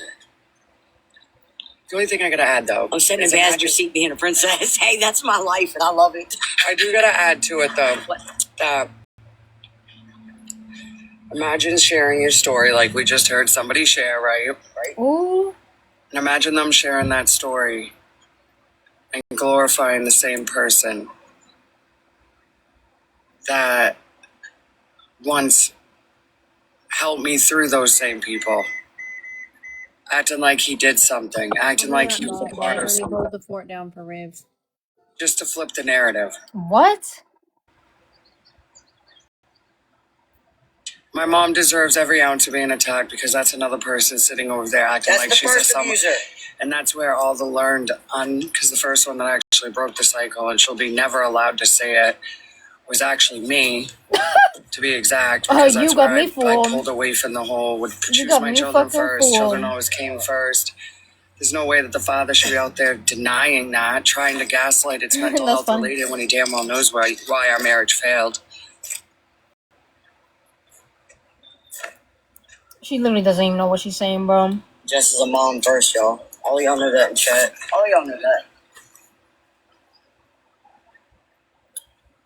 The only thing I gotta add, though. I'm sitting in is the passenger seat being a princess. Hey, that's my life and I love it. I do gotta add to it, though. That imagine sharing your story like we just heard somebody share, right? Ooh. And imagine them sharing that story and glorifying the same person that once helped me through those same people. Acting like he did something, acting like he was a part of something, Hold the fort down for Riv. just to flip the narrative. What? My mom deserves every ounce of being attacked because that's another person sitting over there acting That's like the she's a first someone. abuser. And that's where all the learned because the first one that actually broke the cycle, and she'll be never allowed to say it, was actually me, to be exact. Oh, Because you that's got where me I fooled. pulled away from the whole, would You choose got my me children fucking first. Children fooled. always came first. There's no way that the father should be out there denying that, trying to gaslight its mental That's health fun. related when he damn well knows why our marriage failed. She literally doesn't even know what she's saying, bro. Just as a mom first, y'all. All y'all know that in chat. All y'all know that.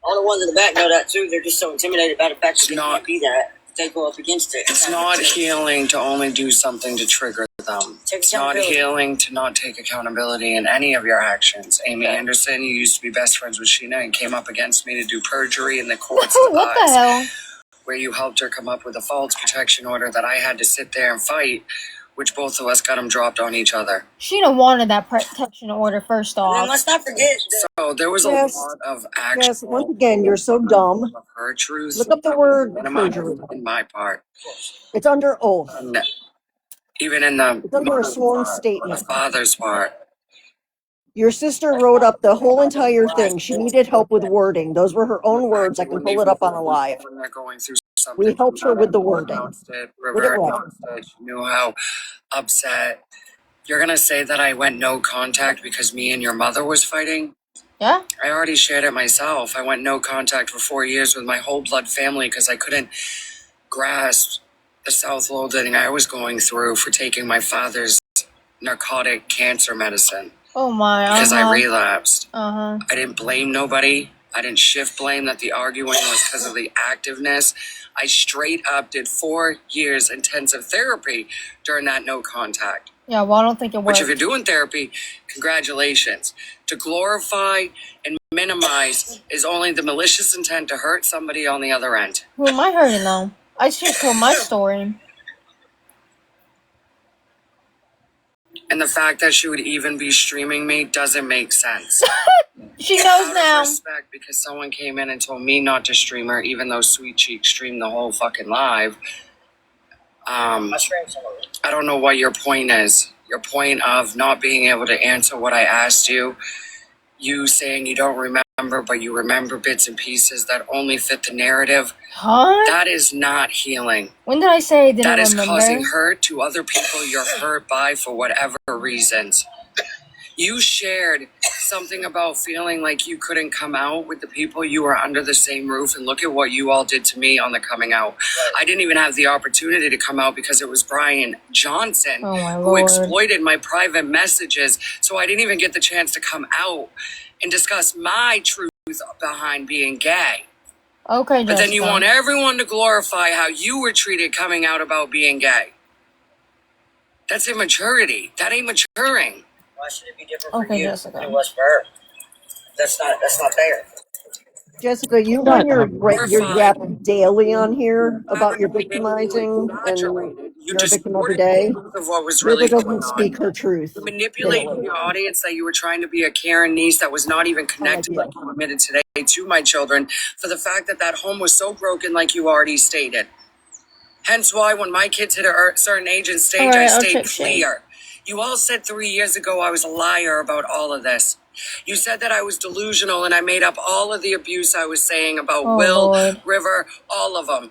All the ones in the back know that too. They're just so intimidated by the fact that they can't be that. They go up against it. It's not healing to only do something to trigger them. It's not healing to not take accountability in any of your actions. Amy Anderson, you used to be best friends with Sheena and came up against me to do perjury in the courts of What the hell? where you helped her come up with a false protection order that I had to sit there and fight, which both of us got them dropped on each other. Sheena wanted that protection order first off. And let's not forget. So there was Yes. a lot of action. Yes, once again, you're so dumb. Of her truth. Look up the word minimized perjury. in my part. It's under oath. And even in the It's under a sworn the statement. father's part. Your sister wrote up the whole entire thing. She needed help with wording. Those were her own words. I can pull it up on a live. When they're going through something, We helped her with the wording. River announced it. She knew how upset. You're gonna say that I went no contact because me and your mother was fighting? Yeah. I already shared it myself. I went no contact for 4 years with my whole blood family because I couldn't grasp the self-loathing I was going through for taking my father's narcotic cancer medicine. Oh my. Because I relapsed. Uh-huh. I didn't blame nobody. I didn't shift blame that the arguing was because of the activeness. I straight up did 4 years intensive therapy during that no contact. Yeah, well, I don't think it worked. Which if you're doing therapy, congratulations. To glorify and minimize is only the malicious intent to hurt somebody on the other end. Who am I hurting though? I just told my story. And the fact that she would even be streaming me doesn't make sense. She knows Out of now. respect, because someone came in and told me not to stream her, even though Sweet Cheek streamed the whole fucking live. I don't know what your point is. your point of not being able to answer what I asked you, you saying you don't remember, but you remember bits and pieces that only fit the narrative. Huh? That is not healing. When did I say I didn't That is remember? causing hurt to other people you're hurt by for whatever reasons. You shared something about feeling like you couldn't come out with the people you were under the same roof, and look at what you all did to me on the coming out. I didn't even have the opportunity to come out because it was Brian Johnson who exploited my private messages, so I didn't even get the chance to come out and discuss my truth behind being gay. Okay, But then you Jessica. want everyone to glorify how you were treated coming out about being gay. That's immaturity. That ain't maturing. Why should it be different for Okay, you Jessica. than it was for her? That's not fair. Jessica, you run your rep daily on here about your victimizing and you're a victim every day. Of what was River really going doesn't on. speak her truth. You manipulated daily. your audience that you were trying to be a Karen niece that was not even connected, like you admitted today, to my children for the fact that that home was so broken, like you already stated. Hence why when my kids hit a certain age and stage, All right, I I'll stayed check shit. clear. You all said 3 years ago I was a liar about all of this. You said that I was delusional and I made up all of the abuse I was saying about Oh, Will, Lord. River, all of them.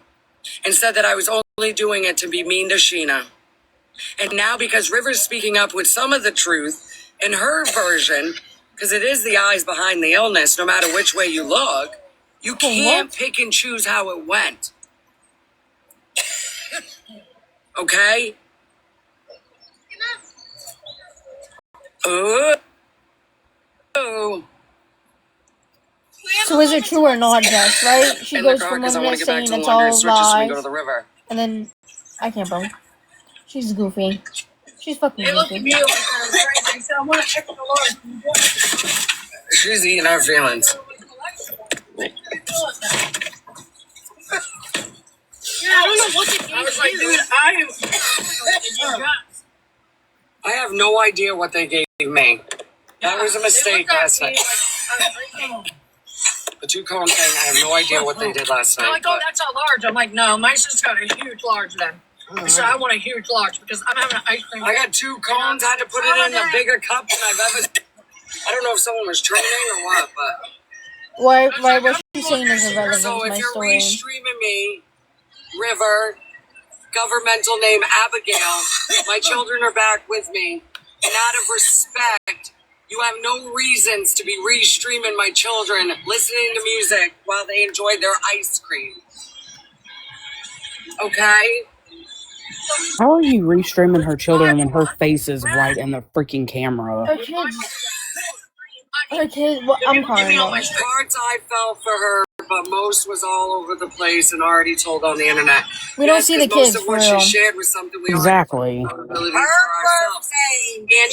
And said that I was only doing it to be mean to Sheena. And now because River's speaking up with some of the truth in her version, because it is the eyes behind the illness, no matter which way you look, you can't pick and choose how it went. Okay? Oh. So is it true or not, Jess, right? She In the goes car from because I one want to minute get back saying to it's laundry all and switches so we lies, go to the river. and then I can't, bro. She's goofy. She's fucking They look at goofy. me over there, right? They said, I want to check the Lord. She's eating her feelings. Yeah, I don't know what they gave. I was like, dude, I have no idea what they gave me. That was a mistake last night. The 2 cone thing, I have no idea what they did last They're night. like, oh, that's a large. I'm like, no, my sister's got a huge large then. I said, I want a huge large because I'm having an ice cream. I got 2 cones. I had to put it in a bigger cup than I've ever. I don't know if someone was training or what, but. Why what she's saying is irrelevant So to my if you're story. restreaming me, River, governmental name Abigail, my children are back with me, and out of respect, you have no reasons to be restreaming my children, listening to music while they enjoy their ice cream. Okay? How are you restreaming her children when her face is right in the freaking camera? Her kids, well, I'm crying though. Parts I felt for her, but most was all over the place and already told on the internet. We don't see the because kids most of for what real. she shared was something we Exactly. already for ourselves. And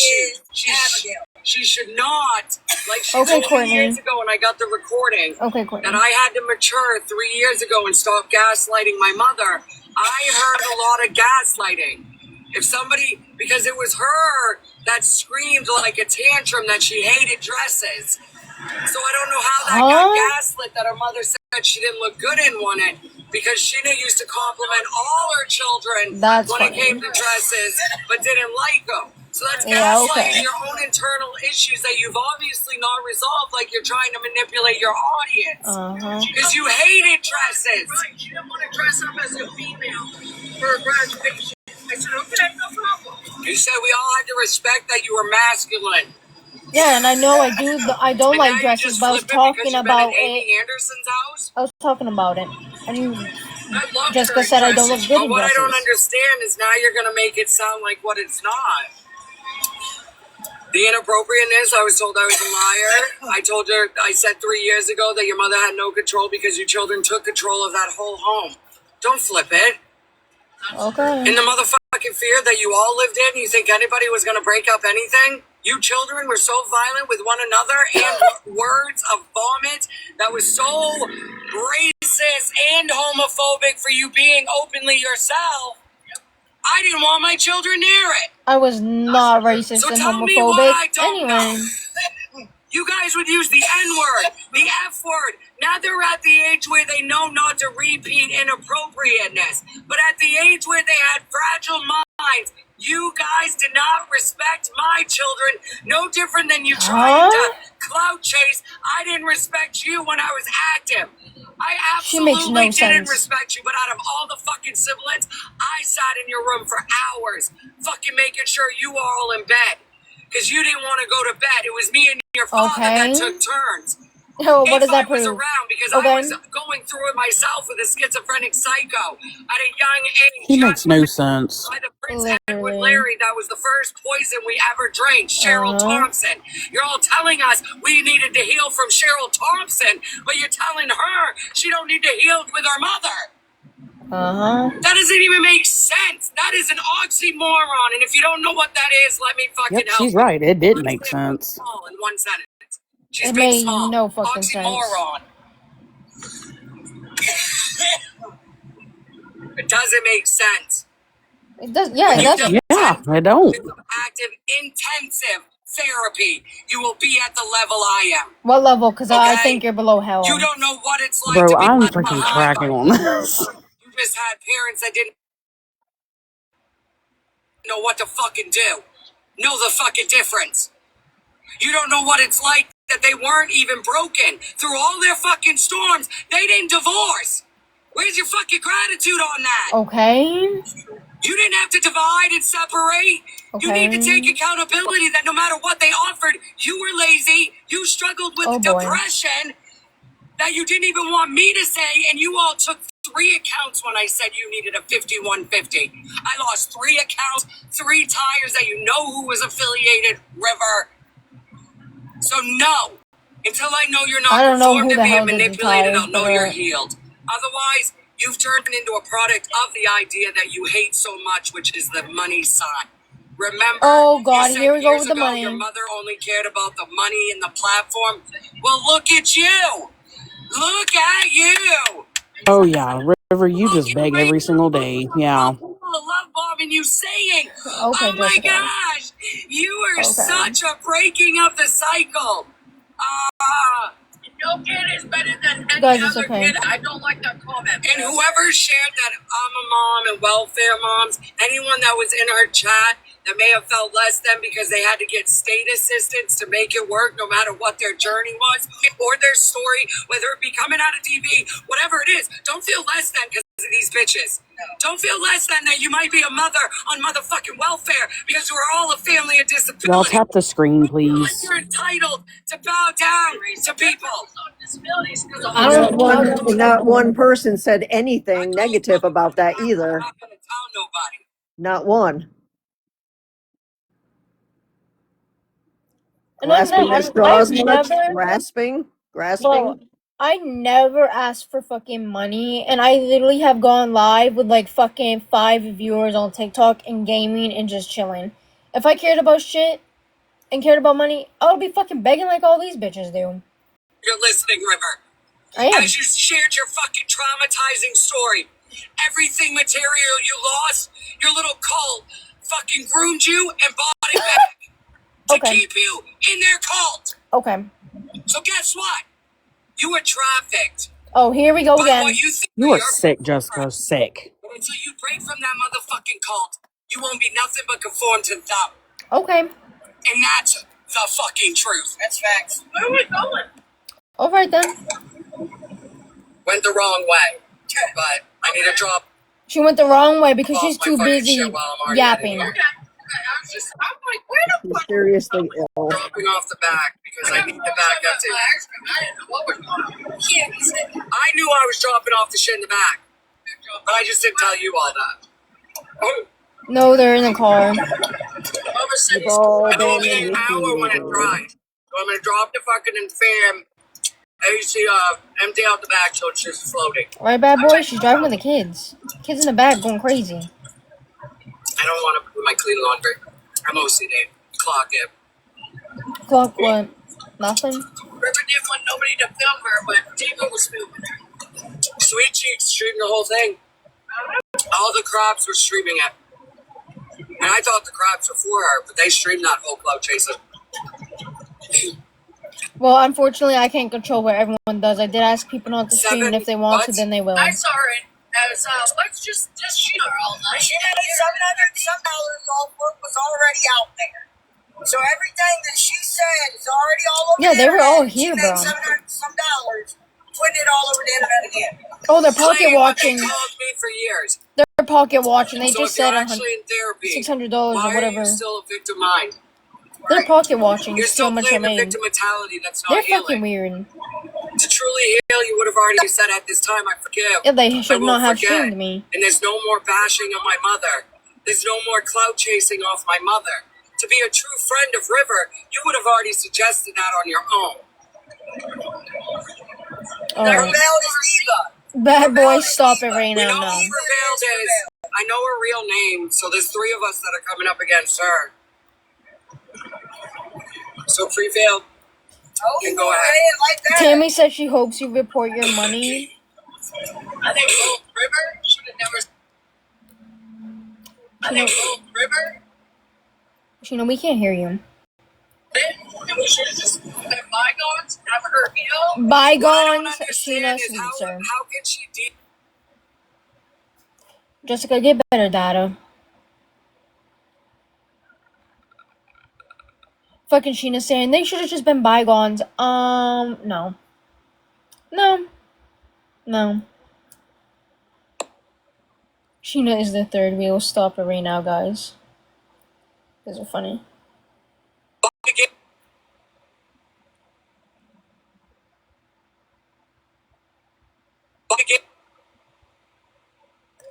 she should not, like she Okay, told me Courtney. years ago when I got the recording, Okay, Courtney. that I had to mature 3 years ago and stop gaslighting my mother. I heard a lot of gaslighting. If somebody, because it was her that screamed like a tantrum that she hated dresses. So I don't know how that got gaslit that her mother said she didn't look good in one it because Sheena used to compliment all her children That's when it funny. came to dresses, but didn't like them. So that's Yeah, gaslighting okay. your own internal issues that you've obviously not resolved, like you're trying to manipulate your audience. Because you hated dresses. Right, she didn't want to dress up as a female for a graduation. I said, okay, no problem. You said we all had to respect that you were masculine. Yeah, and I know I do. I don't And like now you dresses, just but I was flip it because talking you've been about at Amy it. Anderson's house? I was talking about it, and you, I love Jessica her said I don't look dresses, good but in what I don't dresses. understand is now you're going to make it sound like what it's not. The inappropriateness, I was told I was a liar. I told her, I said 3 years ago that your mother had no control because you children took control of that whole home. Don't flip it. Okay. In the motherfucking fear that you all lived in, you think anybody was going to break up anything? You children were so violent with one another and words of vomit that was so racist and homophobic for you being openly yourself. I didn't want my children near it. I was not racist So and tell me what homophobic. I don't know. Anyway, You guys would use the N-word, the F-word. Now they're at the age where they know not to repeat inappropriateness. But at the age where they had fragile minds, You guys did not respect my children. No different than you trying to clout chase. I didn't respect you when I was active. I She makes absolutely no didn't sense. respect you, but out of all the fucking siblings, I sat in your room for hours, fucking making sure you were all in bed. Because you didn't want to go to bed. It was me and your father that took turns. Oh, what does that I was prove? around because Okay. I was going through it myself with a schizophrenic psycho at a young age. He makes no sense. By the Prince Edward Larry, that was the first poison we ever drank, Cheryl Thompson. You're all telling us we needed to heal from Cheryl Thompson, but you're telling her she don't need to heal with her mother. That doesn't even make sense. That is an oxymoron. And if you don't know what that is, let me fucking Yep, help she's you. right. It did make sense. All in one sentence. She's It big made small. no fucking sense. Oxymoron. It doesn't make sense. It does. Yeah, it doesn't. Yeah, I don't. Active intensive therapy. You will be at the level I am. What level? Because I Okay. think you're below hell. You don't know what it's like Bro, to be I'm left freaking behind. cracking on this. You just had parents that didn't know what to fucking do. Know the fucking difference. You don't know what it's like that they weren't even broken. Through all their fucking storms, they didn't divorce. Where's your fucking gratitude on that? Okay. You didn't have to divide and separate. You need to take accountability that no matter what they offered, you were lazy, you struggled with depression that you didn't even want me to say, and you all took 3 accounts when I said you needed a 5150. I lost 3 accounts, 3 tires that you know who was affiliated, River. So no, until I know you're not I don't know reformed who and the being hell did the manipulated, tires, I'll know but you're healed. Otherwise, you've turned into a product of the idea that you hate so much, which is the money side. Remember, Oh God, you said here we go years with the ago money. your mother only cared about the money and the platform. Well, look at you. Look at you. Oh yeah, River, you just beg every single day. Yeah. People love bombing you saying, Okay, oh my Jessica. gosh, you are Okay. such a breaking of the cycle. Your kid is better than any Guys, it's other okay. kid. I don't like that comment. And whoever shared that I'm a mom and welfare moms, anyone that was in her chat that may have felt less than because they had to get state assistance to make it work no matter what their journey was or their story, whether it be coming out of TV, whatever it is, don't feel less than because of these bitches. Don't feel less than that you might be a mother on motherfucking welfare because we're all a family of disability. Y'all tap the screen, please. You're entitled to bow down to people. I don't. Not one person said anything negative about that either. Not one. And I've Grasping at never, straws, I've much? never, Grasping? well, I never asked for fucking money, and I literally have gone live with like fucking 5 viewers on TikTok and gaming and just chilling. If I cared about shit and cared about money, I would be fucking begging like all these bitches do. You're listening, River. I am. As you shared your fucking traumatizing story, everything material you lost, your little cult fucking groomed you and bought it back to Okay. keep you in their cult. Okay. So guess what? You were trafficked. Oh, here we go by again. what you think You are you're- sick, Jessica. Sick. But until you break from that motherfucking cult, you won't be nothing but conform to them. Okay. And that's the fucking truth. That's facts. Where are we going? Alright then. Went the wrong way. But I need to drop She went the wrong way because off she's my too fucking busy shit while I'm already yapping. editing. I'm like, where the She's seriously ill. dropping off the back because I need the back up to. I didn't know what was going on. I knew I was dropping off the shit in the back, but I just didn't tell you all that. Oh, No, they're in the car. overseas. all It'll been be an hour when it initiated. dries. So I'm gonna drop the fucking fan. AC empty out the back so it's just floating. Right, bad boy? She's driving with the kids. Kids in the back going crazy. I don't want to do my clean laundry. I'm OCD. Clock it. Clock what? Nothing? River didn't want nobody to film her, but Diva was filming her. Sweet Cheeks streamed the whole thing. All the crops were streaming it. And I thought the crops were for her, but they streamed that whole cloud chaser. Well, unfortunately, I can't control what everyone does. I did ask people not to stream, and if they want to, then they will. I saw it. So let's just shoot her all night. She made $700 some all work was already out there. So everything that she said is already all over Yeah, the they were internet. all She here, made bro. $700 some, putting it all over the internet again. Oh, they're pocket Playing what they watching. called me for years. They're pocket watching. They So just if you're said actually in therapy, $600 why or are whatever. you still a victim mind? They're pocket watching. You're See still how much I playing the made. victimmentality that's They're not healing. fucking weird. To truly heal, you would have already said at this time, I forgive. Yeah, they should I not won't have forget. shamed me. And there's no more bashing of my mother. There's no more clout chasing off my mother. To be a true friend of River, you would have already suggested that on your own. Alright. Prevailed is Eva. Bad boy, stop it right We now. know No. who Prevailed is. I know her real name, so there's 3 of us that are coming up against her. So Prevailed, you can go ahead. Like that. Tammy said she hopes you report your money. I think River should have never. I think River. Sheena, we can't hear you. And we should have just let bygones, have her heal. Bygones, Sheena Understand is Sweetser. how can she deal? Jessica, get better data. Fucking Sheena saying they should have just been bygones. No. No. No. Sheena is the third wheel. Stop it right now, guys. These are funny.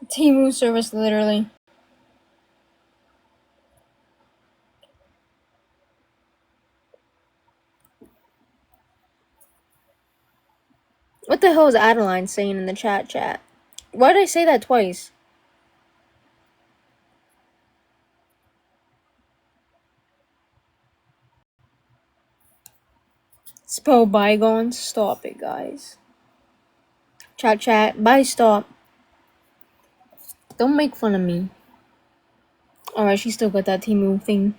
Timu service, literally. What the hell is Adeline saying in the chat? Why did I say that twice? Spell bygones. Stop it, guys. Chat. Bye, stop. Don't make fun of me. Alright, she still got that Timu thing.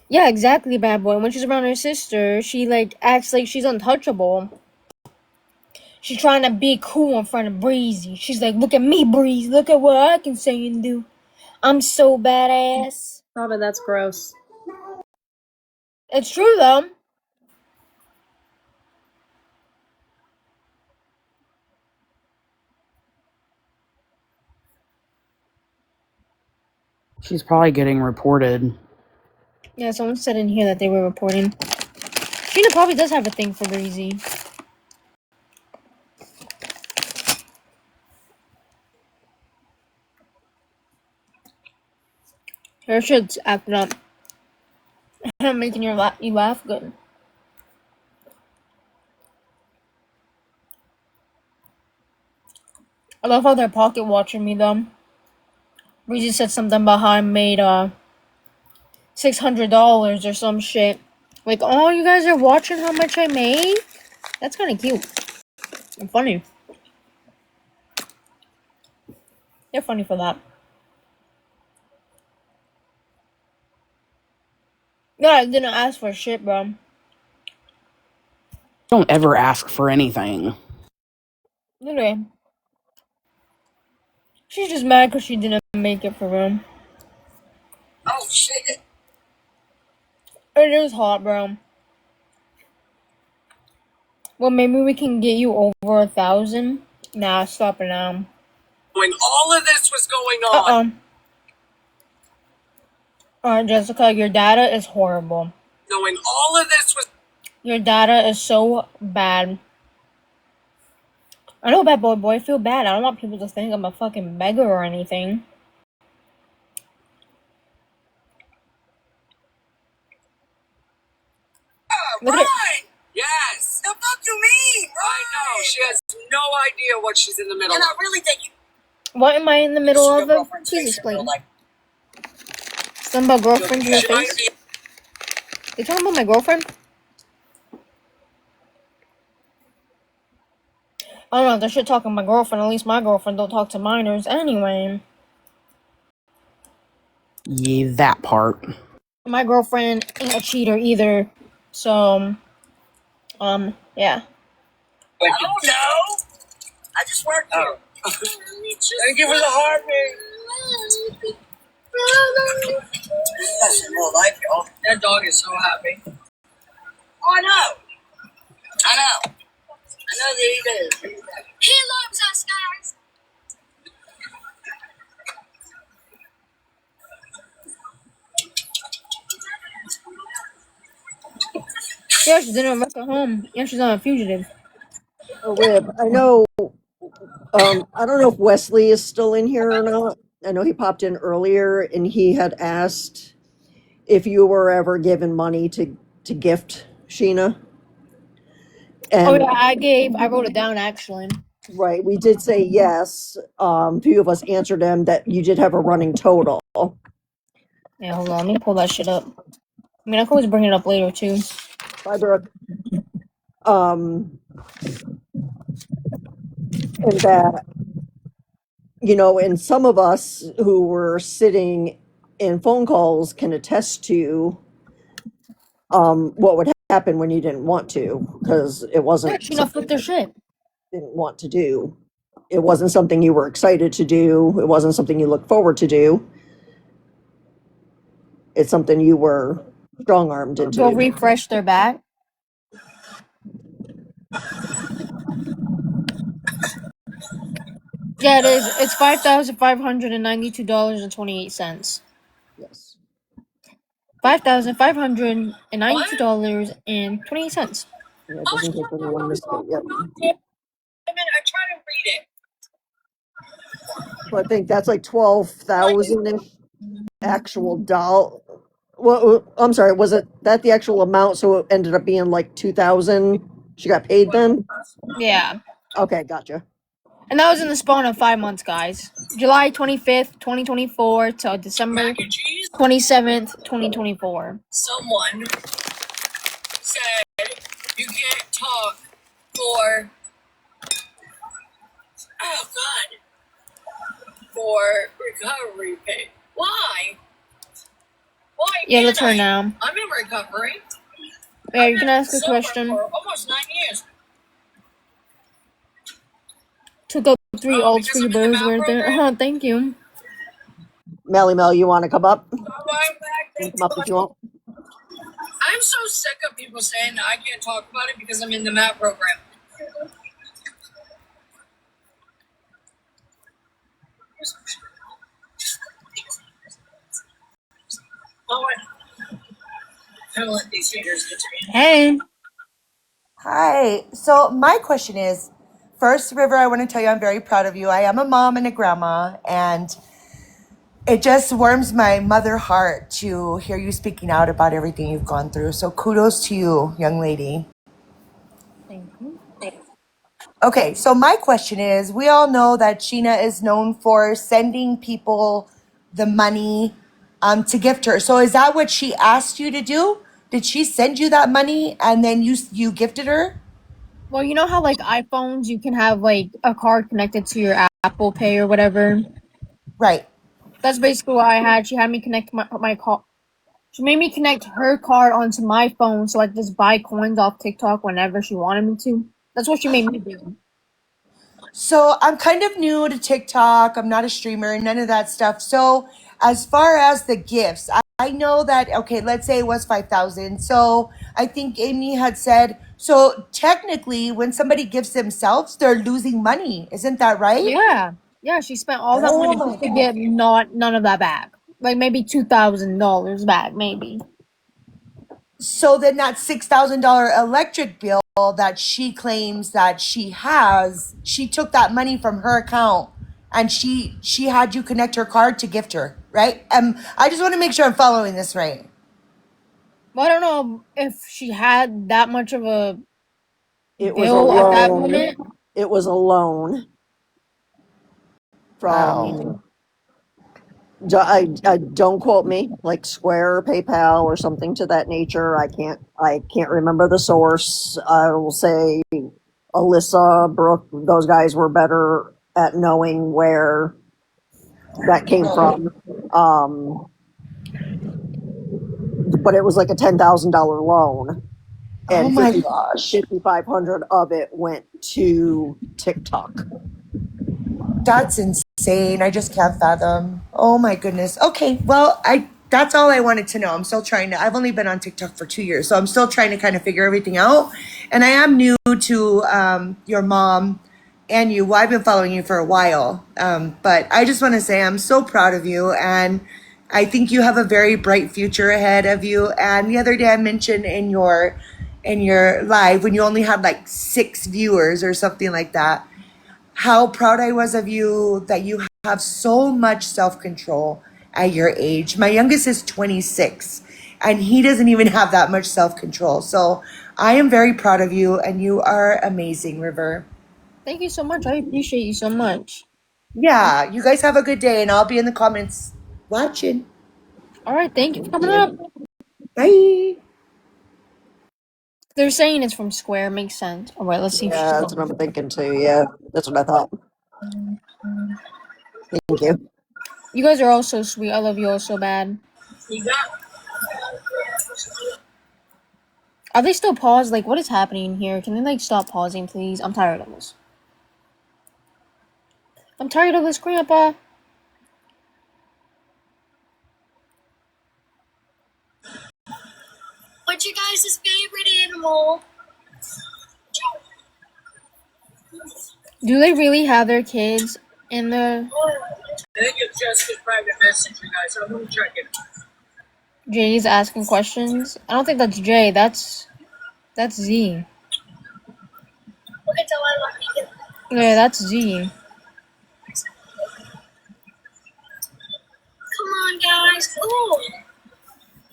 Yeah, exactly, bad boy. When she's around her sister, she, like, acts like she's untouchable. She's trying to be cool in front of Breezy. She's like, look at me, Breeze. Look at what I can say and do. I'm so badass. Stop it, that's gross. It's true, though. She's probably getting reported. Yeah, someone said in here that they were reporting. Sheena probably does have a thing for Breezy. Her shit's acting up. I'm making you laugh good. I love how they're pocket watching me, though. Breezy said something about how I made $600 or some shit. Like, oh, you guys are watching how much I made? That's kind of cute and funny. They're funny for that. Yeah, I didn't ask for shit, bro. Don't ever ask for anything. Anyway. She's just mad because she didn't make it for real. Oh shit. It is hot, bro. Well, maybe we can get you over 1,000. Nah, stop it now. When all of this was going on. Alright, Jessica, your data is horrible. Knowing all of this was. Your data is so bad. I know, bad boy, I feel bad. I don't want people to think I'm a fucking beggar or anything. Look at it. Yes. The fuck you mean? I know. She has no idea what she's in the middle And I of. really think you. What am I in the middle Your of? girlfriend's Please face in real explain. life. Something about girlfriend in your She might face? be. You talking about my girlfriend? I don't know, they should talk to my girlfriend. At least my girlfriend don't talk to minors anyway. Yeah, that part. My girlfriend ain't a cheater either. So, yeah. I don't know. I just worked here. Thank you for the heartbeat. This is more life, y'all. That dog is so happy. Oh, I know. I know that he does. He loves us, guys. Yeah, she's in America home. Yeah, she's not a fugitive. Oh, Rib, I know. I don't know if Wesley is still in here or not. I know he popped in earlier, and he had asked if you were ever given money to gift Sheena. Oh And yeah, I wrote it down actually. right, we did say yes. A few of us answered him that you did have a running total. Yeah, hold on, let me pull that shit up. I mean, I can always bring it up later too. Bye, Brooke. And that, you know, and some of us who were sitting in phone calls can attest to what would happen when you didn't want to, because it wasn't Sheena flipped their shit. didn't want to do. It wasn't something you were excited to do. It wasn't something you looked forward to do. It's something you were strong armed into. Go refresh their back. Yeah, it is. It's $5,592.28. Yes. $5,592.28. Yeah, it doesn't take very long to say. Yep. I try to read it. So I think that's like 12,000 actual doll. Well, I'm sorry. Was it that the actual amount? So it ended up being like 2,000. She got paid then. Yeah. Okay, gotcha. And that was in the span of 5 months, guys. July 25th, 2024 to December 27th, 2024. Someone said you can't talk for recovery pay. Why? Yeah, let's her now. I'm in recovery. Yeah, you can ask a question. For almost 9 years. Took up 3 alts for your burrs worth it. Oh, thank you. Melly Mel, you want to come up? You can come up if you want. I'm so sick of people saying that I can't talk about it because I'm in the MAP program. Don't let these haters get to me. Hey. Hi. So my question is, first, River, I want to tell you I'm very proud of you. I am a mom and a grandma, and it just warms my mother heart to hear you speaking out about everything you've gone through. So kudos to you, young lady. Thank you. Okay, so my question is, we all know that Sheena is known for sending people the money to gift her. So is that what she asked you to do? Did she send you that money and then you gifted her? Well, you know how like iPhones, you can have like a card connected to your Apple Pay or whatever. Right. That's basically what I had. She had me connect my card. She made me connect her card onto my phone so I could just buy coins off TikTok whenever she wanted me to. That's what she made me do. So I'm kind of new to TikTok. I'm not a streamer, none of that stuff. So as far as the gifts, I know that, okay, let's say it was 5,000. So I think Amy had said, so technically when somebody gives themselves, they're losing money. Isn't that right? Yeah. Yeah, she spent all that money just to get none of that back. Like maybe $2,000 back, maybe. So then that $6,000 electric bill that she claims that she has, she took that money from her account and she had you connect her card to gift her, right? I just want to make sure I'm following this right. Well, I don't know if she had that much of a It was a bill at that loan. moment. It was a loan from. I don't quote me, like Square or PayPal or something to that nature. I can't remember the source. I will say Alyssa, Brooke, those guys were better at knowing where that came from. But it was like a $10,000 loan. And oh my gosh. 5,500 of it went to TikTok. That's insane. I just can't fathom. Oh my goodness. Okay, well, that's all I wanted to know. I'm still trying to. I've only been on TikTok for 2 years, so I'm still trying to kind of figure everything out. And I am new to your mom and you. Well, I've been following you for a while, but I just want to say I'm so proud of you, and I think you have a very bright future ahead of you. And the other day I mentioned in your live when you only had like 6 viewers or something like that, how proud I was of you that you have so much self-control at your age. My youngest is 26 and he doesn't even have that much self-control. So I am very proud of you and you are amazing, River. Thank you so much. I appreciate you so much. Yeah, you guys have a good day and I'll be in the comments watching. All right, thank you for coming up. Bye. They're saying it's from Square. Makes sense. All right, let's see. Yeah, that's what I'm thinking too. Yeah, that's what I thought. Thank you. You guys are all so sweet. I love you all so bad. Are they still paused? Like, what is happening here? Can they, like, stop pausing, please? I'm tired of this. I'm tired of this, Grandpa. What's your guys' favorite animal? Do they really have their kids in the... I think it's just a private message, you guys. I'm gonna check it. Jay's asking questions? I don't think that's Jay. That's Z. Okay, so I love you. Yeah, that's Z. Come on, guys. Ooh.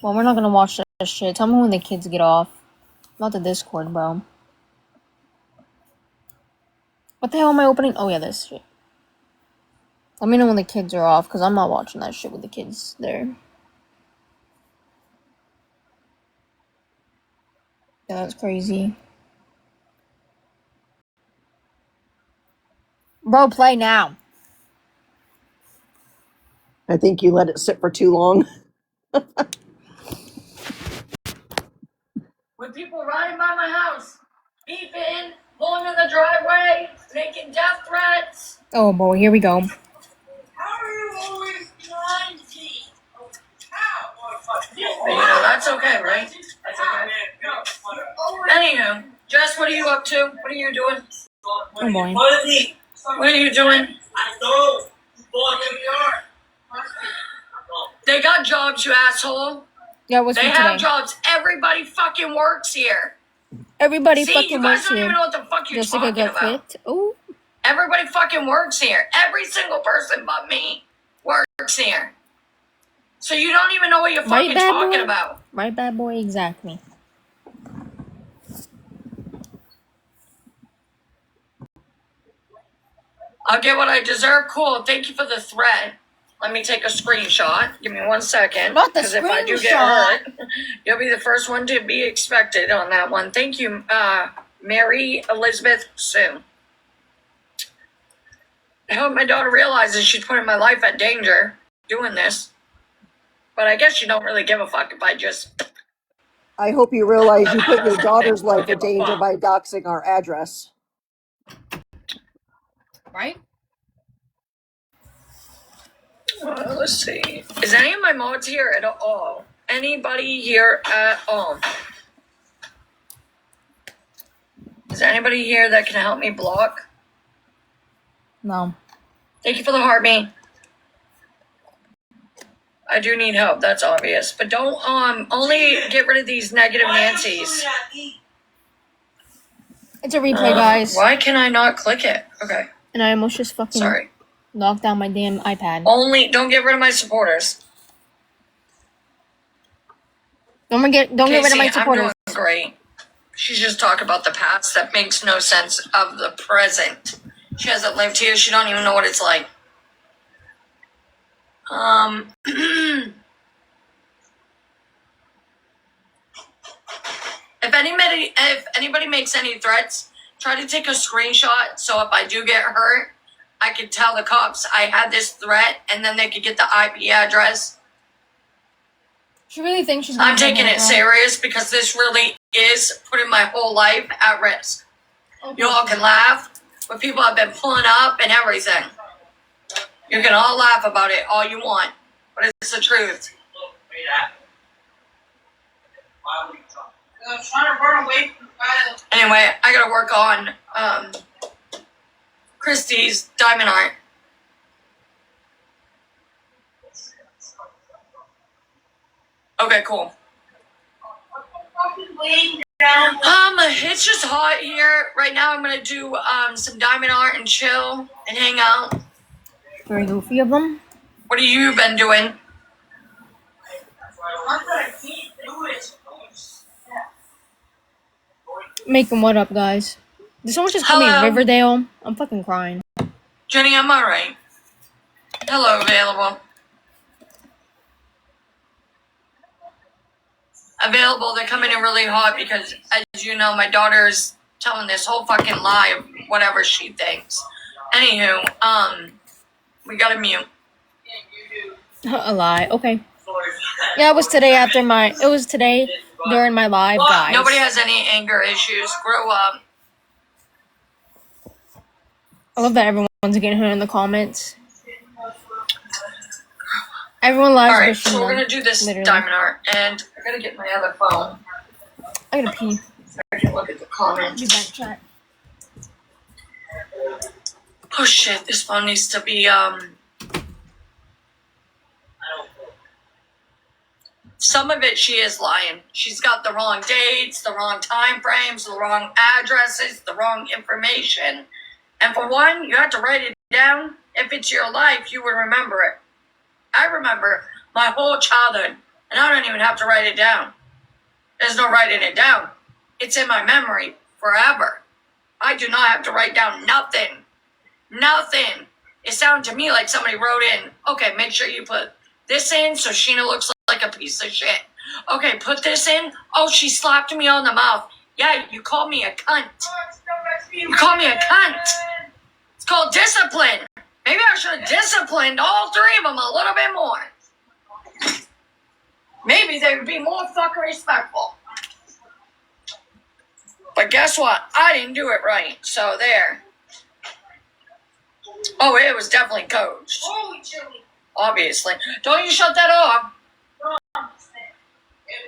Well, we're not gonna watch that shit. Tell me when the kids get off. Not the Discord, bro. What the hell am I opening? Oh, yeah, this shit. Let me know when the kids are off, because I'm not watching that shit with the kids there. Yeah, that's crazy. Bro, play now. I think you let it sit for too long. With people riding by my house, beeping, pulling in the driveway, making death threats. Oh, boy, here we go. How are you always 90? You know, that's okay, right? That's okay. Anywho, Jess, what are you up to? What are you doing? Oh, boy. What are you doing? I know. They got jobs, you asshole. Yeah, what's They for have today? jobs. Everybody fucking works here. Everybody See, fucking you guys works don't here. even know what the fuck you're Jessica talking got about. quit. Oh. Everybody fucking works here. Every single person but me works here. So you don't even know what you're Right, fucking bad talking boy? about. Right, bad boy? Exactly. I'll get what I deserve. Cool. Thank you for the threat. Let me take a screenshot. Give me 1 second. Not the Because if I do get screenshot. hurt, you'll be the first one to be expected on that one. Thank you, Mary Elizabeth Sue. I hope my daughter realizes she's putting my life at danger doing this. But I guess you don't really give a fuck if I just... I hope you realize you put your daughter's life in danger by doxing our address. Right? Let's see. Is any of my mods here at all? Anybody here at all? Is there anybody here that can help me block? No. Thank you for the heartbeat. I do need help, that's obvious. But don't only get rid of these negative Nancy's. It's a replay, guys. Why can I not click it? Okay. And I almost just fucking Sorry. knocked down my damn iPad. Only don't get rid of my supporters. Don't get rid of my Casey, supporters. I'm doing great. She's just talking about the past that makes no sense of the present. She hasn't lived here. She don't even know what it's like. If anybody makes any threats, try to take a screenshot so if I do get hurt, I could tell the cops I had this threat and then they could get the IP address. She really thinks she's gonna I'm taking get it hurt. serious because this really is putting my whole life at risk. Okay. You all can laugh, but people have been pulling up and everything. You can all laugh about it all you want, but it's the truth. I'm trying to run away from the fire. Anyway, I gotta work on Christy's diamond art. Okay, cool. It's just hot here. Right now I'm gonna do some diamond art and chill and hang out. Very goofy of them. What have you been doing? Making what up, guys? Did someone just call me Hello? Riverdale? I'm fucking crying. Jenny, I'm alright. Hello, available. Available, they're coming in really hot because, as you know, my daughter's telling this whole fucking lie of whatever she thinks. Anywho, we gotta mute. A lie. Okay. Yeah, it was today during my live, guys. Nobody has any anger issues. Grow up. I love that everyone's getting hurt in the comments. Everyone lies. Alright, so we're gonna do this diamond art, and I gotta get my other phone. I gotta pee. So I can look at the comments. Be back, chat. Oh shit, this phone needs to be, some of it she is lying. She's got the wrong dates, the wrong time frames, the wrong addresses, the wrong information. And for one, you have to write it down. If it's your life, you would remember it. I remember my whole childhood, and I don't even have to write it down. There's no writing it down. It's in my memory forever. I do not have to write down nothing. Nothing. It sounded to me like somebody wrote in, okay, make sure you put this in so Sheena looks like a piece of shit. Okay, put this in. Oh, she slapped me on the mouth. Yeah, you called me a cunt. You called me a cunt. It's called discipline. Maybe I should have disciplined all three of them a little bit more. Maybe they would be more fucking respectful. But guess what? I didn't do it right. So there. Oh, it was definitely coached. Obviously. Don't you shut that off.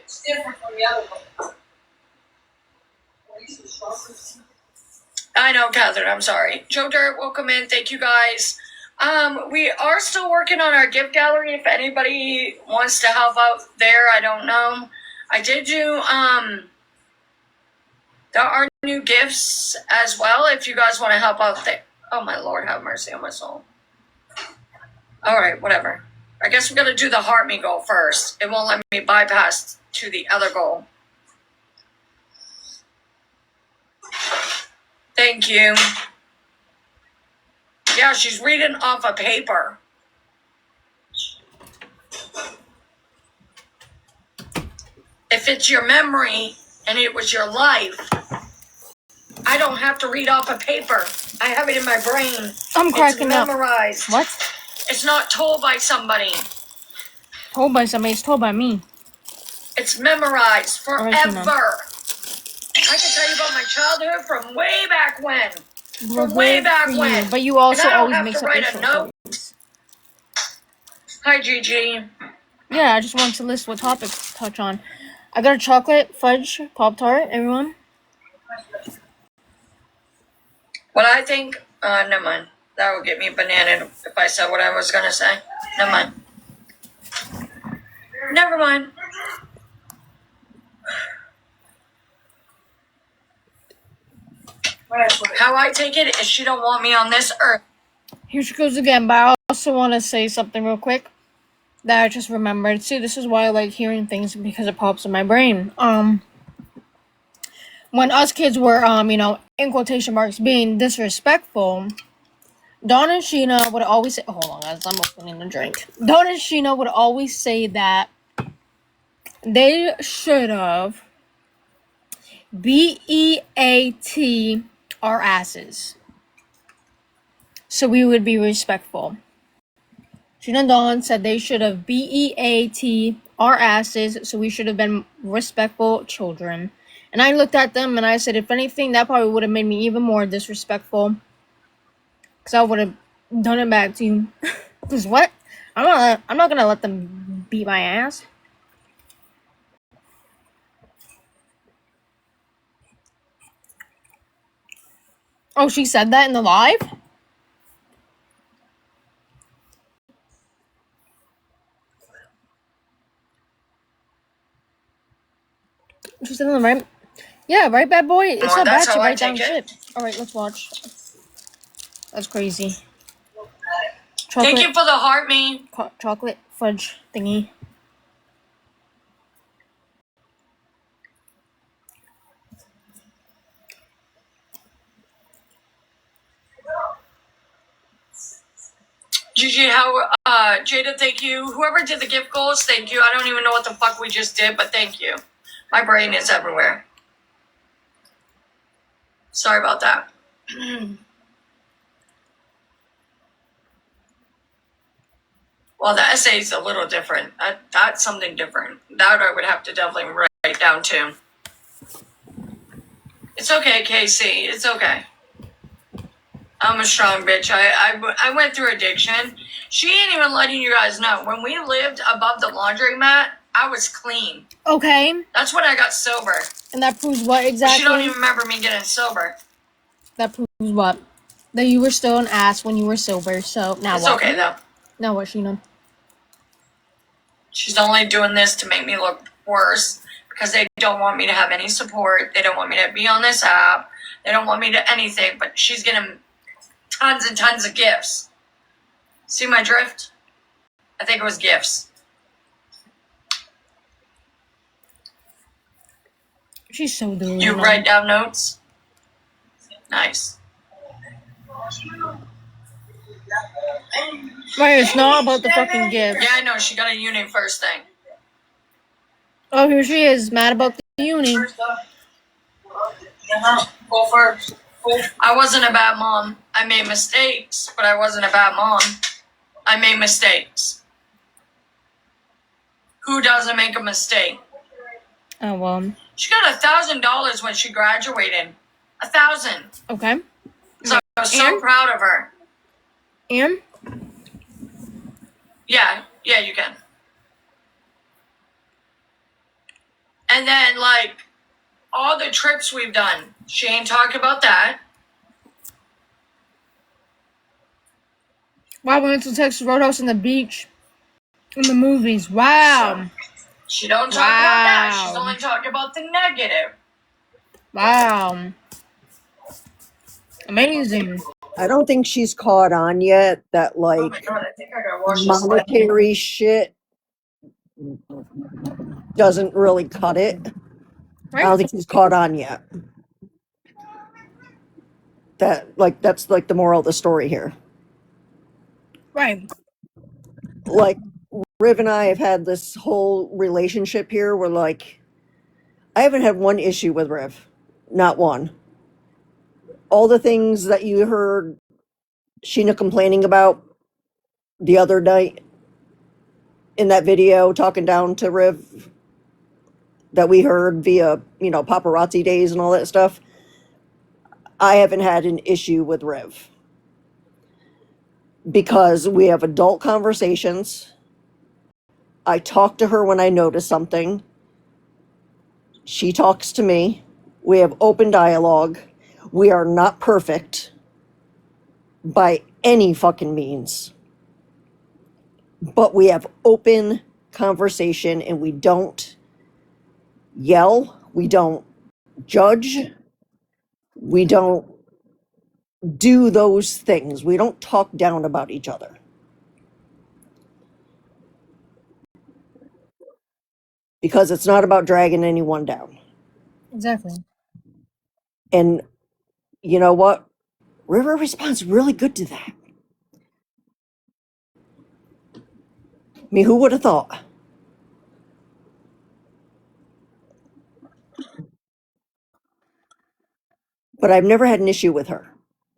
It's different from the other one. I know, Catherine. I'm sorry. Joe Dirt, welcome in. Thank you, guys. We are still working on our gift gallery. If anybody wants to help out there, I don't know. I did do, there are new gifts as well if you guys want to help out there. Oh, my Lord, have mercy on my soul. All right, whatever. I guess we got to do the heart me goal first. It won't let me bypass to the other goal. Thank you. Yeah, she's reading off a paper. If it's your memory and it was your life, I don't have to read off a paper. I have it in my brain. I'm cracking up. It's memorized. What? It's not told by somebody. Told by somebody. It's told by me. It's memorized Alright, forever. I can tell you about my childhood from way back when. From way back for you, when. but you also And I don't always have make to some write a intro note. stories. Hi, Gigi. Yeah, I just wanted to list what topics to touch on. I got a chocolate fudge Pop-Tart, everyone. What I think, never mind. That would get me bananas if I said what I was going to say. Never mind. Never mind. How I take it is she don't want me on this earth. Here she goes again, but I also want to say something real quick that I just remembered. See, this is why I like hearing things, because it pops in my brain. When us kids were, in quotation marks, being disrespectful, Dawn and Sheena would always say, hold on guys, I'm opening a drink. Dawn and Sheena would always say that they should have BEAT our asses, so we would be respectful. Sheena and Dawn said they should have BEAT our asses, so we should have been respectful children. And I looked at them and I said, if anything, that probably would have made me even more disrespectful, because I would have done it back to you. Cause what? I'm not gonna let them beat my ass. Oh, she said that in the live? She said in the right. Yeah, right, bad boy. It's not bad That's to how I write down take it. shit. All right, let's watch. That's crazy. Thank you for the heart, me. Chocolate fudge thingy. Gigi, Jada, thank you. Whoever did the gift goals, thank you. I don't even know what the fuck we just did, but thank you. My brain is everywhere. Sorry about that. Well, the essay is a little different. That's something different. That I would have to definitely write down too. It's okay, Casey. It's okay. I'm a strong bitch. I went through addiction. She ain't even letting you guys know. When we lived above the laundromat, I was clean. Okay. That's when I got sober. And that proves what exactly? She don't even remember me getting sober. That proves what? That you were still an ass when you were sober. So now It's what? okay though. Now what, Sheena? She's only doing this to make me look worse because they don't want me to have any support. They don't want me to be on this app. They don't want me to anything. But she's getting tons and tons of gifts. See my drift? I think it was gifts. She's so delusional. You write down notes? Nice. Right, it's not about the fucking gift. Yeah, I know. She got a uni first thing. Oh, here she is, mad about the uni. Go first. I wasn't a bad mom. I made mistakes, but I wasn't a bad mom. I made mistakes. Who doesn't make a mistake? Oh, well. She got $1,000 when she graduated. 1,000. Okay. So I was so proud of her. And? Yeah, you can. And then, like, all the trips we've done, she ain't talking about that. Wow, we went to Texas Roadhouse and the beach. In the movies. Wow. She don't talk about that. She's only talking about the negative. Wow. Amazing. I don't think she's caught on yet that Oh my like god, I think I gotta watch this. monetary shit doesn't really cut it. I don't think she's caught on yet. That's like the moral of the story here. Right. Like Riv and I have had this whole relationship here where like I haven't had one issue with Riv. Not one. All the things that you heard Sheena complaining about the other night in that video talking down to Riv that we heard via, paparazzi days and all that stuff. I haven't had an issue with Riv because we have adult conversations. I talk to her when I notice something. She talks to me. We have open dialogue. We are not perfect by any fucking means. But we have open conversation and we don't yell. We don't judge. We don't do those things. We don't talk down about each other. Because it's not about dragging anyone down. Exactly. And you know what? River responds really good to that. I mean, who would have thought? But I've never had an issue with her.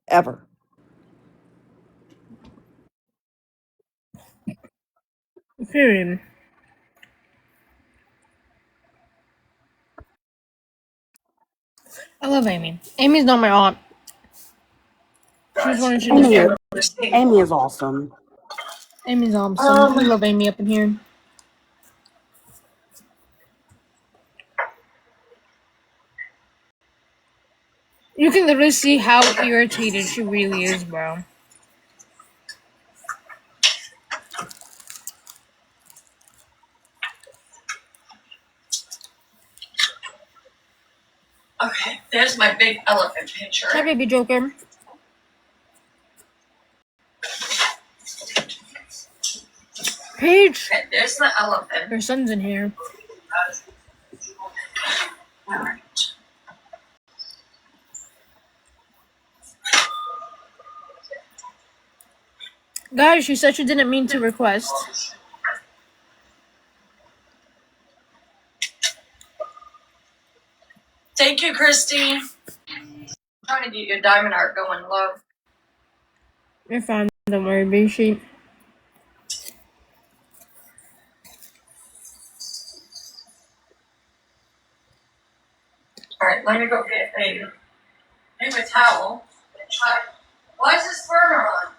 Ever. Period. I love Amy. Amy's not my aunt. She's one of Amy is awesome. Amy's awesome. I love Amy up in here. You can literally see how irritated she really is, bro. Okay, there's my big elephant picture. Hi, baby Joker. Paige! Okay, there's the elephant. Your son's in here. Alright. Guys, she said she didn't mean to request. Thank you, Christine. I'm trying to get your diamond art going, love. You're fine. Don't worry, baby sheep. Alright, let me go get a paper towel. Why is this burner on?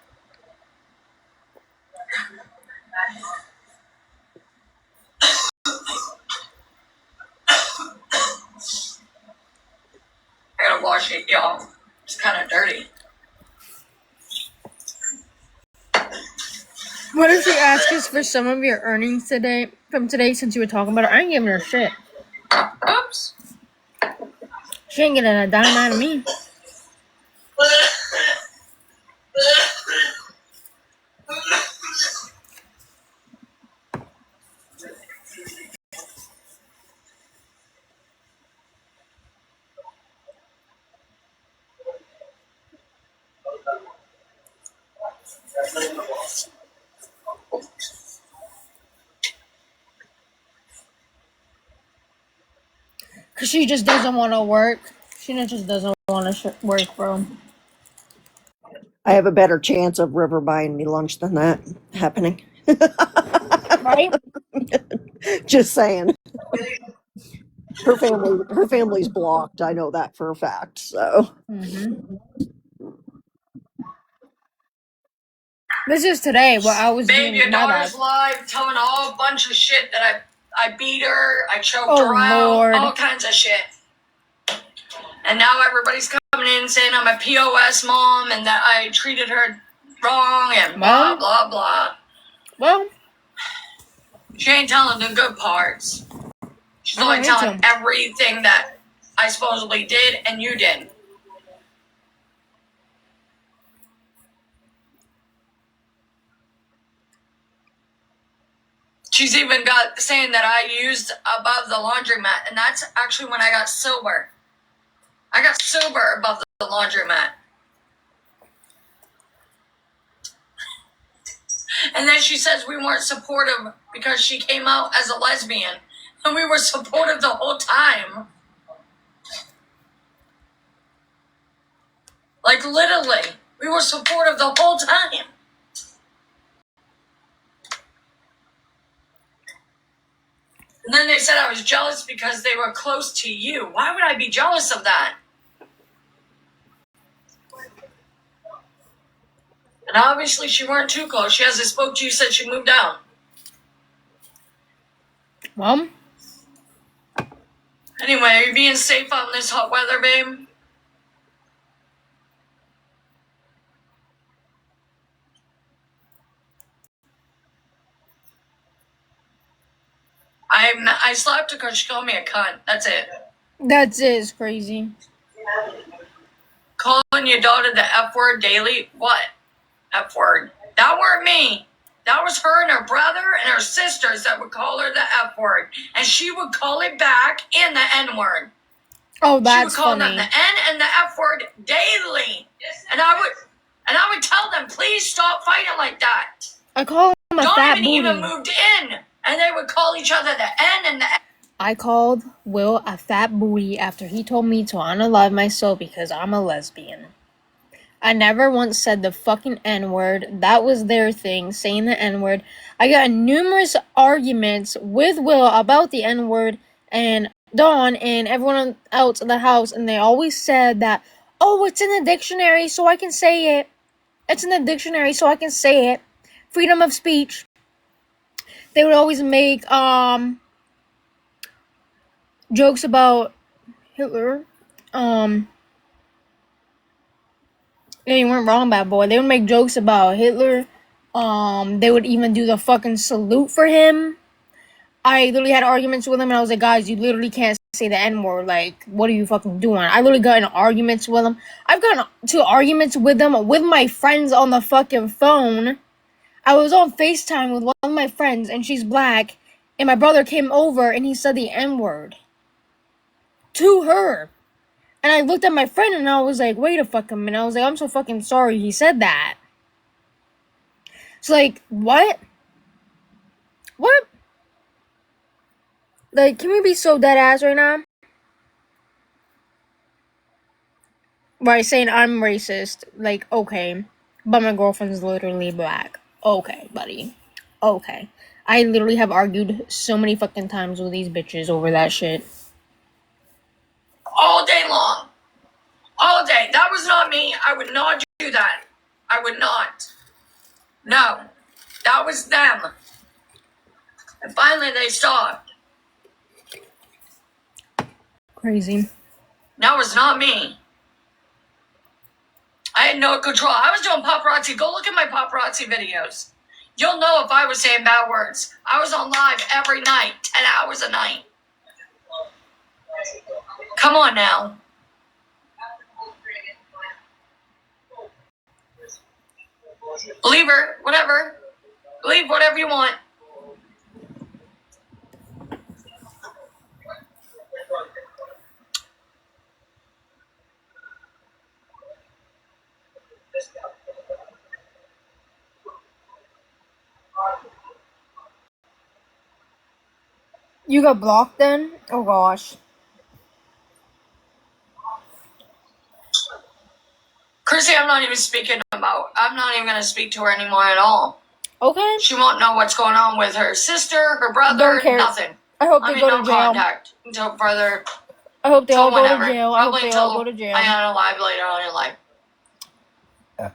I gotta wash it, y'all. It's kind of dirty. What if she asks us for some of your earnings from today since you were talking about it? I ain't giving her shit. Oops. She ain't getting a dime out of me. Cause she just doesn't want to work. She just doesn't want to work, bro. I have a better chance of River buying me lunch than that happening. Right? Just saying. Her family's blocked. I know that for a fact. So. Mm-hmm. This is today. What I was Babe, doing. your My daughter's bad. live telling a whole bunch of shit that I beat her, I choked Oh, her out, Lord. all kinds of shit. And now everybody's coming in saying I'm a POS mom and that I treated her wrong and blah, blah, blah. Well, she ain't telling the good parts. She's I only don't telling need to. everything that I supposedly did and you didn't. She's even got saying that I used above the laundromat, and that's actually when I got sober. I got sober above the laundromat. And then she says we weren't supportive because she came out as a lesbian. And we were supportive the whole time. Like, literally. We were supportive the whole time. And then they said I was jealous because they were close to you. Why would I be jealous of that? And obviously she weren't too close. She hasn't spoke to you since she moved out. Mom? Anyway, are you being safe out in this hot weather, babe? I slapped her because she called me a cunt. That's it. That's it. It's crazy. Calling your daughter the F word daily? What? F word. That weren't me. That was her and her brother and her sisters that would call her the F word. And she would call it back and the N word. Oh, She that's would call funny. them the N and the F word daily. And I would tell them, please stop fighting like that. I call him a fat Donovan even booty. moved in. And they would call each other the N and the F. I called Will a fat booty after he told me to unalive myself because I'm a lesbian. I never once said the fucking N-word. That was their thing, saying the N-word. I got in numerous arguments with Will about the N-word and Dawn and everyone else in the house, and they always said that, oh, it's in the dictionary, so I can say it. It's in the dictionary, so I can say it. freedom of speech, they would always make jokes about Hitler. Yeah, you weren't wrong, bad boy. They would make jokes about Hitler. They would even do the fucking salute for him. I literally had arguments with him, and I was like, guys, you literally can't say the N-word. Like, what are you fucking doing? I literally got in arguments with him. I've gotten to arguments with them with my friends on the fucking phone. I was on FaceTime with one of my friends, and she's black, and my brother came over, and he said the N-word to her. And I looked at my friend, and I was like, wait a fucking minute. I was like, I'm so fucking sorry he said that. It's like, what? What? Like, can we be so dead ass right now? Right, saying I'm racist. Like, okay. But my girlfriend's literally black. Okay, buddy. Okay. I literally have argued so many fucking times with these bitches over that shit. All day long. All day. That was not me. I would not do that. I would not. No. That was them. And finally they stopped. Crazy. That was not me. I had no control. I was doing paparazzi. Go look at my paparazzi videos. You'll know if I was saying bad words. I was on live every night, 10 hours a night. Come on now. Believe her, whatever. Believe whatever you want. You got blocked then? Oh gosh. Chrissy, I'm not even going to speak to her anymore at all. Okay. She won't know what's going on with her sister, her brother, Don't care. nothing. I hope I'm they in go no to jail. contact until further. I hope they all go whenever. to jail. I hope Probably they all until go to jail. I am alive later on in life.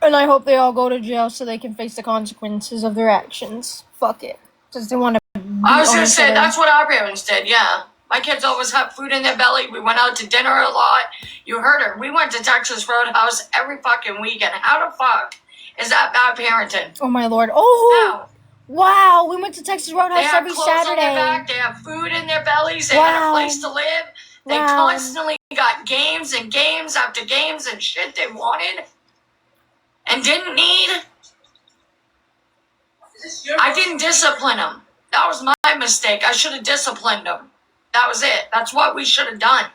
And I hope they all go to jail so they can face the consequences of their actions. Fuck it. Just they want to. I was going to say, that's what our parents did, yeah. My kids always have food in their belly. We went out to dinner a lot. You heard her. We went to Texas Roadhouse every fucking weekend. How the fuck is that bad parenting? Oh my lord. Oh! No. Wow, we went to Texas They Roadhouse have every clothes on Saturday. their back. They have food in their bellies. They had a place to live. They Wow. constantly got games and games after games and shit they wanted and didn't need. I didn't discipline them. That was my mistake. I should have disciplined them. That was it. That's what we should have done.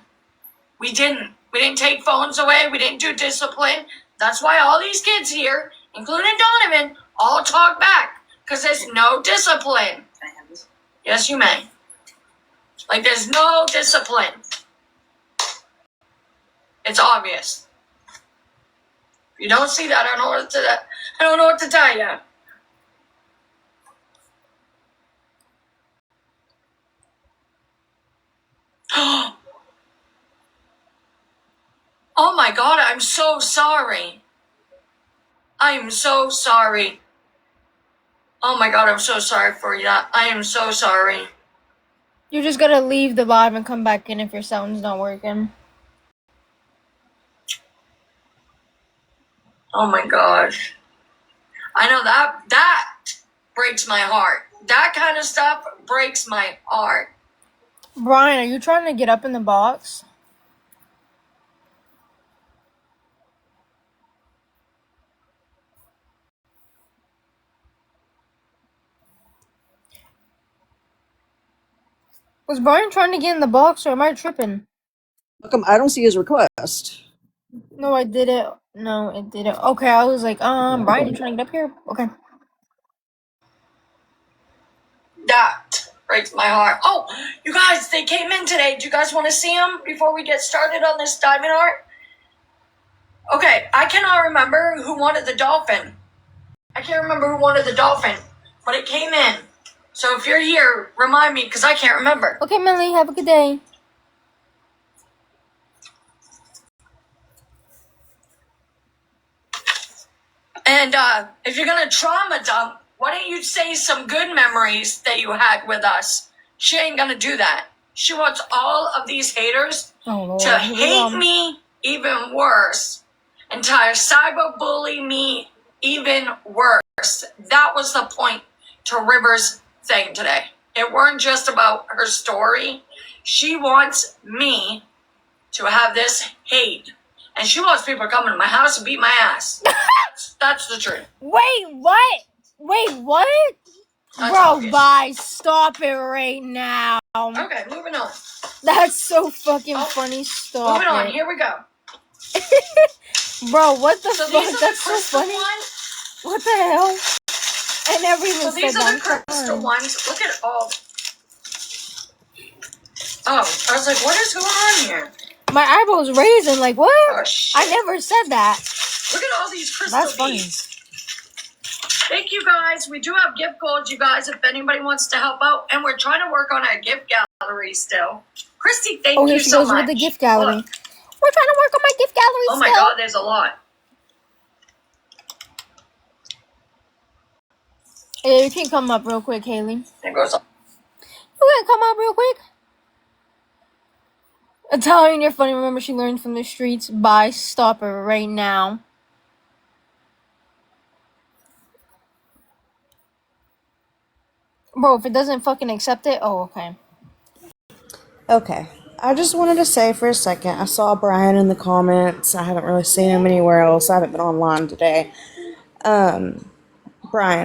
We didn't. We didn't take phones away. We didn't do discipline. That's why all these kids here, including Donovan, all talk back. Because there's no discipline. Yes, you may. Like, there's no discipline. It's obvious. If you don't see that, I don't know what to tell you. Oh my God, I'm so sorry. I'm so sorry. Oh my God, I'm so sorry for you. I am so sorry. You just gotta leave the live and come back in if your sound's not working. Oh my gosh. I know that breaks my heart. That kind of stuff breaks my heart. Brian, are you trying to get up in the box? Was Brian trying to get in the box, or am I tripping? Look, I don't see his request. No, I didn't. No, it didn't. Okay, I was like, Brian, you trying to get up here? Okay. That breaks my heart. Oh, you guys, they came in today. Do you guys want to see them before we get started on this diamond art? Okay, I cannot remember who wanted the dolphin. I can't remember who wanted the dolphin, but it came in. So if you're here, remind me, because I can't remember. Okay, Millie, have a good day. And if you're going to trauma dump Why don't you say some good memories that you had with us? She ain't gonna do that. She wants all of these haters to hate me even worse and to cyberbully me even worse. That was the point to River's thing today. It weren't just about her story. She wants me to have this hate. And she wants people to come into my house and beat my ass. That's the truth. Wait, what? Wait, what? That's Bro, obvious. bye. Stop it right now. Okay, moving on. That's so fucking funny. Stop Moving on, it. here we go. Bro, what the So fuck? these are That's the so crystal funny. ones. What the hell? I never even So said these are the that. crystal ones. Look at all. Oh, I was like, what is going on here? My eyebrows raising. Like, what? Oh, shit. I never said that. Look at all these crystal That's funny. beads. Thank you guys. We do have gift cards, you guys, if anybody wants to help out. And we're trying to work on a gift gallery still. Christy, thank Oh, you here she so goes much. with the gift gallery. Look. We're trying to work on my gift gallery Oh my still. God, there's a lot. Hey, you can come up real quick, Haley. There goes. You can come up real quick. Italian, you're funny. Remember, she learned from the streets. Bye. Stop it right now. Bro, if it doesn't fucking accept it, oh, okay. Okay. I just wanted to say for a second, I saw Brian in the comments. I haven't really seen him anywhere else. I haven't been online today. Brian,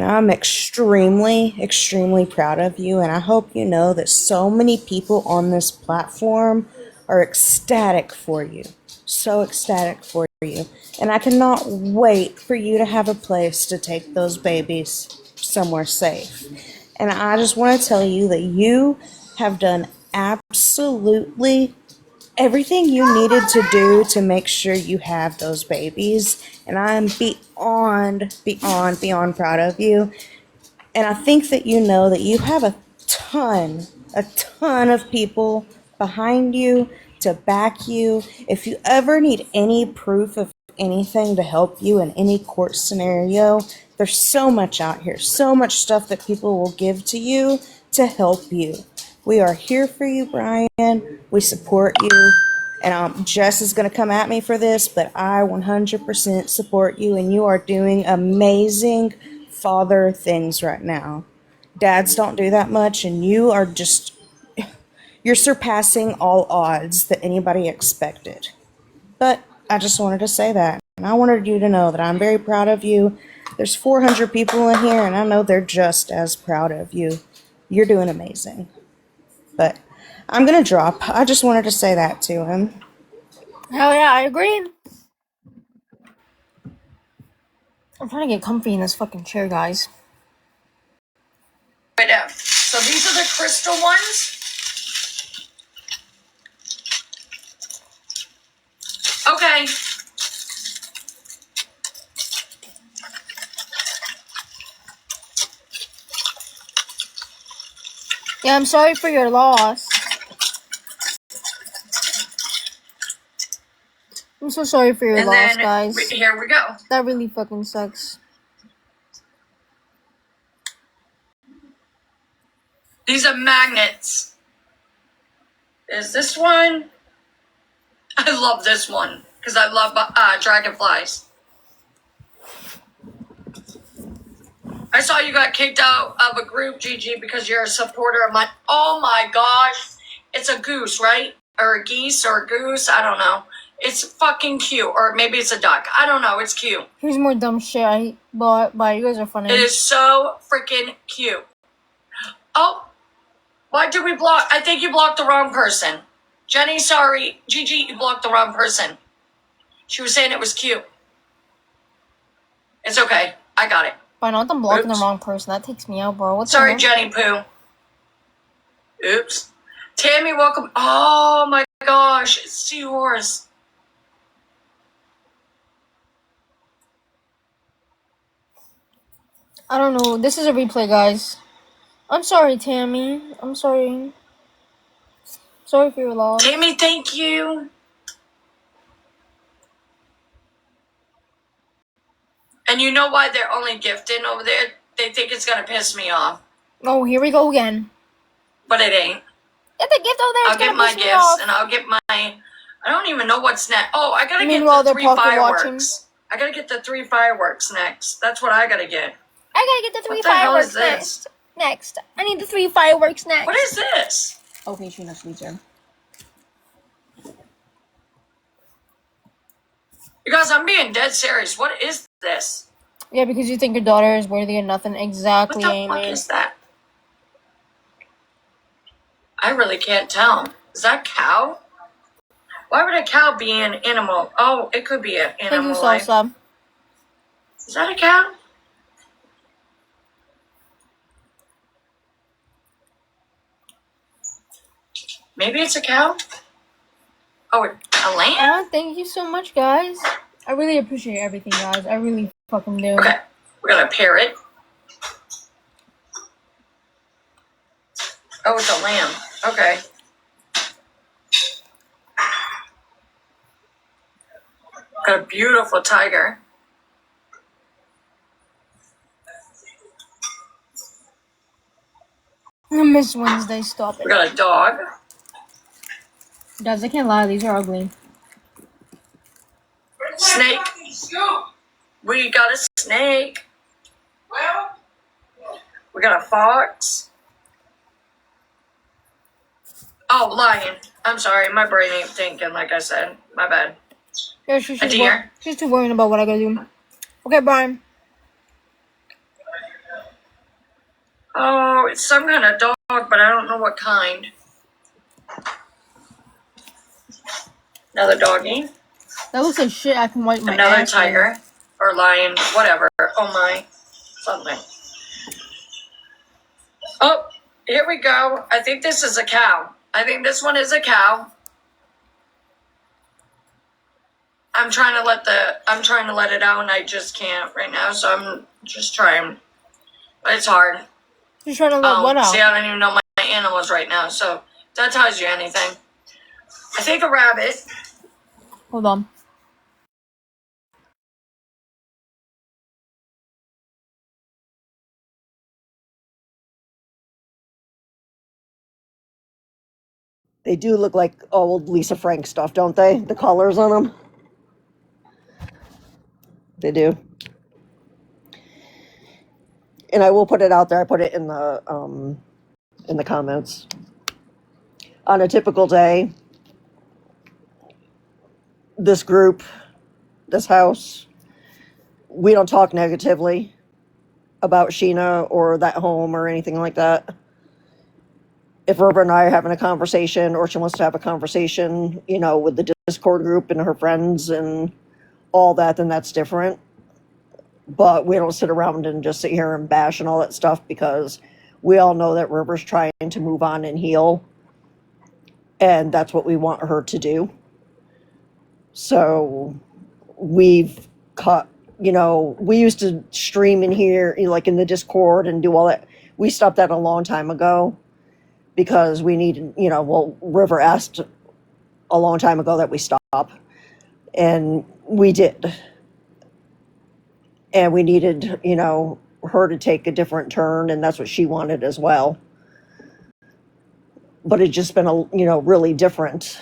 I'm extremely, extremely proud of you, and I hope you know that so many people on this platform are ecstatic for you. So ecstatic for you. And I cannot wait for you to have a place to take those babies somewhere safe. And I just want to tell you that you have done absolutely everything you needed to do to make sure you have those babies. And I'm beyond proud of you. And I think that you know that you have a ton of people behind you to back you. If you ever need any proof of anything to help you in any court scenario, there's so much out here, so much stuff that people will give to you to help you. We are here for you, Brian. We support you. And Jess is going to come at me for this, but I 100% support you, and you are doing amazing father things right now. Dads don't do that much, and you're surpassing all odds that anybody expected. But I just wanted to say that, and I wanted you to know that I'm very proud of you. There's 400 people in here, and I know they're just as proud of you. You're doing amazing. But I'm going to drop. I just wanted to say that to him. Hell yeah, I agree. I'm trying to get comfy in this fucking chair, guys. Right now. So these are the crystal ones. Okay. Yeah, I'm sorry for your loss. I'm so sorry for your And loss, then guys. here we go. That really fucking sucks. These are magnets. There's this one. I love this one because I love dragonflies. I saw you got kicked out of a group, Gigi, because you're a supporter of mine. Oh my gosh. It's a goose, right? Or a geese or a goose. I don't know. It's fucking cute. Or maybe it's a duck. I don't know. It's cute. Here's more dumb shit I bought, but you guys are funny. It is so freaking cute. Oh, why did we block? I think you blocked the wrong person. Jenny, sorry. Gigi, you blocked the wrong person. She was saying it was cute. It's okay. I got it. By not them blocking Oops. the wrong person. That takes me out, bro. What's Sorry, the Jenny Poo. Oops. Tammy, welcome. Oh my gosh. It's seahorse. I don't know. This is a replay, guys. I'm sorry, Tammy. I'm sorry. Sorry for your loss. Tammy, thank you. And you know why they're only gifting over there, they think it's gonna piss me off, Oh, here we go again. but it ain't. Get the gift over there. I'll It's get gonna my piss me gifts off. and I'll get my. I don't even know what's next. Oh, I gotta get Meanwhile, the they're 3 poker watching. fireworks. I gotta get the 3 fireworks next. That's what I gotta get. I gotta get the 3 What the hell fireworks is this? next. I need the 3 fireworks next. What is this? Okay, Sheena, sweeter. You guys, I'm being dead serious. What is this? Yeah, because you think your daughter is worthy of nothing. Exactly, What the Amy. fuck is that? I really can't tell. Is that cow? Why would a cow be an animal? Oh, it could be an Thank you, animal life. Salsa. Is that a cow? Maybe it's a cow? Oh, a lamb? Oh, thank you so much, guys. I really appreciate everything, guys. I really fucking do. Okay, we got a parrot. Oh, it's a lamb. Okay. Got a beautiful tiger. Miss Wednesday, stop We it. got a dog. Guys, I can't lie. These are ugly. Snake. We got a snake. We got a fox. Oh, lion. I'm sorry, my brain ain't thinking like I said. My bad. Yeah, A deer. she's too worried about what I gotta do. Okay, Brian. Oh, it's some kind of dog, but I don't know what kind. Another doggy. That looks like shit. I can wipe my Another ass. tiger. Or lion. Whatever. Oh my. Something. Oh, here we go. I think this is a cow. I think this one is a cow. I'm trying to let it out and I just can't right now, so I'm just trying. But it's hard. You're trying to let what out? See, I don't even know my animals right now, so that tells you anything. I think a rabbit. Hold on. They do look like old Lisa Frank stuff, don't they? The colors on them. They do. And I will put it out there. I put it in the comments. On a typical day, this group, this house, we don't talk negatively about Sheena or that home or anything like that. If River and I are having a conversation or she wants to have a conversation, you know, with the Discord group and her friends and all that, then that's different. But we don't sit around and just sit here and bash and all that stuff because we all know that River's trying to move on and heal. And that's what we want her to do. So we've cut, you know, we used to stream in here, you know, like in the Discord and do all that. We stopped that a long time ago because we needed, you know, well, River asked a long time ago that we stop. And we did. And we needed, you know, her to take a different turn, and that's what she wanted as well. But it's just been, you know, really different.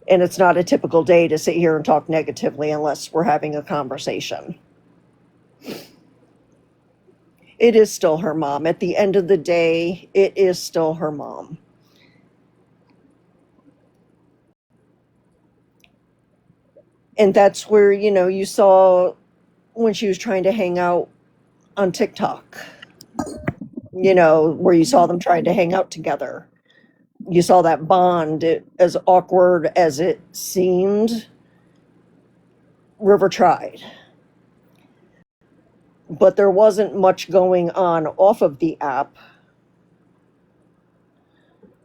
And it's not a typical day to sit here and talk negatively unless we're having a conversation. It is still her mom. At the end of the day, it is still her mom. And that's where, you know, you saw when she was trying to hang out on TikTok, you know, where you saw them trying to hang out together. You saw that bond. As awkward as it seemed, River tried. But there wasn't much going on off of the app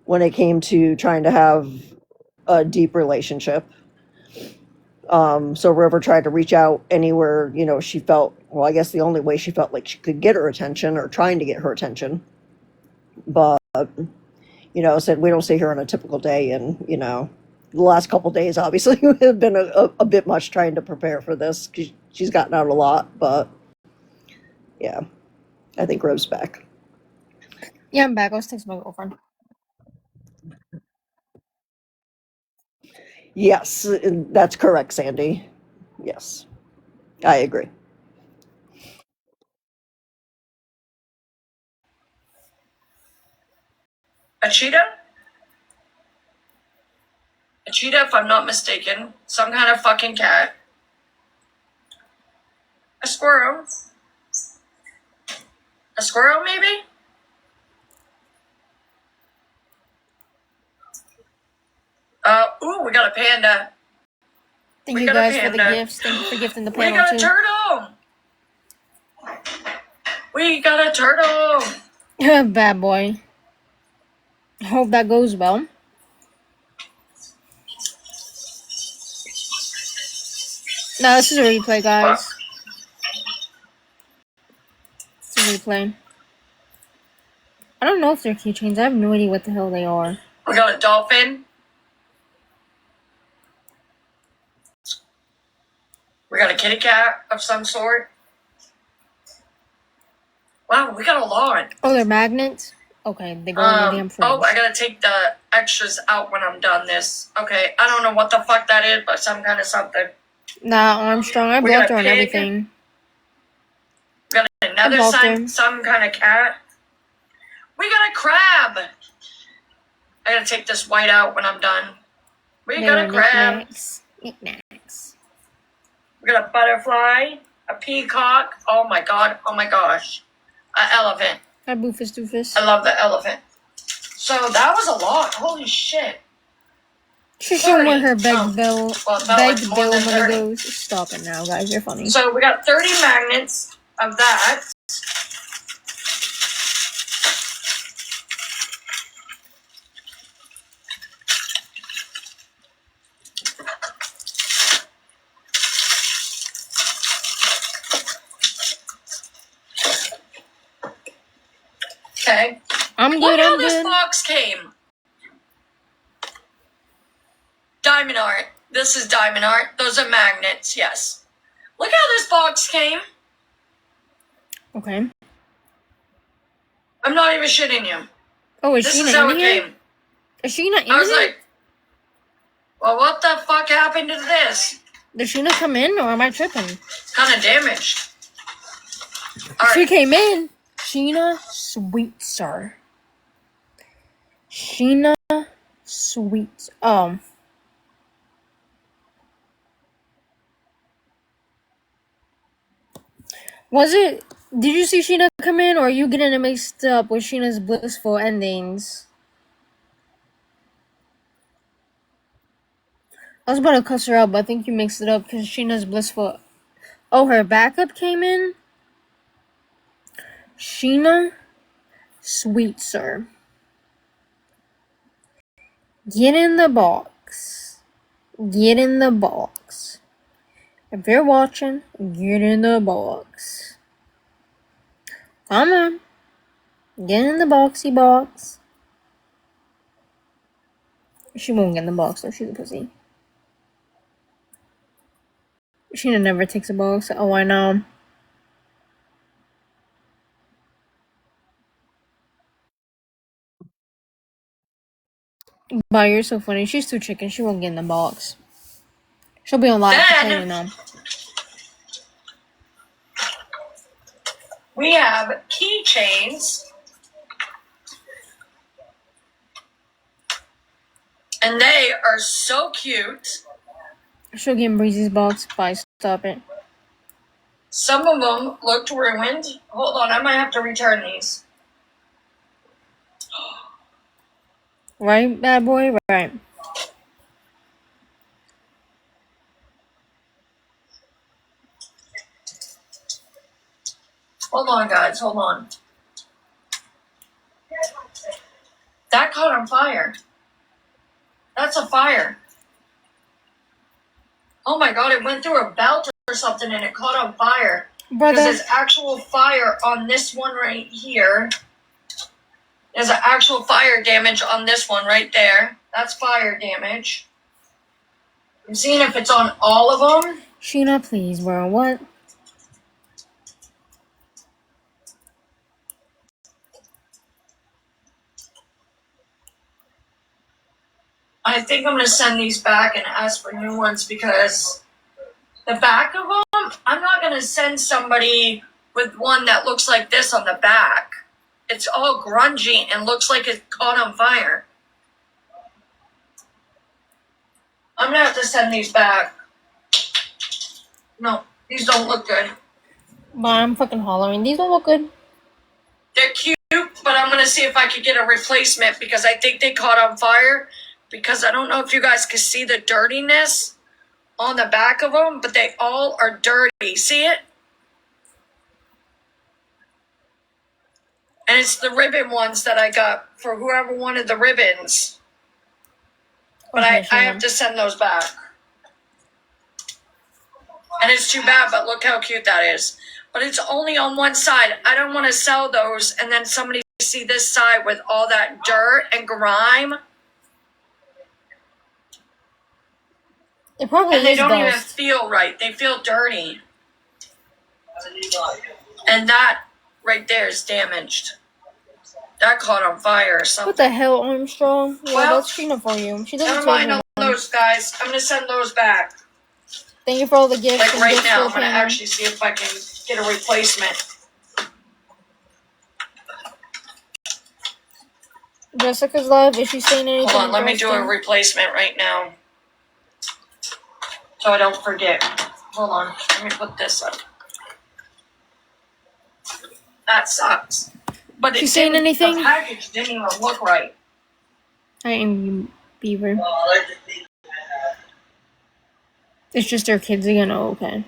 when it came to trying to have a deep relationship. So River tried to reach out anywhere, you know, she felt, well, I guess the only way she felt like she could get her attention or trying to get her attention. But, you know, said we don't see her on a typical day. And, you know, the last couple of days obviously have been a bit much trying to prepare for this. She's gotten out a lot, but Yeah, I think Rev's back. Yeah, I'm back. I was texting my girlfriend. Yes, that's correct, Sandy. Yes, I agree. A cheetah? A cheetah, if I'm not mistaken. Some kind of fucking cat. A squirrel. A squirrel, maybe? Ooh, we got a panda. Thank We you got a guys for the panda. gifts. Thank you for gifting the We panel got a too. turtle. We got a turtle. Bad boy. Hope that goes well. No, this is a replay, guys. It's a replay. I don't know if they're keychains. I have no idea what the hell they are. We got a dolphin. We got a kitty cat of some sort. Wow, we got a lot. Oh, they're magnets? Okay, they go in the damn fridge. Oh, I gotta take the extras out when I'm done this. Okay, I don't know what the fuck that is, but some kind of something. Nah, Armstrong, I We got blocked a her on pig. everything. We got another blocked her. some kind of cat. We got a crab. I gotta take this white out when I'm done. We They got were a crab. knickknacks. Knickknacks. We got a butterfly, a peacock. Oh my god, oh my gosh. An elephant. Hi, Boofus Doofus. I love the elephant. So that was a lot. Holy shit. She's showing where her 30. beg bill, Well, it felt beg like more bill than money 30. goes. Stop it now, guys. You're funny. So we got 30 magnets of that. Okay. I'm Look good, how I'm this good. box came. Diamond art. This is diamond art. Those are magnets, yes. Look how this box came. Okay. I'm not even shitting you. Oh, is This Sheena is how in it here? came. Is Sheena in I was here? like, well, what the fuck happened to this? Did Sheena come in, or am I tripping? It's kind of damaged. She came in. Sheena Sweetser. Sheena Sweet. Was it? Did you see Sheena come in, or are you getting it mixed up with Sheena's blissful endings? I was about to cuss her out, but I think you mixed it up because Sheena's blissful. Oh, her backup came in? Sheena Sweetser. Get in the box. Get in the box. If you're watching, get in the box. Come on. Get in the boxy box. She won't get in the box though, she's a pussy. Sheena never takes a box. Oh, I know. But you're so funny. She's too chicken. She won't get in the box. She'll be on live for Then- you now. We have keychains. And they are so cute. She'll get in Breezy's box. Bye. Stop it. Some of them looked ruined. Hold on, I might have to return these. Right, bad boy? Right. Hold on, guys, hold on. That caught on fire. That's a fire. Oh my god, it went through a belt or something and it caught on fire. Brother. Because there's actual fire on this one right here. There's an actual fire damage on this one right there. That's fire damage. I'm seeing if it's on all of them. Sheena, please, bro. What? I think I'm going to send these back and ask for new ones because the back of them, I'm not going to send somebody with one that looks like this on the back. It's all grungy and looks like it caught on fire. I'm going to have to send these back. No, these don't look good. But I'm fucking hollering. These don't look good. They're cute, but I'm going to see if I could get a replacement because I think they caught on fire. Because I don't know if you guys can see the dirtiness on the back of them, but they all are dirty. See it? And it's the ribbon ones that I got for whoever wanted the ribbons. But Okay, I have to send those back. And it's too bad, but look how cute that is. But it's only on one side. I don't want to sell those and then somebody see this side with all that dirt and grime. It probably And they is don't even dust. feel right. They feel dirty. And that right there is damaged. That caught on fire or something. What the hell, Armstrong? Yeah, Well, that's Sheena for you. She doesn't Never take mind me on long. those, guys. I'm going to send those back. Thank you for all the gifts. Like and right gifts now, for I'm the going to family. actually see if I can get a replacement. Jessica's live. Is she saying anything? Hold on, let me do a interesting? replacement right now. So I don't forget. Hold on, let me put this up. That sucks. But She saying didn't- anything? The package didn't even look right. I am you, Beaver. It's just their kids again. Oh, okay.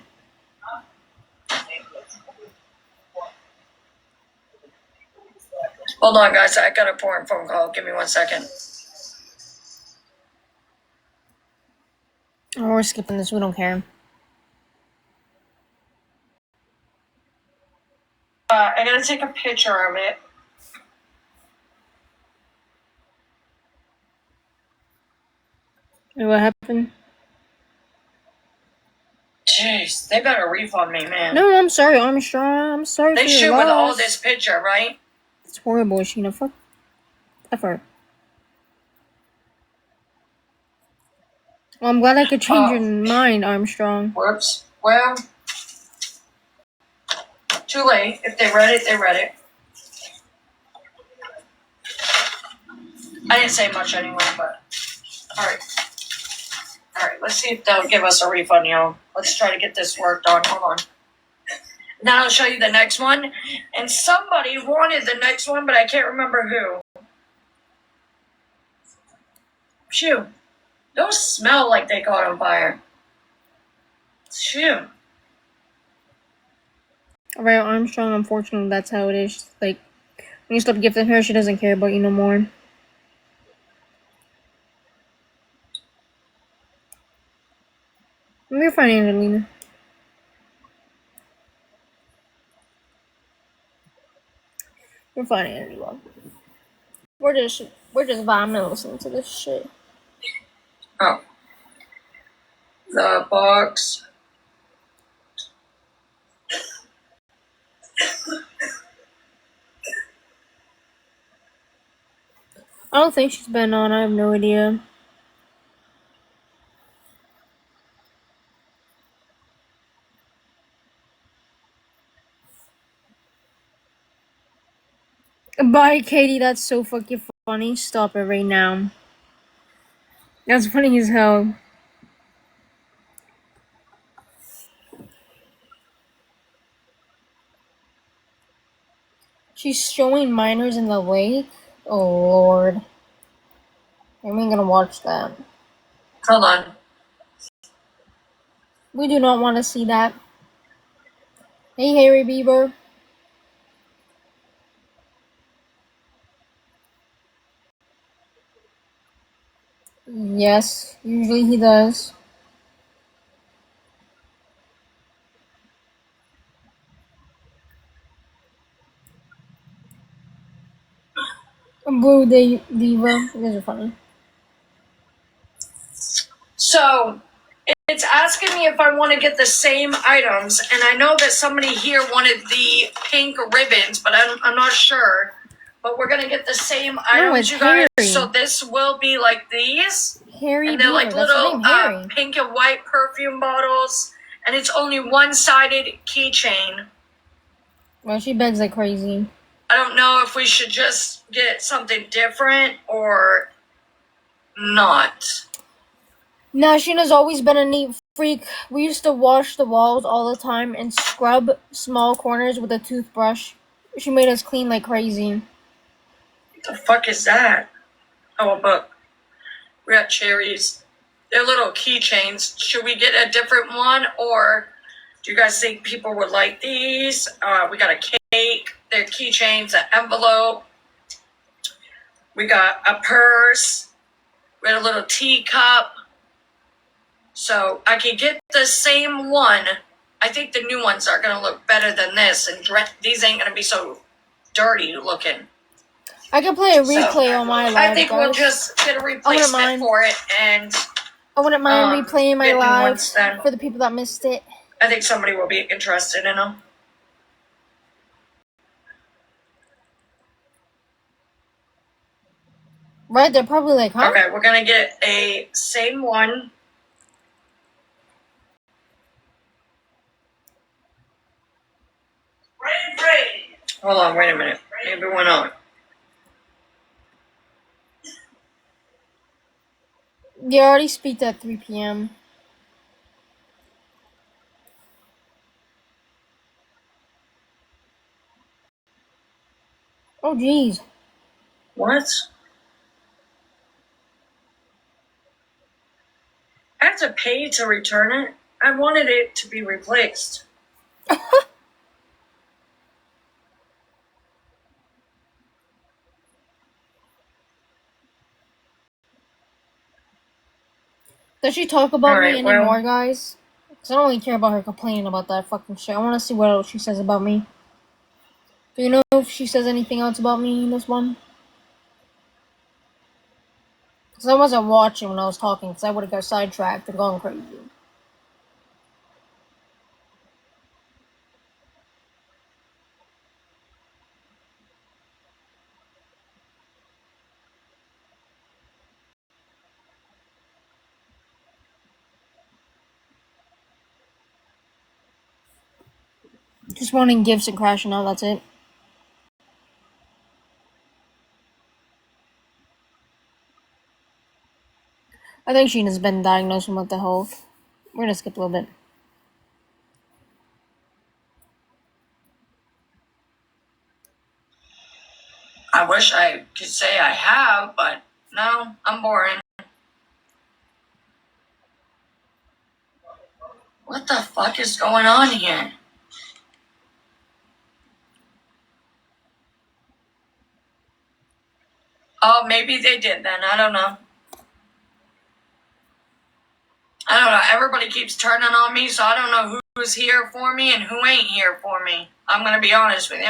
Hold on, guys. I got a important phone call. Give me 1 second. Oh, we're skipping this. We don't care. I gotta take a picture of it. Wait, what happened? Jeez, they better refund me, man. No, I'm sorry, Armstrong. I'm sorry They for your should loss. with all this picture, right? It's horrible, Sheena. Fuck. F her. Well, I'm glad I could change your mind, Armstrong. Whoops. Well, too late. If they read it, they read it. I didn't say much anyway, but alright. Alright, let's see if they'll give us a refund, y'all. Let's try to get this worked on. Hold on. Now I'll show you the next one. And somebody wanted the next one, but I can't remember who. Phew. Those smell like they caught on fire. Phew. Alright, Armstrong, unfortunately, that's how it is. Like, when you stop gifting her, she doesn't care about you no more. You're fine, Angelina. You're fine, Angela. We're just vibing and listening to this shit. Oh. The box. I don't think she's been on. I have no idea. Bye, Katie. That's so fucking funny. Stop it right now. That's funny as hell. She's showing minors in the lake? Oh, Lord. I'm ain't gonna watch that. Hold on. We do not want to see that. Hey, Harry Bieber. Yes, usually he does. Boo Diva. You guys are funny. So, it's asking me if I want to get the same items, and I know that somebody here wanted the pink ribbons, but I'm not sure. but we're gonna get the same No, items, it's you guys. Harry. So this will be like these, Harry and they're like Beaver. That's his little name, Harry. pink and white perfume bottles, and it's only one-sided keychain. Well, she begs like crazy. I don't know if we should just get something different or not. Nah, Sheena's always been a neat freak. We used to wash the walls all the time and scrub small corners with a toothbrush. She made us clean like crazy. What the fuck is that? Oh, a book. We got cherries. They're little keychains. Should we get a different one, or do you guys think people would like these? We got a cake. They're keychains, an envelope. We got a purse. We got a little teacup. So I could get the same one. I think the new ones are going to look better than this, and these ain't going to be so dirty looking. I can play a replay on my live. I think we'll guys. just get a I wouldn't replacement mind. for it, and I wouldn't mind replaying my get new live ones then. for the people that missed it. I think somebody will be interested in them. Right? They're probably like, huh? Okay, we're going to get a same one. Hold on, wait a minute. Maybe we're not. You already speak at 3 p.m. Oh, jeez. What? I have to pay to return it? I wanted it to be replaced. Does she talk about Alright, me well- anymore, guys? Because I don't really care about her complaining about that fucking shit. I want to see what else she says about me. Do you know if she says anything else about me in this one? Because I wasn't watching when I was talking, because I would have got sidetracked and gone crazy. Just wanting gifts and crashing out, that's it. I think Sheena's been diagnosed with mental health. We're gonna skip a little bit. I wish I could say I have, but no, I'm boring. What the fuck is going on here? Oh, maybe they did then. I don't know. I don't know. Everybody keeps turning on me, so I don't know who's here for me and who ain't here for me. I'm going to be honest with you.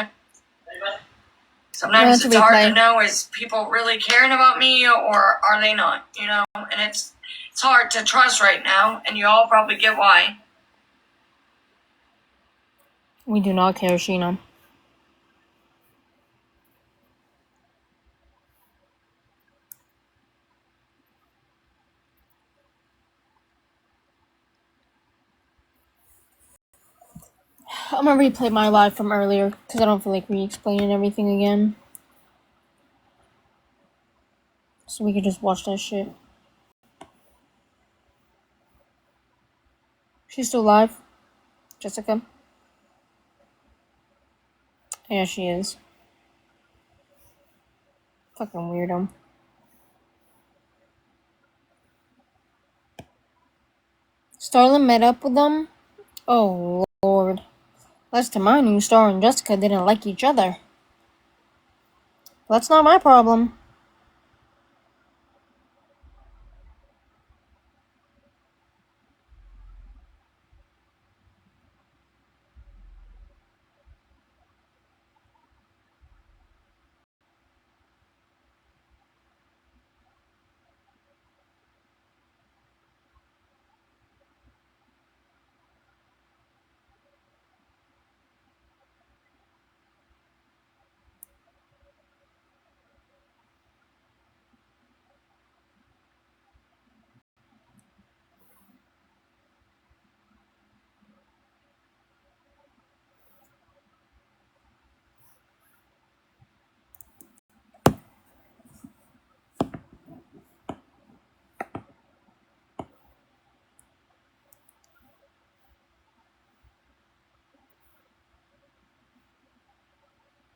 Sometimes Yeah, it's hard to replay. know, is people really caring about me or are they not, you know? And it's hard to trust right now, and you all probably get why. We do not care, Sheena. I'm gonna replay my live from earlier, because I don't feel like re-explaining everything again. So we can just watch that shit. She's still live? Jessica? Yeah, she is. Fucking weirdo. Starlin met up with them? Oh, Lord. Last time I knew, Star and Jessica didn't like each other. That's not my problem.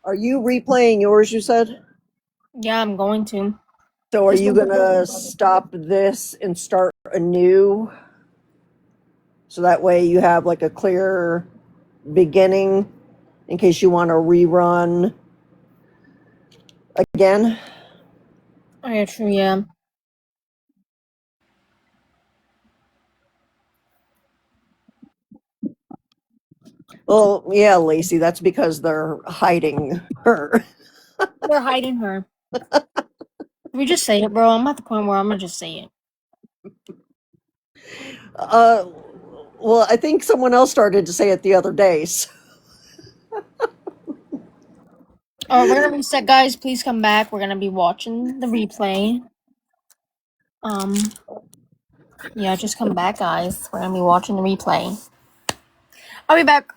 Are you replaying yours, you said? Yeah, I'm going to. So are This you one- gonna stop this and start anew? So that way you have like a clear beginning in case you want to rerun again? Oh, yeah, true, yeah. Well, yeah, Lacey, that's because they're hiding her. They're hiding her. Can we just say it, bro? I'm at the point where I'm gonna just say it. Well, I think someone else started to say it the other day. So. Alright, we're gonna reset, guys. Please come back. We're gonna be watching the replay. Yeah, just come back, guys. We're gonna be watching the replay. I'll be back.